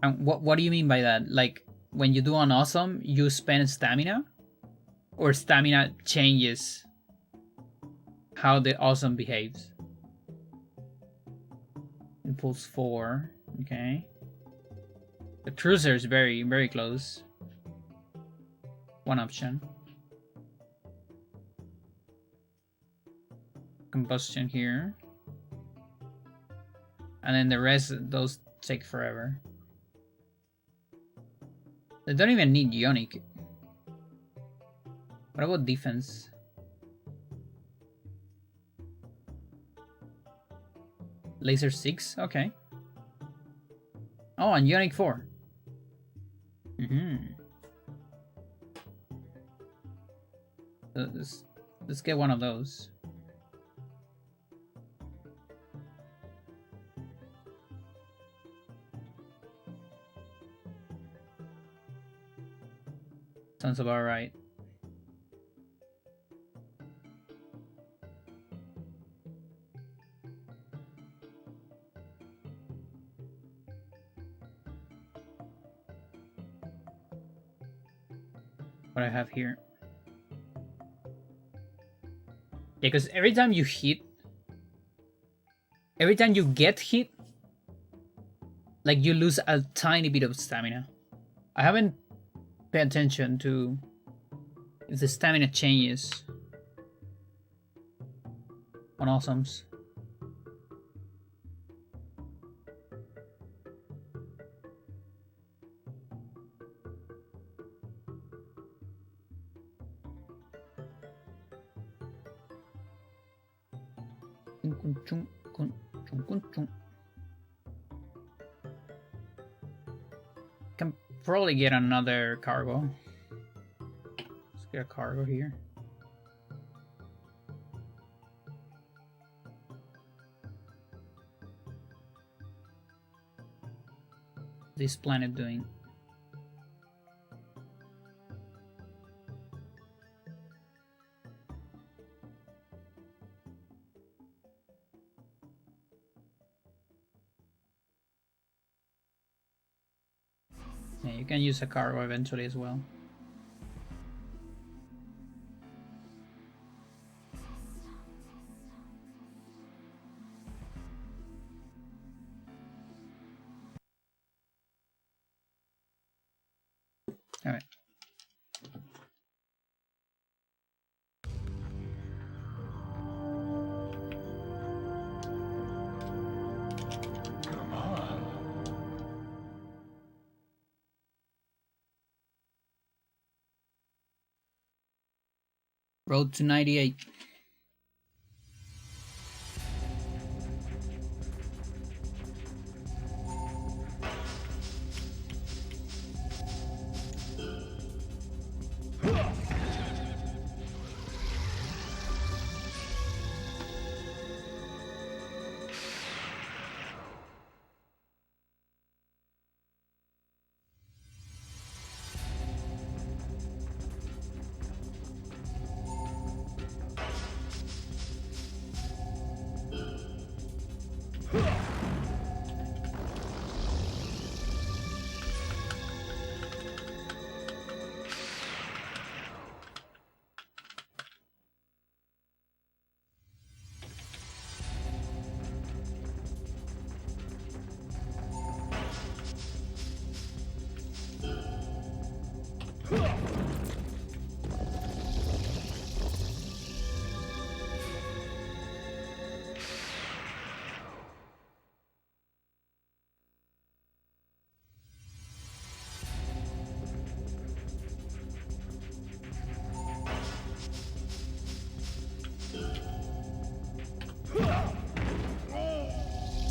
And what do you mean by that? Like, when you do an awesome, you spend stamina, or stamina changes how the awesome behaves? Impulse 4. Okay. The cruiser is very, very close. One option. Combustion here. And then the rest, those take forever. They don't even need Ionic. What about defense? Laser 6? Okay. Oh, and Ionic 4. Let's get one of those. Sounds about right. What I have here. Yeah, because every time you get hit, like, you lose a tiny bit of stamina. I haven't paid attention to if the stamina changes on awesomes. Can probably get another cargo. Let's get a cargo here. This planet doing? Yeah, you can use a cargo eventually as well. Alright. Come on. Road to 98.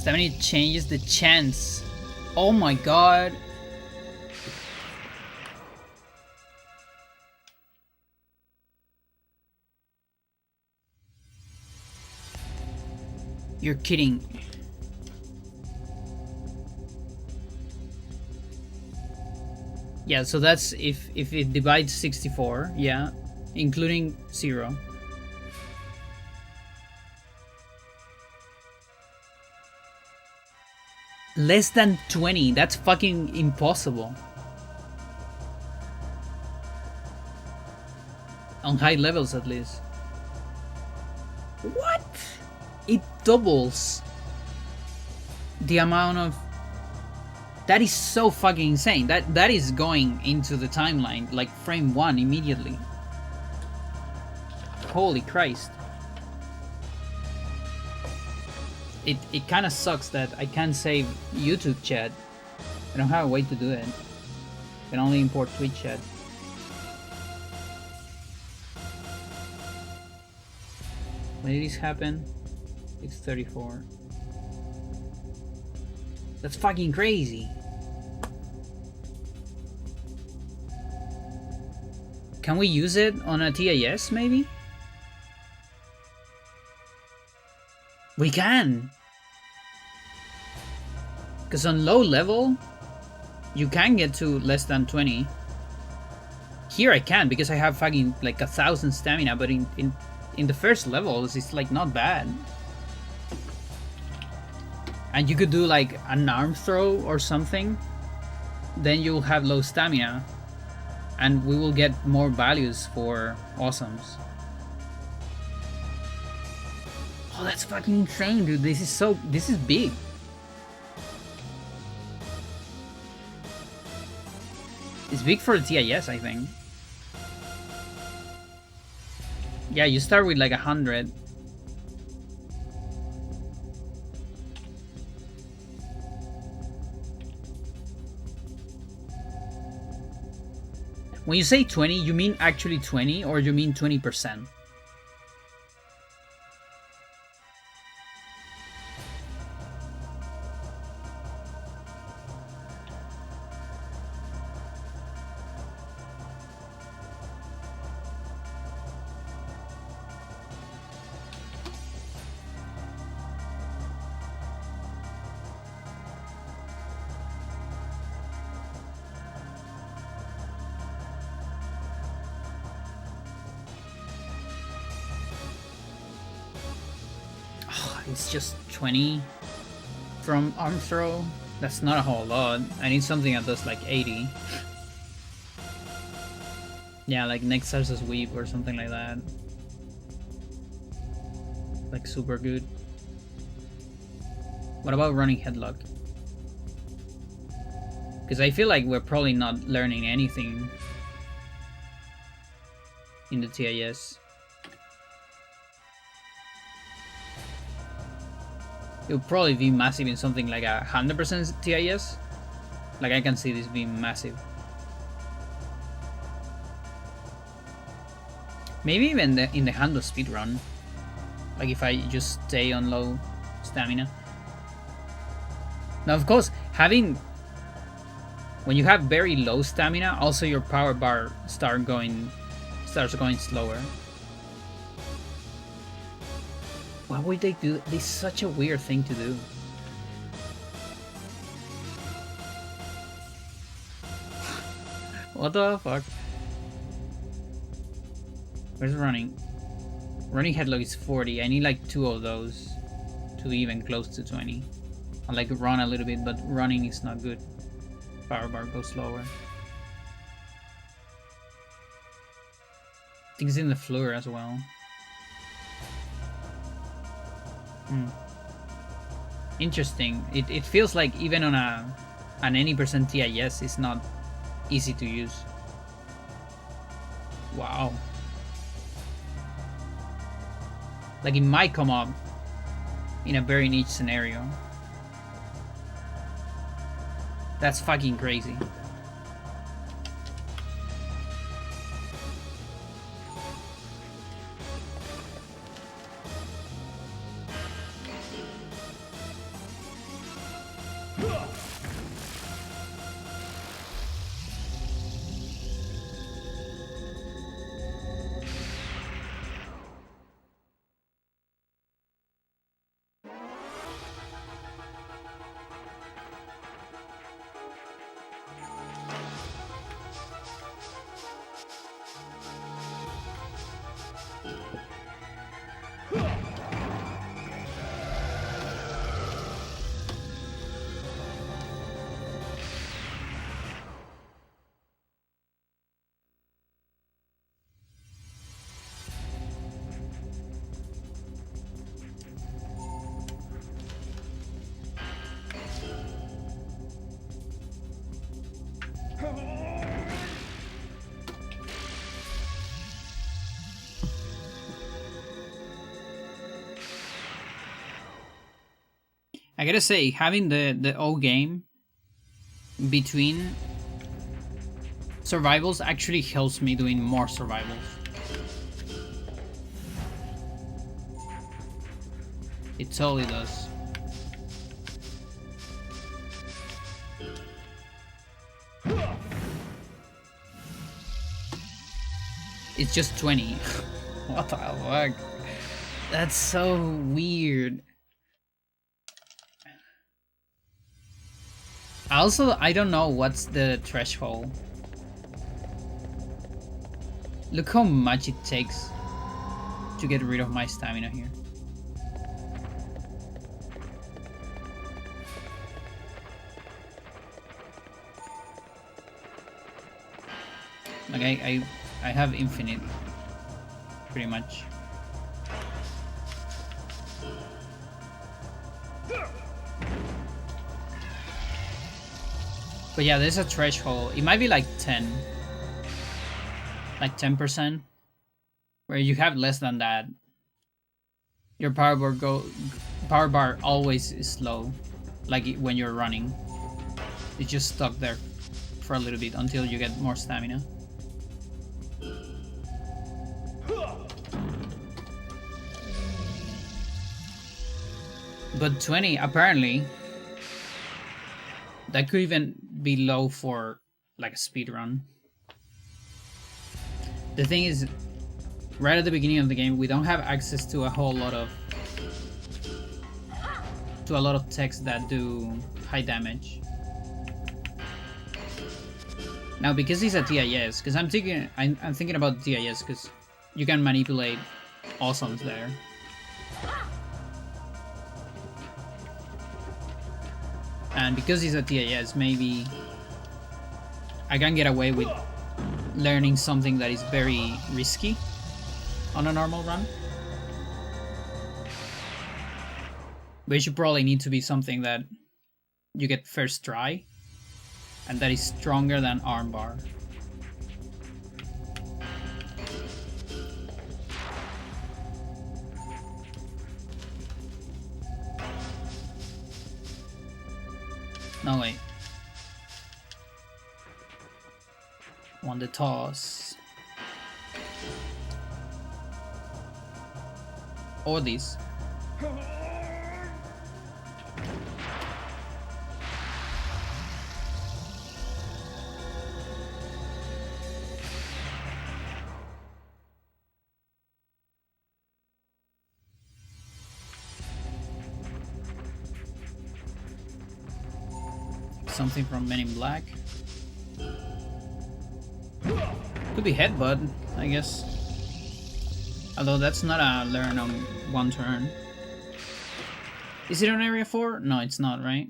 Stamina changes the chance. Oh my god. You're kidding. Yeah, so that's if it divides 64, yeah, including 0. Less than 20, that's fucking impossible. On high levels at least. What? It doubles the amount of... That is so fucking insane. That is going into the timeline like frame 1 immediately. Holy Christ. It kind of sucks that I can't save YouTube chat. I don't have a way to do it. I can only import Twitch chat. When did this happen? 6:34. That's fucking crazy. Can we use it on a TAS maybe? We can! Because on low level, you can get to less than 20. Here I can because I have fucking like 1,000 stamina, but in the first levels, it's like not bad. And you could do like an arm throw or something, then you'll have low stamina, and we will get more values for awesomes. Oh, that's fucking insane, dude. This is big. It's big for the TIS, I think. Yeah, you start with like 100. When you say 20, you mean actually 20 or you mean 20%? It's just 20 from arm throw. That's not a whole lot. I need something that does like 80. Yeah, like next versus Weep or something like that. Like super good. What about running headlock? Because I feel like we're probably not learning anything in the TIS. It would probably be massive in something like 100% TIS. Like I can see this being massive. Maybe even in the handle speed run. Like if I just stay on low stamina. Now of course, when you have very low stamina, also your power bar starts going slower. Why would they do this? Is such a weird thing to do. What the fuck? Where's running? Running headlock is 40. I need like 2 of those to be even close to 20. I like run a little bit, but running is not good. Power bar goes slower. I think it's in the floor as well. Interesting. It feels like even on an any percent TIS, it's not easy to use. Wow. Like it might come up in a very niche scenario. That's fucking crazy. I gotta say, having the O game between survivals actually helps me doing more survivals. It totally does. It's just 20. What the fuck? That's so weird. Also, I don't know what's the threshold. Look how much it takes to get rid of my stamina here. Like I have infinite, pretty much. But yeah, there's a threshold. It might be like 10. Like 10%. Where you have less than that. Your power bar always is low. Like when you're running. It's just stuck there for a little bit until you get more stamina. But 20, apparently, that could even be low for like a speed run. The thing is, right at the beginning of the game, we don't have access to a whole lot of techs that do high damage. Now, because it's a TIS, because I'm thinking about TIS because you can manipulate awesomes there. And because it's a TAS, maybe I can get away with learning something that is very risky on a normal run. But it should probably need to be something that you get first try, and that is stronger than armbar. No, wait. Won the toss. Or these. Something from Men in Black. Could be Headbutt, I guess. Although that's not a learn on one turn. Is it on area 4? No, it's not, right?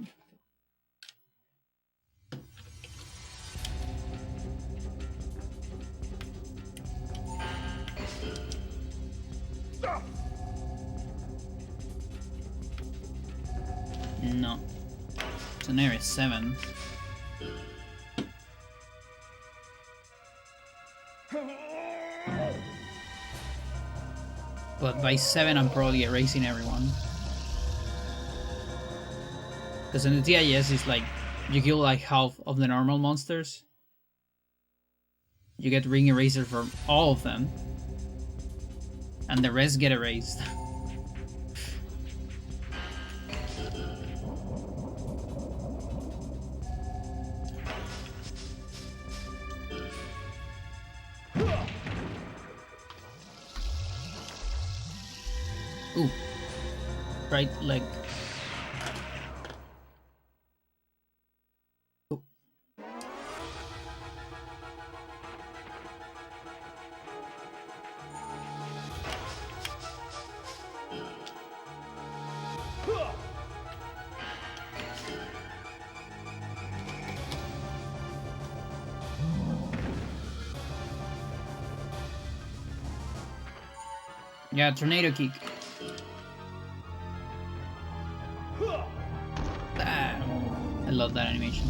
No. It's on area 7. But by 7 I'm probably erasing everyone. Because in the TIS it's like, you kill like half of the normal monsters. You get ring eraser for all of them. And the rest get erased. Ooh. Right leg. Ooh. Yeah, tornado kick. I love that animation.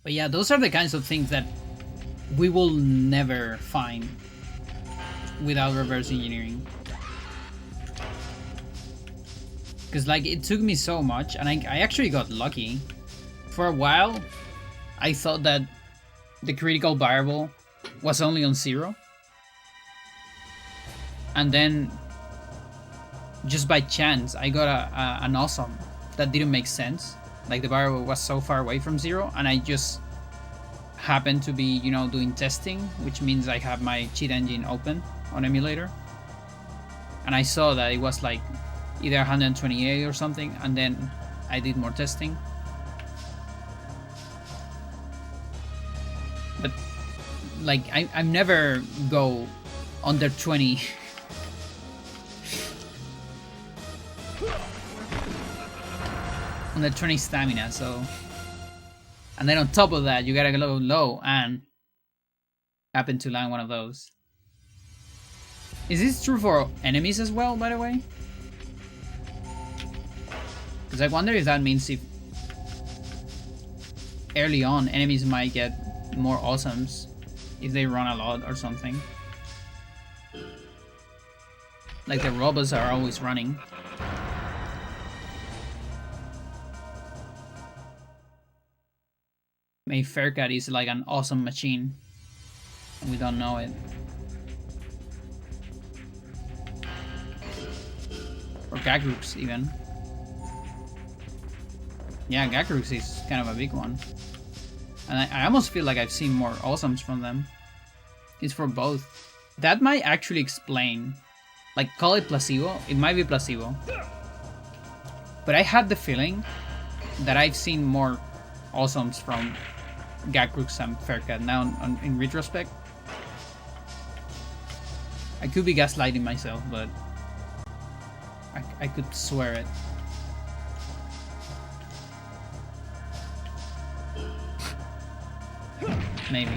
But yeah, those are the kinds of things that we will never find without reverse engineering. Because like, it took me so much, and I actually got lucky. For a while, I thought that the critical variable was only on 0. And then, just by chance, I got an awesome that didn't make sense. Like, the variable was so far away from 0, and I just happened to be, you know, doing testing, which means I have my cheat engine open on emulator. And I saw that it was like either 128 or something, and then I did more testing. But like, I never go under 20. Under 20 stamina, so. And then on top of that, you gotta go low and happen to land one of those. Is this true for enemies as well, by the way? Because I wonder if that means if early on enemies might get more awesomes if they run a lot or something. Like the robots are always running. Maybe Faircat is like an awesome machine. And we don't know it. Or Gagrooks, even. Yeah, Gagrooks is kind of a big one. And I almost feel like I've seen more awesomes from them. It's for both. That might actually explain. Like, call it placebo. It might be placebo. But I had the feeling that I've seen more awesomes from Gagrooks and Faircat now in retrospect. I could be gaslighting myself, but I could swear it. Maybe.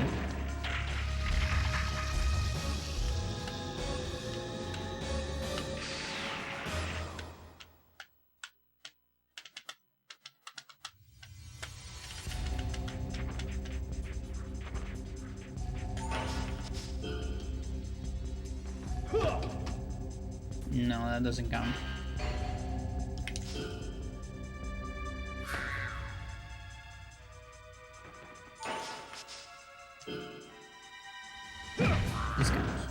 No, that doesn't count. This counts.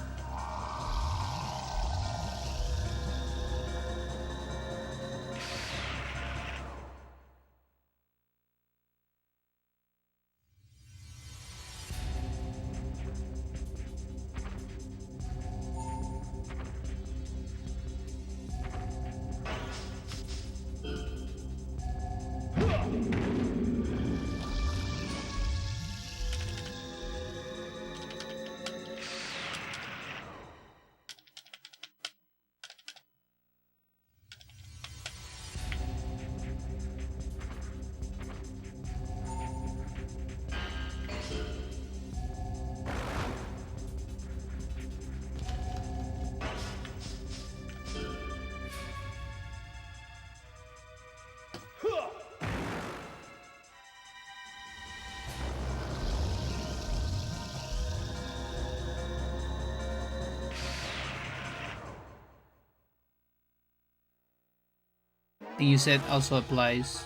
The you said also applies.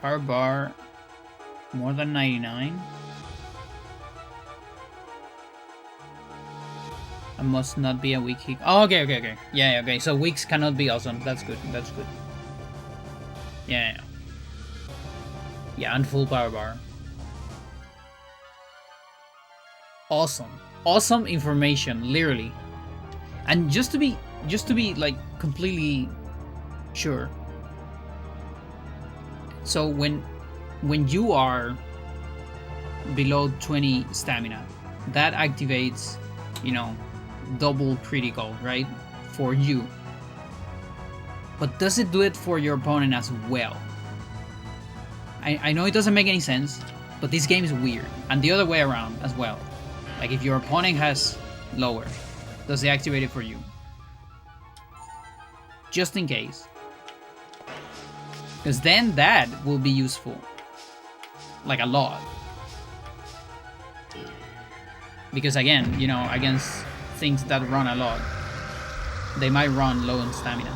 Power bar more than 99. I must not be a weak kick. Oh, okay. Yeah, okay. So weaks cannot be awesome. That's good. That's good. Yeah. Yeah, and full power bar. Awesome. Awesome information, literally. And just to be like completely sure. So when you are below 20 stamina, that activates, you know, double critical, right? For you. But does it do it for your opponent as well? I know it doesn't make any sense, but this game is weird. And the other way around as well. Like if your opponent has lower, does it activate it for you? Just in case. Because then that will be useful. Like a lot. Because again, you know, against things that run a lot, they might run low on stamina.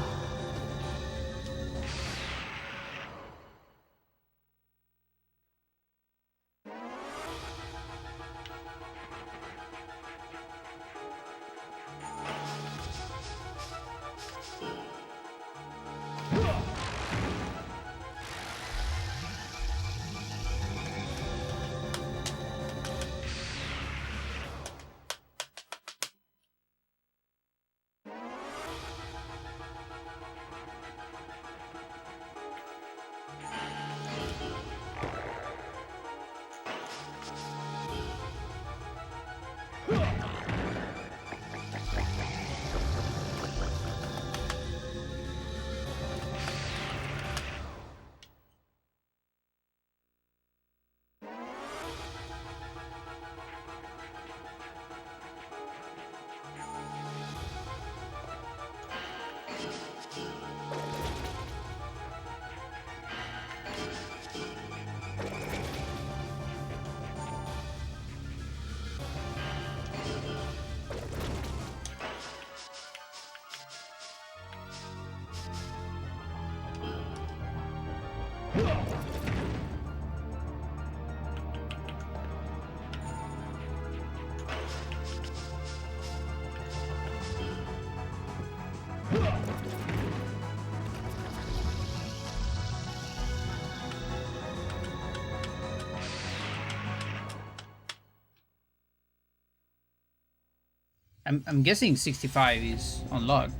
I'm guessing 65 is unlocked.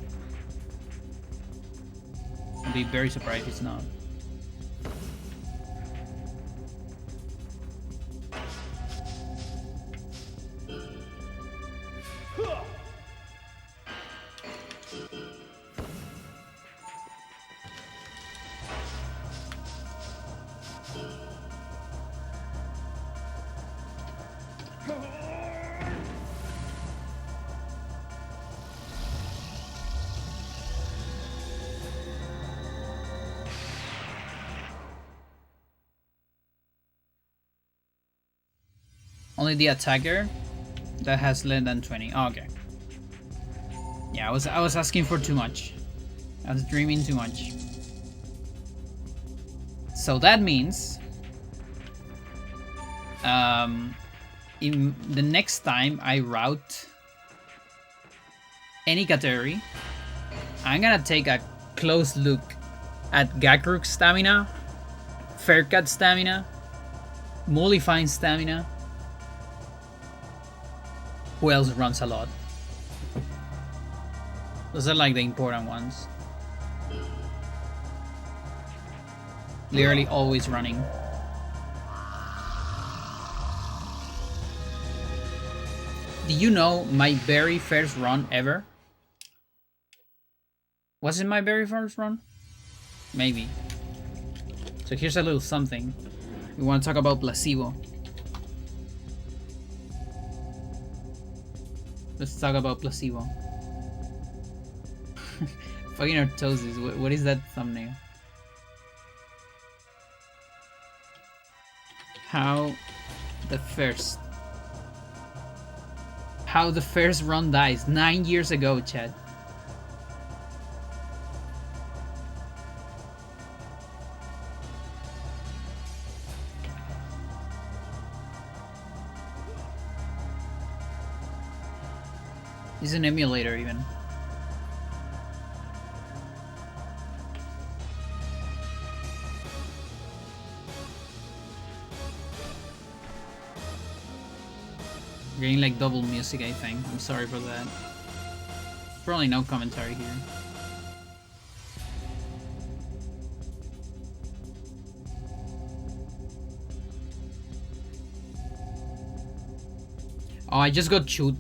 I'd be very surprised if it's not. Only the attacker that has less than 20. Oh, okay. Yeah, I was asking for too much. I was dreaming too much. So that means in the next time I route any category, I'm gonna take a close look at Gakruk's stamina, Faircat's stamina, Mollifine's stamina. Who else runs a lot? Those are like the important ones. Literally always running. Do you know my very first run ever? Was it my very first run? Maybe. So here's a little something. We want to talk about placebo. Let's talk about placebo. Fucking Artosis, what is that thumbnail? How the first run dies 9 years ago, Chad. It's an emulator even. Getting like double music, I think. I'm sorry for that. Probably no commentary here. Oh, I just got chewed.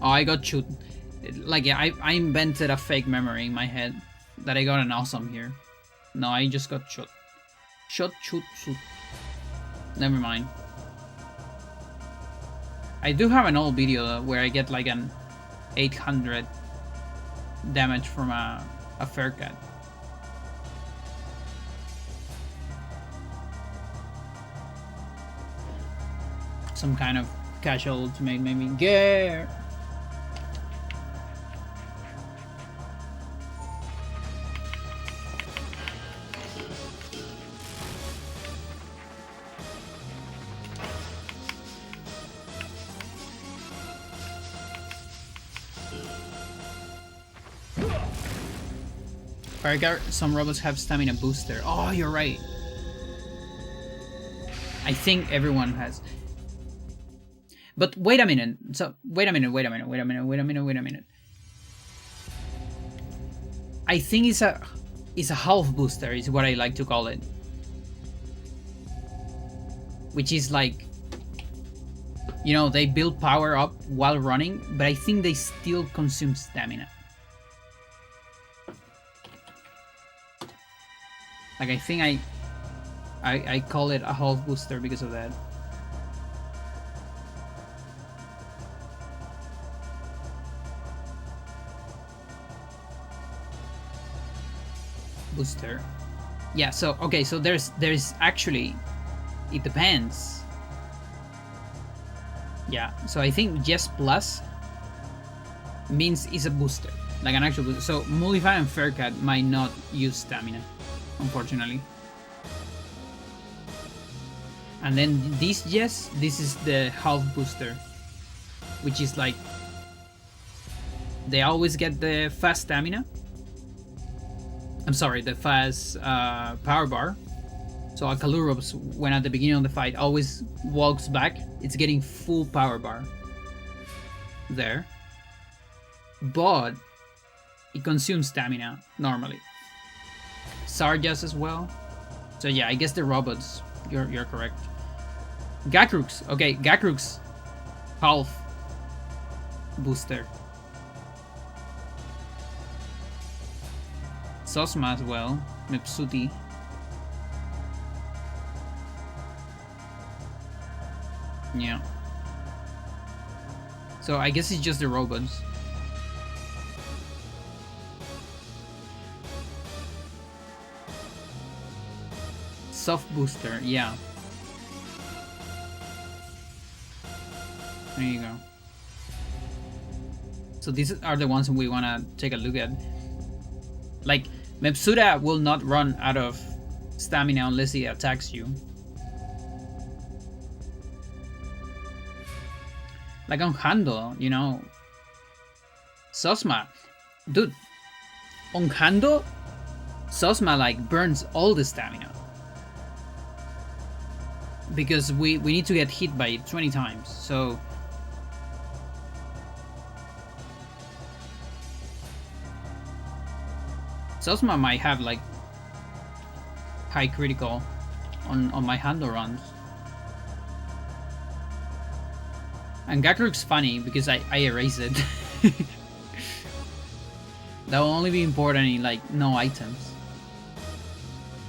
Oh, I got chewed. Like, yeah, I invented a fake memory in my head that I got an awesome here. No, I just got shot. Shot, shoot, shoot. Never mind. I do have an old video though, where I get like an 800 damage from a Faircat. Some kind of casual ultimate made me get. Some robots have stamina booster. Oh, you're right. I think everyone has. But wait a minute. So wait a minute. I think it's a half booster is what I like to call it. Which is like, you know, they build power up while running, but I think they still consume stamina. Like, I think I call it a half booster because of that. Booster. Yeah, so okay, so there's actually, it depends. Yeah, so I think just plus means it's a booster, like an actual booster. So Mullify and Faircat might not use stamina, unfortunately. And then this, yes, this is the half booster, which is like they always get the fast stamina. I'm sorry, the fast power bar. So Akalurops, when at the beginning of the fight, always walks back. It's getting full power bar there. but it consumes stamina normally. Sarjas as well. So yeah, I guess the robots. You're correct. Gakrux. Okay, Gakrux. Half booster. Sosma as well. Mepsuti. Yeah. So I guess it's just the robots. Soft booster, yeah. There you go. So these are the ones we want to take a look at. Like, Mepsuda will not run out of stamina unless he attacks you. Like on Hando, you know. Sosma. Dude, on Hando, Sosma like burns all the stamina. Because we need to get hit by it 20 times, so... Sosma might have like high critical on my Hando runs. And Gakruk's funny because I erase it. That will only be important in like no items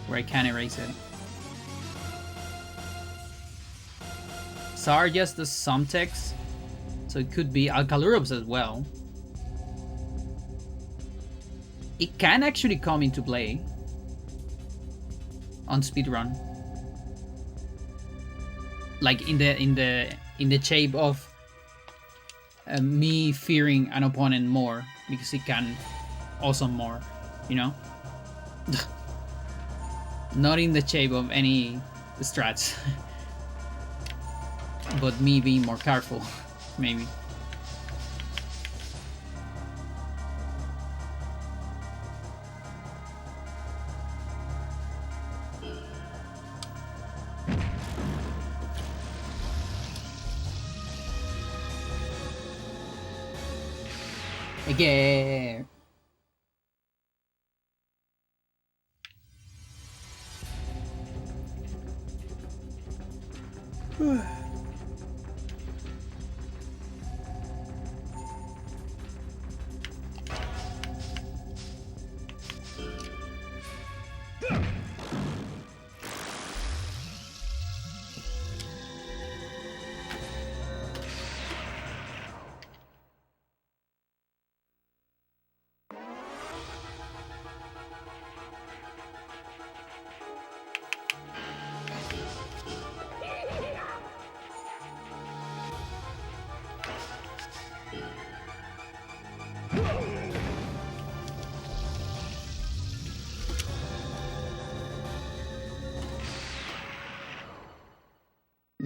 where I can erase it. Sarjas does some text, so it could be Alcalurops as well. It can actually come into play on speedrun, like in the shape of me fearing an opponent more because it can awesome more, you know. Not in the shape of any strats. But me being more careful, maybe. Again.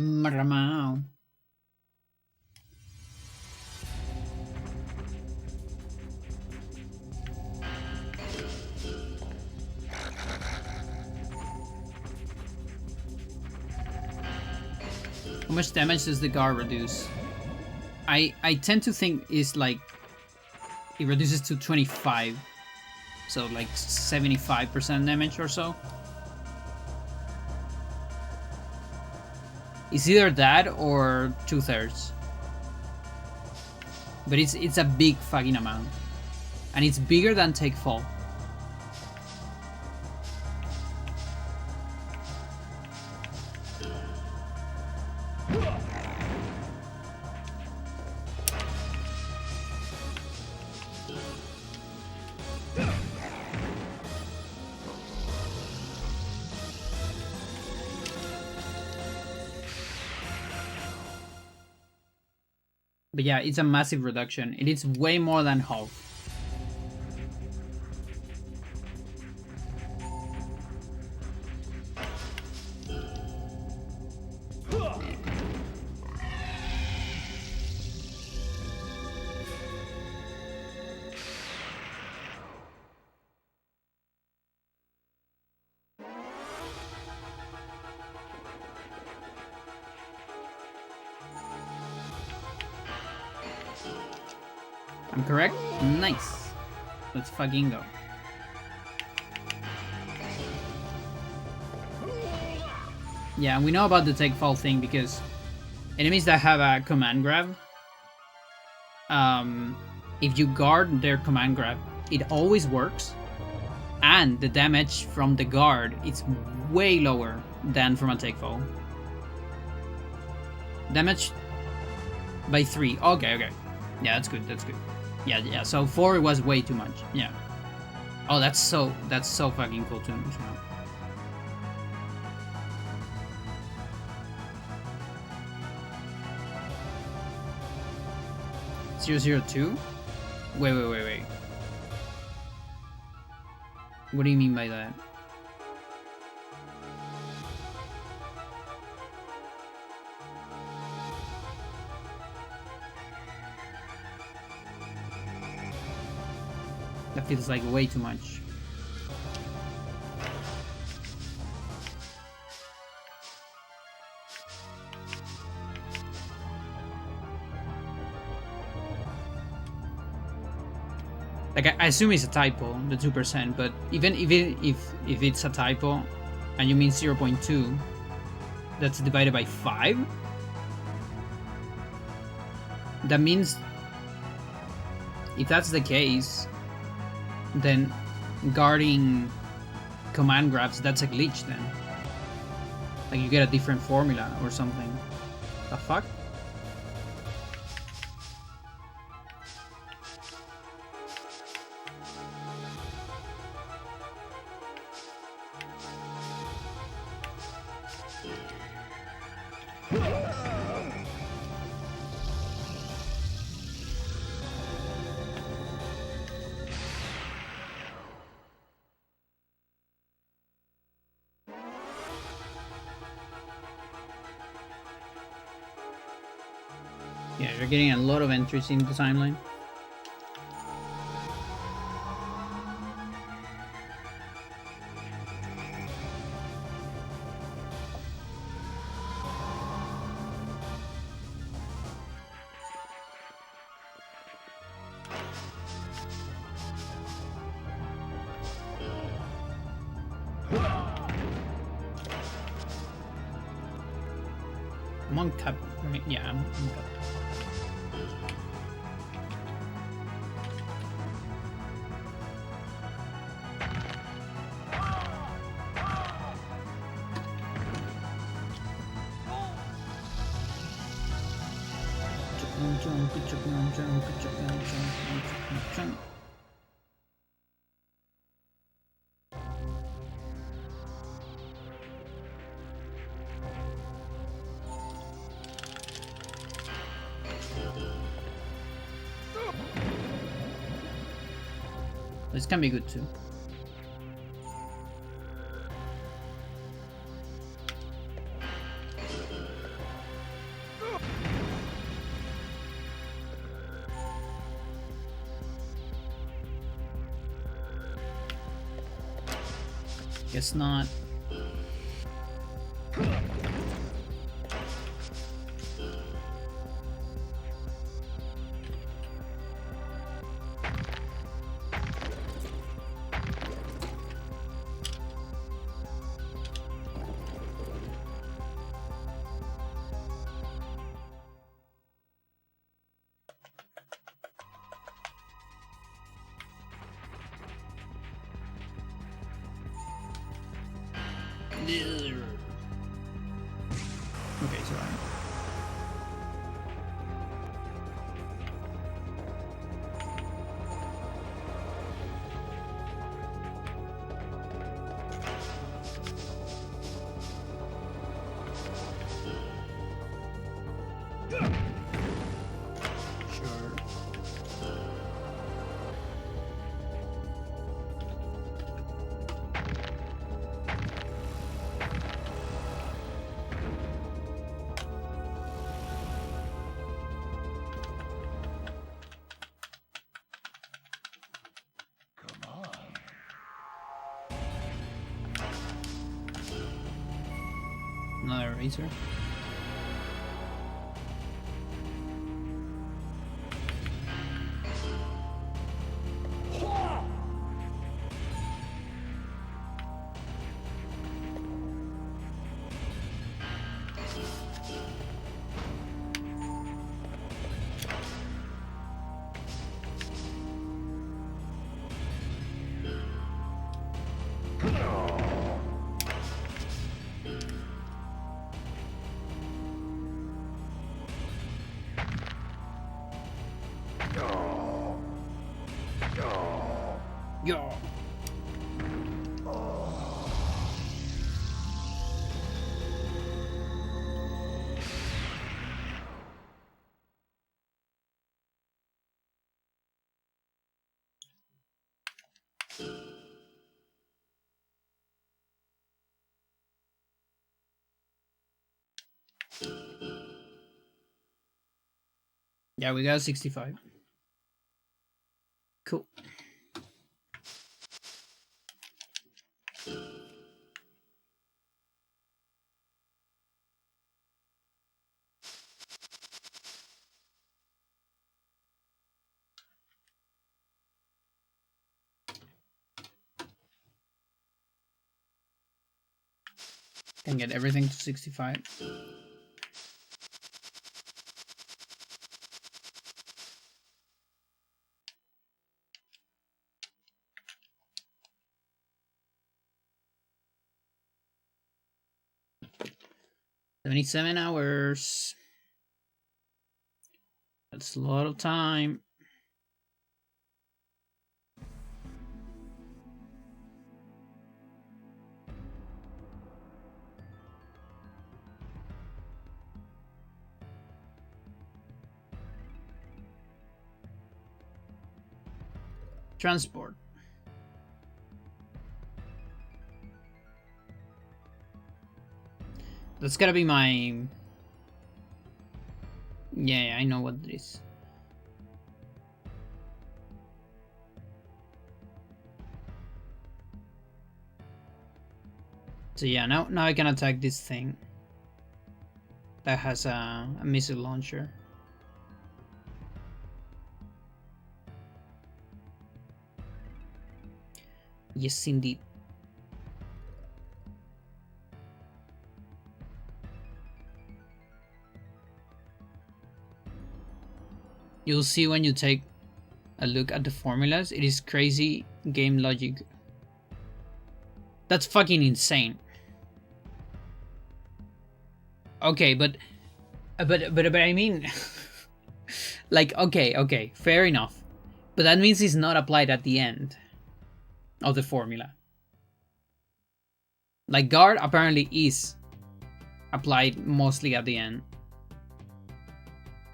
Maramao. How much damage does the guard reduce? I tend to think it's like it reduces to 25, so like 75% damage or so. It's either that or 2/3. But it's a big fucking amount. And it's bigger than Take Fall. But yeah, it's a massive reduction. It is way more than half. I'm correct? Nice. Let's fucking go. Yeah, we know about the take fall thing because enemies that have a command grab, if you guard their command grab, it always works, and the damage from the guard is way lower than from a take fall. Damage by 3. Okay, okay. Yeah, that's good. That's good. Yeah, yeah. So 4 was way too much. Yeah. Oh, that's so fucking cool too. So. 002? Wait. What do you mean by that? That feels like way too much. Like I assume it's a typo, the 2%, but even if it's a typo and you mean 0.2, that's divided by 5? That means if that's the case, then guarding command grabs, that's a glitch then. Like you get a different formula or something. The fuck? Yeah, you're getting a lot of entries in the timeline. I'm on cup, right? Yeah, I'm on cup. This can be good too. Guess not. Okay, sorry. Sure. Another razor. Yo. Yeah, we got 65. Cool. Can get everything to 65. $77 hours. That's a lot of time. Transport. That's gotta be my... Yeah, I know what it is. So yeah, now I can attack this thing that has a missile launcher. Yes, indeed. You'll see when you take a look at the formulas. It is crazy game logic. That's fucking insane. Okay, but I mean, like, okay, fair enough. But that means it's not applied at the end of the formula. Like, guard apparently is applied mostly at the end.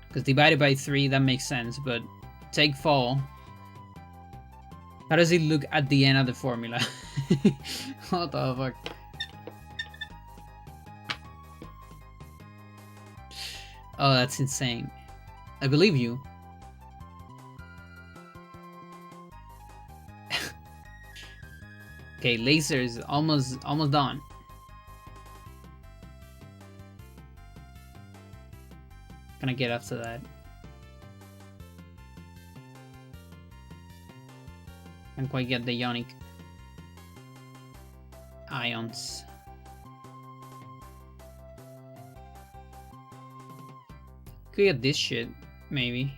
Because divided by 3, that makes sense, but take fall. How does it look at the end of the formula? What the fuck? Oh, that's insane. I believe you. Okay, laser is almost done. Gonna get after that. Can't quite get the ionic ions. Could get this shit, maybe.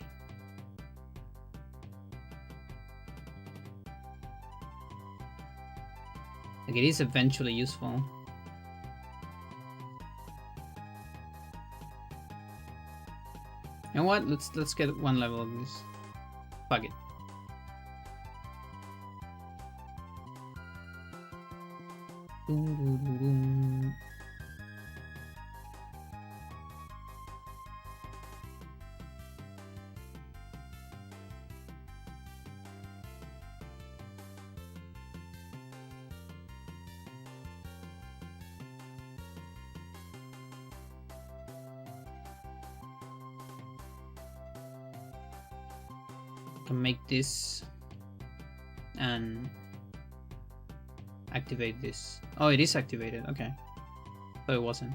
Like, it is eventually useful. You know what? Let's get one level of this. Fuck it. Can make this and activate this. Oh, it is activated. Okay, but it wasn't.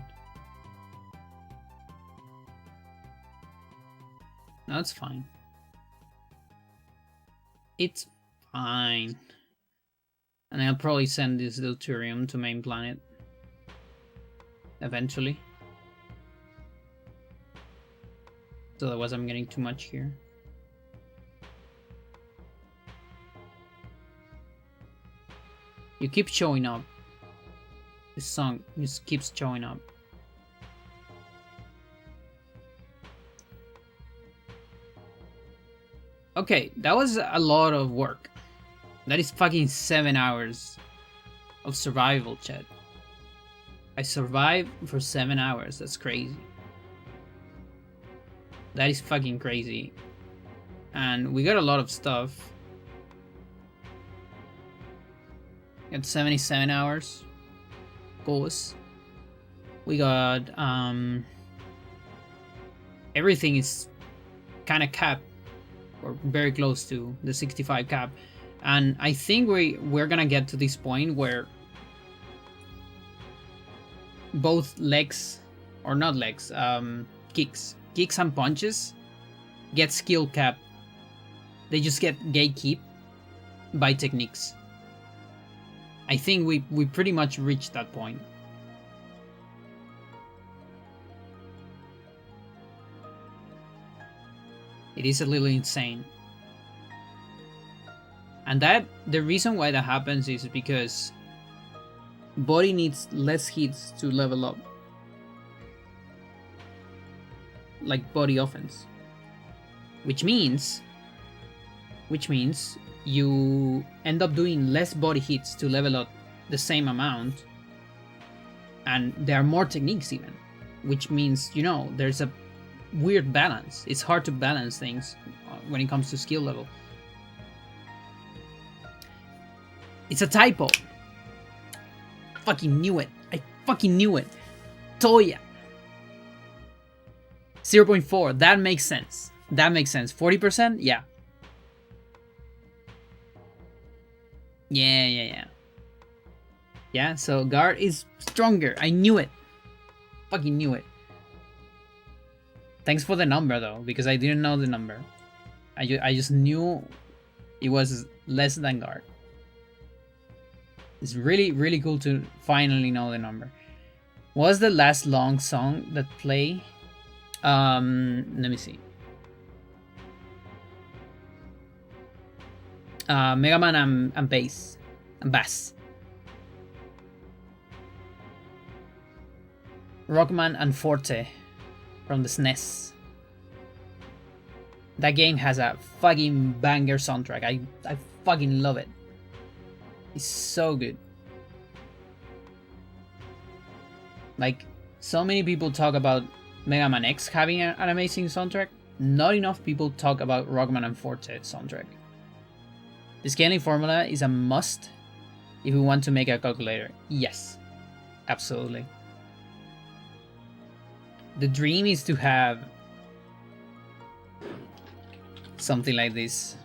No, it's fine. It's fine. And I'll probably send this deuterium to main planet eventually. So otherwise I'm getting too much here. You keep showing up. This song just keeps showing up. Okay, that was a lot of work. That is fucking 7 hours of survival, chat. I survived for 7 hours. That's crazy. That is fucking crazy. And we got a lot of stuff. Got 77 hours. Goals. We got everything is kind of capped, or very close to the 65 cap. And I think we're gonna get to this point where both legs, or not legs, kicks and punches get skill cap. They just get gatekeep by techniques. I think we pretty much reached that point. It is a little insane. And that the reason why that happens is because body needs less hits to level up. Like body offense. Which means you end up doing less body hits to level up the same amount. And there are more techniques even. Which means, you know, there's a weird balance. It's hard to balance things when it comes to skill level. It's a typo. Fucking knew it. I fucking knew it. Toya. 0.4. That makes sense. That makes sense. 40%? Yeah. Yeah. Yeah, so guard is stronger. I knew it. Fucking knew it. Thanks for the number though, because I didn't know the number. I just knew it was less than guard. It's really, really cool to finally know the number. What was the last long song that played? Let me see. Mega Man and Bass. And Bass. Rockman and Forte from the SNES. That game has a fucking banger soundtrack. I fucking love it. It's so good. Like, so many people talk about Mega Man X having an amazing soundtrack. Not enough people talk about Rockman and Forte soundtrack. The scaling formula is a must if we want to make a calculator. Yes, absolutely. The dream is to have something like this.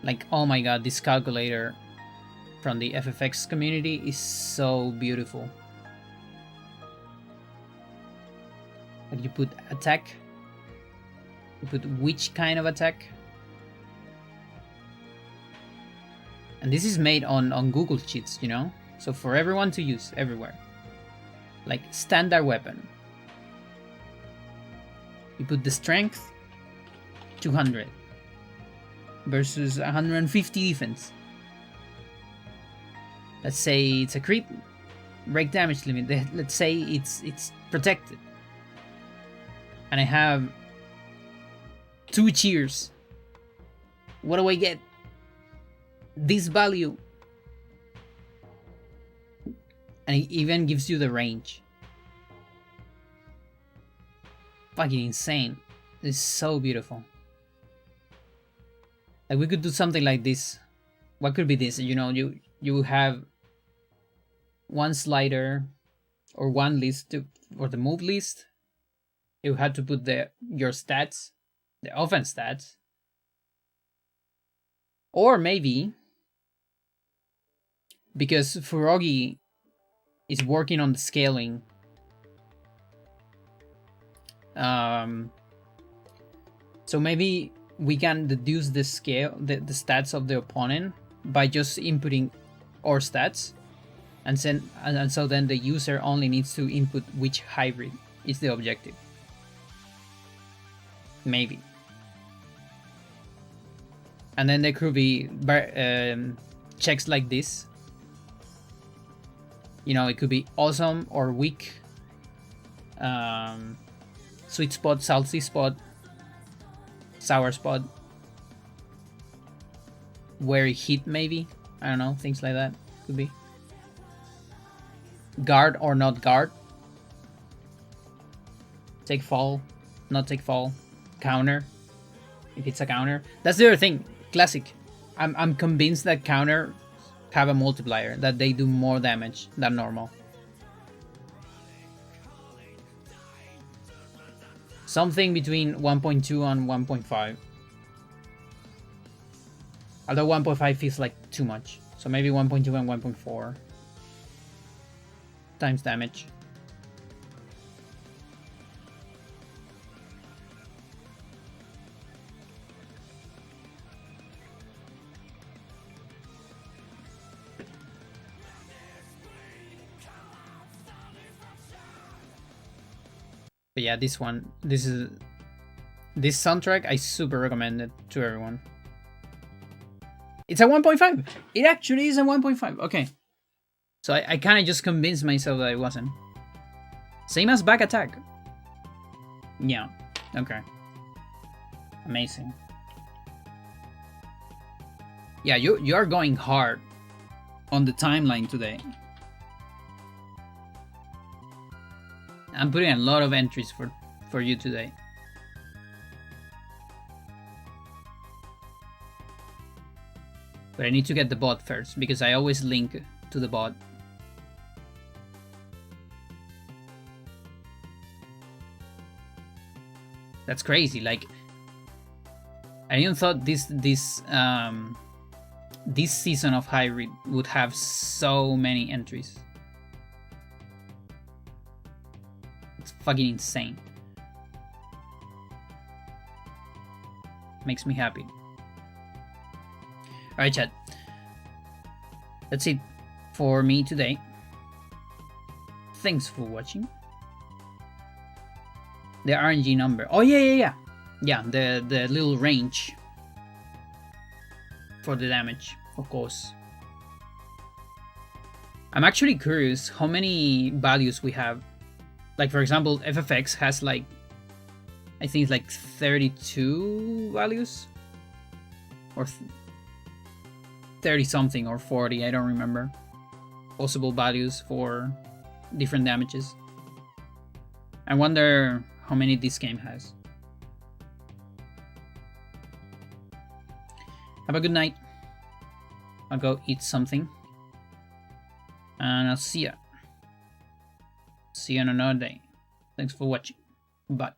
Like, oh my god, this calculator from the FFX community is so beautiful. Like, you put attack, you put which kind of attack. And this is made on Google Sheets, you know? So for everyone to use everywhere. Like standard weapon. You put the strength 200 versus 150 defense. Let's say it's a crit, break damage limit. Let's say it's protected. And I have 2 cheers. What do I get? This value. And it even gives you the range. Fucking insane. It's so beautiful. Like, we could do something like this. What could be this? You know, you have one slider or one list for the move list. You had to put your stats, the offense stats. Or maybe, because Furogi is working on the scaling, so maybe we can deduce the stats of the opponent by just inputting our stats, and so then the user only needs to input which hybrid is the objective. Maybe. And then there could be checks like this. You know, it could be awesome or weak. Sweet spot, salty spot, sour spot, where it hit maybe. I don't know, things like that could be. Guard or not guard. Take fall, not take fall. Counter, if it's a counter. That's the other thing. Classic. I'm convinced that counter have a multiplier, that they do more damage than normal. Something between 1.2 and 1.5. Although 1.5 feels like too much. So maybe 1.2 and 1.4 times damage. But yeah, this soundtrack, I super recommend it to everyone. It's a 1.5. It actually is a 1.5. Okay. So I kind of just convinced myself that it wasn't. Same as back attack. Yeah. Okay. Amazing. Yeah, you are going hard on the timeline today. I'm putting a lot of entries for you today. But I need to get the bot first, because I always link to the bot. That's crazy. Like, I even thought this season of Hybrid would have so many entries. It's fucking insane. Makes me happy. Alright, chat. That's it for me today. Thanks for watching. The RNG number. Oh, yeah. Yeah, the little range for the damage, of course. I'm actually curious how many values we have. Like, for example, FFX has like, I think it's like 32 values? Or 30 something, or 40, I don't remember. Possible values for different damages. I wonder how many this game has. Have a good night. I'll go eat something. And I'll see ya. See you on another day. Thanks for watching. Bye.